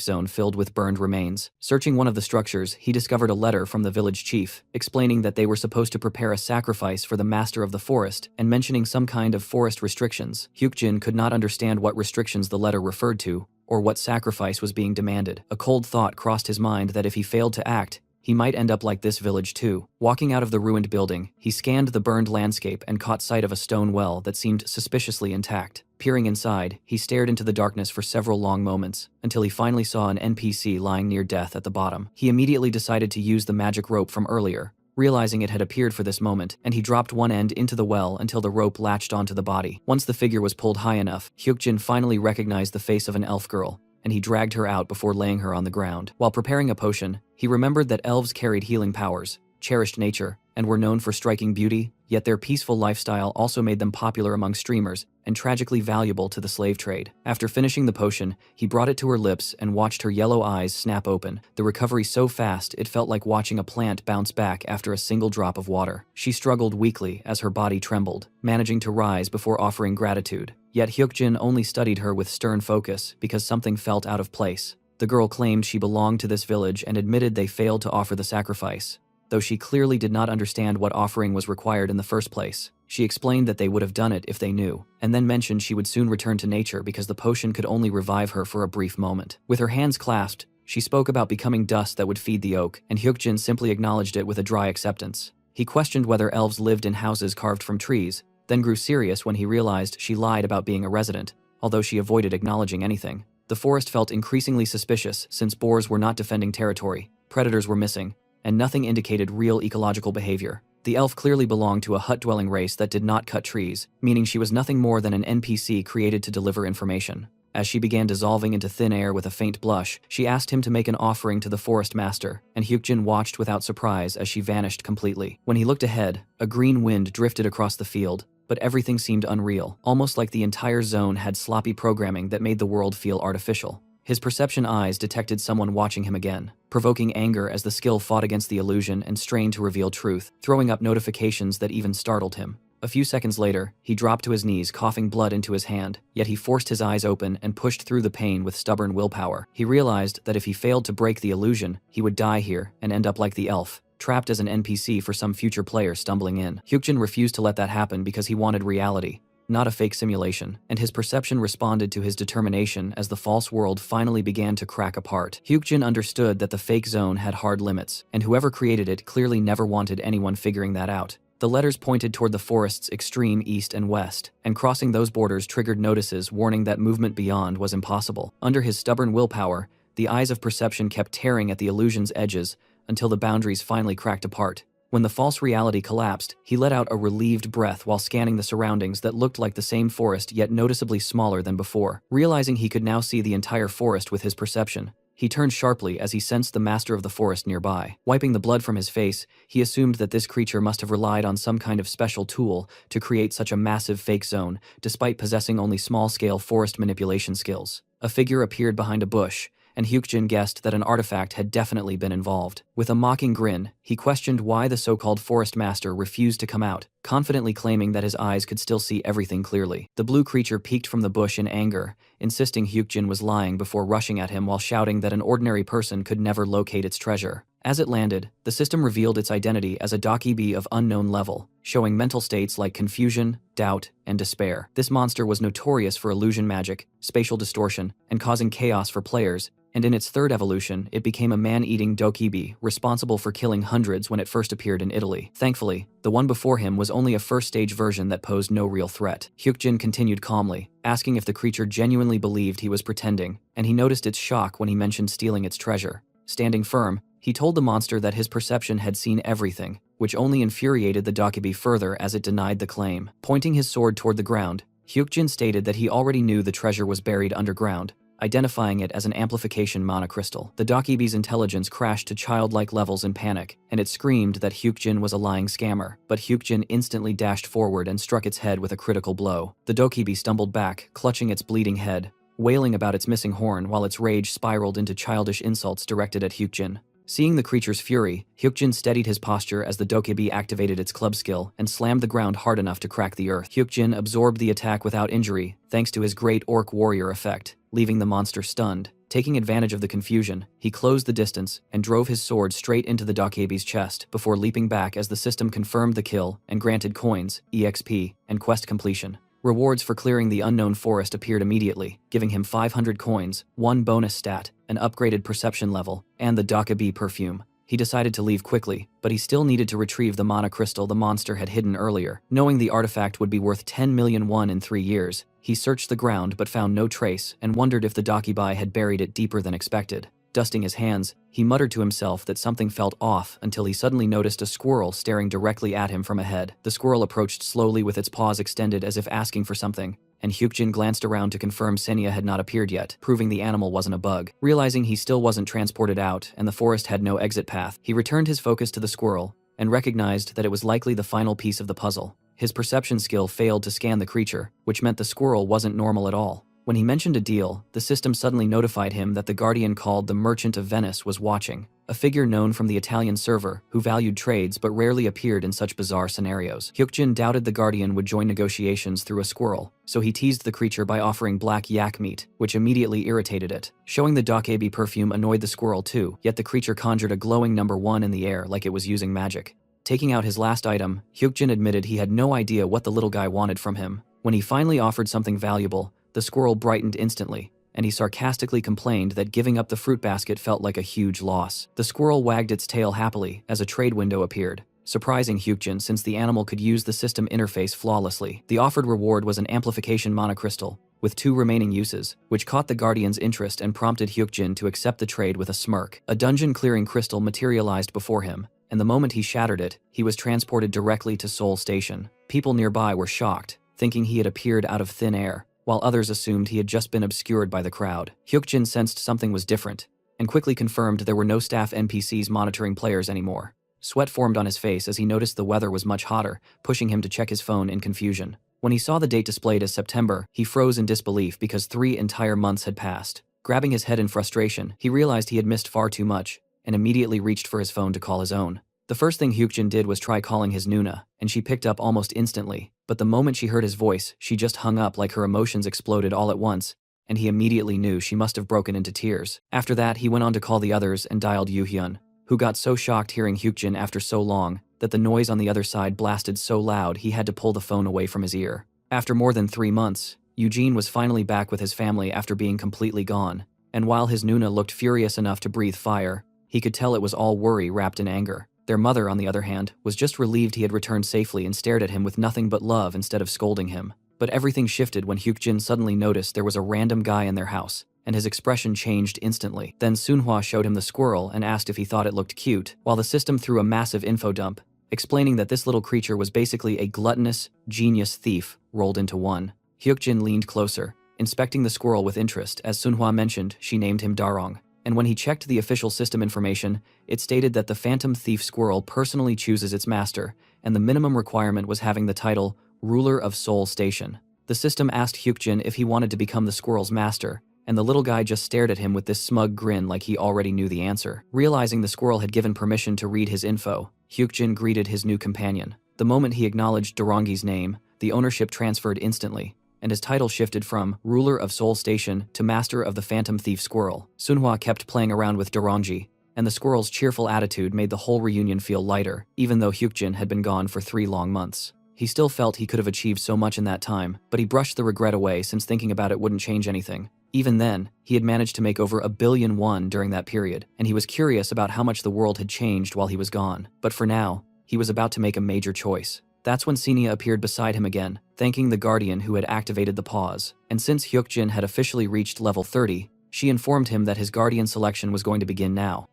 Speaker 1: zone filled with burned remains. Searching one of the structures, he discovered a letter from the village chief, explaining that they were supposed to prepare a sacrifice for the master of the forest, and mentioning some kind of forest restrictions. Hyukjin could not understand what restrictions the letter referred to, or what sacrifice was being demanded. A cold thought crossed his mind that if he failed to act, he might end up like this village too. Walking out of the ruined building, he scanned the burned landscape and caught sight of a stone well that seemed suspiciously intact. Peering inside, he stared into the darkness for several long moments, until he finally saw an NPC lying near death at the bottom. He immediately decided to use the magic rope from earlier, realizing it had appeared for this moment, and he dropped one end into the well until the rope latched onto the body. Once the figure was pulled high enough, Hyukjin finally recognized the face of an elf girl, and he dragged her out before laying her on the ground. While preparing a potion, he remembered that elves carried healing powers, cherished nature, and were known for striking beauty, yet their peaceful lifestyle also made them popular among streamers and tragically valuable to the slave trade. After finishing the potion, he brought it to her lips and watched her yellow eyes snap open, the recovery so fast it felt like watching a plant bounce back after a single drop of water. She struggled weakly as her body trembled, managing to rise before offering gratitude. Yet Hyukjin only studied her with stern focus because something felt out of place. The girl claimed she belonged to this village and admitted they failed to offer the sacrifice, though she clearly did not understand what offering was required in the first place. She explained that they would have done it if they knew, and then mentioned she would soon return to nature because the potion could only revive her for a brief moment. With her hands clasped, she spoke about becoming dust that would feed the oak, and Hyukjin simply acknowledged it with a dry acceptance. He questioned whether elves lived in houses carved from trees, then grew serious when he realized she lied about being a resident, although she avoided acknowledging anything. The forest felt increasingly suspicious since boars were not defending territory, predators were missing, and nothing indicated real ecological behavior. The elf clearly belonged to a hut-dwelling race that did not cut trees, meaning she was nothing more than an NPC created to deliver information. As she began dissolving into thin air with a faint blush, she asked him to make an offering to the forest master, and Hyukjin watched without surprise as she vanished completely. When he looked ahead, a green wind drifted across the field, but everything seemed unreal, almost like the entire zone had sloppy programming that made the world feel artificial. His perception eyes detected someone watching him again, provoking anger as the skill fought against the illusion and strained to reveal truth, throwing up notifications that even startled him. A few seconds later, he dropped to his knees, coughing blood into his hand, yet he forced his eyes open and pushed through the pain with stubborn willpower. He realized that if he failed to break the illusion, he would die here and end up like the elf, trapped as an NPC for some future player stumbling in. Hyukjin refused to let that happen because he wanted reality, not a fake simulation, and his perception responded to his determination as the false world finally began to crack apart. Hyukjin understood that the fake zone had hard limits, and whoever created it clearly never wanted anyone figuring that out. The letters pointed toward the forest's extreme east and west, and crossing those borders triggered notices warning that movement beyond was impossible. Under his stubborn willpower, the eyes of perception kept tearing at the illusion's edges until the boundaries finally cracked apart. When the false reality collapsed, he let out a relieved breath while scanning the surroundings that looked like the same forest yet noticeably smaller than before. Realizing he could now see the entire forest with his perception, he turned sharply as he sensed the master of the forest nearby. Wiping the blood from his face, he assumed that this creature must have relied on some kind of special tool to create such a massive fake zone, despite possessing only small-scale forest manipulation skills. A figure appeared behind a bush, and Hyukjin guessed that an artifact had definitely been involved. With a mocking grin, he questioned why the so-called forest master refused to come out, confidently claiming that his eyes could still see everything clearly. The blue creature peeked from the bush in anger, insisting Hyukjin was lying before rushing at him while shouting that an ordinary person could never locate its treasure. As it landed, the system revealed its identity as a dokibi of unknown level, showing mental states like confusion, doubt, and despair. This monster was notorious for illusion magic, spatial distortion, and causing chaos for players, and in its third evolution, it became a man-eating dokibi, responsible for killing hundreds when it first appeared in Italy. Thankfully, the one before him was only a first-stage version that posed no real threat. Hyukjin continued calmly, asking if the creature genuinely believed he was pretending, and he noticed its shock when he mentioned stealing its treasure. Standing firm, he told the monster that his perception had seen everything, which only infuriated the dokibi further as it denied the claim. Pointing his sword toward the ground, Hyukjin stated that he already knew the treasure was buried underground, identifying it as an amplification monocrystal. The dokibi's intelligence crashed to childlike levels in panic, and it screamed that Hyukjin was a lying scammer, but Hyukjin instantly dashed forward and struck its head with a critical blow. The dokibi stumbled back, clutching its bleeding head, wailing about its missing horn while its rage spiraled into childish insults directed at Hyukjin. Seeing the creature's fury, Hyukjin steadied his posture as the dokibi activated its club skill and slammed the ground hard enough to crack the earth. Hyukjin absorbed the attack without injury, thanks to his great orc warrior effect, leaving the monster stunned. Taking advantage of the confusion, he closed the distance and drove his sword straight into the Dokebi's chest before leaping back as the system confirmed the kill and granted coins, EXP, and quest completion. Rewards for clearing the unknown forest appeared immediately, giving him 500 coins, 1 bonus stat, an upgraded perception level, and the Dokebi perfume. He decided to leave quickly, but he still needed to retrieve the mana crystal the monster had hidden earlier. Knowing the artifact would be worth 10 million won in 3 years, he searched the ground but found no trace and wondered if the Dokebi had buried it deeper than expected. Dusting his hands, he muttered to himself that something felt off until he suddenly noticed a squirrel staring directly at him from ahead. The squirrel approached slowly with its paws extended as if asking for something, and Hyukjin glanced around to confirm Senya had not appeared yet, proving the animal wasn't a bug. Realizing he still wasn't transported out and the forest had no exit path, he returned his focus to the squirrel and recognized that it was likely the final piece of the puzzle. His perception skill failed to scan the creature, which meant the squirrel wasn't normal at all. When he mentioned a deal, the system suddenly notified him that the guardian called the Merchant of Venice was watching, a figure known from the Italian server who valued trades but rarely appeared in such bizarre scenarios. Hyukjin doubted the guardian would join negotiations through a squirrel, so he teased the creature by offering black yak meat, which immediately irritated it. Showing the Dokebi perfume annoyed the squirrel too, yet the creature conjured a glowing number 1 in the air like it was using magic. Taking out his last item, Hyukjin admitted he had no idea what the little guy wanted from him. When he finally offered something valuable, the squirrel brightened instantly, and he sarcastically complained that giving up the fruit basket felt like a huge loss. The squirrel wagged its tail happily as a trade window appeared, surprising Hyukjin since the animal could use the system interface flawlessly. The offered reward was an amplification mana crystal, with 2 remaining uses, which caught the guardian's interest and prompted Hyukjin to accept the trade with a smirk. A dungeon-clearing crystal materialized before him, and the moment he shattered it, he was transported directly to Seoul Station. People nearby were shocked, thinking he had appeared out of thin air, while others assumed he had just been obscured by the crowd. Hyukjin sensed something was different, and quickly confirmed there were no staff NPCs monitoring players anymore. Sweat formed on his face as he noticed the weather was much hotter, pushing him to check his phone in confusion. When he saw the date displayed as September, he froze in disbelief because 3 entire months had passed. Grabbing his head in frustration, he realized he had missed far too much, and immediately reached for his phone to call his own. The first thing Hyukjin did was try calling his Nuna, and she picked up almost instantly, but the moment she heard his voice, she just hung up like her emotions exploded all at once, and he immediately knew she must have broken into tears. After that, he went on to call the others and dialed Yuhyun, who got so shocked hearing Hyukjin after so long that the noise on the other side blasted so loud he had to pull the phone away from his ear. After more than 3 months, Eugene was finally back with his family after being completely gone, and while his Nuna looked furious enough to breathe fire, he could tell it was all worry wrapped in anger. Their mother, on the other hand, was just relieved he had returned safely and stared at him with nothing but love instead of scolding him. But everything shifted when Hyukjin suddenly noticed there was a random guy in their house, and his expression changed instantly. Then Sunhwa showed him the squirrel and asked if he thought it looked cute, while the system threw a massive info dump, explaining that this little creature was basically a gluttonous, genius thief rolled into one. Hyukjin leaned closer, inspecting the squirrel with interest. As Sunhwa mentioned, she named him Darong. And when he checked the official system information, it stated that the Phantom Thief Squirrel personally chooses its master, and the minimum requirement was having the title Ruler of Seoul Station. The system asked Hyukjin if he wanted to become the squirrel's master, and the little guy just stared at him with this smug grin like he already knew the answer. Realizing the squirrel had given permission to read his info, Hyukjin greeted his new companion. The moment he acknowledged Dorongi's name, the ownership transferred instantly, and his title shifted from Ruler of Seoul Station to Master of the Phantom Thief Squirrel. Sunhwa kept playing around with Dorongi, and the squirrel's cheerful attitude made the whole reunion feel lighter, even though Hyukjin had been gone for 3 long months. He still felt he could have achieved so much in that time, but he brushed the regret away since thinking about it wouldn't change anything. Even then, he had managed to make over 1 billion won during that period, and he was curious about how much the world had changed while he was gone. But for now, he was about to make a major choice. That's when Senya appeared beside him again, thanking the guardian who had activated the pause. And since Hyukjin had officially reached level 30, she informed him that his guardian selection was going to begin now.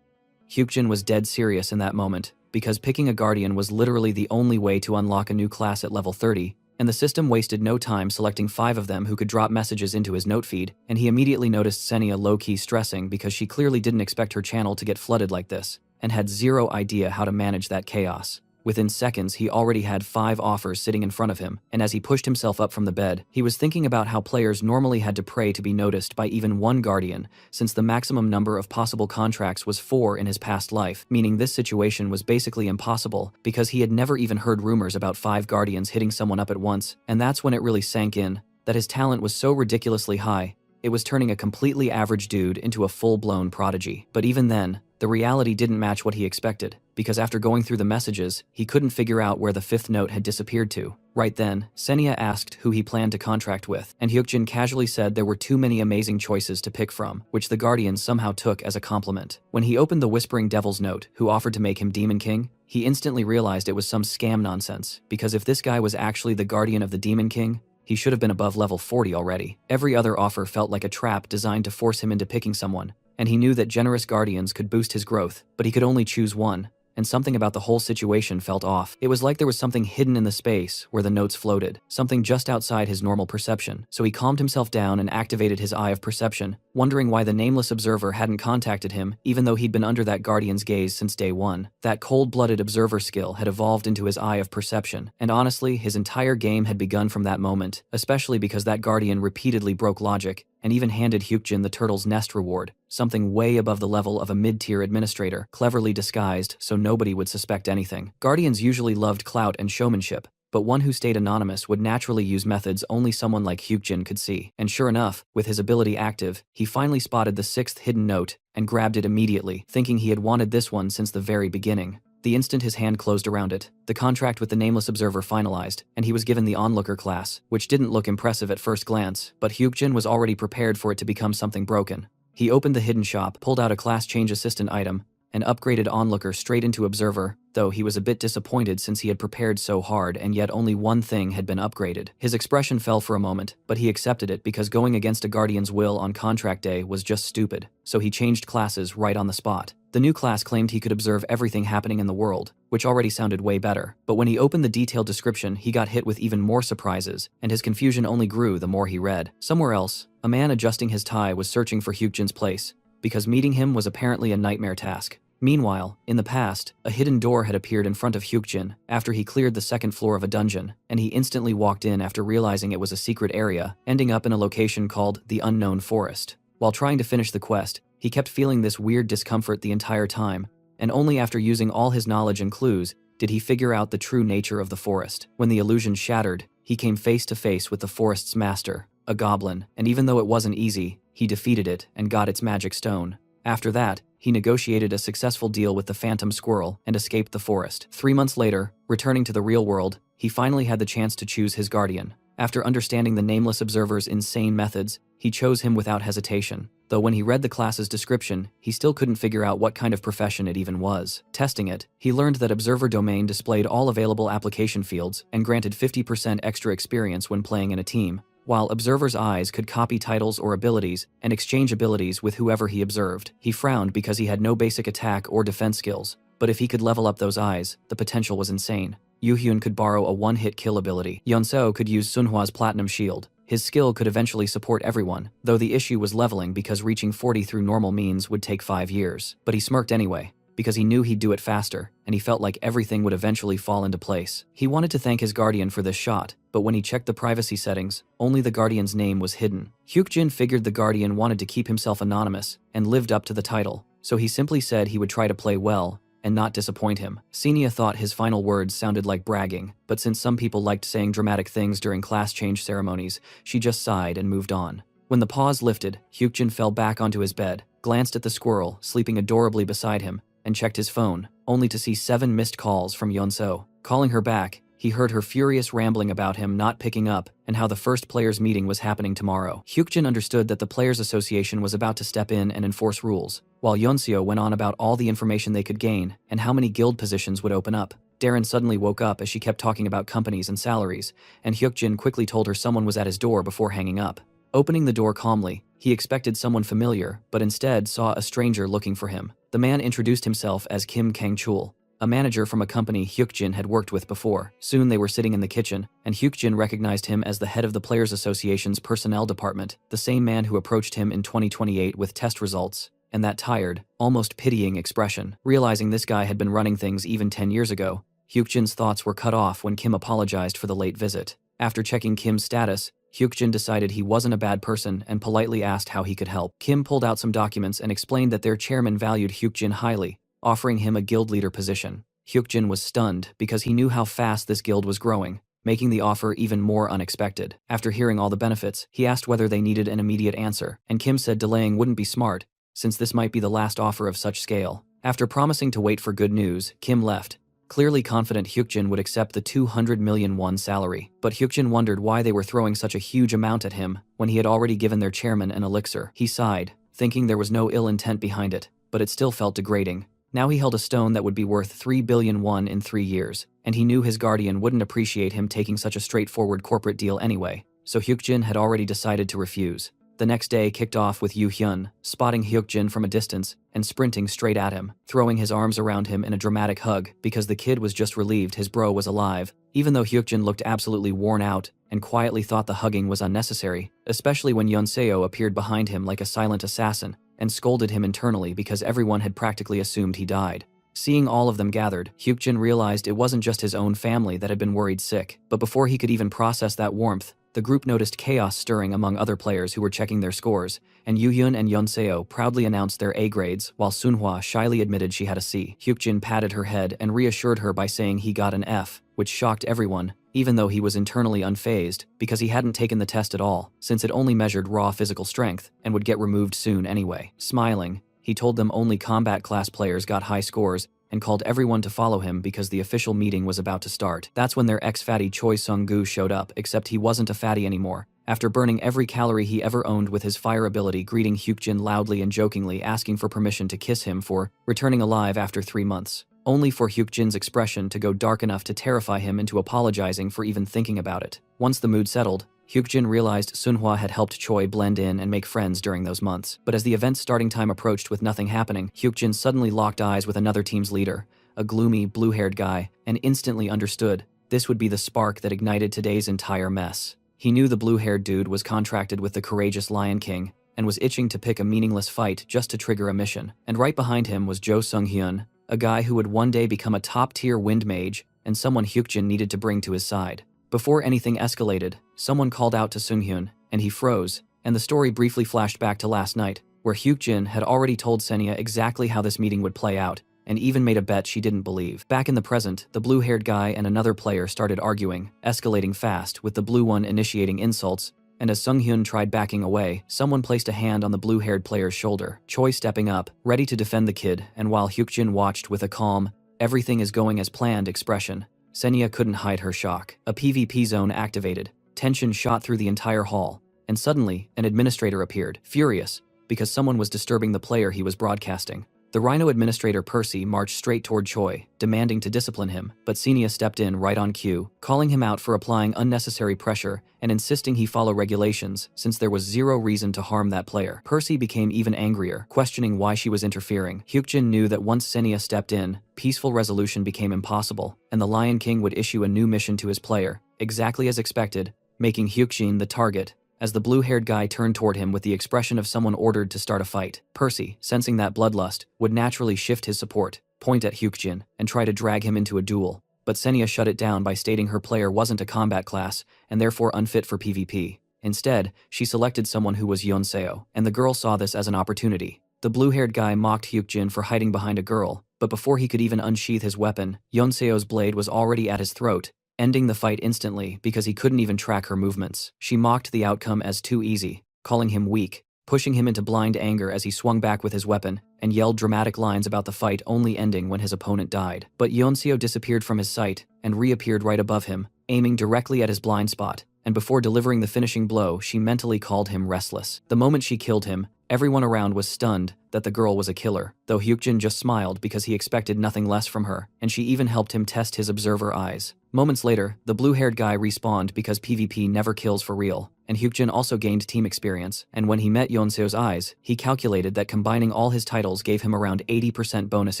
Speaker 1: Hyukjin was dead serious in that moment, because picking a guardian was literally the only way to unlock a new class at level 30, and the system wasted no time selecting 5 of them who could drop messages into his note feed, and he immediately noticed Senya low-key stressing because she clearly didn't expect her channel to get flooded like this, and had zero idea how to manage that chaos. Within seconds, he already had 5 offers sitting in front of him, and as he pushed himself up from the bed, he was thinking about how players normally had to pray to be noticed by even 1 guardian, since the maximum number of possible contracts was 4 in his past life, meaning this situation was basically impossible because he had never even heard rumors about 5 guardians hitting someone up at once, and that's when it really sank in, that his talent was so ridiculously high, It was turning a completely average dude into a full-blown prodigy. But even then, the reality didn't match what he expected, because after going through the messages, he couldn't figure out where the fifth note had disappeared to. Right then, Senya asked who he planned to contract with, and Hyukjin casually said there were too many amazing choices to pick from, which the Guardian somehow took as a compliment. When he opened the Whispering Devil's note, who offered to make him Demon King, he instantly realized it was some scam nonsense, because if this guy was actually the Guardian of the Demon King, he should have been above level 40 already. Every other offer felt like a trap designed to force him into picking someone, and he knew that generous guardians could boost his growth, but he could only choose one, and something about the whole situation felt off. It was like there was something hidden in the space where the notes floated, something just outside his normal perception. So he calmed himself down and activated his Eye of Perception, wondering why the nameless observer hadn't contacted him, even though he'd been under that guardian's gaze since day one. That cold-blooded observer skill had evolved into his Eye of Perception, and honestly, his entire game had begun from that moment, especially because that guardian repeatedly broke logic, and even handed Hyukjin the Turtle's Nest reward, something way above the level of a mid-tier administrator, cleverly disguised so nobody would suspect anything. Guardians usually loved clout and showmanship, but one who stayed anonymous would naturally use methods only someone like Hyukjin could see. And sure enough, with his ability active, he finally spotted the sixth hidden note and grabbed it immediately, thinking he had wanted this one since the very beginning. The instant his hand closed around it, the contract with the Nameless Observer finalized, and he was given the Onlooker class, which didn't look impressive at first glance, but Hyukjin was already prepared for it to become something broken. He opened the hidden shop, pulled out a class change assistant item, and upgraded Onlooker straight into Observer, though he was a bit disappointed since he had prepared so hard and yet only one thing had been upgraded. His expression fell for a moment, but he accepted it because going against a Guardian's will on contract day was just stupid, so he changed classes right on the spot. The new class claimed he could observe everything happening in the world, which already sounded way better, but when he opened the detailed description, he got hit with even more surprises, and his confusion only grew the more he read. Somewhere else, a man adjusting his tie was searching for Hyukjin's place, because meeting him was apparently a nightmare task. Meanwhile, in the past, a hidden door had appeared in front of Hyukjin after he cleared the second floor of a dungeon, and he instantly walked in after realizing it was a secret area, ending up in a location called the Unknown Forest. While trying to finish the quest, he kept feeling this weird discomfort the entire time, and only after using all his knowledge and clues did he figure out the true nature of the forest. When the illusion shattered, he came face to face with the forest's master, a goblin, and even though it wasn't easy, he defeated it and got its magic stone. After that, he negotiated a successful deal with the Phantom Squirrel and escaped the forest. 3 months later, returning to the real world, he finally had the chance to choose his guardian. After understanding the Nameless Observer's insane methods, he chose him without hesitation. Though when he read the class's description, he still couldn't figure out what kind of profession it even was. Testing it, he learned that Observer Domain displayed all available application fields and granted 50% extra experience when playing in a team, while Observer's eyes could copy titles or abilities and exchange abilities with whoever he observed. He frowned because he had no basic attack or defense skills, but if he could level up those eyes, the potential was insane. Yuhyun could borrow a one-hit kill ability. Yeonseo could use Sunhwa's Platinum Shield. His skill could eventually support everyone, though the issue was leveling because reaching 40 through normal means would take 5 years. But he smirked anyway, because he knew he'd do it faster, and he felt like everything would eventually fall into place. He wanted to thank his guardian for this shot, but when he checked the privacy settings, only the guardian's name was hidden. Hyukjin figured the guardian wanted to keep himself anonymous and lived up to the title, so he simply said he would try to play well and not disappoint him. Senya thought his final words sounded like bragging, but since some people liked saying dramatic things during class change ceremonies, she just sighed and moved on. When the pause lifted, Hyukjin fell back onto his bed, glanced at the squirrel sleeping adorably beside him, and checked his phone, only to see 7 missed calls from Yeonseo. Calling her back, he heard her furious rambling about him not picking up and how the first players' meeting was happening tomorrow. Hyukjin understood that the Players Association was about to step in and enforce rules, while Yeonseo went on about all the information they could gain and how many guild positions would open up. Darren suddenly woke up as she kept talking about companies and salaries, and Hyukjin quickly told her someone was at his door before hanging up. Opening the door calmly, he expected someone familiar, but instead saw a stranger looking for him. The man introduced himself as Kim Kang-chul, a manager from a company Hyukjin had worked with before. Soon they were sitting in the kitchen, and Hyukjin recognized him as the head of the Players Association's personnel department, the same man who approached him in 2028 with test results, and that tired, almost pitying expression. Realizing this guy had been running things even 10 years ago, Hyukjin's thoughts were cut off when Kim apologized for the late visit. After checking Kim's status, Hyukjin decided he wasn't a bad person and politely asked how he could help. Kim pulled out some documents and explained that their chairman valued Hyukjin highly, offering him a guild leader position. Hyukjin was stunned because he knew how fast this guild was growing, making the offer even more unexpected. After hearing all the benefits, he asked whether they needed an immediate answer, and Kim said delaying wouldn't be smart, since this might be the last offer of such scale. After promising to wait for good news, Kim left, clearly confident Hyukjin would accept the 200 million won salary. But Hyukjin wondered why they were throwing such a huge amount at him when he had already given their chairman an elixir. He sighed, thinking there was no ill intent behind it, but it still felt degrading. Now he held a stone that would be worth 3 billion won in 3 years, and he knew his guardian wouldn't appreciate him taking such a straightforward corporate deal anyway, so Hyukjin had already decided to refuse. The next day kicked off with Yoo Hyun spotting Hyukjin from a distance and sprinting straight at him, throwing his arms around him in a dramatic hug because the kid was just relieved his bro was alive, even though Hyukjin looked absolutely worn out and quietly thought the hugging was unnecessary, especially when Yeonseo appeared behind him like a silent assassin and scolded him internally because everyone had practically assumed he died. Seeing all of them gathered, Hyukjin realized it wasn't just his own family that had been worried sick, but before he could even process that warmth, the group noticed chaos stirring among other players who were checking their scores, and Yoo-hyun and Yeonseo proudly announced their A grades while Sunhwa shyly admitted she had a C. Hyukjin patted her head and reassured her by saying he got an F, which shocked everyone, even though he was internally unfazed because he hadn't taken the test at all, since it only measured raw physical strength and would get removed soon anyway. Smiling, he told them only combat class players got high scores and called everyone to follow him because the official meeting was about to start. That's when their ex-fatty Choi Sung-gu showed up, except he wasn't a fatty anymore. After burning every calorie he ever owned with his fire ability, greeting Hyukjin loudly and jokingly, asking for permission to kiss him for returning alive after 3 months, only for Hyukjin's expression to go dark enough to terrify him into apologizing for even thinking about it. Once the mood settled, Hyukjin realized Sunhwa had helped Choi blend in and make friends during those months. But as the event's starting time approached with nothing happening, Hyukjin suddenly locked eyes with another team's leader, a gloomy, blue-haired guy, and instantly understood this would be the spark that ignited today's entire mess. He knew the blue-haired dude was contracted with the courageous Lion King and was itching to pick a meaningless fight just to trigger a mission. And right behind him was Jo Sung-hyun, a guy who would one day become a top-tier wind mage and someone Hyukjin needed to bring to his side. Before anything escalated, someone called out to Sung-hyun, and he froze, and the story briefly flashed back to last night, where Hyukjin had already told Senya exactly how this meeting would play out, and even made a bet she didn't believe. Back in the present, the blue-haired guy and another player started arguing, escalating fast, with the blue one initiating insults, and as Sung-hyun tried backing away, someone placed a hand on the blue-haired player's shoulder, Choi stepping up, ready to defend the kid, and while Hyukjin watched with a calm, everything is going as planned expression, Senya couldn't hide her shock. A PvP zone activated, tension shot through the entire hall, and suddenly, an administrator appeared, furious, because someone was disturbing the player he was broadcasting. The Rhino administrator Percy marched straight toward Choi, demanding to discipline him, but Senya stepped in right on cue, calling him out for applying unnecessary pressure and insisting he follow regulations since there was zero reason to harm that player. Percy became even angrier, questioning why she was interfering. Hyukjin knew that once Senya stepped in, peaceful resolution became impossible, and the Lion King would issue a new mission to his player, exactly as expected, making Hyukjin the target, as the blue-haired guy turned toward him with the expression of someone ordered to start a fight. Percy, sensing that bloodlust, would naturally shift his support, point at Hyukjin, and try to drag him into a duel, but Senya shut it down by stating her player wasn't a combat class and therefore unfit for PvP. Instead, she selected someone who was Yeonseo, and the girl saw this as an opportunity. The blue-haired guy mocked Hyukjin for hiding behind a girl, but before he could even unsheath his weapon, Yeonseo's blade was already at his throat, ending the fight instantly because he couldn't even track her movements. She mocked the outcome as too easy, calling him weak, pushing him into blind anger as he swung back with his weapon, and yelled dramatic lines about the fight only ending when his opponent died. But Yeonseo disappeared from his sight and reappeared right above him, aiming directly at his blind spot, and before delivering the finishing blow, she mentally called him restless. The moment she killed him, everyone around was stunned that the girl was a killer, though Hyukjin just smiled because he expected nothing less from her, and she even helped him test his observer eyes. Moments later, the blue-haired guy respawned because PvP never kills for real, and Hyukjin also gained team experience, and when he met Yeonseo's eyes, he calculated that combining all his titles gave him around 80% bonus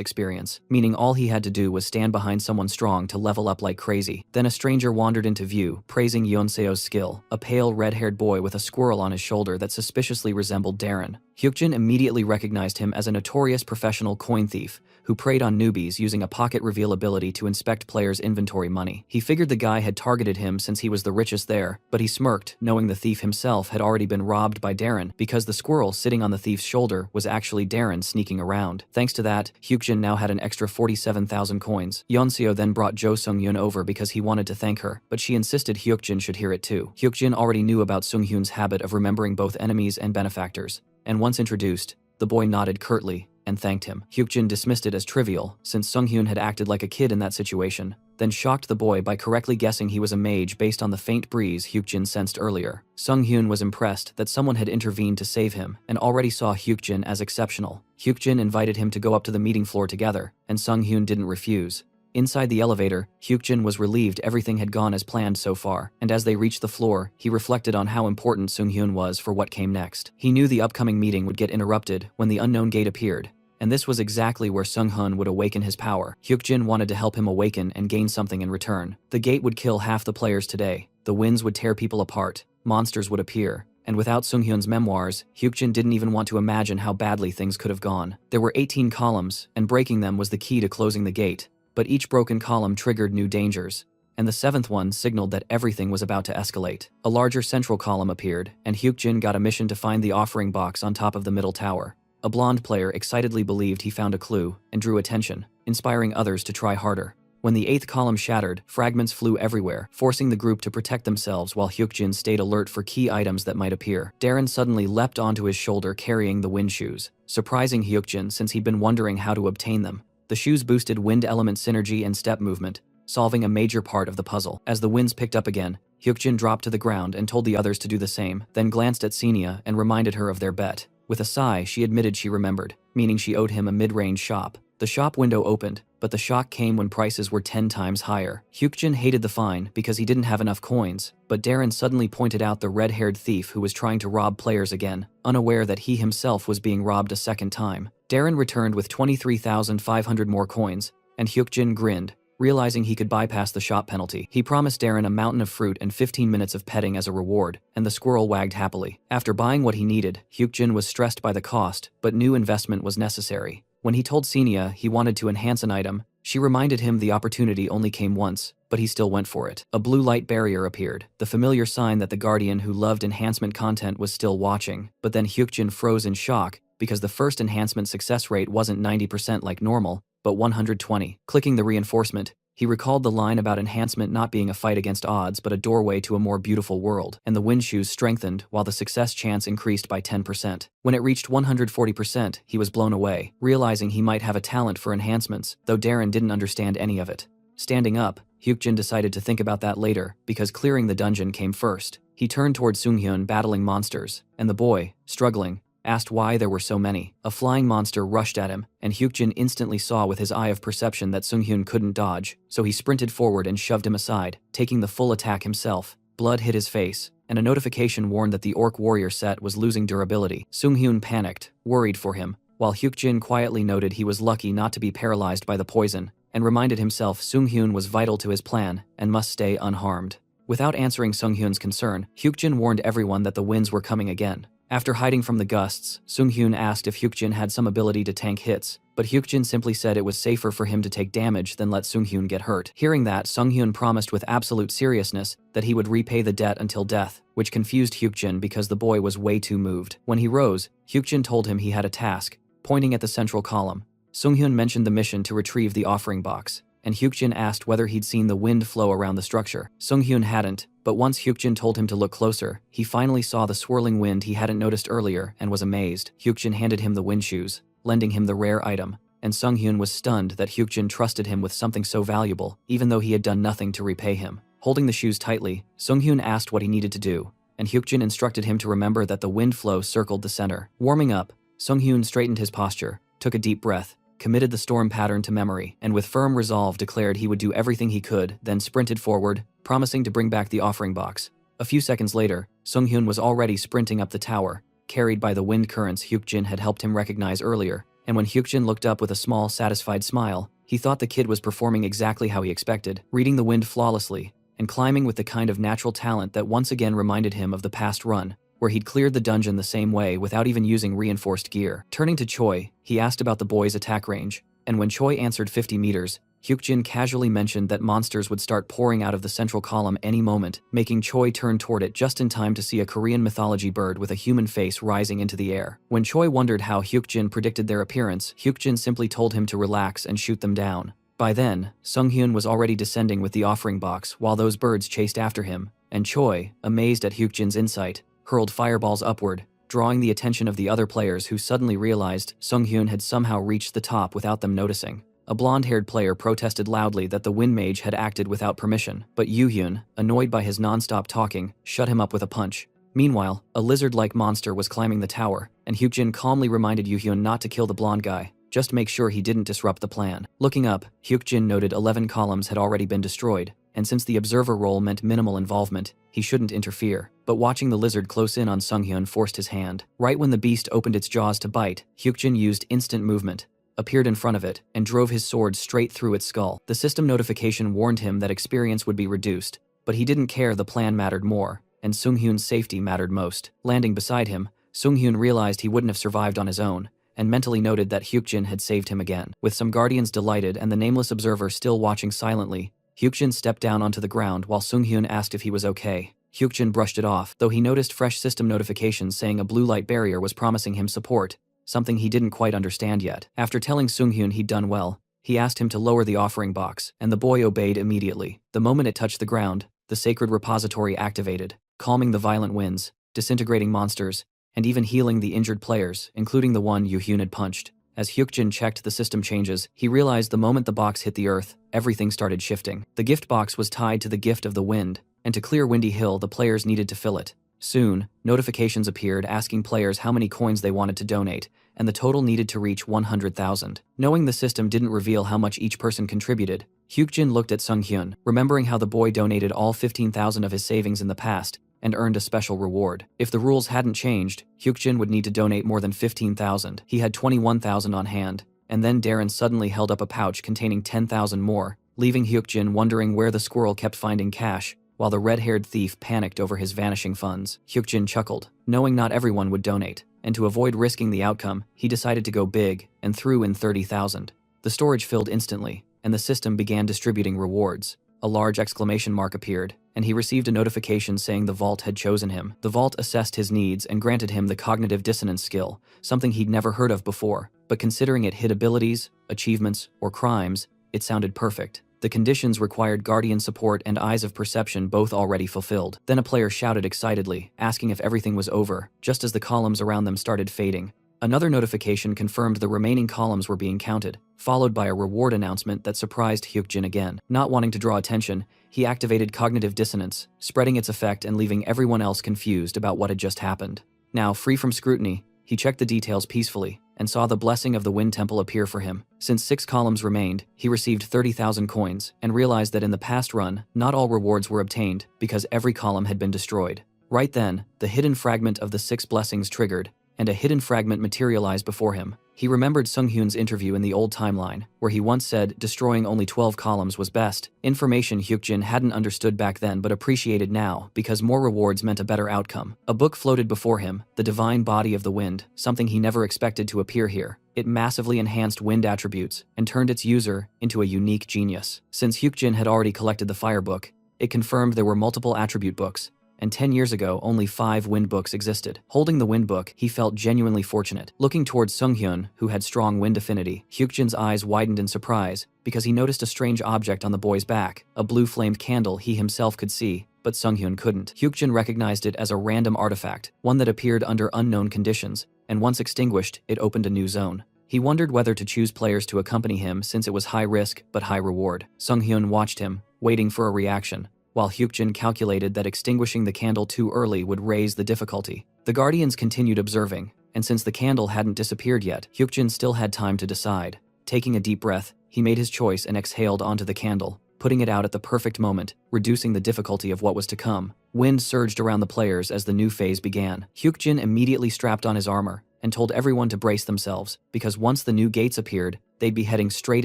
Speaker 1: experience, meaning all he had to do was stand behind someone strong to level up like crazy. Then a stranger wandered into view, praising Yeonseo's skill, a pale red-haired boy with a squirrel on his shoulder that suspiciously resembled Darren. Hyukjin immediately recognized him as a notorious professional coin thief who preyed on newbies using a pocket reveal ability to inspect players' inventory money. He figured the guy had targeted him since he was the richest there, but he smirked, knowing the thief himself had already been robbed by Darren because the squirrel sitting on the thief's shoulder was actually Darren sneaking around. Thanks to that, Hyukjin now had an extra 47,000 coins. Yeonseo then brought Jo Sung-hyun over because he wanted to thank her, but she insisted Hyukjin should hear it too. Hyukjin already knew about Sung-hyun's habit of remembering both enemies and benefactors, and once introduced, the boy nodded curtly and thanked him. Hyukjin dismissed it as trivial, since Sung-hyun had acted like a kid in that situation, then shocked the boy by correctly guessing he was a mage based on the faint breeze Hyukjin sensed earlier. Sung-hyun was impressed that someone had intervened to save him, and already saw Hyukjin as exceptional. Hyukjin invited him to go up to the meeting floor together, and Sung-hyun didn't refuse. Inside the elevator, Hyukjin was relieved everything had gone as planned so far, and as they reached the floor, he reflected on how important Sung-hyun was for what came next. He knew the upcoming meeting would get interrupted when the unknown gate appeared, and this was exactly where Sung-hyun would awaken his power. Hyukjin wanted to help him awaken and gain something in return. The gate would kill half the players today, the winds would tear people apart, monsters would appear, and without Sung-hyun's memoirs, Hyukjin didn't even want to imagine how badly things could have gone. There were 18 columns, and breaking them was the key to closing the gate. But each broken column triggered new dangers, and the seventh one signaled that everything was about to escalate. A larger central column appeared, and Hyukjin got a mission to find the offering box on top of the middle tower. A blonde player excitedly believed he found a clue, and drew attention, inspiring others to try harder. When the eighth column shattered, fragments flew everywhere, forcing the group to protect themselves while Hyukjin stayed alert for key items that might appear. Darren suddenly leapt onto his shoulder carrying the wind shoes, surprising Hyukjin since he'd been wondering how to obtain them. The shoes boosted wind element synergy and step movement, solving a major part of the puzzle. As the winds picked up again, Hyukjin dropped to the ground and told the others to do the same, then glanced at Senia and reminded her of their bet. With a sigh, she admitted she remembered, meaning she owed him a mid-range shop. The shop window opened, but the shock came when prices were 10 times higher. Hyukjin hated the fine because he didn't have enough coins, but Darren suddenly pointed out the red-haired thief who was trying to rob players again, unaware that he himself was being robbed a second time. Darren returned with 23,500 more coins, and Hyukjin grinned, realizing he could bypass the shop penalty. He promised Darren a mountain of fruit and 15 minutes of petting as a reward, and the squirrel wagged happily. After buying what he needed, Hyukjin was stressed by the cost, but new investment was necessary. When he told Senia he wanted to enhance an item, she reminded him the opportunity only came once, but he still went for it. A blue light barrier appeared, the familiar sign that the guardian who loved enhancement content was still watching. But then Hyukjin froze in shock, because the first enhancement success rate wasn't 90% like normal, but 120. Clicking the reinforcement, he recalled the line about enhancement not being a fight against odds but a doorway to a more beautiful world, and the wind shoes strengthened while the success chance increased by 10%. When it reached 140%, he was blown away, realizing he might have a talent for enhancements, though Darren didn't understand any of it. Standing up, Hyukjin decided to think about that later, because clearing the dungeon came first. He turned toward Sung-hyun battling monsters, and the boy, struggling, asked why there were so many. A flying monster rushed at him, and Hyukjin instantly saw with his eye of perception that Sung-hyun couldn't dodge, so he sprinted forward and shoved him aside, taking the full attack himself. Blood hit his face, and a notification warned that the Orc Warrior set was losing durability. Sung-hyun panicked, worried for him, while Hyukjin quietly noted he was lucky not to be paralyzed by the poison, and reminded himself Sung-hyun was vital to his plan and must stay unharmed. Without answering Sung-hyun's concern, Hyukjin warned everyone that the winds were coming again. After hiding from the gusts, Sung-hyun asked if Hyukjin had some ability to tank hits, but Hyukjin simply said it was safer for him to take damage than let Sung-hyun get hurt. Hearing that, Sung-hyun promised with absolute seriousness that he would repay the debt until death, which confused Hyukjin because the boy was way too moved. When he rose, Hyukjin told him he had a task, pointing at the central column. Sung-hyun mentioned the mission to retrieve the offering box, and Hyukjin asked whether he'd seen the wind flow around the structure. Sung-hyun hadn't, but once Hyukjin told him to look closer, he finally saw the swirling wind he hadn't noticed earlier and was amazed. Hyukjin handed him the wind shoes, lending him the rare item, and Sung-hyun was stunned that Hyukjin trusted him with something so valuable, even though he had done nothing to repay him. Holding the shoes tightly, Sung-hyun asked what he needed to do, and Hyukjin instructed him to remember that the wind flow circled the center. Warming up, Sung-hyun straightened his posture, took a deep breath, committed the storm pattern to memory, and with firm resolve declared he would do everything he could, then sprinted forward, promising to bring back the offering box. A few seconds later, Sung-hyun was already sprinting up the tower, carried by the wind currents Hyukjin had helped him recognize earlier, and when Hyukjin looked up with a small, satisfied smile, he thought the kid was performing exactly how he expected, reading the wind flawlessly, and climbing with the kind of natural talent that once again reminded him of the past run, where he'd cleared the dungeon the same way without even using reinforced gear. Turning to Choi, he asked about the boy's attack range, and when Choi answered 50 meters, Hyukjin casually mentioned that monsters would start pouring out of the central column any moment, making Choi turn toward it just in time to see a Korean mythology bird with a human face rising into the air. When Choi wondered how Hyukjin predicted their appearance, Hyukjin simply told him to relax and shoot them down. By then, Sunghyun was already descending with the offering box while those birds chased after him, and Choi, amazed at Hyukjin's insight, hurled fireballs upward, drawing the attention of the other players who suddenly realized Sunghyun had somehow reached the top without them noticing. A blonde-haired player protested loudly that the wind mage had acted without permission, but Yoo-hyun, annoyed by his non-stop talking, shut him up with a punch. Meanwhile, a lizard-like monster was climbing the tower, and Hyukjin calmly reminded Yoo-hyun not to kill the blonde guy, just make sure he didn't disrupt the plan. Looking up, Hyukjin noted 11 columns had already been destroyed, and since the observer role meant minimal involvement, he shouldn't interfere. But watching the lizard close in on Sunghyun forced his hand. Right when the beast opened its jaws to bite, Hyukjin used instant movement, appeared in front of it, and drove his sword straight through its skull. The system notification warned him that experience would be reduced, but he didn't care. The plan mattered more, and Sunghyun's safety mattered most. Landing beside him, Sunghyun realized he wouldn't have survived on his own, and mentally noted that Hyukjin had saved him again. With some guardians delighted and the nameless observer still watching silently, Hyukjin stepped down onto the ground while Sunghyun asked if he was okay. Hyukjin brushed it off, though he noticed fresh system notifications saying a blue light barrier was promising him support, something he didn't quite understand yet. After telling Sunghyun he'd done well, he asked him to lower the offering box, and the boy obeyed immediately. The moment it touched the ground, the sacred repository activated, calming the violent winds, disintegrating monsters, and even healing the injured players, including the one Yoo-hyun had punched. As Hyukjin checked the system changes, he realized the moment the box hit the earth, everything started shifting. The gift box was tied to the gift of the wind, and to clear Windy Hill the players needed to fill it. Soon, notifications appeared asking players how many coins they wanted to donate, and the total needed to reach 100,000. Knowing the system didn't reveal how much each person contributed, Hyukjin looked at Sunghyun, remembering how the boy donated all 15,000 of his savings in the past, and earned a special reward. If the rules hadn't changed, Hyukjin would need to donate more than 15,000. He had 21,000 on hand, and then Darren suddenly held up a pouch containing 10,000 more, leaving Hyukjin wondering where the squirrel kept finding cash, while the red-haired thief panicked over his vanishing funds. Hyukjin chuckled, knowing not everyone would donate, and to avoid risking the outcome, he decided to go big and threw in 30,000. The storage filled instantly, and the system began distributing rewards. A large exclamation mark appeared, and he received a notification saying the vault had chosen him. The vault assessed his needs and granted him the cognitive dissonance skill, something he'd never heard of before, but considering it hid abilities, achievements, or crimes, it sounded perfect. The conditions required guardian support and eyes of perception, both already fulfilled. Then a player shouted excitedly, asking if everything was over, just as the columns around them started fading. Another notification confirmed the remaining columns were being counted, followed by a reward announcement that surprised Hyukjin again. Not wanting to draw attention, he activated cognitive dissonance, spreading its effect and leaving everyone else confused about what had just happened. Now, free from scrutiny, he checked the details peacefully, and saw the blessing of the Wind Temple appear for him. Since 6 columns remained, he received 30,000 coins, and realized that in the past run, not all rewards were obtained, because every column had been destroyed. Right then, the hidden fragment of the 6 blessings triggered, and a hidden fragment materialized before him. He remembered Sunghyun's interview in the old timeline, where he once said destroying only 12 columns was best, information Hyukjin hadn't understood back then but appreciated now, because more rewards meant a better outcome. A book floated before him, The Divine Body of the Wind, something he never expected to appear here. It massively enhanced wind attributes, and turned its user into a unique genius. Since Hyukjin had already collected the Fire Book, it confirmed there were multiple attribute books, and 10 years ago only 5 wind books existed. Holding the wind book, he felt genuinely fortunate. Looking towards Sunghyun, who had strong wind affinity, Hyukjin's eyes widened in surprise, because he noticed a strange object on the boy's back, a blue-flamed candle he himself could see, but Sunghyun couldn't. Hyukjin recognized it as a random artifact, one that appeared under unknown conditions, and once extinguished, it opened a new zone. He wondered whether to choose players to accompany him since it was high risk but high reward. Sunghyun watched him, waiting for a reaction, while Hyukjin calculated that extinguishing the candle too early would raise the difficulty. The guardians continued observing, and since the candle hadn't disappeared yet, Hyukjin still had time to decide. Taking a deep breath, he made his choice and exhaled onto the candle, putting it out at the perfect moment, reducing the difficulty of what was to come. Wind surged around the players as the new phase began. Hyukjin immediately strapped on his armor, and told everyone to brace themselves, because once the new gates appeared, they'd be heading straight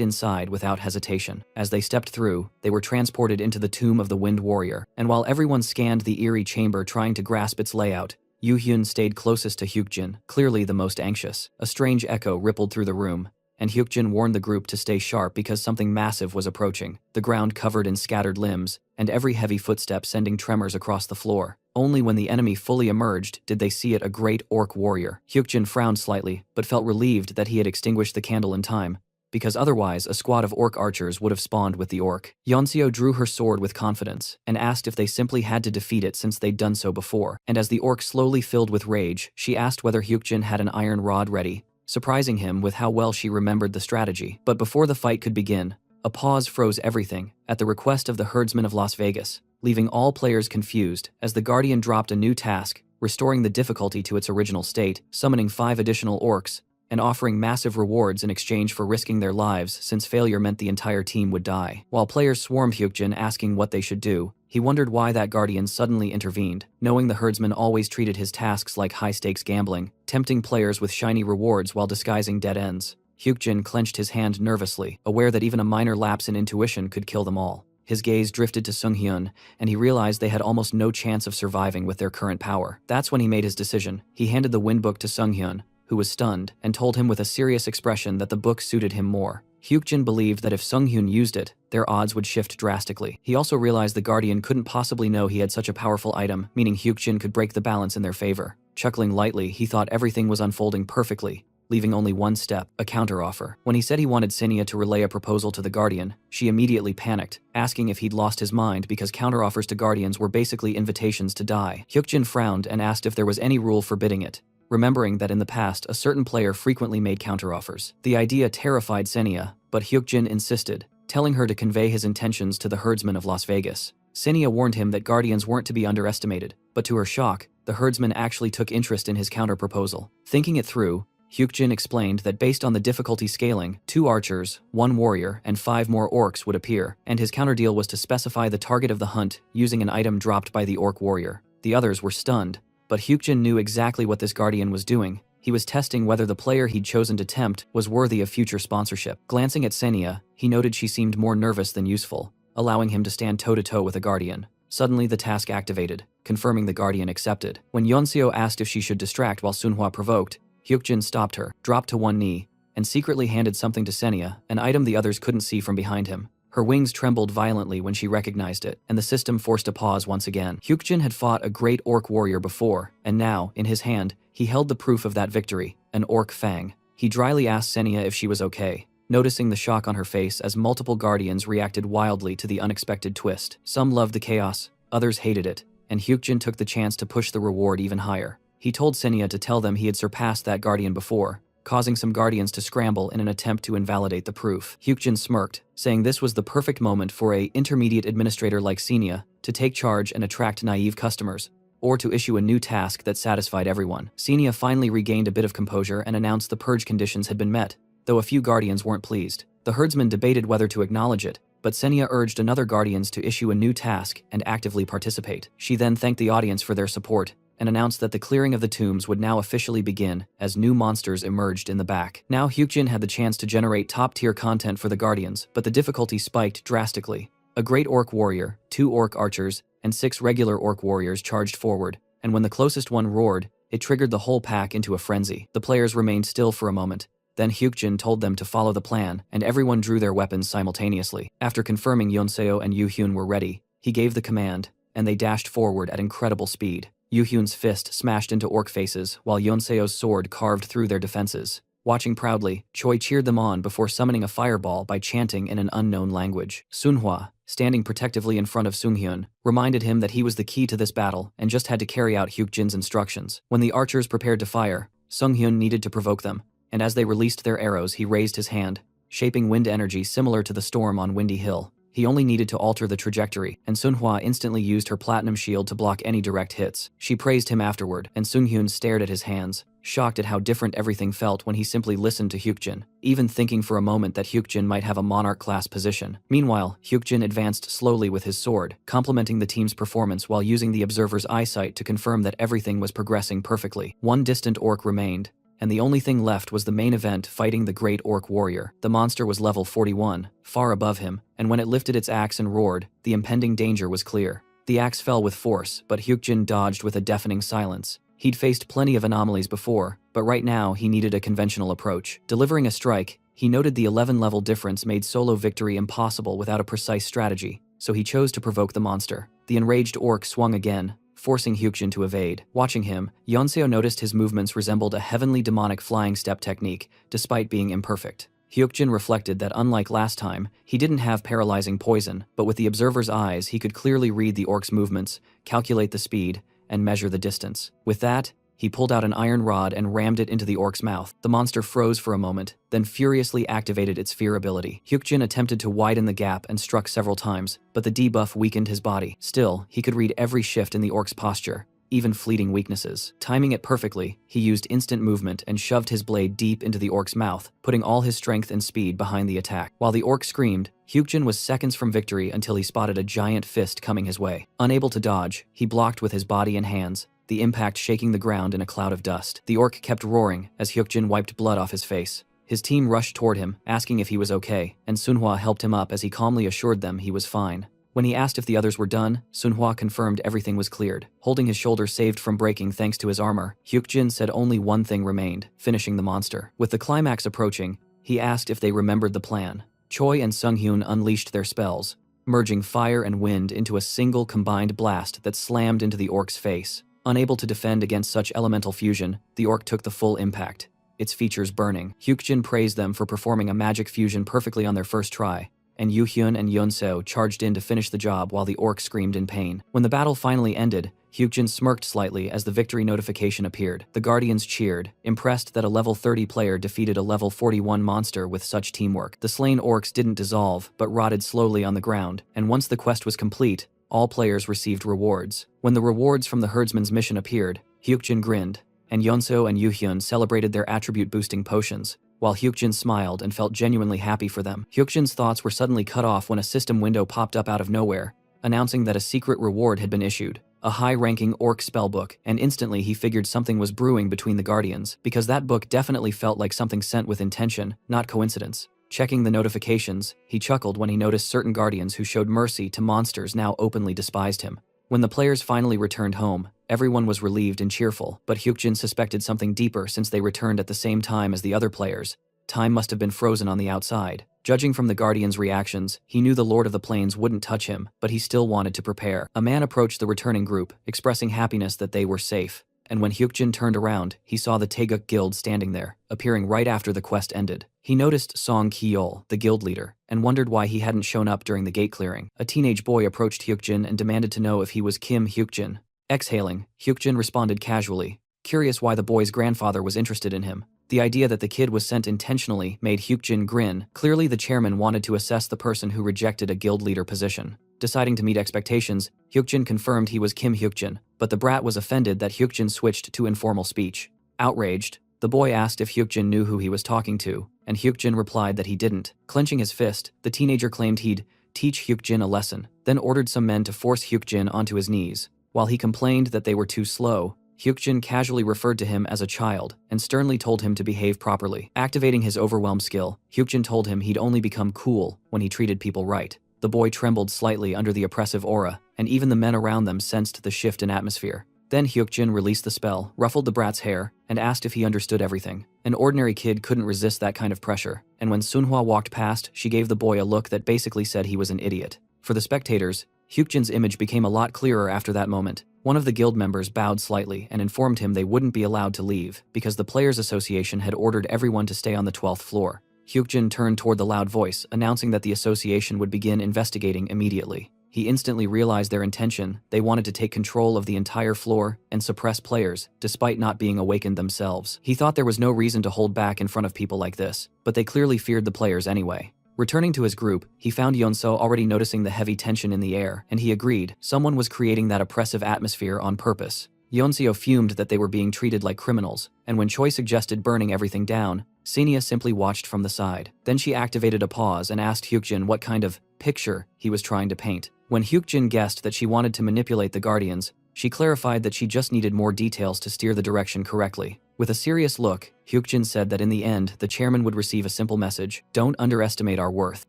Speaker 1: inside without hesitation. As they stepped through, they were transported into the tomb of the Wind Warrior, and while everyone scanned the eerie chamber trying to grasp its layout, Yu Hyun stayed closest to Hyukjin, clearly the most anxious. A strange echo rippled through the room, and Hyukjin warned the group to stay sharp because something massive was approaching, the ground covered in scattered limbs, and every heavy footstep sending tremors across the floor. Only when the enemy fully emerged did they see it, a great orc warrior. Hyukjin frowned slightly, but felt relieved that he had extinguished the candle in time, because otherwise a squad of orc archers would have spawned with the orc. Yeonseo drew her sword with confidence, and asked if they simply had to defeat it since they'd done so before. And as the orc slowly filled with rage, she asked whether Hyukjin had an iron rod ready, surprising him with how well she remembered the strategy. But before the fight could begin, a pause froze everything, at the request of the herdsman of Las Vegas, leaving all players confused as the Guardian dropped a new task, restoring the difficulty to its original state, summoning 5 additional orcs, and offering massive rewards in exchange for risking their lives since failure meant the entire team would die. While players swarmed Hyukjin asking what they should do, he wondered why that Guardian suddenly intervened, knowing the herdsman always treated his tasks like high-stakes gambling, tempting players with shiny rewards while disguising dead ends. Hyukjin clenched his hand nervously, aware that even a minor lapse in intuition could kill them all. His gaze drifted to Sunghyun, and he realized they had almost no chance of surviving with their current power. That's when he made his decision. He handed the wind book to Sunghyun, who was stunned, and told him with a serious expression that the book suited him more. Hyukjin believed that if Sunghyun used it, their odds would shift drastically. He also realized the Guardian couldn't possibly know he had such a powerful item, meaning Hyukjin could break the balance in their favor. Chuckling lightly, he thought everything was unfolding perfectly, leaving only one step, a counteroffer. When he said he wanted Sinia to relay a proposal to the Guardian, she immediately panicked, asking if he'd lost his mind because counteroffers to Guardians were basically invitations to die. Hyukjin frowned and asked if there was any rule forbidding it, remembering that in the past a certain player frequently made counteroffers. The idea terrified Sinia, but Hyukjin insisted, telling her to convey his intentions to the herdsman of Las Vegas. Sinia warned him that Guardians weren't to be underestimated, but to her shock, the herdsman actually took interest in his counterproposal. Thinking it through, Hyukjin explained that based on the difficulty scaling, 2 archers, 1 warrior, and 5 more orcs would appear, and his counterdeal was to specify the target of the hunt using an item dropped by the orc warrior. The others were stunned, but Hyukjin knew exactly what this Guardian was doing. He was testing whether the player he'd chosen to tempt was worthy of future sponsorship. Glancing at Sinia, he noted she seemed more nervous than useful, allowing him to stand toe-to-toe with a Guardian. Suddenly the task activated, confirming the Guardian accepted. When Yeonseo asked if she should distract while Sunhwa provoked, Hyukjin stopped her, dropped to one knee, and secretly handed something to Sinia, an item the others couldn't see from behind him. Her wings trembled violently when she recognized it, and the system forced a pause once again. Hyukjin had fought a great orc warrior before, and now, in his hand, he held the proof of that victory, an orc fang. He dryly asked Sinia if she was okay, noticing the shock on her face as multiple Guardians reacted wildly to the unexpected twist. Some loved the chaos, others hated it, and Hyukjin took the chance to push the reward even higher. He told Sinia to tell them he had surpassed that Guardian before, causing some Guardians to scramble in an attempt to invalidate the proof. Hyukjin smirked, saying this was the perfect moment for a intermediate administrator like Sinia to take charge and attract naive customers, or to issue a new task that satisfied everyone. Sinia finally regained a bit of composure and announced the purge conditions had been met, though a few Guardians weren't pleased. The herdsman debated whether to acknowledge it, but Sinia urged another Guardians to issue a new task and actively participate. She then thanked the audience for their support, and announced that the clearing of the tombs would now officially begin as new monsters emerged in the back. Now Hyukjin had the chance to generate top-tier content for the Guardians, but the difficulty spiked drastically. A great orc warrior, 2 orc archers, and 6 regular orc warriors charged forward, and when the closest one roared, it triggered the whole pack into a frenzy. The players remained still for a moment. Then Hyukjin told them to follow the plan, and everyone drew their weapons simultaneously. After confirming Yeonseo and Yu Hyun were ready, he gave the command, and they dashed forward at incredible speed. Yu Hyun's fist smashed into orc faces, while Yeonseo's sword carved through their defenses. Watching proudly, Choi cheered them on before summoning a fireball by chanting in an unknown language. Sunhwa, standing protectively in front of Sunghyun, reminded him that he was the key to this battle and just had to carry out Hyukjin's instructions. When the archers prepared to fire, Sunghyun needed to provoke them, and as they released their arrows he raised his hand, shaping wind energy similar to the storm on Windy Hill. He only needed to alter the trajectory, and Sunhwa instantly used her platinum shield to block any direct hits. She praised him afterward, and Sunghyun stared at his hands, shocked at how different everything felt when he simply listened to Hyukjin, even thinking for a moment that Hyukjin might have a monarch-class position. Meanwhile, Hyukjin advanced slowly with his sword, complementing the team's performance while using the observer's eyesight to confirm that everything was progressing perfectly. One distant orc remained, and the only thing left was the main event, fighting the great orc warrior. The monster was level 41, far above him, and when it lifted its axe and roared, the impending danger was clear. The axe fell with force, but Hyukjin dodged with a deafening silence. He'd faced plenty of anomalies before, but right now he needed a conventional approach. Delivering a strike, he noted the 11-level difference made solo victory impossible without a precise strategy, so he chose to provoke the monster. The enraged orc swung again, forcing Hyukjin to evade. Watching him, Yeonseo noticed his movements resembled a heavenly demonic flying step technique, despite being imperfect. Hyukjin reflected that unlike last time, he didn't have paralyzing poison, but with the observer's eyes he could clearly read the orc's movements, calculate the speed, and measure the distance. With that, he pulled out an iron rod and rammed it into the orc's mouth. The monster froze for a moment, then furiously activated its fear ability. Hyukjin attempted to widen the gap and struck several times, but the debuff weakened his body. Still, he could read every shift in the orc's posture, even fleeting weaknesses. Timing it perfectly, he used instant movement and shoved his blade deep into the orc's mouth, putting all his strength and speed behind the attack. While the orc screamed, Hyukjin was seconds from victory until he spotted a giant fist coming his way. Unable to dodge, he blocked with his body and hands, the impact shaking the ground in a cloud of dust. The orc kept roaring as Hyukjin wiped blood off his face. His team rushed toward him, asking if he was okay, and Sunhwa helped him up as he calmly assured them he was fine. When he asked if the others were done, Sunhwa confirmed everything was cleared. Holding his shoulder saved from breaking thanks to his armor, Hyukjin said only one thing remained, finishing the monster. With the climax approaching, he asked if they remembered the plan. Choi and Sunghyun unleashed their spells, merging fire and wind into a single combined blast that slammed into the orc's face. Unable to defend against such elemental fusion, the orc took the full impact, its features burning. Hyukjin praised them for performing a magic fusion perfectly on their first try, and Yoo-hyun and Yeonseo charged in to finish the job while the orc screamed in pain. When the battle finally ended, Hyukjin smirked slightly as the victory notification appeared. The Guardians cheered, impressed that a level 30 player defeated a level 41 monster with such teamwork. The slain orcs didn't dissolve, but rotted slowly on the ground, and once the quest was complete, all players received rewards. When the rewards from the herdsman's mission appeared, Hyukjin grinned, and Yeonseo and Yoo-hyun celebrated their attribute-boosting potions, while Hyukjin smiled and felt genuinely happy for them. Hyukjin's thoughts were suddenly cut off when a system window popped up out of nowhere, announcing that a secret reward had been issued, a high-ranking orc spellbook, and instantly he figured something was brewing between the Guardians, because that book definitely felt like something sent with intention, not coincidence. Checking the notifications, he chuckled when he noticed certain Guardians who showed mercy to monsters now openly despised him. When the players finally returned home, everyone was relieved and cheerful, but Hyukjin suspected something deeper since they returned at the same time as the other players. Time must have been frozen on the outside. Judging from the Guardians' reactions, he knew the Lord of the Plains wouldn't touch him, but he still wanted to prepare. A man approached the returning group, expressing happiness that they were safe. And when Hyukjin turned around, he saw the Taeguk Guild standing there, appearing right after the quest ended. He noticed Song Ki-yeol, the guild leader, and wondered why he hadn't shown up during the gate clearing. A teenage boy approached Hyukjin and demanded to know if he was Kim Hyukjin. Exhaling, Hyukjin responded casually, curious why the boy's grandfather was interested in him. The idea that the kid was sent intentionally made Hyukjin grin. Clearly the chairman wanted to assess the person who rejected a guild leader position. Deciding to meet expectations, Hyukjin confirmed he was Kim Hyukjin, but the brat was offended that Hyukjin switched to informal speech. Outraged, the boy asked if Hyukjin knew who he was talking to, and Hyukjin replied that he didn't. Clenching his fist, the teenager claimed he'd teach Hyukjin a lesson, then ordered some men to force Hyukjin onto his knees. While he complained that they were too slow, Hyukjin casually referred to him as a child and sternly told him to behave properly. Activating his overwhelm skill, Hyukjin told him he'd only become cool when he treated people right. The boy trembled slightly under the oppressive aura, and even the men around them sensed the shift in atmosphere. Then Hyukjin released the spell, ruffled the brat's hair, and asked if he understood everything. An ordinary kid couldn't resist that kind of pressure, and when Sunhwa walked past, she gave the boy a look that basically said he was an idiot. For the spectators, Hyukjin's image became a lot clearer after that moment. One of the guild members bowed slightly and informed him they wouldn't be allowed to leave because the Players Association had ordered everyone to stay on the 12th floor. Hyukjin turned toward the loud voice, announcing that the association would begin investigating immediately. He instantly realized their intention. They wanted to take control of the entire floor and suppress players, despite not being awakened themselves. He thought there was no reason to hold back in front of people like this, but they clearly feared the players anyway. Returning to his group, he found Yeonseo already noticing the heavy tension in the air, and he agreed someone was creating that oppressive atmosphere on purpose. Yeonseo fumed that they were being treated like criminals, and when Choi suggested burning everything down, Senia simply watched from the side. Then she activated a pause and asked Hyukjin what kind of picture he was trying to paint. When Hyukjin guessed that she wanted to manipulate the Guardians, she clarified that she just needed more details to steer the direction correctly. With a serious look, Hyukjin said that in the end, the chairman would receive a simple message: don't underestimate our worth.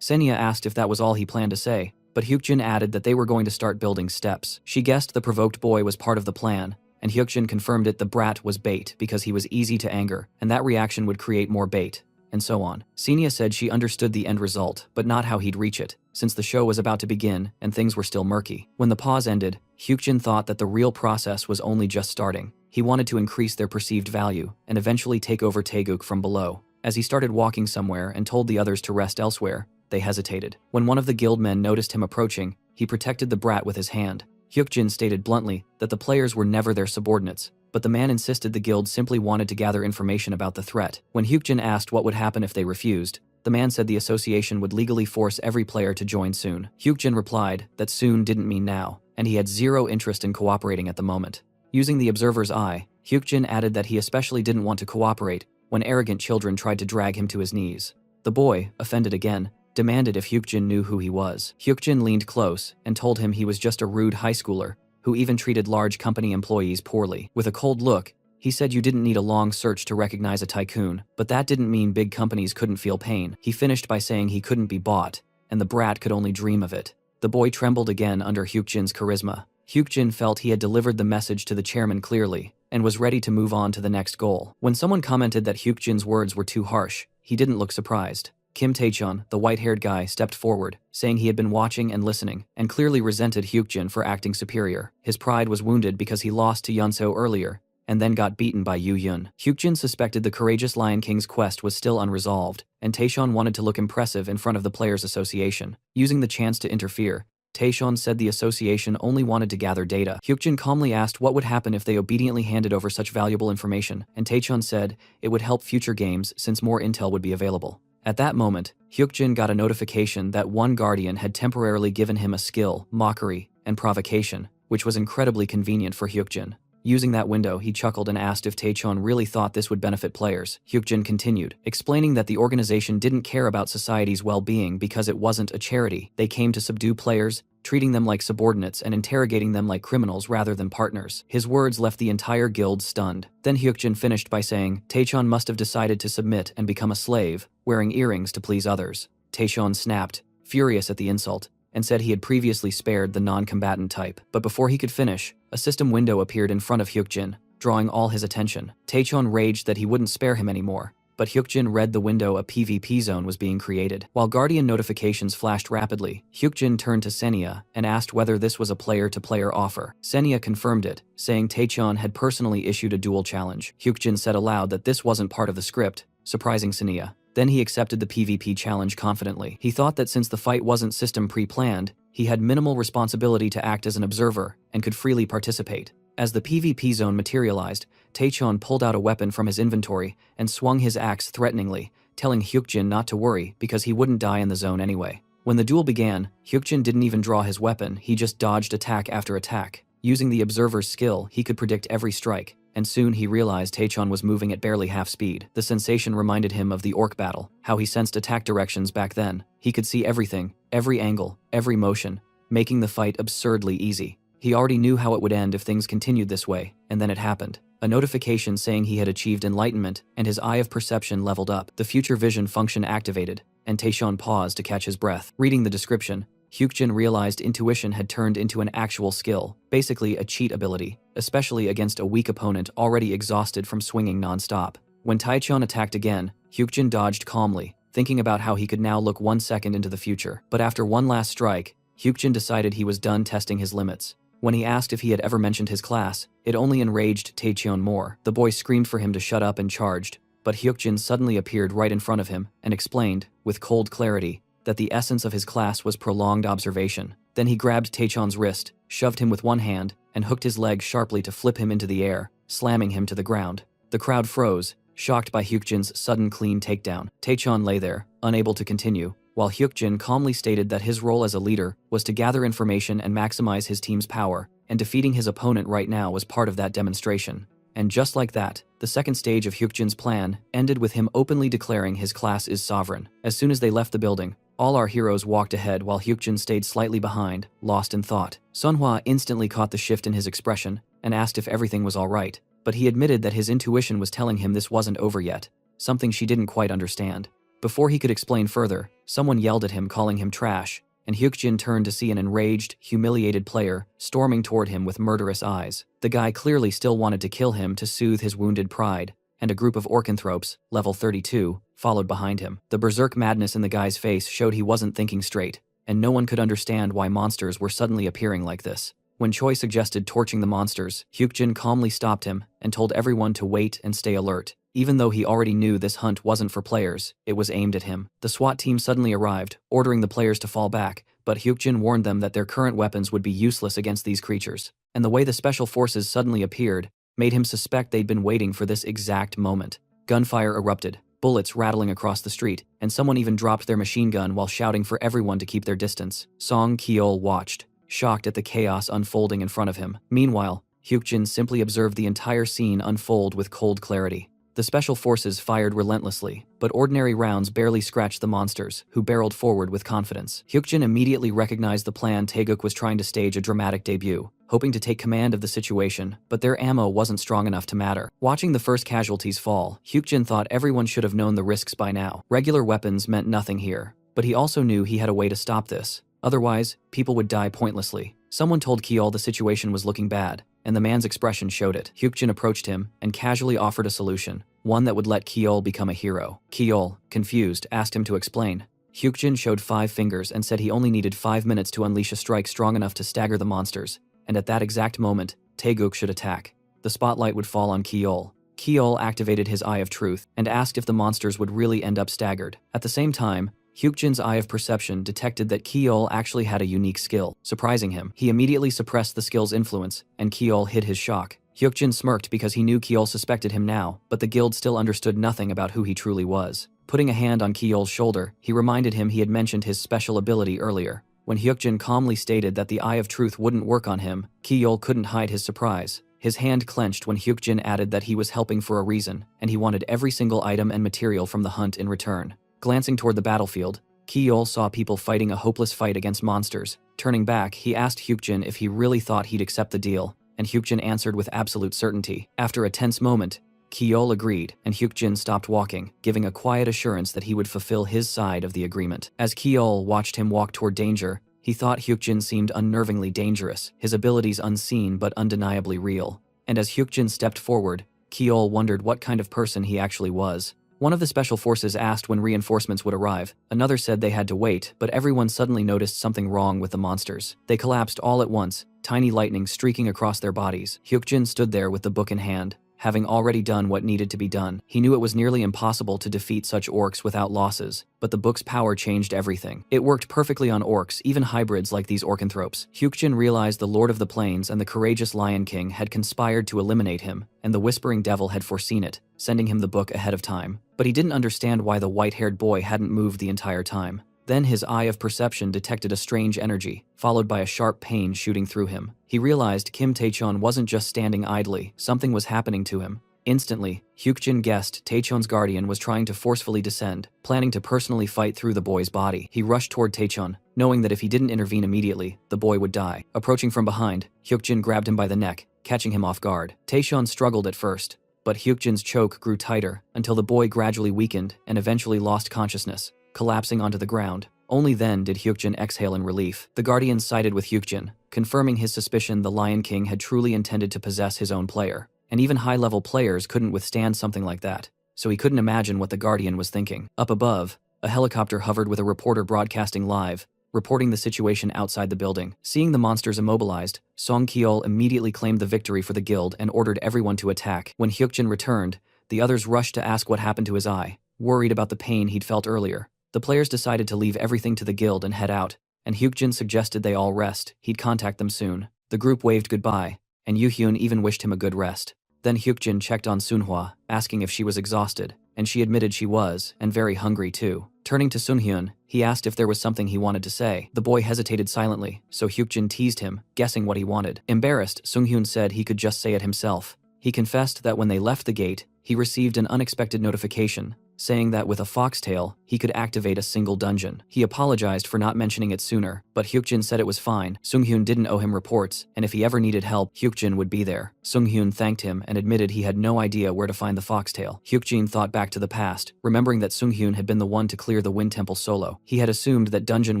Speaker 1: Senia asked if that was all he planned to say, but Hyukjin added that they were going to start building steps. She guessed the provoked boy was part of the plan, and Hyukjin confirmed it. The brat was bait because he was easy to anger, and that reaction would create more bait, and so on. Senia said she understood the end result, but not how he'd reach it, since the show was about to begin and things were still murky. When the pause ended, Hyukjin thought that the real process was only just starting. He wanted to increase their perceived value and eventually take over Taeguk from below. As he started walking somewhere and told the others to rest elsewhere, they hesitated. When one of the guild men noticed him approaching, he protected the brat with his hand. Hyukjin stated bluntly that the players were never their subordinates, but the man insisted the guild simply wanted to gather information about the threat. When Hyukjin asked what would happen if they refused, the man said the association would legally force every player to join soon. Hyukjin replied that soon didn't mean now, and he had zero interest in cooperating at the moment. Using the observer's eye, Hyukjin added that he especially didn't want to cooperate when arrogant children tried to drag him to his knees. The boy, offended again, demanded if Hyukjin knew who he was. Hyukjin leaned close and told him he was just a rude high schooler who even treated large company employees poorly. With a cold look, he said you didn't need a long search to recognize a tycoon, but that didn't mean big companies couldn't feel pain. He finished by saying he couldn't be bought, and the brat could only dream of it. The boy trembled again under Hyukjin's charisma. Hyukjin felt he had delivered the message to the chairman clearly and was ready to move on to the next goal. When someone commented that Hyukjin's words were too harsh, he didn't look surprised. Kim Taechon, the white-haired guy, stepped forward, saying he had been watching and listening, and clearly resented Hyukjin for acting superior. His pride was wounded because he lost to Yunso earlier, and then got beaten by Yu Yun. Hyukjin suspected the courageous Lion King's quest was still unresolved, and Taechon wanted to look impressive in front of the Players Association. Using the chance to interfere, Taechon said the association only wanted to gather data. Hyukjin calmly asked what would happen if they obediently handed over such valuable information, and Taechon said it would help future games since more intel would be available. At that moment, Hyukjin got a notification that one guardian had temporarily given him a skill, mockery, and provocation, which was incredibly convenient for Hyukjin. Using that window, he chuckled and asked if Taechon really thought this would benefit players. Hyukjin continued, explaining that the organization didn't care about society's well-being because it wasn't a charity. They came to subdue players, treating them like subordinates and interrogating them like criminals rather than partners. His words left the entire guild stunned. Then Hyukjin finished by saying, Taechon must have decided to submit and become a slave, wearing earrings to please others. Taechon snapped, furious at the insult, and said he had previously spared the non-combatant type. But before he could finish, a system window appeared in front of Hyukjin, drawing all his attention. Taechon raged that he wouldn't spare him anymore, but Hyukjin read the window a PvP zone was being created. While Guardian notifications flashed rapidly, Hyukjin turned to Senia and asked whether this was a player-to-player offer. Senia confirmed it, saying Taechon had personally issued a duel challenge. Hyukjin said aloud that this wasn't part of the script, surprising Senia. Then he accepted the PvP challenge confidently. He thought that since the fight wasn't system pre-planned, he had minimal responsibility to act as an observer and could freely participate. As the PvP zone materialized, Taechon pulled out a weapon from his inventory and swung his axe threateningly, telling Hyukjin not to worry because he wouldn't die in the zone anyway. When the duel began, Hyukjin didn't even draw his weapon, he just dodged attack after attack. Using the observer's skill, he could predict every strike, and soon he realized Taechon was moving at barely half speed. The sensation reminded him of the orc battle, how he sensed attack directions back then. He could see everything, every angle, every motion, making the fight absurdly easy. He already knew how it would end if things continued this way, and then it happened. A notification saying he had achieved enlightenment, and his eye of perception leveled up. The future vision function activated, and Taechon paused to catch his breath. Reading the description, Hyukjin realized intuition had turned into an actual skill, basically a cheat ability, especially against a weak opponent already exhausted from swinging non-stop. When Taechon attacked again, Hyukjin dodged calmly, thinking about how he could now look 1 second into the future. But after one last strike, Hyukjin decided he was done testing his limits. When he asked if he had ever mentioned his class, it only enraged Taechon more. The boy screamed for him to shut up and charged, but Hyukjin suddenly appeared right in front of him and explained, with cold clarity, that the essence of his class was prolonged observation. Then he grabbed Taechon's wrist, shoved him with one hand, and hooked his leg sharply to flip him into the air, slamming him to the ground. The crowd froze, shocked by Hyukjin's sudden clean takedown. Taechon lay there, unable to continue, while Hyukjin calmly stated that his role as a leader was to gather information and maximize his team's power, and defeating his opponent right now was part of that demonstration. And just like that, the second stage of Hyukjin's plan ended with him openly declaring his class is sovereign. As soon as they left the building, all our heroes walked ahead while Hyukjin stayed slightly behind, lost in thought. MANHWA instantly caught the shift in his expression and asked if everything was alright, but he admitted that his intuition was telling him this wasn't over yet, something she didn't quite understand. Before he could explain further, someone yelled at him calling him trash, and Hyukjin turned to see an enraged, humiliated player storming toward him with murderous eyes. The guy clearly still wanted to kill him to soothe his wounded pride, and a group of Orcanthropes, level 32, followed behind him. The berserk madness in the guy's face showed he wasn't thinking straight, and no one could understand why monsters were suddenly appearing like this. When Choi suggested torching the monsters, Hyukjin calmly stopped him and told everyone to wait and stay alert. Even though he already knew this hunt wasn't for players, it was aimed at him. The SWAT team suddenly arrived, ordering the players to fall back, but Hyukjin warned them that their current weapons would be useless against these creatures. And the way the special forces suddenly appeared made him suspect they'd been waiting for this exact moment. Gunfire erupted, bullets rattling across the street, and someone even dropped their machine gun while shouting for everyone to keep their distance. Song Kyeol watched, shocked at the chaos unfolding in front of him. Meanwhile, Hyukjin simply observed the entire scene unfold with cold clarity. The special forces fired relentlessly, but ordinary rounds barely scratched the monsters, who barreled forward with confidence. Hyukjin immediately recognized the plan. Taeguk was trying to stage a dramatic debut, hoping to take command of the situation, but their ammo wasn't strong enough to matter. Watching the first casualties fall, Hyukjin thought everyone should have known the risks by now. Regular weapons meant nothing here, but he also knew he had a way to stop this. Otherwise, people would die pointlessly. Someone told Kyeol the situation was looking bad, and the man's expression showed it. Hyukjin approached him and casually offered a solution, one that would let Kyeol become a hero. Kyeol, confused, asked him to explain. Hyukjin showed 5 fingers and said he only needed 5 minutes to unleash a strike strong enough to stagger the monsters, and at that exact moment, Taeguk should attack. The spotlight would fall on Kyeol. Kyeol activated his Eye of Truth and asked if the monsters would really end up staggered. At the same time, Hyukjin's Eye of Perception detected that Kyeol actually had a unique skill. Surprising him, he immediately suppressed the skill's influence, and Kyeol hid his shock. Hyukjin smirked because he knew Kyeol suspected him now, but the guild still understood nothing about who he truly was. Putting a hand on Kyeol's shoulder, he reminded him he had mentioned his special ability earlier. When Hyukjin calmly stated that the Eye of Truth wouldn't work on him, Kyeol couldn't hide his surprise. His hand clenched when Hyukjin added that he was helping for a reason, and he wanted every single item and material from the hunt in return. Glancing toward the battlefield, Kyeol saw people fighting a hopeless fight against monsters. Turning back, he asked Hyukjin if he really thought he'd accept the deal, and Hyukjin answered with absolute certainty. After a tense moment, Kyeol agreed, and Hyukjin stopped walking, giving a quiet assurance that he would fulfill his side of the agreement. As Kyeol watched him walk toward danger, he thought Hyukjin seemed unnervingly dangerous, his abilities unseen but undeniably real. And as Hyukjin stepped forward, Kyeol wondered what kind of person he actually was. One of the special forces asked when reinforcements would arrive. Another said they had to wait, but everyone suddenly noticed something wrong with the monsters. They collapsed all at once, tiny lightning streaking across their bodies. Hyukjin stood there with the book in hand, having already done what needed to be done. He knew it was nearly impossible to defeat such orcs without losses, but the book's power changed everything. It worked perfectly on orcs, even hybrids like these Orcanthropes. Hyukjin realized the Lord of the Plains and the courageous Lion King had conspired to eliminate him, and the Whispering Devil had foreseen it, sending him the book ahead of time. But he didn't understand why the white-haired boy hadn't moved the entire time. Then his Eye of Perception detected a strange energy, followed by a sharp pain shooting through him. He realized Kim Taechon wasn't just standing idly, something was happening to him. Instantly, Hyukjin guessed Taechon's guardian was trying to forcefully descend, planning to personally fight through the boy's body. He rushed toward Taechon, knowing that if he didn't intervene immediately, the boy would die. Approaching from behind, Hyukjin grabbed him by the neck, catching him off guard. Taechon struggled at first, but Hyukjin's choke grew tighter until the boy gradually weakened and eventually lost consciousness, collapsing onto the ground. Only then did Hyukjin exhale in relief. The guardian sided with Hyukjin, confirming his suspicion the Lion King had truly intended to possess his own player. And even high-level players couldn't withstand something like that, so he couldn't imagine what the guardian was thinking. Up above, a helicopter hovered with a reporter broadcasting live, reporting the situation outside the building. Seeing the monsters immobilized, Song Kyeol immediately claimed the victory for the guild and ordered everyone to attack. When Hyukjin returned, the others rushed to ask what happened to his eye, worried about the pain he'd felt earlier. The players decided to leave everything to the guild and head out, and Hyukjin suggested they all rest. He'd contact them soon. The group waved goodbye, and Yuhyun even wished him a good rest. Then Hyukjin checked on Sunhwa, asking if she was exhausted, and she admitted she was, and very hungry too. Turning to Sunhyun, he asked if there was something he wanted to say. The boy hesitated silently, so Hyukjin teased him, guessing what he wanted. Embarrassed, Sunhyun said he could just say it himself. He confessed that when they left the gate, he received an unexpected notification, saying that with a foxtail, he could activate a single dungeon. He apologized for not mentioning it sooner, but Hyukjin said it was fine. Sunghyun didn't owe him reports, and if he ever needed help, Hyukjin would be there. Sunghyun thanked him and admitted he had no idea where to find the foxtail. Hyukjin thought back to the past, remembering that Sunghyun had been the one to clear the Wind Temple solo. He had assumed that dungeon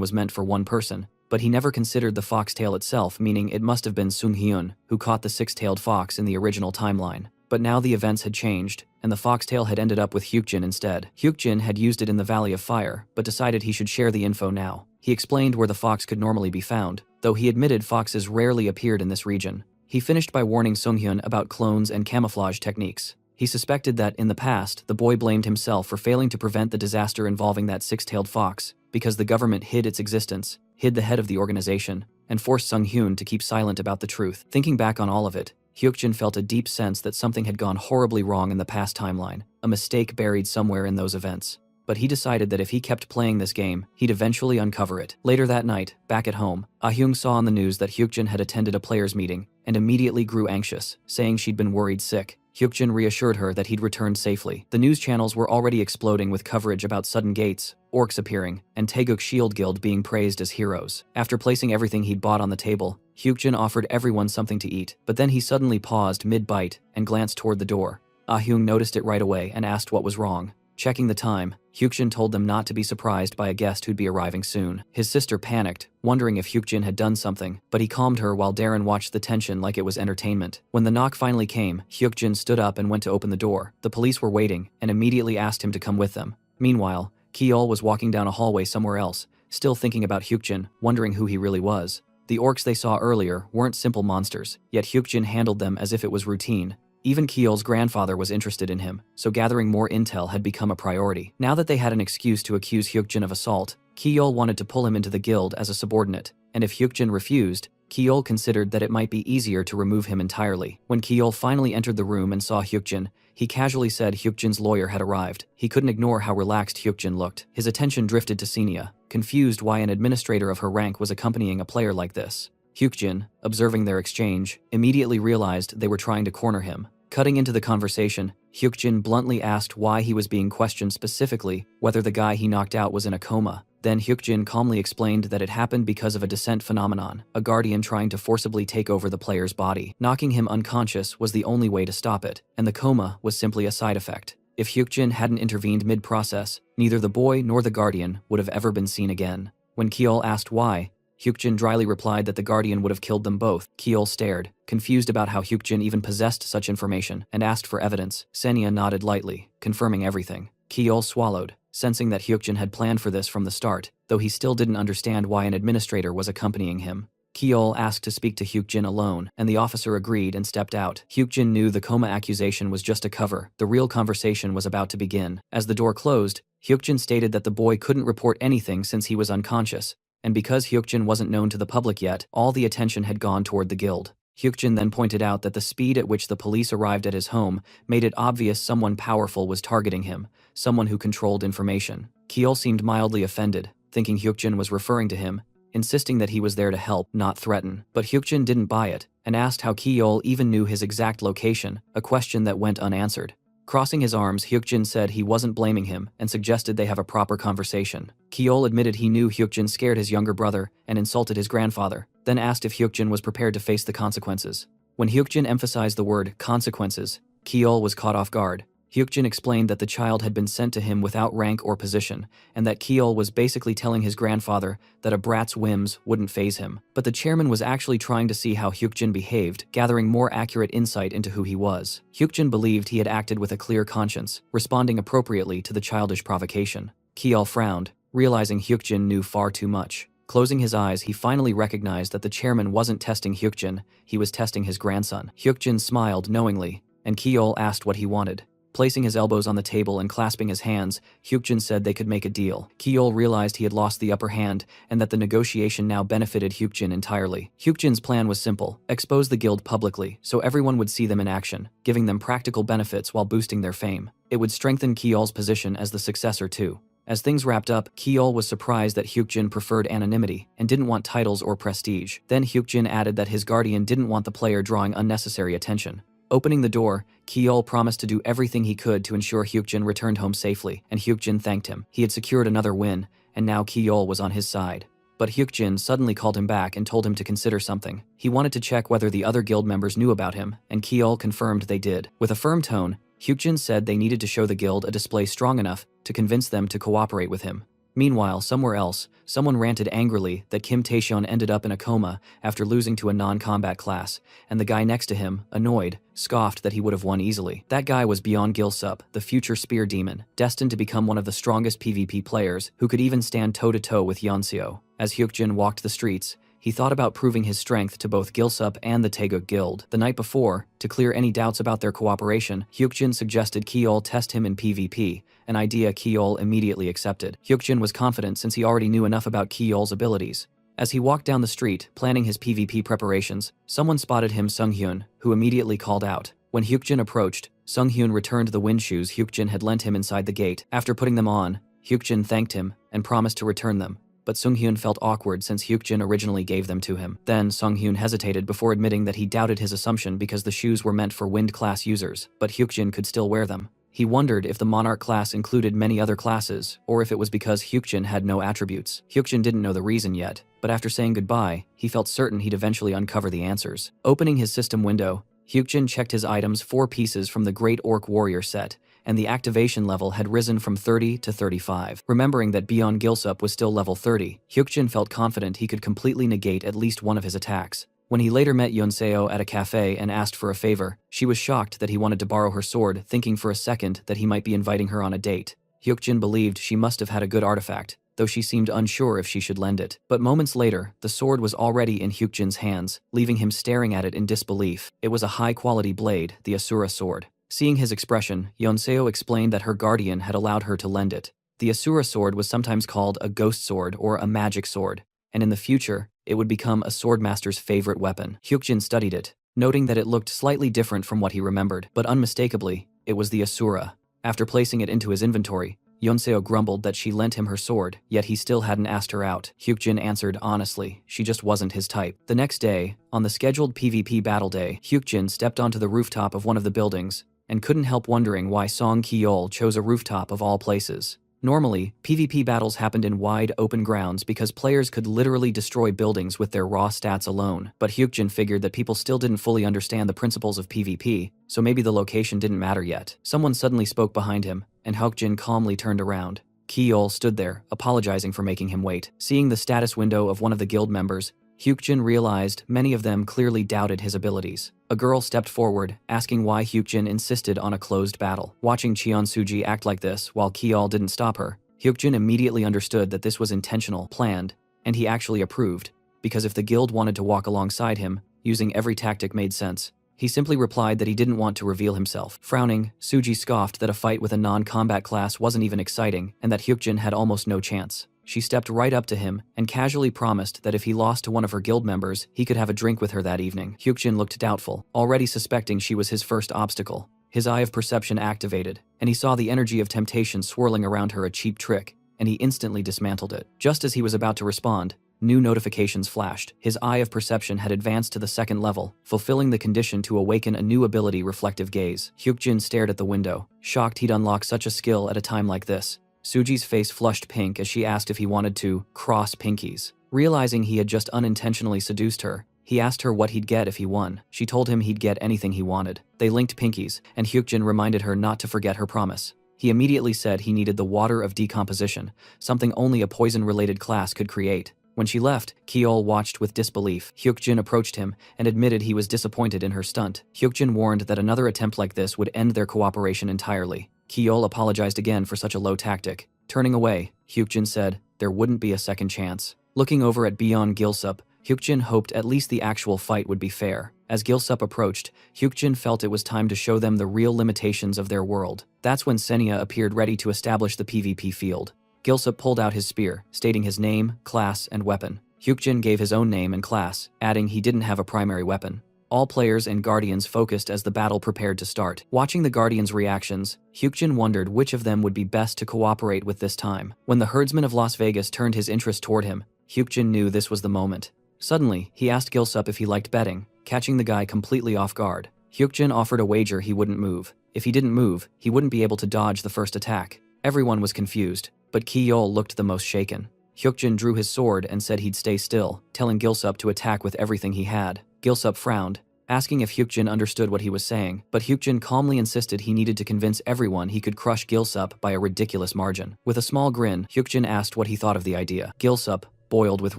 Speaker 1: was meant for one person, but he never considered the foxtail itself, meaning it must have been Sunghyun who caught the six-tailed fox in the original timeline. But now the events had changed, and the foxtail had ended up with Hyukjin instead. Hyukjin had used it in the Valley of Fire, but decided he should share the info now. He explained where the fox could normally be found, though he admitted foxes rarely appeared in this region. He finished by warning Sunghyun about clones and camouflage techniques. He suspected that, in the past, the boy blamed himself for failing to prevent the disaster involving that six-tailed fox, because the government hid its existence, hid the head of the organization, and forced Sunghyun to keep silent about the truth. Thinking back on all of it, Hyukjin felt a deep sense that something had gone horribly wrong in the past timeline, a mistake buried somewhere in those events. But he decided that if he kept playing this game, he'd eventually uncover it. Later that night, back at home, Ah-hyung saw on the news that Hyukjin had attended a players' meeting, and immediately grew anxious, saying she'd been worried sick. Hyukjin reassured her that he'd returned safely. The news channels were already exploding with coverage about sudden gates, orcs appearing, and Taeguk Shield Guild being praised as heroes. After placing everything he'd bought on the table, Hyukjin offered everyone something to eat, but then he suddenly paused mid-bite and glanced toward the door. Ah-hyung noticed it right away and asked what was wrong. Checking the time, Hyukjin told them not to be surprised by a guest who'd be arriving soon. His sister panicked, wondering if Hyukjin had done something, but he calmed her while Darren watched the tension like it was entertainment. When the knock finally came, Hyukjin stood up and went to open the door. The police were waiting, and immediately asked him to come with them. Meanwhile, Kiol was walking down a hallway somewhere else, still thinking about Hyukjin, wondering who he really was. The orcs they saw earlier weren't simple monsters, yet Hyukjin handled them as if it was routine. Even Kiol's grandfather was interested in him, so gathering more intel had become a priority. Now that they had an excuse to accuse Hyukjin of assault, Kiol wanted to pull him into the guild as a subordinate, and if Hyukjin refused, Kiol considered that it might be easier to remove him entirely. When Kiol finally entered the room and saw Hyukjin, he casually said Hyukjin's lawyer had arrived. He couldn't ignore how relaxed Hyukjin looked. His attention drifted to Senia, confused why an administrator of her rank was accompanying a player like this. Hyukjin, observing their exchange, immediately realized they were trying to corner him. Cutting into the conversation, Hyukjin bluntly asked why he was being questioned, specifically whether the guy he knocked out was in a coma. Then Hyukjin calmly explained that it happened because of a descent phenomenon, a guardian trying to forcibly take over the player's body. Knocking him unconscious was the only way to stop it, and the coma was simply a side effect. If Hyukjin hadn't intervened mid-process, neither the boy nor the guardian would have ever been seen again. When Kiol asked why, Hyukjin dryly replied that the guardian would have killed them both. Kiol stared, confused about how Hyukjin even possessed such information, and asked for evidence. Senia nodded lightly, confirming everything. Kiol swallowed, sensing that Hyukjin had planned for this from the start, though he still didn't understand why an administrator was accompanying him. Kiol asked to speak to Hyukjin alone, and the officer agreed and stepped out. Hyukjin knew the coma accusation was just a cover. The real conversation was about to begin. As the door closed, Hyukjin stated that the boy couldn't report anything since he was unconscious, and because Hyukjin wasn't known to the public yet, all the attention had gone toward the guild. Hyukjin then pointed out that the speed at which the police arrived at his home made it obvious someone powerful was targeting him, someone who controlled information. Kiol seemed mildly offended, thinking Hyukjin was referring to him, insisting that he was there to help, not threaten. But Hyukjin didn't buy it, and asked how Kiol even knew his exact location, a question that went unanswered. Crossing his arms, Hyukjin said he wasn't blaming him and suggested they have a proper conversation. Kiol admitted he knew Hyukjin scared his younger brother and insulted his grandfather, then asked if Hyukjin was prepared to face the consequences. When Hyukjin emphasized the word consequences, Kiol was caught off guard. Hyukjin explained that the child had been sent to him without rank or position, and that Kiol was basically telling his grandfather that a brat's whims wouldn't faze him. But the chairman was actually trying to see how Hyukjin behaved, gathering more accurate insight into who he was. Hyukjin believed he had acted with a clear conscience, responding appropriately to the childish provocation. Kiol frowned, realizing Hyukjin knew far too much. Closing his eyes, he finally recognized that the chairman wasn't testing Hyukjin, he was testing his grandson. Hyukjin smiled knowingly, and Kiol asked what he wanted. Placing his elbows on the table and clasping his hands, Hyukjin said they could make a deal. Kiol realized he had lost the upper hand and that the negotiation now benefited Hyukjin entirely. Hyukjin's plan was simple: expose the guild publicly so everyone would see them in action, giving them practical benefits while boosting their fame. It would strengthen Kiol's position as the successor too. As things wrapped up, Kiol was surprised that Hyukjin preferred anonymity and didn't want titles or prestige. Then Hyukjin added that his guardian didn't want the player drawing unnecessary attention. Opening the door, Ki-yeol promised to do everything he could to ensure Hyukjin returned home safely, and Hyukjin thanked him. He had secured another win, and now Ki-yeol was on his side. But Hyukjin suddenly called him back and told him to consider something. He wanted to check whether the other guild members knew about him, and Ki-yeol confirmed they did. With a firm tone, Hyukjin said they needed to show the guild a display strong enough to convince them to cooperate with him. Meanwhile, somewhere else, someone ranted angrily that Kim Taehyun ended up in a coma after losing to a non-combat class, and the guy next to him, annoyed, scoffed that he would have won easily. That guy was Byeon Gilsup, the future spear demon, destined to become one of the strongest PvP players who could even stand toe-to-toe with Yeonseo. As Hyukjin walked the streets, he thought about proving his strength to both Gilsup and the Taeguk Guild. The night before, to clear any doubts about their cooperation, Hyukjin suggested Ki-yeol test him in PvP, an idea Ki-yeol immediately accepted. Hyukjin was confident since he already knew enough about Ki-yeol's abilities. As he walked down the street, planning his PvP preparations, someone spotted him, Sunghyun, who immediately called out. When Hyukjin approached, Sunghyun returned the wind shoes Hyukjin had lent him inside the gate. After putting them on, Hyukjin thanked him and promised to return them. But Sunghyun felt awkward since Hyukjin originally gave them to him. Then Sunghyun hesitated before admitting that he doubted his assumption because the shoes were meant for wind class users, but Hyukjin could still wear them. He wondered if the Monarch class included many other classes, or if it was because Hyukjin had no attributes. Hyukjin didn't know the reason yet, but after saying goodbye, he felt certain he'd eventually uncover the answers. Opening his system window, Hyukjin checked his items 4 pieces from the Great Orc Warrior set, and the activation level had risen from 30 to 35. Remembering that Byeon Gilsup was still level 30, Hyukjin felt confident he could completely negate at least one of his attacks. When he later met Yeonseo at a cafe and asked for a favor, she was shocked that he wanted to borrow her sword, thinking for a second that he might be inviting her on a date. Hyukjin believed she must have had a good artifact, though she seemed unsure if she should lend it. But moments later, the sword was already in Hyukjin's hands, leaving him staring at it in disbelief. It was a high-quality blade, the Asura sword. Seeing his expression, Yeonseo explained that her guardian had allowed her to lend it. The Asura sword was sometimes called a ghost sword or a magic sword, and in the future, it would become a swordmaster's favorite weapon. Hyukjin studied it, noting that it looked slightly different from what he remembered, but unmistakably, it was the Asura. After placing it into his inventory, Yeonseo grumbled that she lent him her sword, yet he still hadn't asked her out. Hyukjin answered honestly, she just wasn't his type. The next day, on the scheduled PvP battle day, Hyukjin stepped onto the rooftop of one of the buildings, and couldn't help wondering why Song Ki-yeol chose a rooftop of all places. Normally, PvP battles happened in wide, open grounds because players could literally destroy buildings with their raw stats alone, but Hyukjin figured that people still didn't fully understand the principles of PvP, so maybe the location didn't matter yet. Someone suddenly spoke behind him, and Hyukjin calmly turned around. Ki-yeol stood there, apologizing for making him wait. Seeing the status window of one of the guild members, Hyukjin realized many of them clearly doubted his abilities. A girl stepped forward, asking why Hyukjin insisted on a closed battle. Watching Cheon-suji act like this while Ki-yeol didn't stop her, Hyukjin immediately understood that this was intentional, planned, and he actually approved, because if the guild wanted to walk alongside him, using every tactic made sense. He simply replied that he didn't want to reveal himself. Frowning, Suji scoffed that a fight with a non-combat class wasn't even exciting, and that Hyukjin had almost no chance. She stepped right up to him and casually promised that if he lost to one of her guild members, he could have a drink with her that evening. Hyukjin looked doubtful, already suspecting she was his first obstacle. His eye of perception activated, and he saw the energy of temptation swirling around her, a cheap trick, and he instantly dismantled it. Just as he was about to respond, new notifications flashed. His eye of perception had advanced to the 2nd level, fulfilling the condition to awaken a new ability, reflective gaze. Hyukjin stared at the window, shocked he'd unlock such a skill at a time like this. Suji's face flushed pink as she asked if he wanted to cross pinkies. Realizing he had just unintentionally seduced her, he asked her what he'd get if he won. She told him he'd get anything he wanted. They linked pinkies, and Hyukjin reminded her not to forget her promise. He immediately said he needed the water of decomposition, something only a poison-related class could create. When she left, Ki-yeol watched with disbelief. Hyukjin approached him and admitted he was disappointed in her stunt. Hyukjin warned that another attempt like this would end their cooperation entirely. Ki-yeol apologized again for such a low tactic. Turning away, Hyukjin said there wouldn't be a second chance. Looking over at Byeon Gilsup, Hyukjin hoped at least the actual fight would be fair. As Gilsup approached, Hyukjin felt it was time to show them the real limitations of their world. That's when Senya appeared ready to establish the PvP field. Gilsup pulled out his spear, stating his name, class, and weapon. Hyukjin gave his own name and class, adding he didn't have a primary weapon. All players and guardians focused as the battle prepared to start. Watching the guardians' reactions, Hyukjin wondered which of them would be best to cooperate with this time. When the herdsman of Las Vegas turned his interest toward him, Hyukjin knew this was the moment. Suddenly, he asked Gilsup if he liked betting, catching the guy completely off guard. Hyukjin offered a wager he wouldn't move. If he didn't move, he wouldn't be able to dodge the first attack. Everyone was confused, but Ki-yeol looked the most shaken. Hyukjin drew his sword and said he'd stay still, telling Gilsup to attack with everything he had. Gilsup frowned, asking if Hyukjin understood what he was saying, but Hyukjin calmly insisted he needed to convince everyone he could crush Gilsup by a ridiculous margin. With a small grin, Hyukjin asked what he thought of the idea. Gilsup boiled with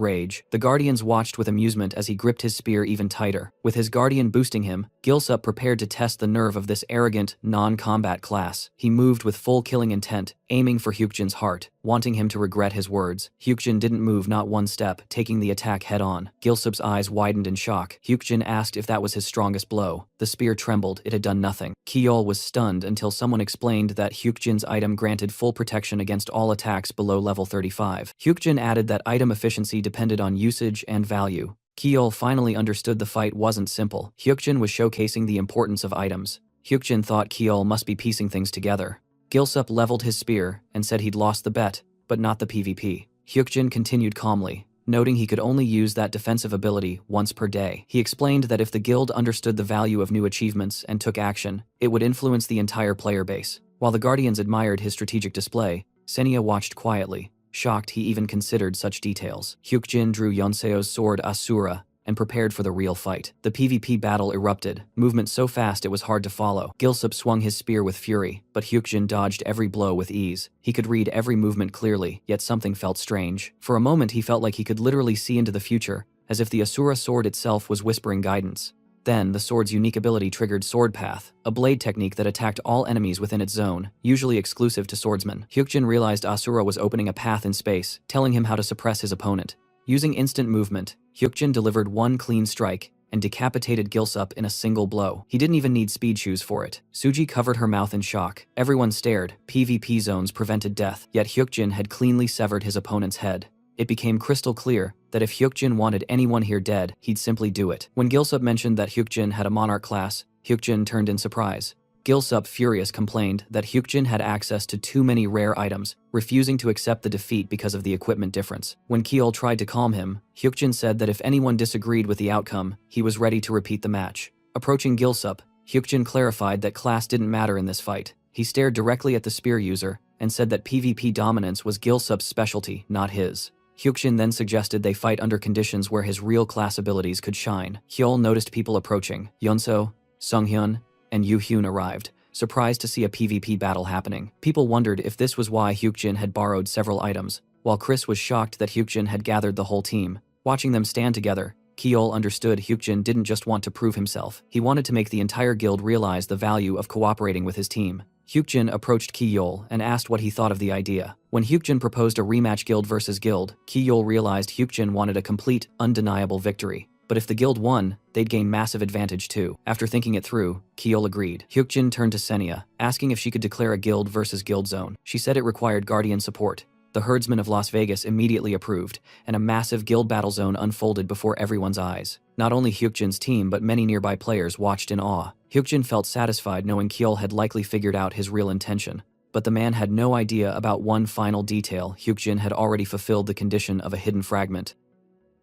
Speaker 1: rage. The Guardians watched with amusement as he gripped his spear even tighter. With his Guardian boosting him, Gilsup prepared to test the nerve of this arrogant, non-combat class. He moved with full killing intent, aiming for Hyukjin's heart, wanting him to regret his words. Hyukjin didn't move not one step, taking the attack head-on. Gilsup's eyes widened in shock. Hyukjin asked if that was his strongest blow. The spear trembled, it had done nothing. Ki-yeol was stunned until someone explained that Hyukjin's item granted full protection against all attacks below level 35. Hyukjin added that item efficiency depended on usage and value. Ki-yeol finally understood the fight wasn't simple. Hyukjin was showcasing the importance of items. Hyukjin thought Ki-yeol must be piecing things together. Gilsup leveled his spear and said he'd lost the bet, but not the PvP. Hyukjin continued calmly, noting he could only use that defensive ability once per day. He explained that if the guild understood the value of new achievements and took action, it would influence the entire player base. While the Guardians admired his strategic display, Senya watched quietly, shocked he even considered such details. Hyukjin drew Yonseo's sword Asura and prepared for the real fight. The PvP battle erupted, movement so fast it was hard to follow. Gilsup swung his spear with fury, but Hyukjin dodged every blow with ease. He could read every movement clearly, yet something felt strange. For a moment he felt like he could literally see into the future, as if the Asura sword itself was whispering guidance. Then, the sword's unique ability triggered Sword Path, a blade technique that attacked all enemies within its zone, usually exclusive to swordsmen. Hyukjin realized Asura was opening a path in space, telling him how to suppress his opponent. Using instant movement, Hyukjin delivered one clean strike and decapitated Gilsup in a single blow. He didn't even need speed shoes for it. Suji covered her mouth in shock. Everyone stared. PvP zones prevented death, yet Hyukjin had cleanly severed his opponent's head. It became crystal clear that if Hyukjin wanted anyone here dead, he'd simply do it. When Gilsup mentioned that Hyukjin had a monarch class, Hyukjin turned in surprise. Gilsup, furious, complained that Hyukjin had access to too many rare items, refusing to accept the defeat because of the equipment difference. When Ki-yeol tried to calm him, Hyukjin said that if anyone disagreed with the outcome, he was ready to repeat the match. Approaching Gilsup, Hyukjin clarified that class didn't matter in this fight. He stared directly at the spear user and said that PvP dominance was Gilsup's specialty, not his. Hyukjin then suggested they fight under conditions where his real class abilities could shine. Hyeol noticed people approaching. Yeonseo, Sunghyun, and Yoo-hyun arrived, surprised to see a PvP battle happening. People wondered if this was why Hyukjin had borrowed several items, while Chris was shocked that Hyukjin had gathered the whole team. Watching them stand together, Ki-yeol understood Hyukjin didn't just want to prove himself. He wanted to make the entire guild realize the value of cooperating with his team. Hyukjin approached Ki-yeol and asked what he thought of the idea. When Hyukjin proposed a rematch guild versus guild, Ki-yeol realized Hyukjin wanted a complete, undeniable victory. But if the guild won, they'd gain massive advantage too. After thinking it through, Ki-yeol agreed. Hyukjin turned to Senya, asking if she could declare a guild versus guild zone. She said it required Guardian support. The herdsmen of Las Vegas immediately approved, and a massive guild battle zone unfolded before everyone's eyes. Not only Hyukjin's team but many nearby players watched in awe. Hyukjin felt satisfied knowing Ki-yeol had likely figured out his real intention. But the man had no idea about one final detail. Hyukjin had already fulfilled the condition of a hidden fragment.